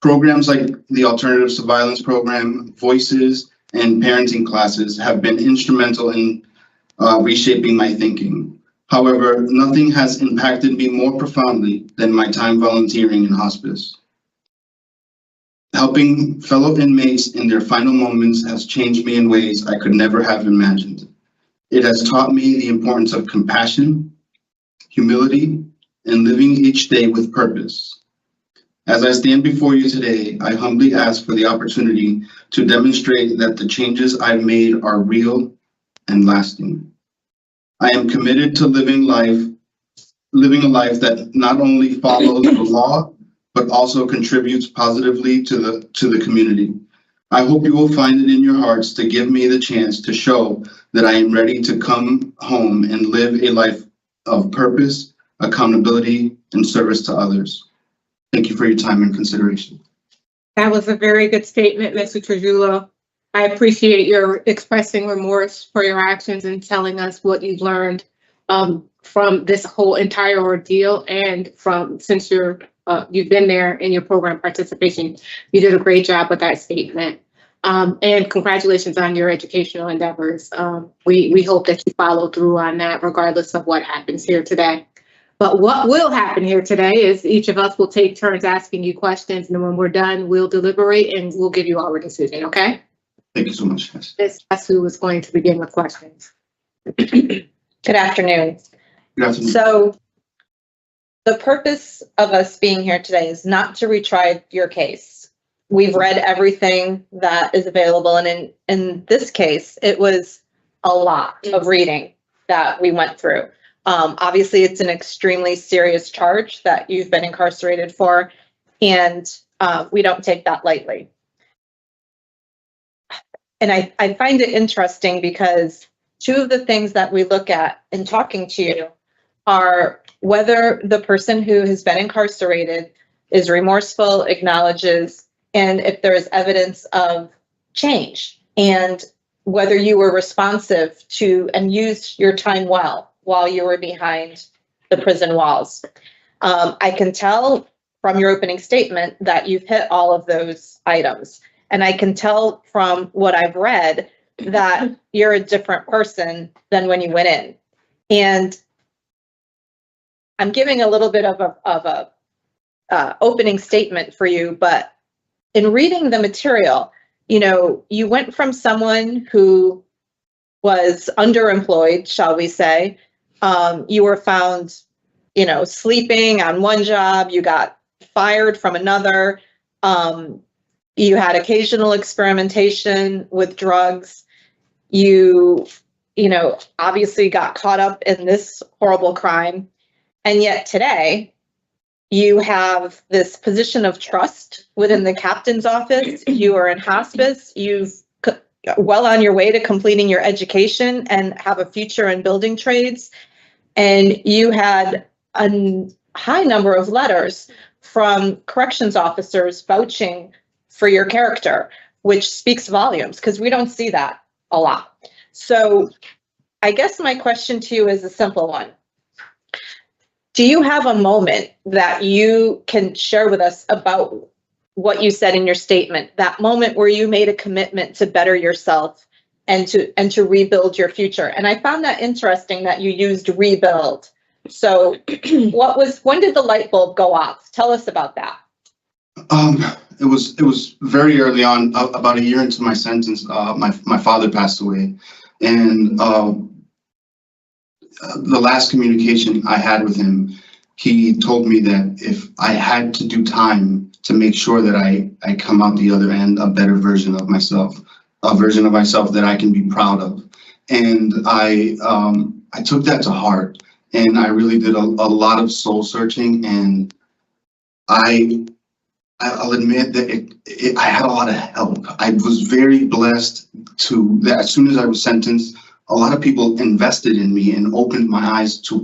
Programs like the Alternatives to Violence program, Voices, and parenting classes have been instrumental in reshaping my thinking. However, nothing has impacted me more profoundly than my time volunteering in hospice. Helping fellow inmates in their final moments has changed me in ways I could never have imagined. It has taught me the importance of compassion, humility, and living each day with purpose. As I stand before you today, I humbly ask for the opportunity to demonstrate that the changes I've made are real and lasting. I am committed to living a life that not only follows the law, but also contributes positively to the community. I hope you will find it in your hearts to give me the chance to show that I am ready to come home and live a life of purpose, accountability, and service to others. Thank you for your time and consideration. That was a very good statement, Mr. Trujillo. I appreciate your expressing remorse for your actions and telling us what you've learned from this whole entire ordeal and from since you've been there in your program participation. You did a great job with that statement. And congratulations on your educational endeavors. We hope that you follow through on that regardless of what happens here today. But what will happen here today is each of us will take turns asking you questions, and when we're done, we'll deliberate and we'll give you our decision, okay? Thank you so much. Ms. Sassu is going to begin with questions. Good afternoon. Good afternoon. So the purpose of us being here today is not to retry your case. We've read everything that is available, and in this case, it was a lot of reading that we went through. Obviously, it's an extremely serious charge that you've been incarcerated for, and we don't take that lightly. And I find it interesting because two of the things that we look at in talking to you are whether the person who has been incarcerated is remorseful, acknowledges, and if there is evidence of change, and whether you were responsive to and used your time well while you were behind the prison walls. I can tell from your opening statement that you've hit all of those items. And I can tell from what I've read that you're a different person than when you went in. And I'm giving a little bit of a opening statement for you, but in reading the material, you know, you went from someone who was underemployed, shall we say. You were found, you know, sleeping on one job, you got fired from another. You had occasional experimentation with drugs. You know, obviously got caught up in this horrible crime. And yet today, you have this position of trust within the captain's office. You are in hospice. You've well on your way to completing your education and have a future in building trades. And you had a high number of letters from corrections officers vouching for your character, which speaks volumes because we don't see that a lot. So I guess my question to you is a simple one. Do you have a moment that you can share with us about what you said in your statement, that moment where you made a commitment to better yourself and to rebuild your future? And I found that interesting that you used rebuild. So when did the light bulb go off? Tell us about that. It was very early on, about a year into my sentence. My father passed away, and the last communication I had with him, he told me that if I had to do time to make sure that I come out the other end a better version of myself, a version of myself that I can be proud of. And I took that to heart, and I really did a lot of soul searching, and I'll admit that I had a lot of help. I was very blessed that as soon as I was sentenced, a lot of people invested in me and opened my eyes to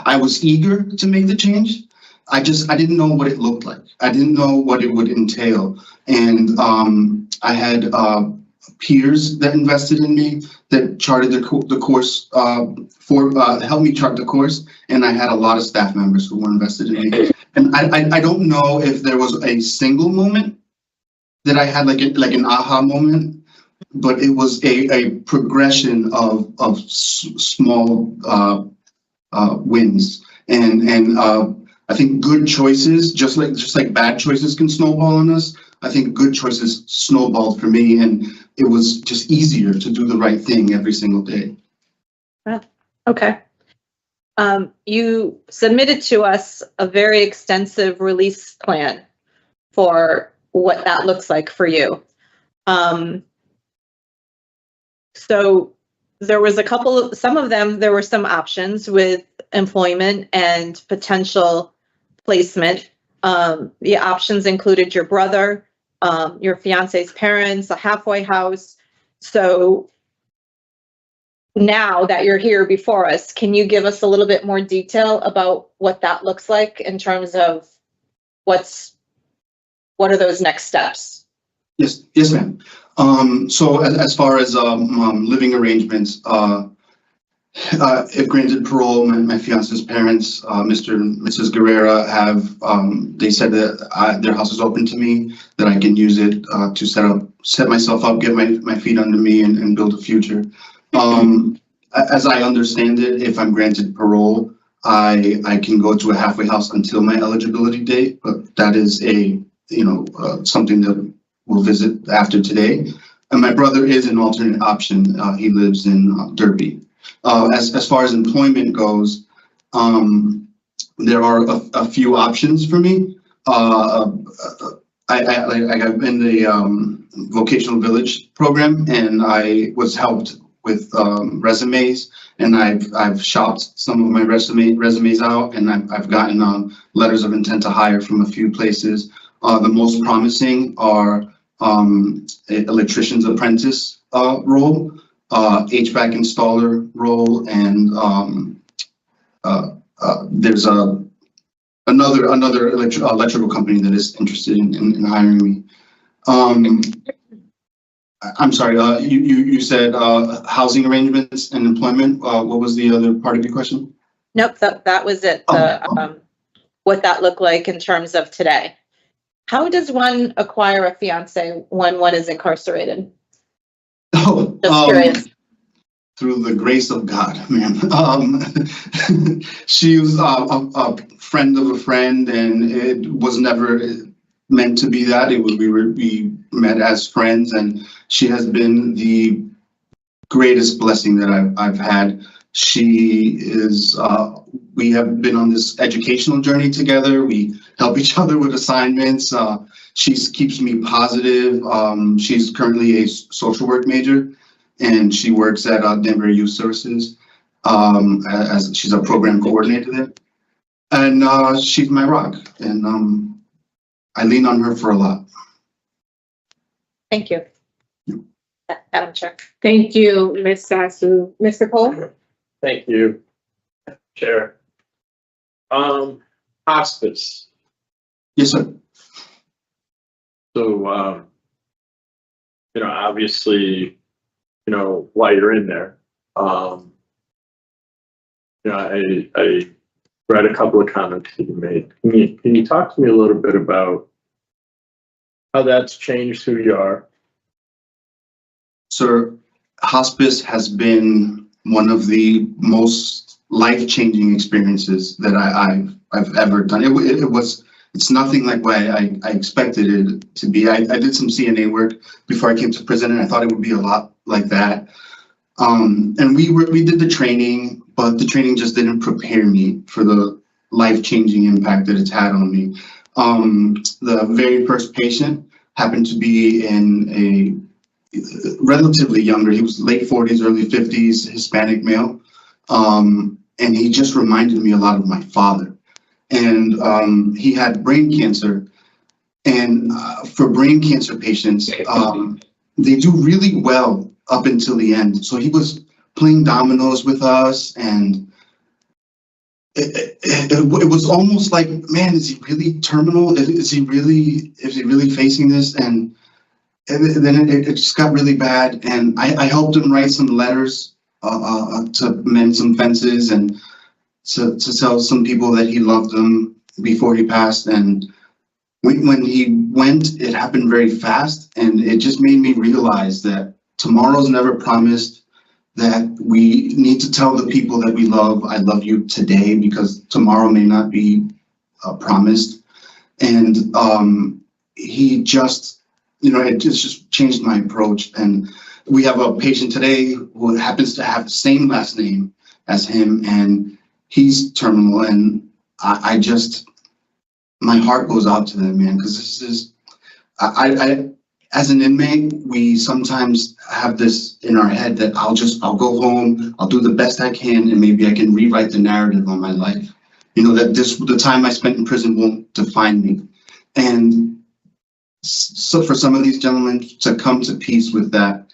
I was eager to make the change. I didn't know what it looked like. I didn't know what it would entail. And I had peers that invested in me, that charted the course, helped me chart the course. And I had a lot of staff members who were invested in me. And I don't know if there was a single moment that I had like an aha moment, but it was a progression of small wins. And I think good choices, just like bad choices can snowball on us, I think good choices snowballed for me, and it was just easier to do the right thing every single day. Okay. You submitted to us a very extensive release plan for what that looks like for you. So there was some of them, there were some options with employment and potential placement. The options included your brother, your fiance's parents, a halfway house. So now that you're here before us, can you give us a little bit more detail about what that looks like in terms of what are those next steps? Yes, ma'am. So as far as living arrangements, if granted parole, my fiance's parents, Mr. and Mrs. Guerrera, have they said that their house is open to me, that I can use it to set myself up, get my feet under me, and build a future. As I understand it, if I'm granted parole, I can go to a halfway house until my eligibility date, but that is something that we'll visit after today. And my brother is an alternate option. He lives in Derby. As far as employment goes, there are a few options for me. I'm in the vocational village program, and I was helped with resumes, and I've shopped some of my resumes out, and I've gotten letters of intent to hire from a few places. The most promising are electrician's apprentice role, HVAC installer role, and there's another electrical company that is interested in hiring me. I'm sorry, you said housing arrangements and employment. What was the other part of your question? Nope, that was it. What that looked like in terms of today. How does one acquire a fiance when one is incarcerated? Oh, Just curious. Through the grace of God, ma'am. She was a friend of a friend, and it was never meant to be that. We met as friends, and she has been the greatest blessing that I've had. She is. We have been on this educational journey together. We help each other with assignments. She keeps me positive. She's currently a social work major, and she works at Denver Youth Services as she's a program coordinator there. And she's my rock, and I lean on her for a lot. Thank you. Madam Chair. Thank you, Ms. Sassu. Mr. Cole? Thank you, Chair. Hospice. Yes, sir. So, obviously, while you're in there, I read a couple of comments that you made. Can you talk to me a little bit about how that's changed who you are? Sir, hospice has been one of the most life-changing experiences that I've ever done. It's nothing like what I expected it to be. I did some CNA work before I came to prison, and I thought it would be a lot like that. And we did the training, but the training just didn't prepare me for the life-changing impact that it's had on me. The very first patient happened to be in a relatively younger, he was late 40s, early 50s, Hispanic male. And he just reminded me a lot of my father. And he had brain cancer. And for brain cancer patients, they do really well up until the end. So he was playing dominoes with us, and it was almost like, man, is he really terminal? Is he really facing this? And then it just got really bad, and I helped him write some letters to mend some fences and to tell some people that he loved them before he passed. And when he went, it happened very fast, and it just made me realize that tomorrow's never promised, that we need to tell the people that we love, I love you today, because tomorrow may not be promised. And he just, it just changed my approach. And we have a patient today who happens to have the same last name as him, and he's terminal. And I just, my heart goes out to them, man, because this is, I as an inmate, we sometimes have this in our head that I'll go home, I'll do the best I can, and maybe I can rewrite the narrative on my life. That the time I spent in prison won't define me. And so for some of these gentlemen to come to peace with that,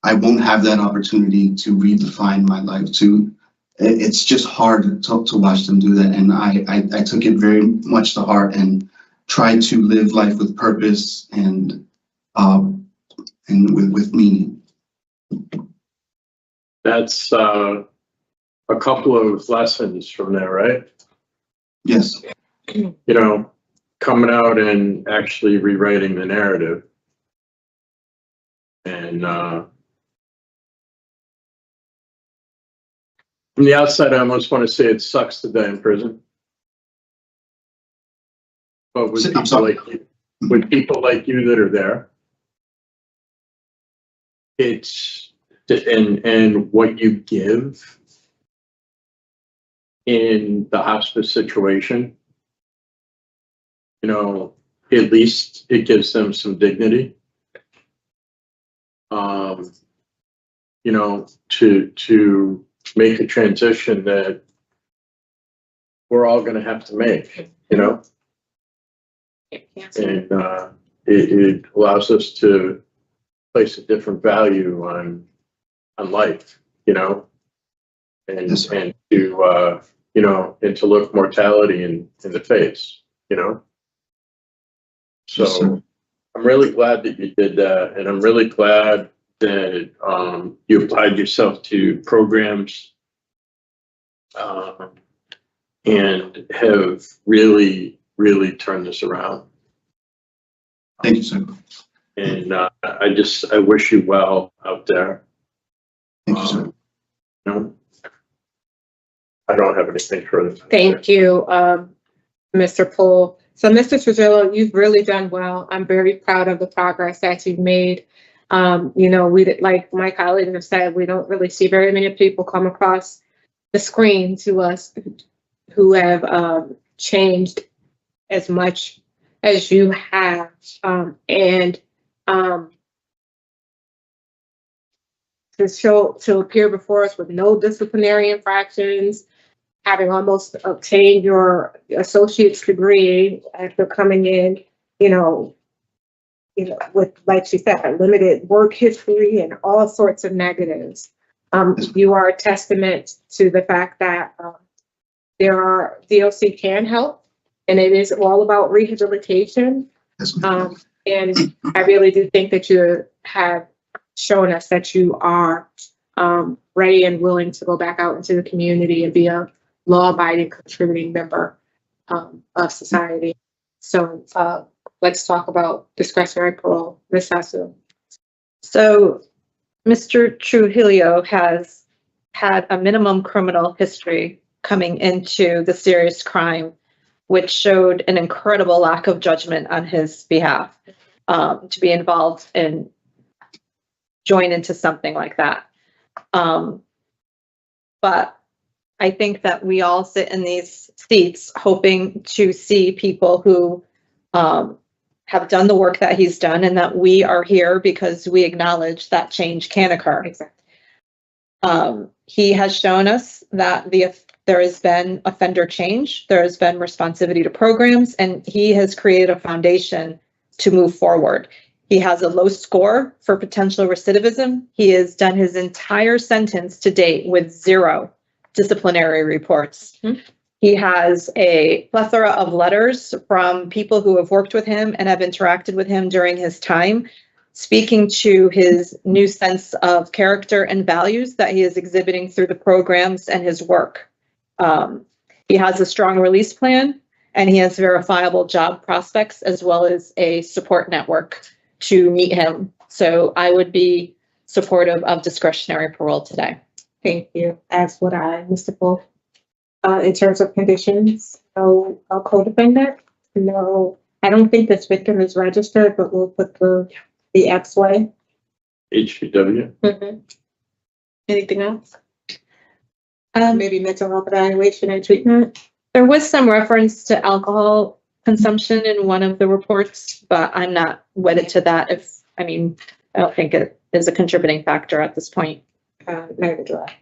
I won't have that opportunity to redefine my life. It's just hard to watch them do that. And I took it very much to heart and tried to live life with purpose and and with meaning. That's a couple of lessons from there, right? Yes. You know, coming out and actually rewriting the narrative. And from the outside, I almost want to say it sucks to die in prison. But with people like you that are there, it's and what you give in the hospice situation, you know, at least it gives them some dignity. You know, to make a transition that we're all going to have to make, you know, and it allows us to place a different value on life, you know, and to you know, and to look mortality in the face, you know. So I'm really glad that you did that, and I'm really glad that you applied yourself to programs and have really turned this around. Thank you, sir. And I wish you well out there. Thank you, sir. You know, I don't have anything further. Thank you, Mr. Poole. So, Mr. Trujillo, you've really done well. I'm very proud of the progress that you've made. You know, like my colleagues have said, we don't really see very many people come across the screen to us who have changed as much as you have. To appear before us with no disciplinary infractions, having almost obtained your associate's degree after coming in, you know, with, like she said, a limited work history and all sorts of negatives. You are a testament to the fact that DOC can help, and it is all about rehabilitation. And I really do think that you have shown us that you are ready and willing to go back out into the community and be a law-abiding, contributing member of society. So let's talk about discretionary parole. Ms. Sassu. So Mr. Trujillo has had a minimum criminal history coming into the serious crime, which showed an incredible lack of judgment on his behalf to be involved and join into something like that. But I think that we all sit in these seats hoping to see people who have done the work that he's done, and that we are here because we acknowledge that change can occur. Exactly. He has shown us that there has been offender change, there has been responsivity to programs, and he has created a foundation to move forward. He has a low score for potential recidivism. He has done his entire sentence to date with 0 disciplinary reports. Mm-hmm. He has a plethora of letters from people who have worked with him and have interacted with him during his time, speaking to his new sense of character and values that he is exhibiting through the programs and his work. He has a strong release plan, and he has verifiable job prospects as well as a support network to meet him. So I would be supportive of discretionary parole today. Thank you. As would I, Mr. Poole. In terms of conditions, no co-defendant, no. I don't think this victim is registered, but we'll put the X-way. HPW. Mm-hmm. Anything else? Maybe mental health evaluation and treatment. There was some reference to alcohol consumption in one of the reports, but I'm not wedded to that. I don't think it is a contributing factor at this point. Neither do I.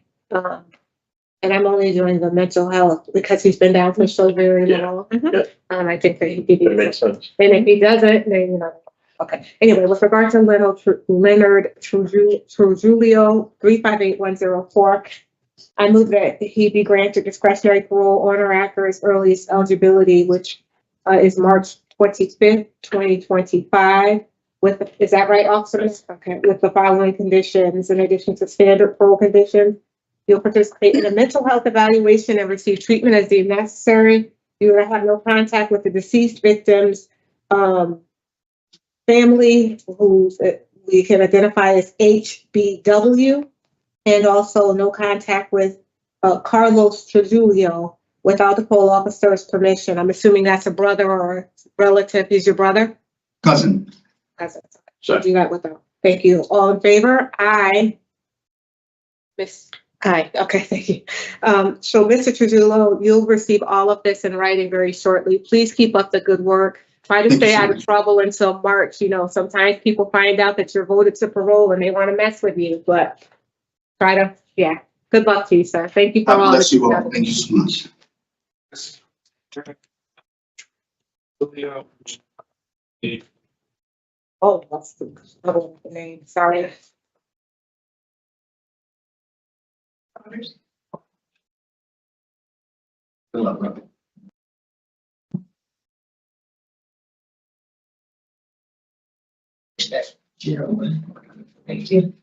And I'm only doing the mental health because he's been down for so very long. Yeah. I think that That makes sense. And if he doesn't, then, you know. Okay. Anyway, with regard to Leonard Trujillo, 358104, I move that he be granted discretionary parole on or after his earliest eligibility, which is March 25th, 2025, is that right, officer? Okay, with the following conditions, in addition to standard parole conditions, you'll participate in a mental health evaluation and receive treatment as deemed necessary. You will have no contact with the deceased victim's family, who we can identify as HBW, and also no contact with Carlos Trujillo without the parole officer's permission. I'm assuming that's a brother or relative. He's your brother? Cousin. Cousin. She'll do that without. Thank you. All in favor? Aye. Miss. Aye. Okay, thank you. So, Mr. Trujillo, you'll receive all of this in writing very shortly. Please keep up the good work. Try to stay out of trouble until March. You know, sometimes people find out that you're voted to parole and they want to mess with you, but try to, yeah. Good luck to you, sir. Thank you for all. Bless you all. Thank you so much. Oh, that's the name. Sorry. Thank you.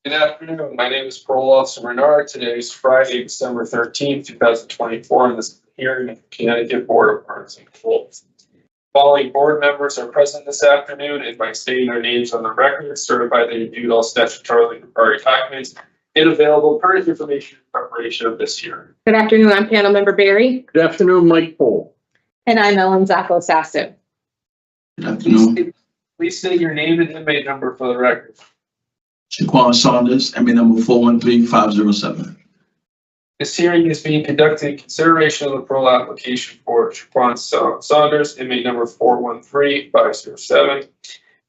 Good afternoon. My name is Parole Officer Menard. Today is Friday, December 13th, 2024, and this is a hearing of the Connecticut Board of Pardons and Paroles. Following board members are present this afternoon, and by stating their names on the record, certify they reviewed all statutorily required documents and available pertinent information in preparation of this hearing. Good afternoon. I'm panel member Barry. Good afternoon, Mike Poole. And I'm Ellen Zoppo-Sassu. Good afternoon. Please state your name and inmate number for the record. Shaquan Saunders, MA number 413507. This hearing is being conducted in consideration of the parole application for Shaquan Saunders, inmate number 413507.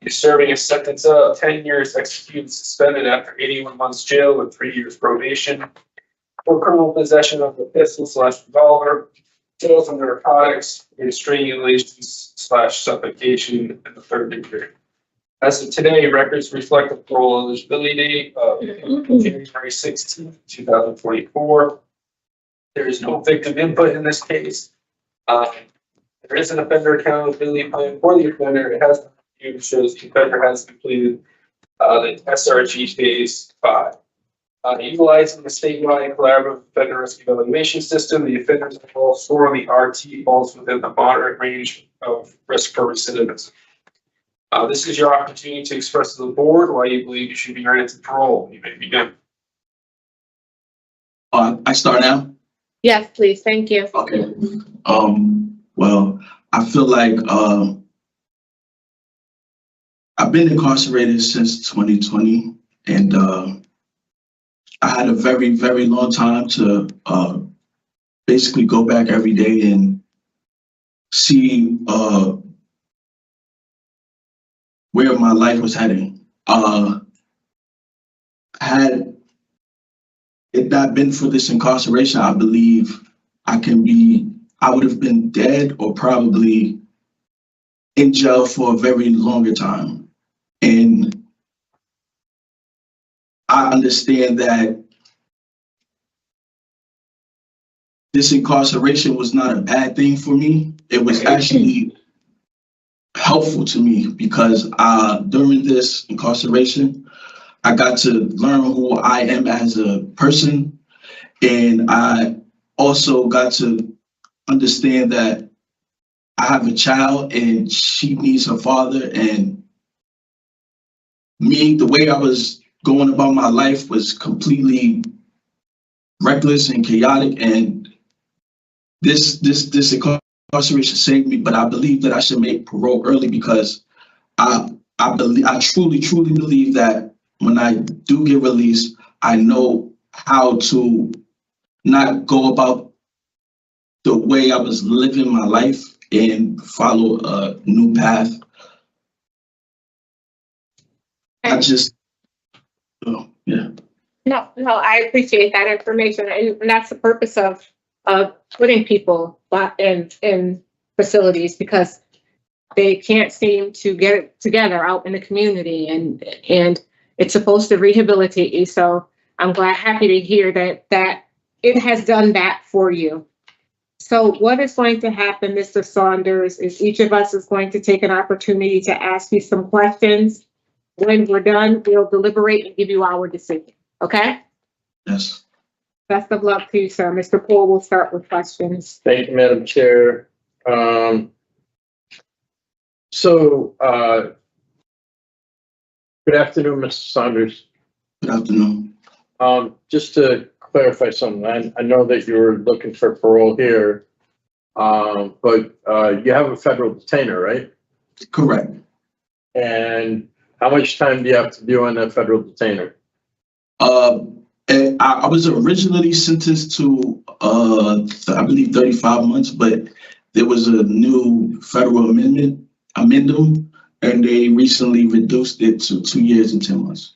He's serving a sentence of 10 years executed suspended after 81 months jail with 3 years probation for criminal possession of a pistol/revolver, sales of narcotics, and strangulations / suffocation in the 3rd degree. As of today, records reflect the parole eligibility date of January 16, 2024. There is no victim input in this case. There is an offender accountability plan for the offender. It has been reviewed, shows the offender has completed the SRG phase 5. Utilizing the statewide collaborative offender risk evaluation system, the offender's overall score on the RT falls within the moderate range of risk for recidivism. This is your opportunity to express to the board why you believe you should be granted parole. You may begin. I start now? Yes, please. Thank you. Okay. Well, I feel like I've been incarcerated since 2020, and I had a very, very long time to basically go back every day and see where my life was heading. Had it not been for this incarceration, I believe I would have been dead or probably in jail for a very longer time. And I understand that this incarceration was not a bad thing for me. It was actually helpful to me because during this incarceration, I got to learn who I am as a person. And I also got to understand that I have a child and she needs her father. And me, the way I was going about my life was completely reckless and chaotic. And this incarceration saved me, but I believe that I should make parole early because I I truly believe that when I do get released, I know how to not go about the way I was living my life and follow a new path. I just, yeah. No, I appreciate that information, and that's the purpose of putting people in facilities, because they can't seem to get it together out in the community, and it's supposed to rehabilitate you. So I'm happy to hear that it has done that for you. So what is going to happen, Mr. Saunders, is each of us is going to take an opportunity to ask you some questions. When we're done, we'll deliberate and give you our decision. Okay? Yes. Best of luck to you, sir. Mr. Poole will start with questions. Thank you, Madam Chair. Good afternoon, Mr. Saunders. Good afternoon. Just to clarify something, I know that you're looking for parole here, but you have a federal detainer, right? Correct. And how much time do you have to do on that federal detainer? I was originally sentenced to, I believe 35 months, but there was a new federal amendment, and they recently reduced it to 2 years and 10 months.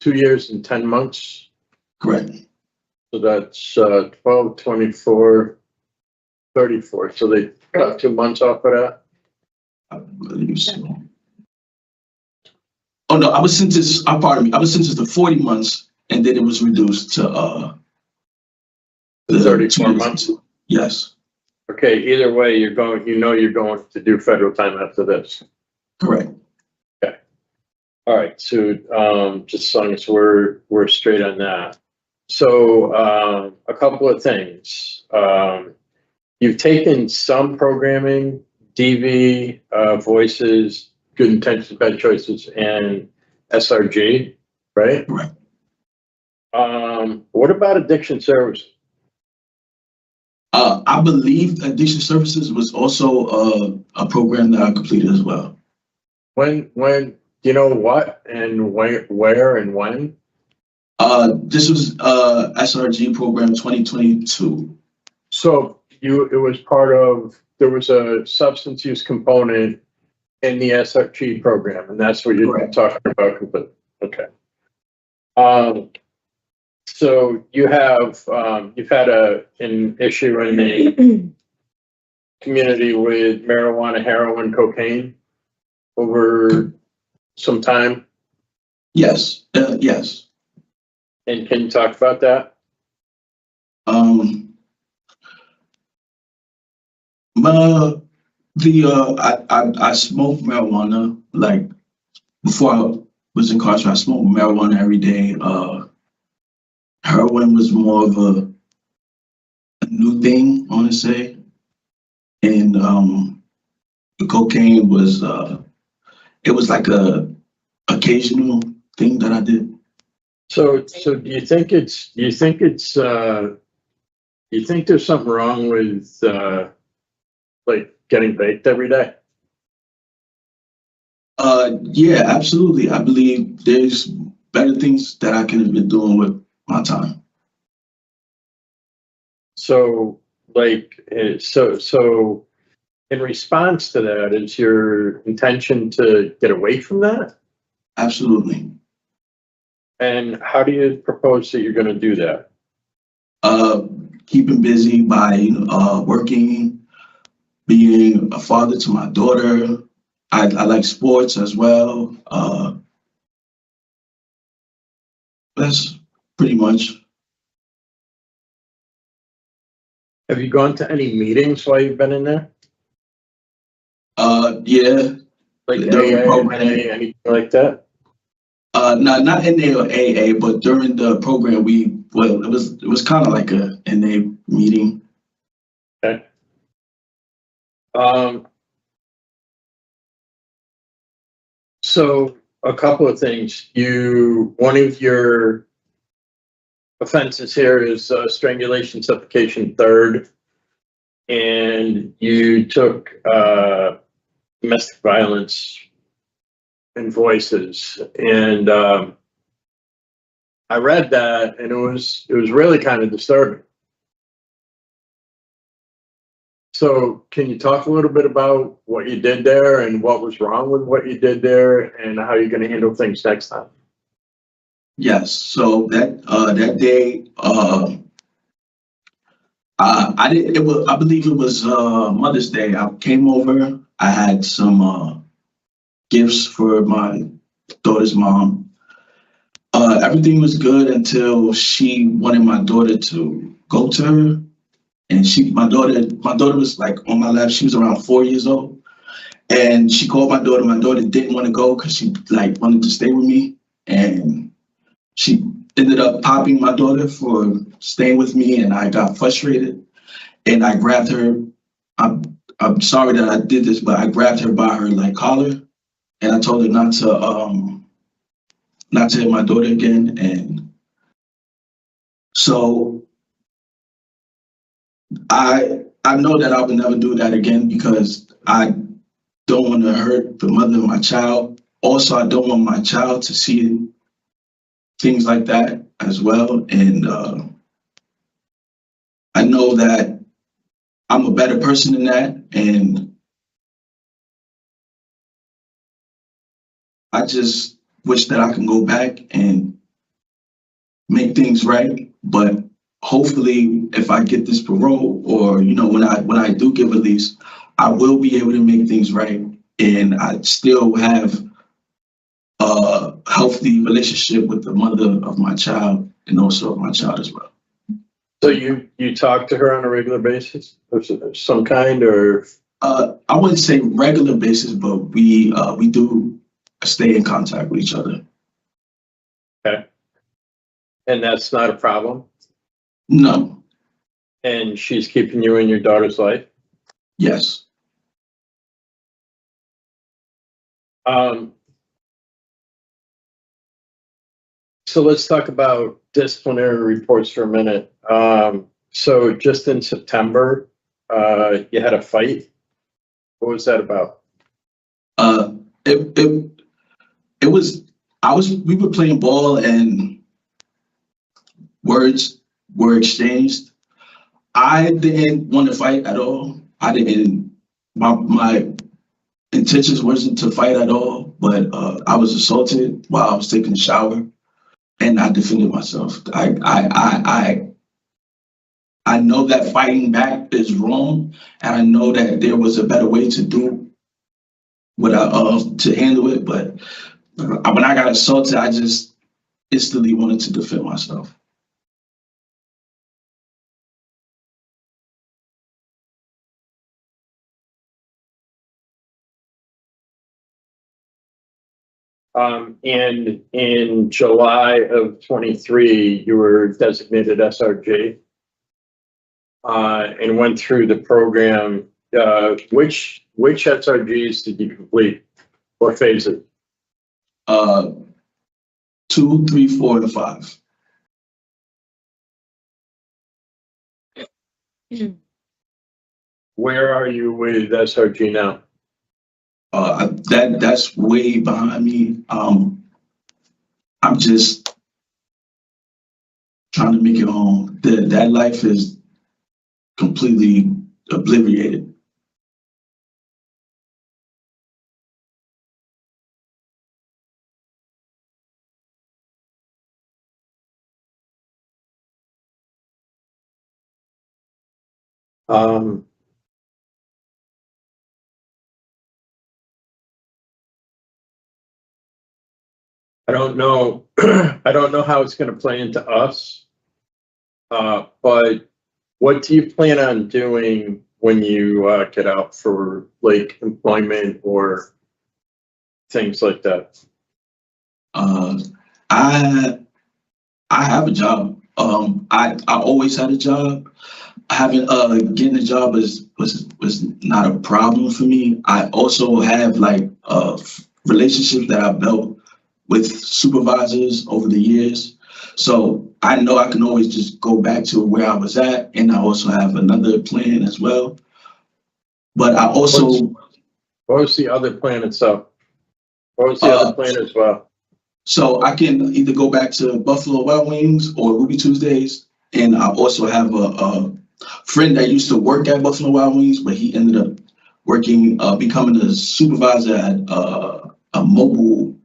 2 years and 10 months? Correct. So that's 12, 24, 34. So they got 2 months off of that? I believe so. Oh no, I was sentenced, pardon me, I was sentenced to 40 months, and then it was reduced to 34 months? Yes. Okay, either way, you're going to do federal time after this. Correct. Okay. All right, so just as long as we're straight on that. So a couple of things. You've taken some programming, DV, voices, good intentions, bad choices, and SRG, right? Right. What about addiction services? I believe addiction services was also a program that I completed as well. When do you know what and where and when? This was SRG program 2022. So it was part of, there was a substance use component in the SRG program, and that's what you're talking about. Okay. So you've had an issue in the community with marijuana, heroin, cocaine over some time? Yes. Yes. And can you talk about that? I smoked marijuana, like before I was incarcerated. I smoked marijuana every day. Heroin was more of a new thing, I want to say, and the cocaine was it was like a occasional thing that I did. So do you think there's something wrong with like getting baked every day? Yeah, absolutely. I believe there's better things that I could have been doing with my time. So so in response to that, is your intention to get away from that? Absolutely. And how do you propose that you're going to do that? Keeping busy by working, being a father to my daughter. I like sports as well. That's pretty much. Have you gone to any meetings while you've been in there? Yeah. Like AA, anything like that? No, not NA or AA, but during the program, it was kind of like a NA meeting. Okay. So a couple of things. One of your offenses here is strangulation, suffocation, third, and you took domestic violence invoices, and I read that, and it was really kind of disturbing. So can you talk a little bit about what you did there and what was wrong with what you did there and how you're going to handle things next time? Yes. So that day, I did. It was. I believe it was Mother's Day. I came over. I had some gifts for my daughter's mom. Everything was good until she wanted my daughter to go to her. And my daughter was like on my lap. She was around 4 years old, and she called my daughter. My daughter didn't want to go because she like wanted to stay with me, and she ended up popping my daughter for staying with me, and I got frustrated, and I grabbed her. I'm sorry that I did this, but I grabbed her by her like collar, and I told her not to hit my daughter again, and so. I know that I would never do that again because I don't want to hurt the mother of my child. Also, I don't want my child to see things like that as well. And I know that I'm a better person than that. And I just wish that I can go back and make things right. But hopefully, if I get this parole, or when I do get released, I will be able to make things right, and I still have a healthy relationship with the mother of my child and also my child as well. So you talk to her on a regular basis of some kind, or? I wouldn't say regular basis, but we do stay in contact with each other. Okay. And that's not a problem? No. And she's keeping you in your daughter's life? Yes. So let's talk about disciplinary reports for a minute. So just in September, you had a fight. What was that about? We were playing ball and words were exchanged. I didn't want to fight at all. My intentions wasn't to fight at all, but I was assaulted while I was taking a shower, and I defended myself. I know that fighting back is wrong, and I know that there was a better way to do to handle it, but when I got assaulted, I just instantly wanted to defend myself. And in July of 23, you were designated SRG and went through the program. Which SRGs did you complete? What phases? 2, 3, 4, and 5. Where are you with SRG now? That's way behind me. I'm just trying to make it home. That life is completely obliterated. I don't know. I don't know how it's going to play into us. But what do you plan on doing when you get out for like employment or things like that? I have a job. I always had a job. Getting a job was not a problem for me. I also have like relationships that I built with supervisors over the years. So I know I can always just go back to where I was at, and I also have another plan as well. But I also What was the other plan itself? What was the other plan as well? So I can either go back to Buffalo Wild Wings or Ruby Tuesdays. And I also have a friend that used to work at Buffalo Wild Wings, but he ended up working, becoming a supervisor at a mobile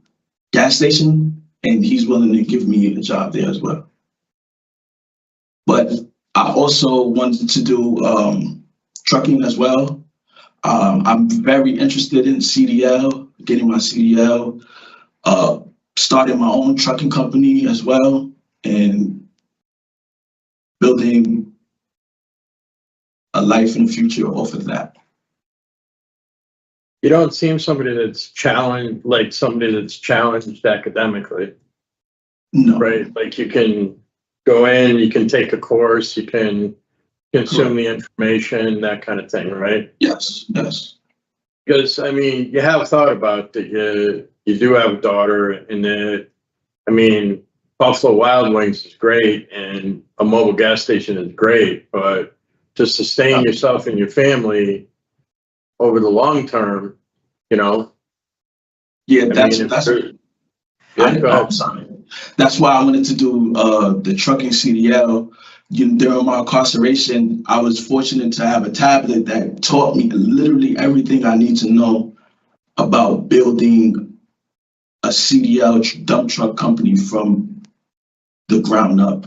gas station. And he's willing to give me a job there as well. But I also wanted to do trucking as well. I'm very interested in CDL, getting my CDL, starting my own trucking company as well, and building a life in the future off of that. You don't seem somebody that's challenged, like somebody that's challenged academically. No. Right? Like you can go in, you can take a course, you can consume the information, that kind of thing, right? Yes, yes. Because, I mean, you have thought about that you do have a daughter, and that, I mean, Buffalo Wild Wings is great, and a mobile gas station is great, but to sustain yourself and your family over the long term, you know? Yeah, I'm sorry. That's why I wanted to do the trucking CDL. During my incarceration, I was fortunate to have a tablet that taught me literally everything I need to know about building a CDL dump truck company from the ground up.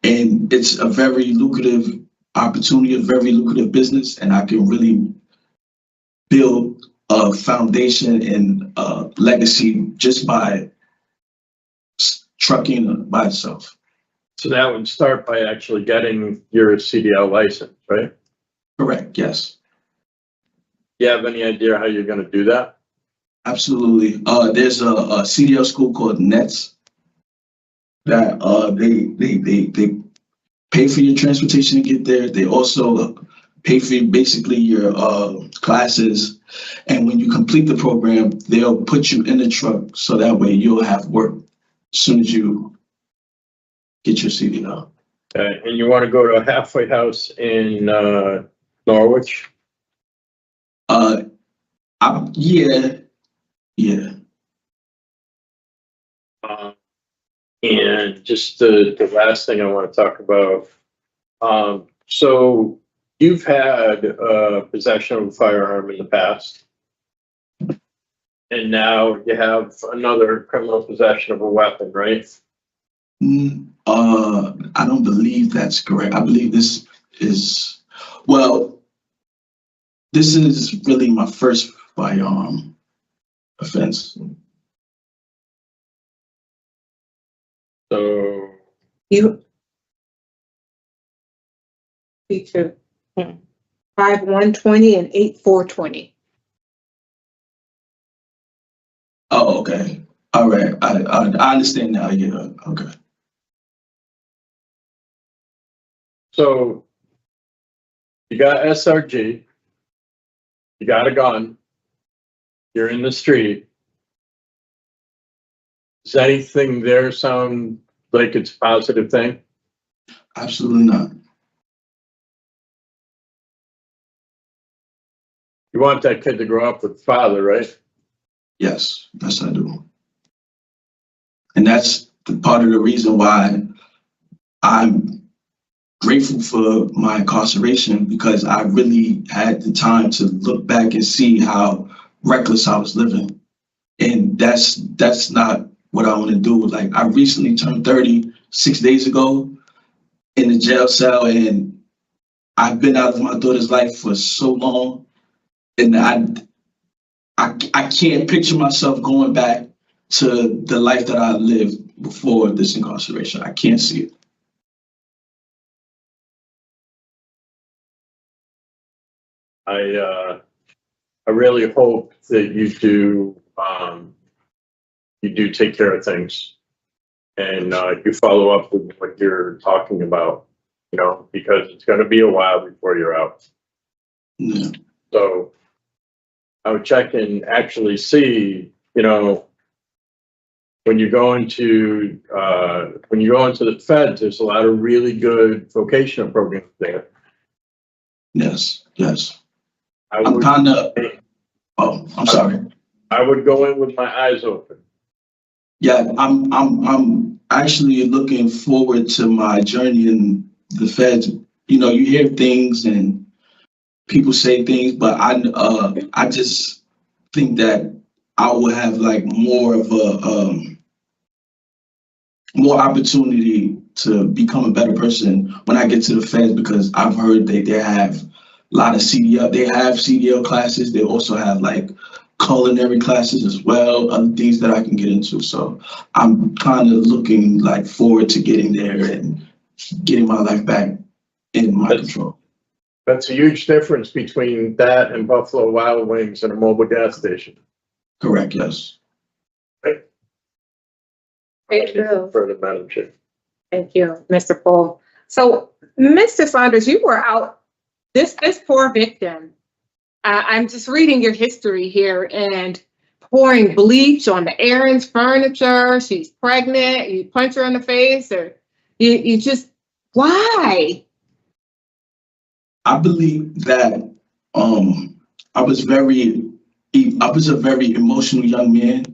And it's a very lucrative opportunity, a very lucrative business, and I can really build a foundation and a legacy just by trucking by itself. So that would start by actually getting your CDL license, right? Correct, yes. You have any idea how you're going to do that? Absolutely. There's a CDL school called NETS that they pay for your transportation to get there. They also pay for basically your classes. And when you complete the program, they'll put you in the truck so that way you'll have work as soon as you get your CDL. Okay. And you want to go to a halfway house in Norwich? Yeah. And just the last thing I want to talk about. So you've had possession of a firearm in the past, and now you have another criminal possession of a weapon, right? I don't believe that's correct. I believe this is really my first firearm offense. So You. Feature 5/120 and 8/420. Oh, okay. All right. I understand now. Yeah. Okay. So you got SRG, you got a gun, you're in the street. Does anything there sound like it's a positive thing? Absolutely not. You want that kid to grow up with a father, right? Yes, I do. And that's part of the reason why I'm grateful for my incarceration, because I really had the time to look back and see how reckless I was living. And that's not what I want to do. Like, I recently turned 30 6 days ago in a jail cell, and I've been out of my daughter's life for so long, and I can't picture myself going back to the life that I lived before this incarceration. I can't see it. I really hope that you do take care of things, and you follow up with what you're talking about, you know, because it's going to be a while before you're out. Yeah. So I would check and actually see, you know, when you go into the feds, there's a lot of really good vocational programs there. Yes. I'm Oh, I'm sorry. I would go in with my eyes open. Yeah, I'm actually looking forward to my journey in the feds. You know, you hear things and people say things, but I just think that I will have like more of a more opportunity to become a better person when I get to the feds, because I've heard that they have a lot of CDL. They have CDL classes. They also have like culinary classes as well, other things that I can get into. So I'm kind of looking like forward to getting there and getting my life back in my control. That's a huge difference between that and Buffalo Wild Wings and a mobile gas station. Correct, yes. Thank you. For the Madam Chair. Thank you, Mr. Poole. So, Mr. Saunders, you were out, this poor victim, I'm just reading your history here, and pouring bleach on the Aaron's furniture, she's pregnant, you punch her in the face, or you just, why? I believe that I was a very emotional young man,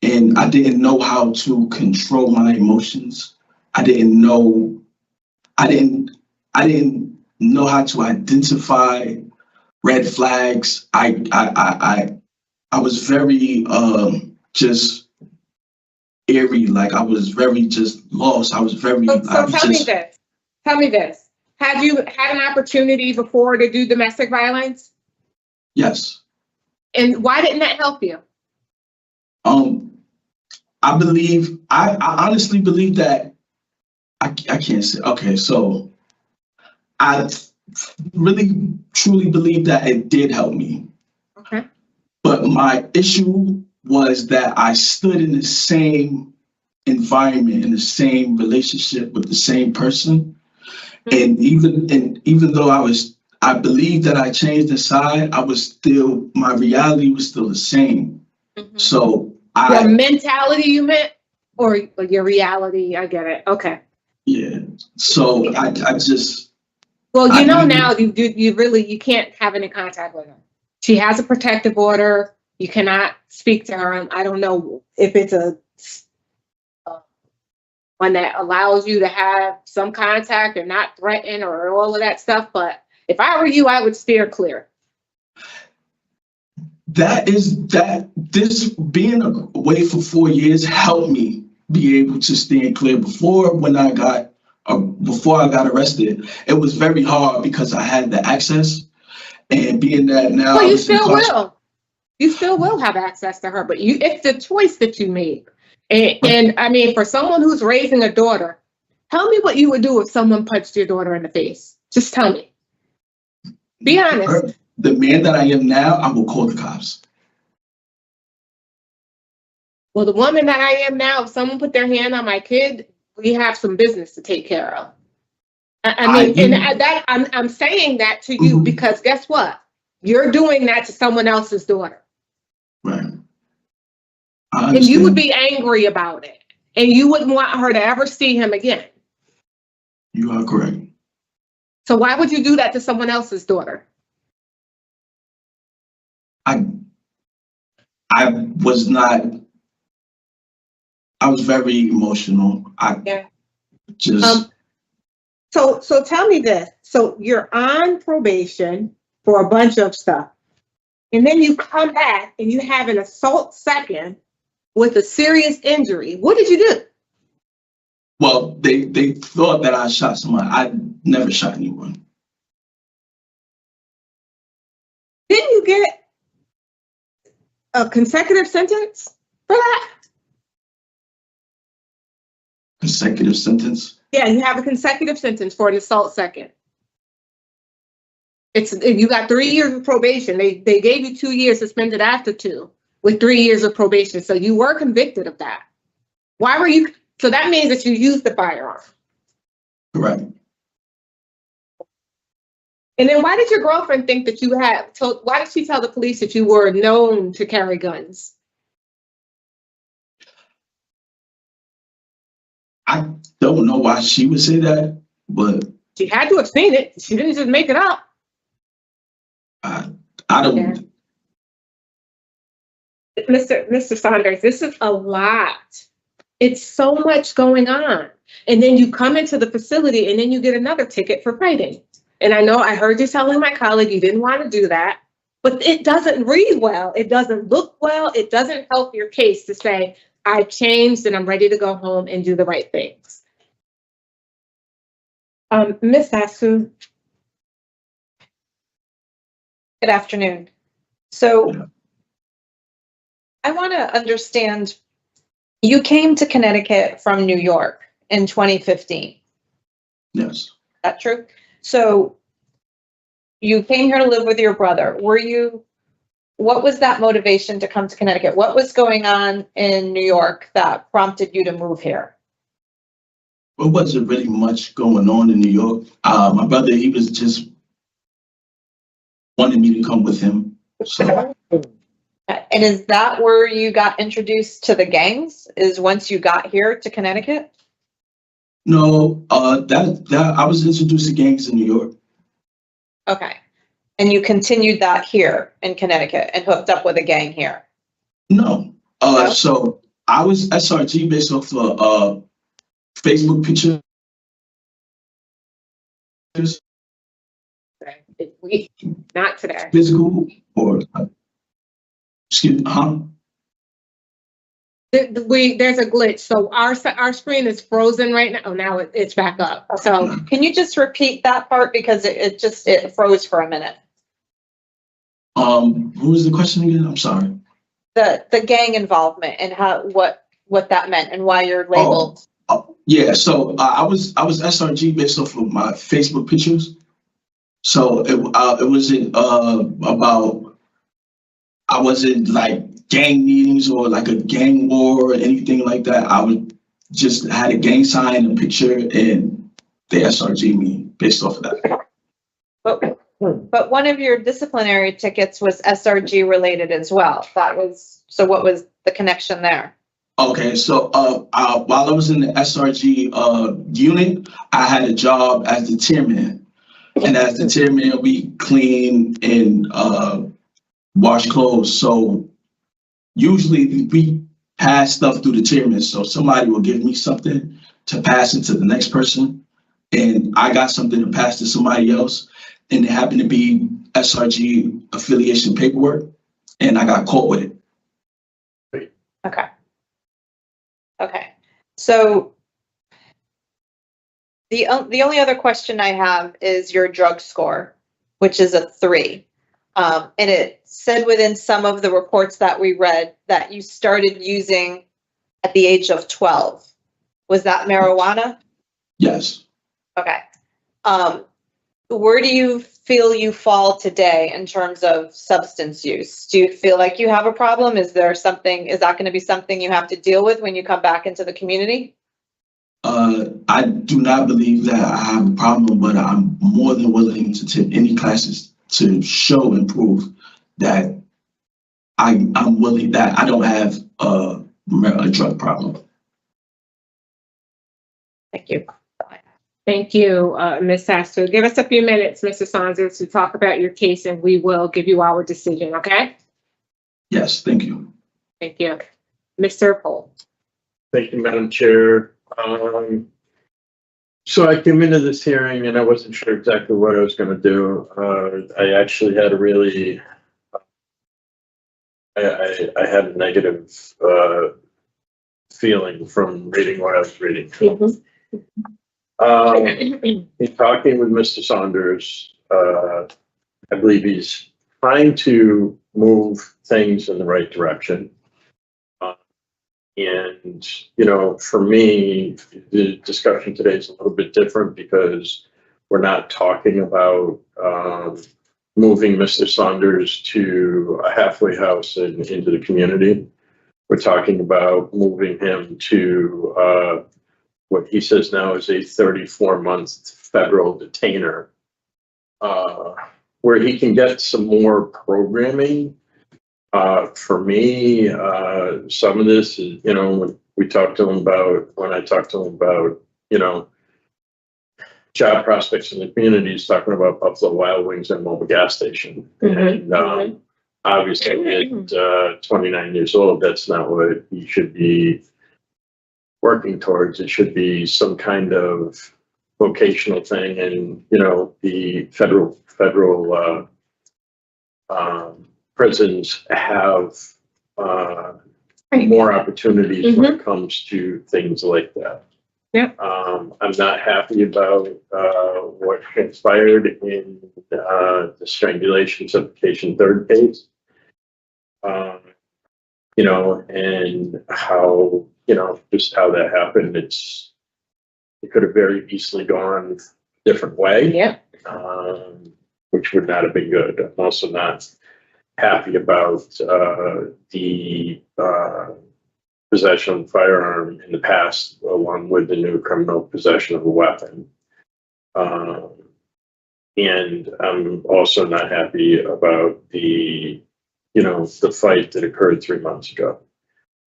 and I didn't know how to control my emotions. I didn't know how to identify red flags. I was very just eerie, like I was very just lost. I was very. So tell me this. Have you had an opportunity before to do domestic violence? Yes. And why didn't that help you? I honestly believe that I can't say, okay, so I really truly believe that it did help me. Okay. But my issue was that I stood in the same environment, in the same relationship with the same person. And even though I believe that I changed inside, my reality was still the same. Mm-hmm. So your mentality, you meant, or your reality? I get it. Okay. Yeah. So I just. Well, now you can't have any contact with her. She has a protective order. You cannot speak to her. I don't know if it's a one that allows you to have some contact or not threaten or all of that stuff. But if I were you, I would steer clear. This being away for 4 years helped me be able to stand clear. Before I got arrested, it was very hard because I had the access, and being that now. Well, you still will have access to her, but it's the choice that you make. And I mean, for someone who's raising a daughter, tell me what you would do if someone punched your daughter in the face. Just tell me. Be honest. The man that I am now, I will call the cops. Well, the woman that I am now, if someone put their hand on my kid, we have some business to take care of. I'm saying that to you because guess what? You're doing that to someone else's daughter. Right. And you would be angry about it. And you wouldn't want her to ever see him again. You are correct. So why would you do that to someone else's daughter? I was very emotional. So tell me this. So you're on probation for a bunch of stuff. And then you come back and you have an assault second with a serious injury. What did you do? Well, they thought that I shot someone. I never shot anyone. Didn't you get a consecutive sentence for that? Consecutive sentence? Yeah, you have a consecutive sentence for an assault second. You got 3 years of probation. They gave you 2 years suspended after 2 with 3 years of probation. So you were convicted of that. Why were you? So that means that you used the firearm. Correct. And then why did your girlfriend think that you had told? Why did she tell the police that you were known to carry guns? I don't know why she would say that, but she had to have seen it. She didn't just make it up. I don't. Mr. Saunders, this is a lot. It's so much going on. And then you come into the facility and then you get another ticket for fighting. And I know I heard you telling my colleague you didn't want to do that, but it doesn't read well. It doesn't look well. It doesn't help your case to say, I've changed and I'm ready to go home and do the right things. Ms. Sassu. Good afternoon. So I want to understand, you came to Connecticut from New York in 2015. Yes. Is that true? So you came here to live with your brother. What was that motivation to come to Connecticut? What was going on in New York that prompted you to move here? There wasn't really much going on in New York. My brother, he was just wanted me to come with him. So. And is that where you got introduced to the gangs? Is once you got here to Connecticut? No, that I was introduced to gangs in New York. Okay. And you continued that here in Connecticut and hooked up with a gang here? No. So I was SRG based off of Facebook pictures. Not today. Physical or excuse me, There's a glitch. So our screen is frozen right now. Oh, now it's back up. So can you just repeat that part because it froze for a minute? What was the question again? I'm sorry. The gang involvement and what that meant and why you're labeled. Yeah, so I was SRG based off of my Facebook pictures. So it wasn't about, I wasn't like gang meetings or like a gang war or anything like that. I would just had a gang sign, a picture, and they SRG me based off of that. But one of your disciplinary tickets was SRG related as well. So what was the connection there? Okay, so while I was in the SRG unit, I had a job as the tierman. And as the tierman, we clean and wash clothes. So usually we pass stuff through the tierman. So somebody will give me something to pass it to the next person. And I got something to pass to somebody else. And it happened to be SRG affiliation paperwork. And I got caught with it. Okay. So the only other question I have is your drug score, which is a 3. And it said within some of the reports that we read that you started using at the age of 12. Was that marijuana? Yes. Okay. Where do you feel you fall today in terms of substance use? Do you feel like you have a problem? Is that going to be something you have to deal with when you come back into the community? I do not believe that I have a problem, but I'm more than willing to take any classes to show and prove that I'm willing, that I don't have a drug problem. Thank you. thank you, Ms. Sassu. Give us a few minutes, Mr. Saunders, to talk about your case and we will give you our decision, okay? Yes, thank you. Thank you. Mr. Pohl. Thank you, Madam Chair. So I came into this hearing and I wasn't sure exactly what I was going to do. I actually had a really, I had a negative feeling from reading what I was reading. In talking with Mr. Saunders, I believe he's trying to move things in the right direction. And, you know, for me, the discussion today is a little bit different because we're not talking about moving Mr. Saunders to a halfway house and into the community. We're talking about moving him to what he says now is a 34-month federal detainer, where he can get some more programming. For me, some of this is, you know, when I talked to him about, you know, job prospects in the community, he's talking about Buffalo Wild Wings and Mobile Gas Station. And obviously at 29 years old, that's not what he should be working towards. It should be some kind of vocational thing, and the federal prisons have more opportunities when it comes to things like that. Yeah. I'm not happy about what transpired in the strangulation suffocation third case. And how, just how that happened. It could have very easily gone a different way. Yeah. Which would not have been good. I'm also not happy about the possession of a firearm in the past, along with the new criminal possession of a weapon. And I'm also not happy about the fight that occurred 3 months ago.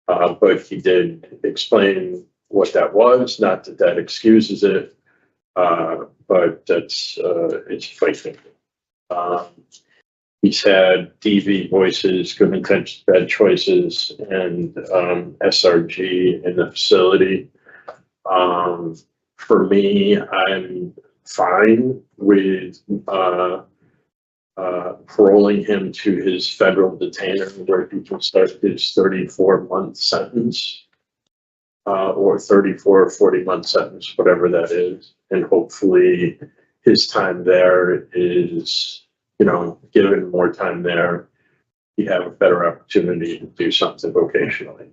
But he did explain what that was, not that that excuses it, but that's, it's fighting. He's had DV voices, good intentions, bad choices, and SRG in the facility. For me, I'm fine with paroling him to his federal detainer, where he can start his 34-month sentence, or 34 or 40-month sentence, whatever that is. And hopefully his time there is, given more time there, you have a better opportunity to do something vocationally.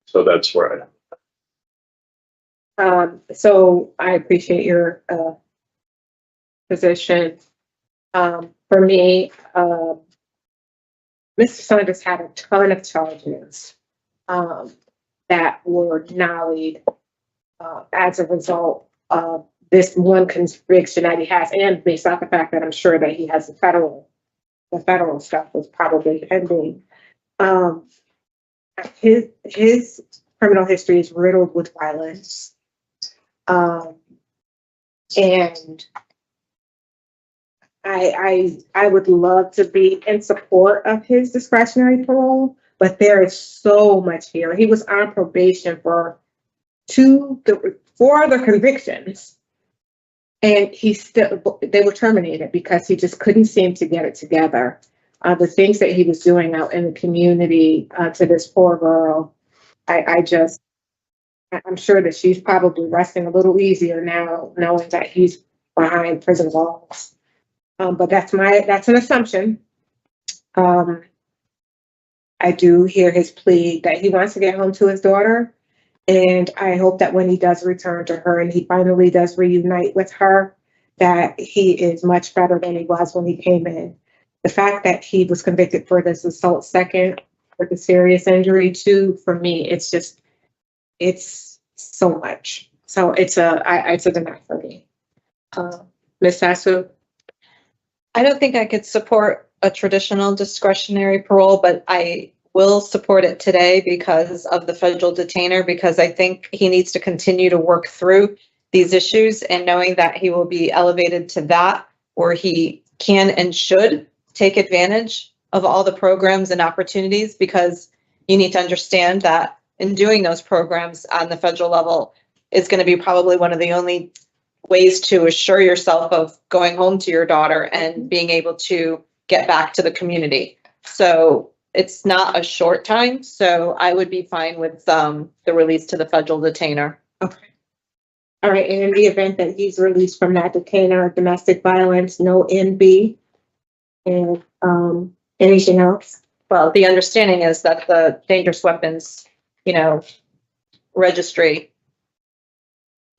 So that's where I am. So I appreciate your position. For me, Mr. Saunders had a ton of charges that were nollied as a result of this one conviction that he has, and based off the fact that I'm sure that he has the federal stuff was probably pending. His criminal history is riddled with violence. And I would love to be in support of his discretionary parole, but there is so much here. He was on probation for 4 other convictions, and they were terminated because he just couldn't seem to get it together. The things that he was doing out in the community to this poor girl, I'm sure that she's probably resting a little easier now, knowing that he's behind prison walls. But that's an assumption. I do hear his plea that he wants to get home to his daughter. And I hope that when he does return to her and he finally does reunite with her, that he is much better than he was when he came in. The fact that he was convicted for this assault second, for the serious injury too, for me, it's so much. So it's a deny for me. Ms. Sassu? I don't think I could support a traditional discretionary parole, but I will support it today because of the federal detainer, because I think he needs to continue to work through these issues, and knowing that he will be elevated to that where he can and should take advantage of all the programs and opportunities, because you need to understand that in doing those programs on the federal level is going to be probably one of the only ways to assure yourself of going home to your daughter and being able to get back to the community. So it's not a short time. So I would be fine with the release to the federal detainer. Okay. All right. And in the event that he's released from that detainer, domestic violence, no NB, and anything else? Well, the understanding is that the dangerous weapons, registry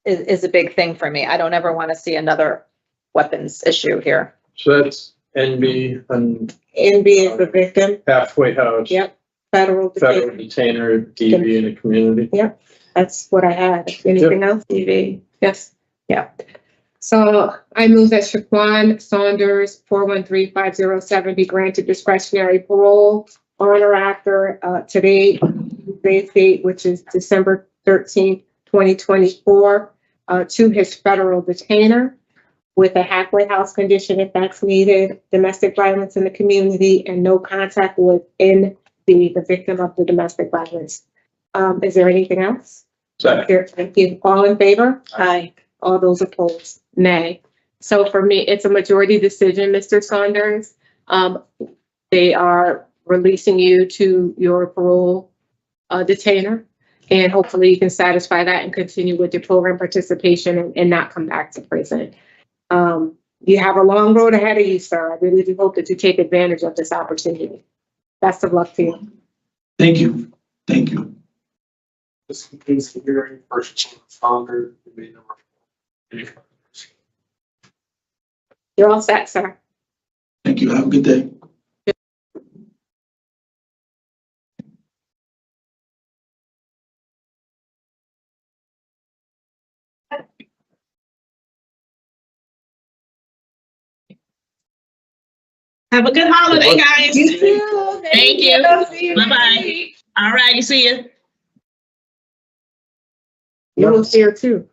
is a big thing for me. I don't ever want to see another weapons issue here. So that's NB and NB is the victim. halfway house. Yep. Federal detainer, DV in the community. Yep. That's what I had. Anything else? DV. Yes. Yeah. So I move that Shaquan Saunders 413-507 be granted discretionary parole on or after today, date, which is December 13th, 2024, to his federal detainer. with a halfway house condition if that's needed, domestic violence in the community, and no contact within the victim of the domestic violence. Is there anything else? Second. Thank you. All in favor? Aye. All those opposed? Nay. So for me, it's a majority decision, Mr. Saunders. They are releasing you to your parole detainer, and hopefully you can satisfy that and continue with your program participation and not come back to prison. You have a long road ahead of you, sir. I really do hope that you take advantage of this opportunity. Best of luck to you. Thank you. Thank you. This concludes the hearing. First, Saunders, debate number 4. You're all set, sir. Thank you. Have a good day. Have a good holiday, guys. You too. Thank you. See you Bye-bye. next week. All right, see you. You will see her too.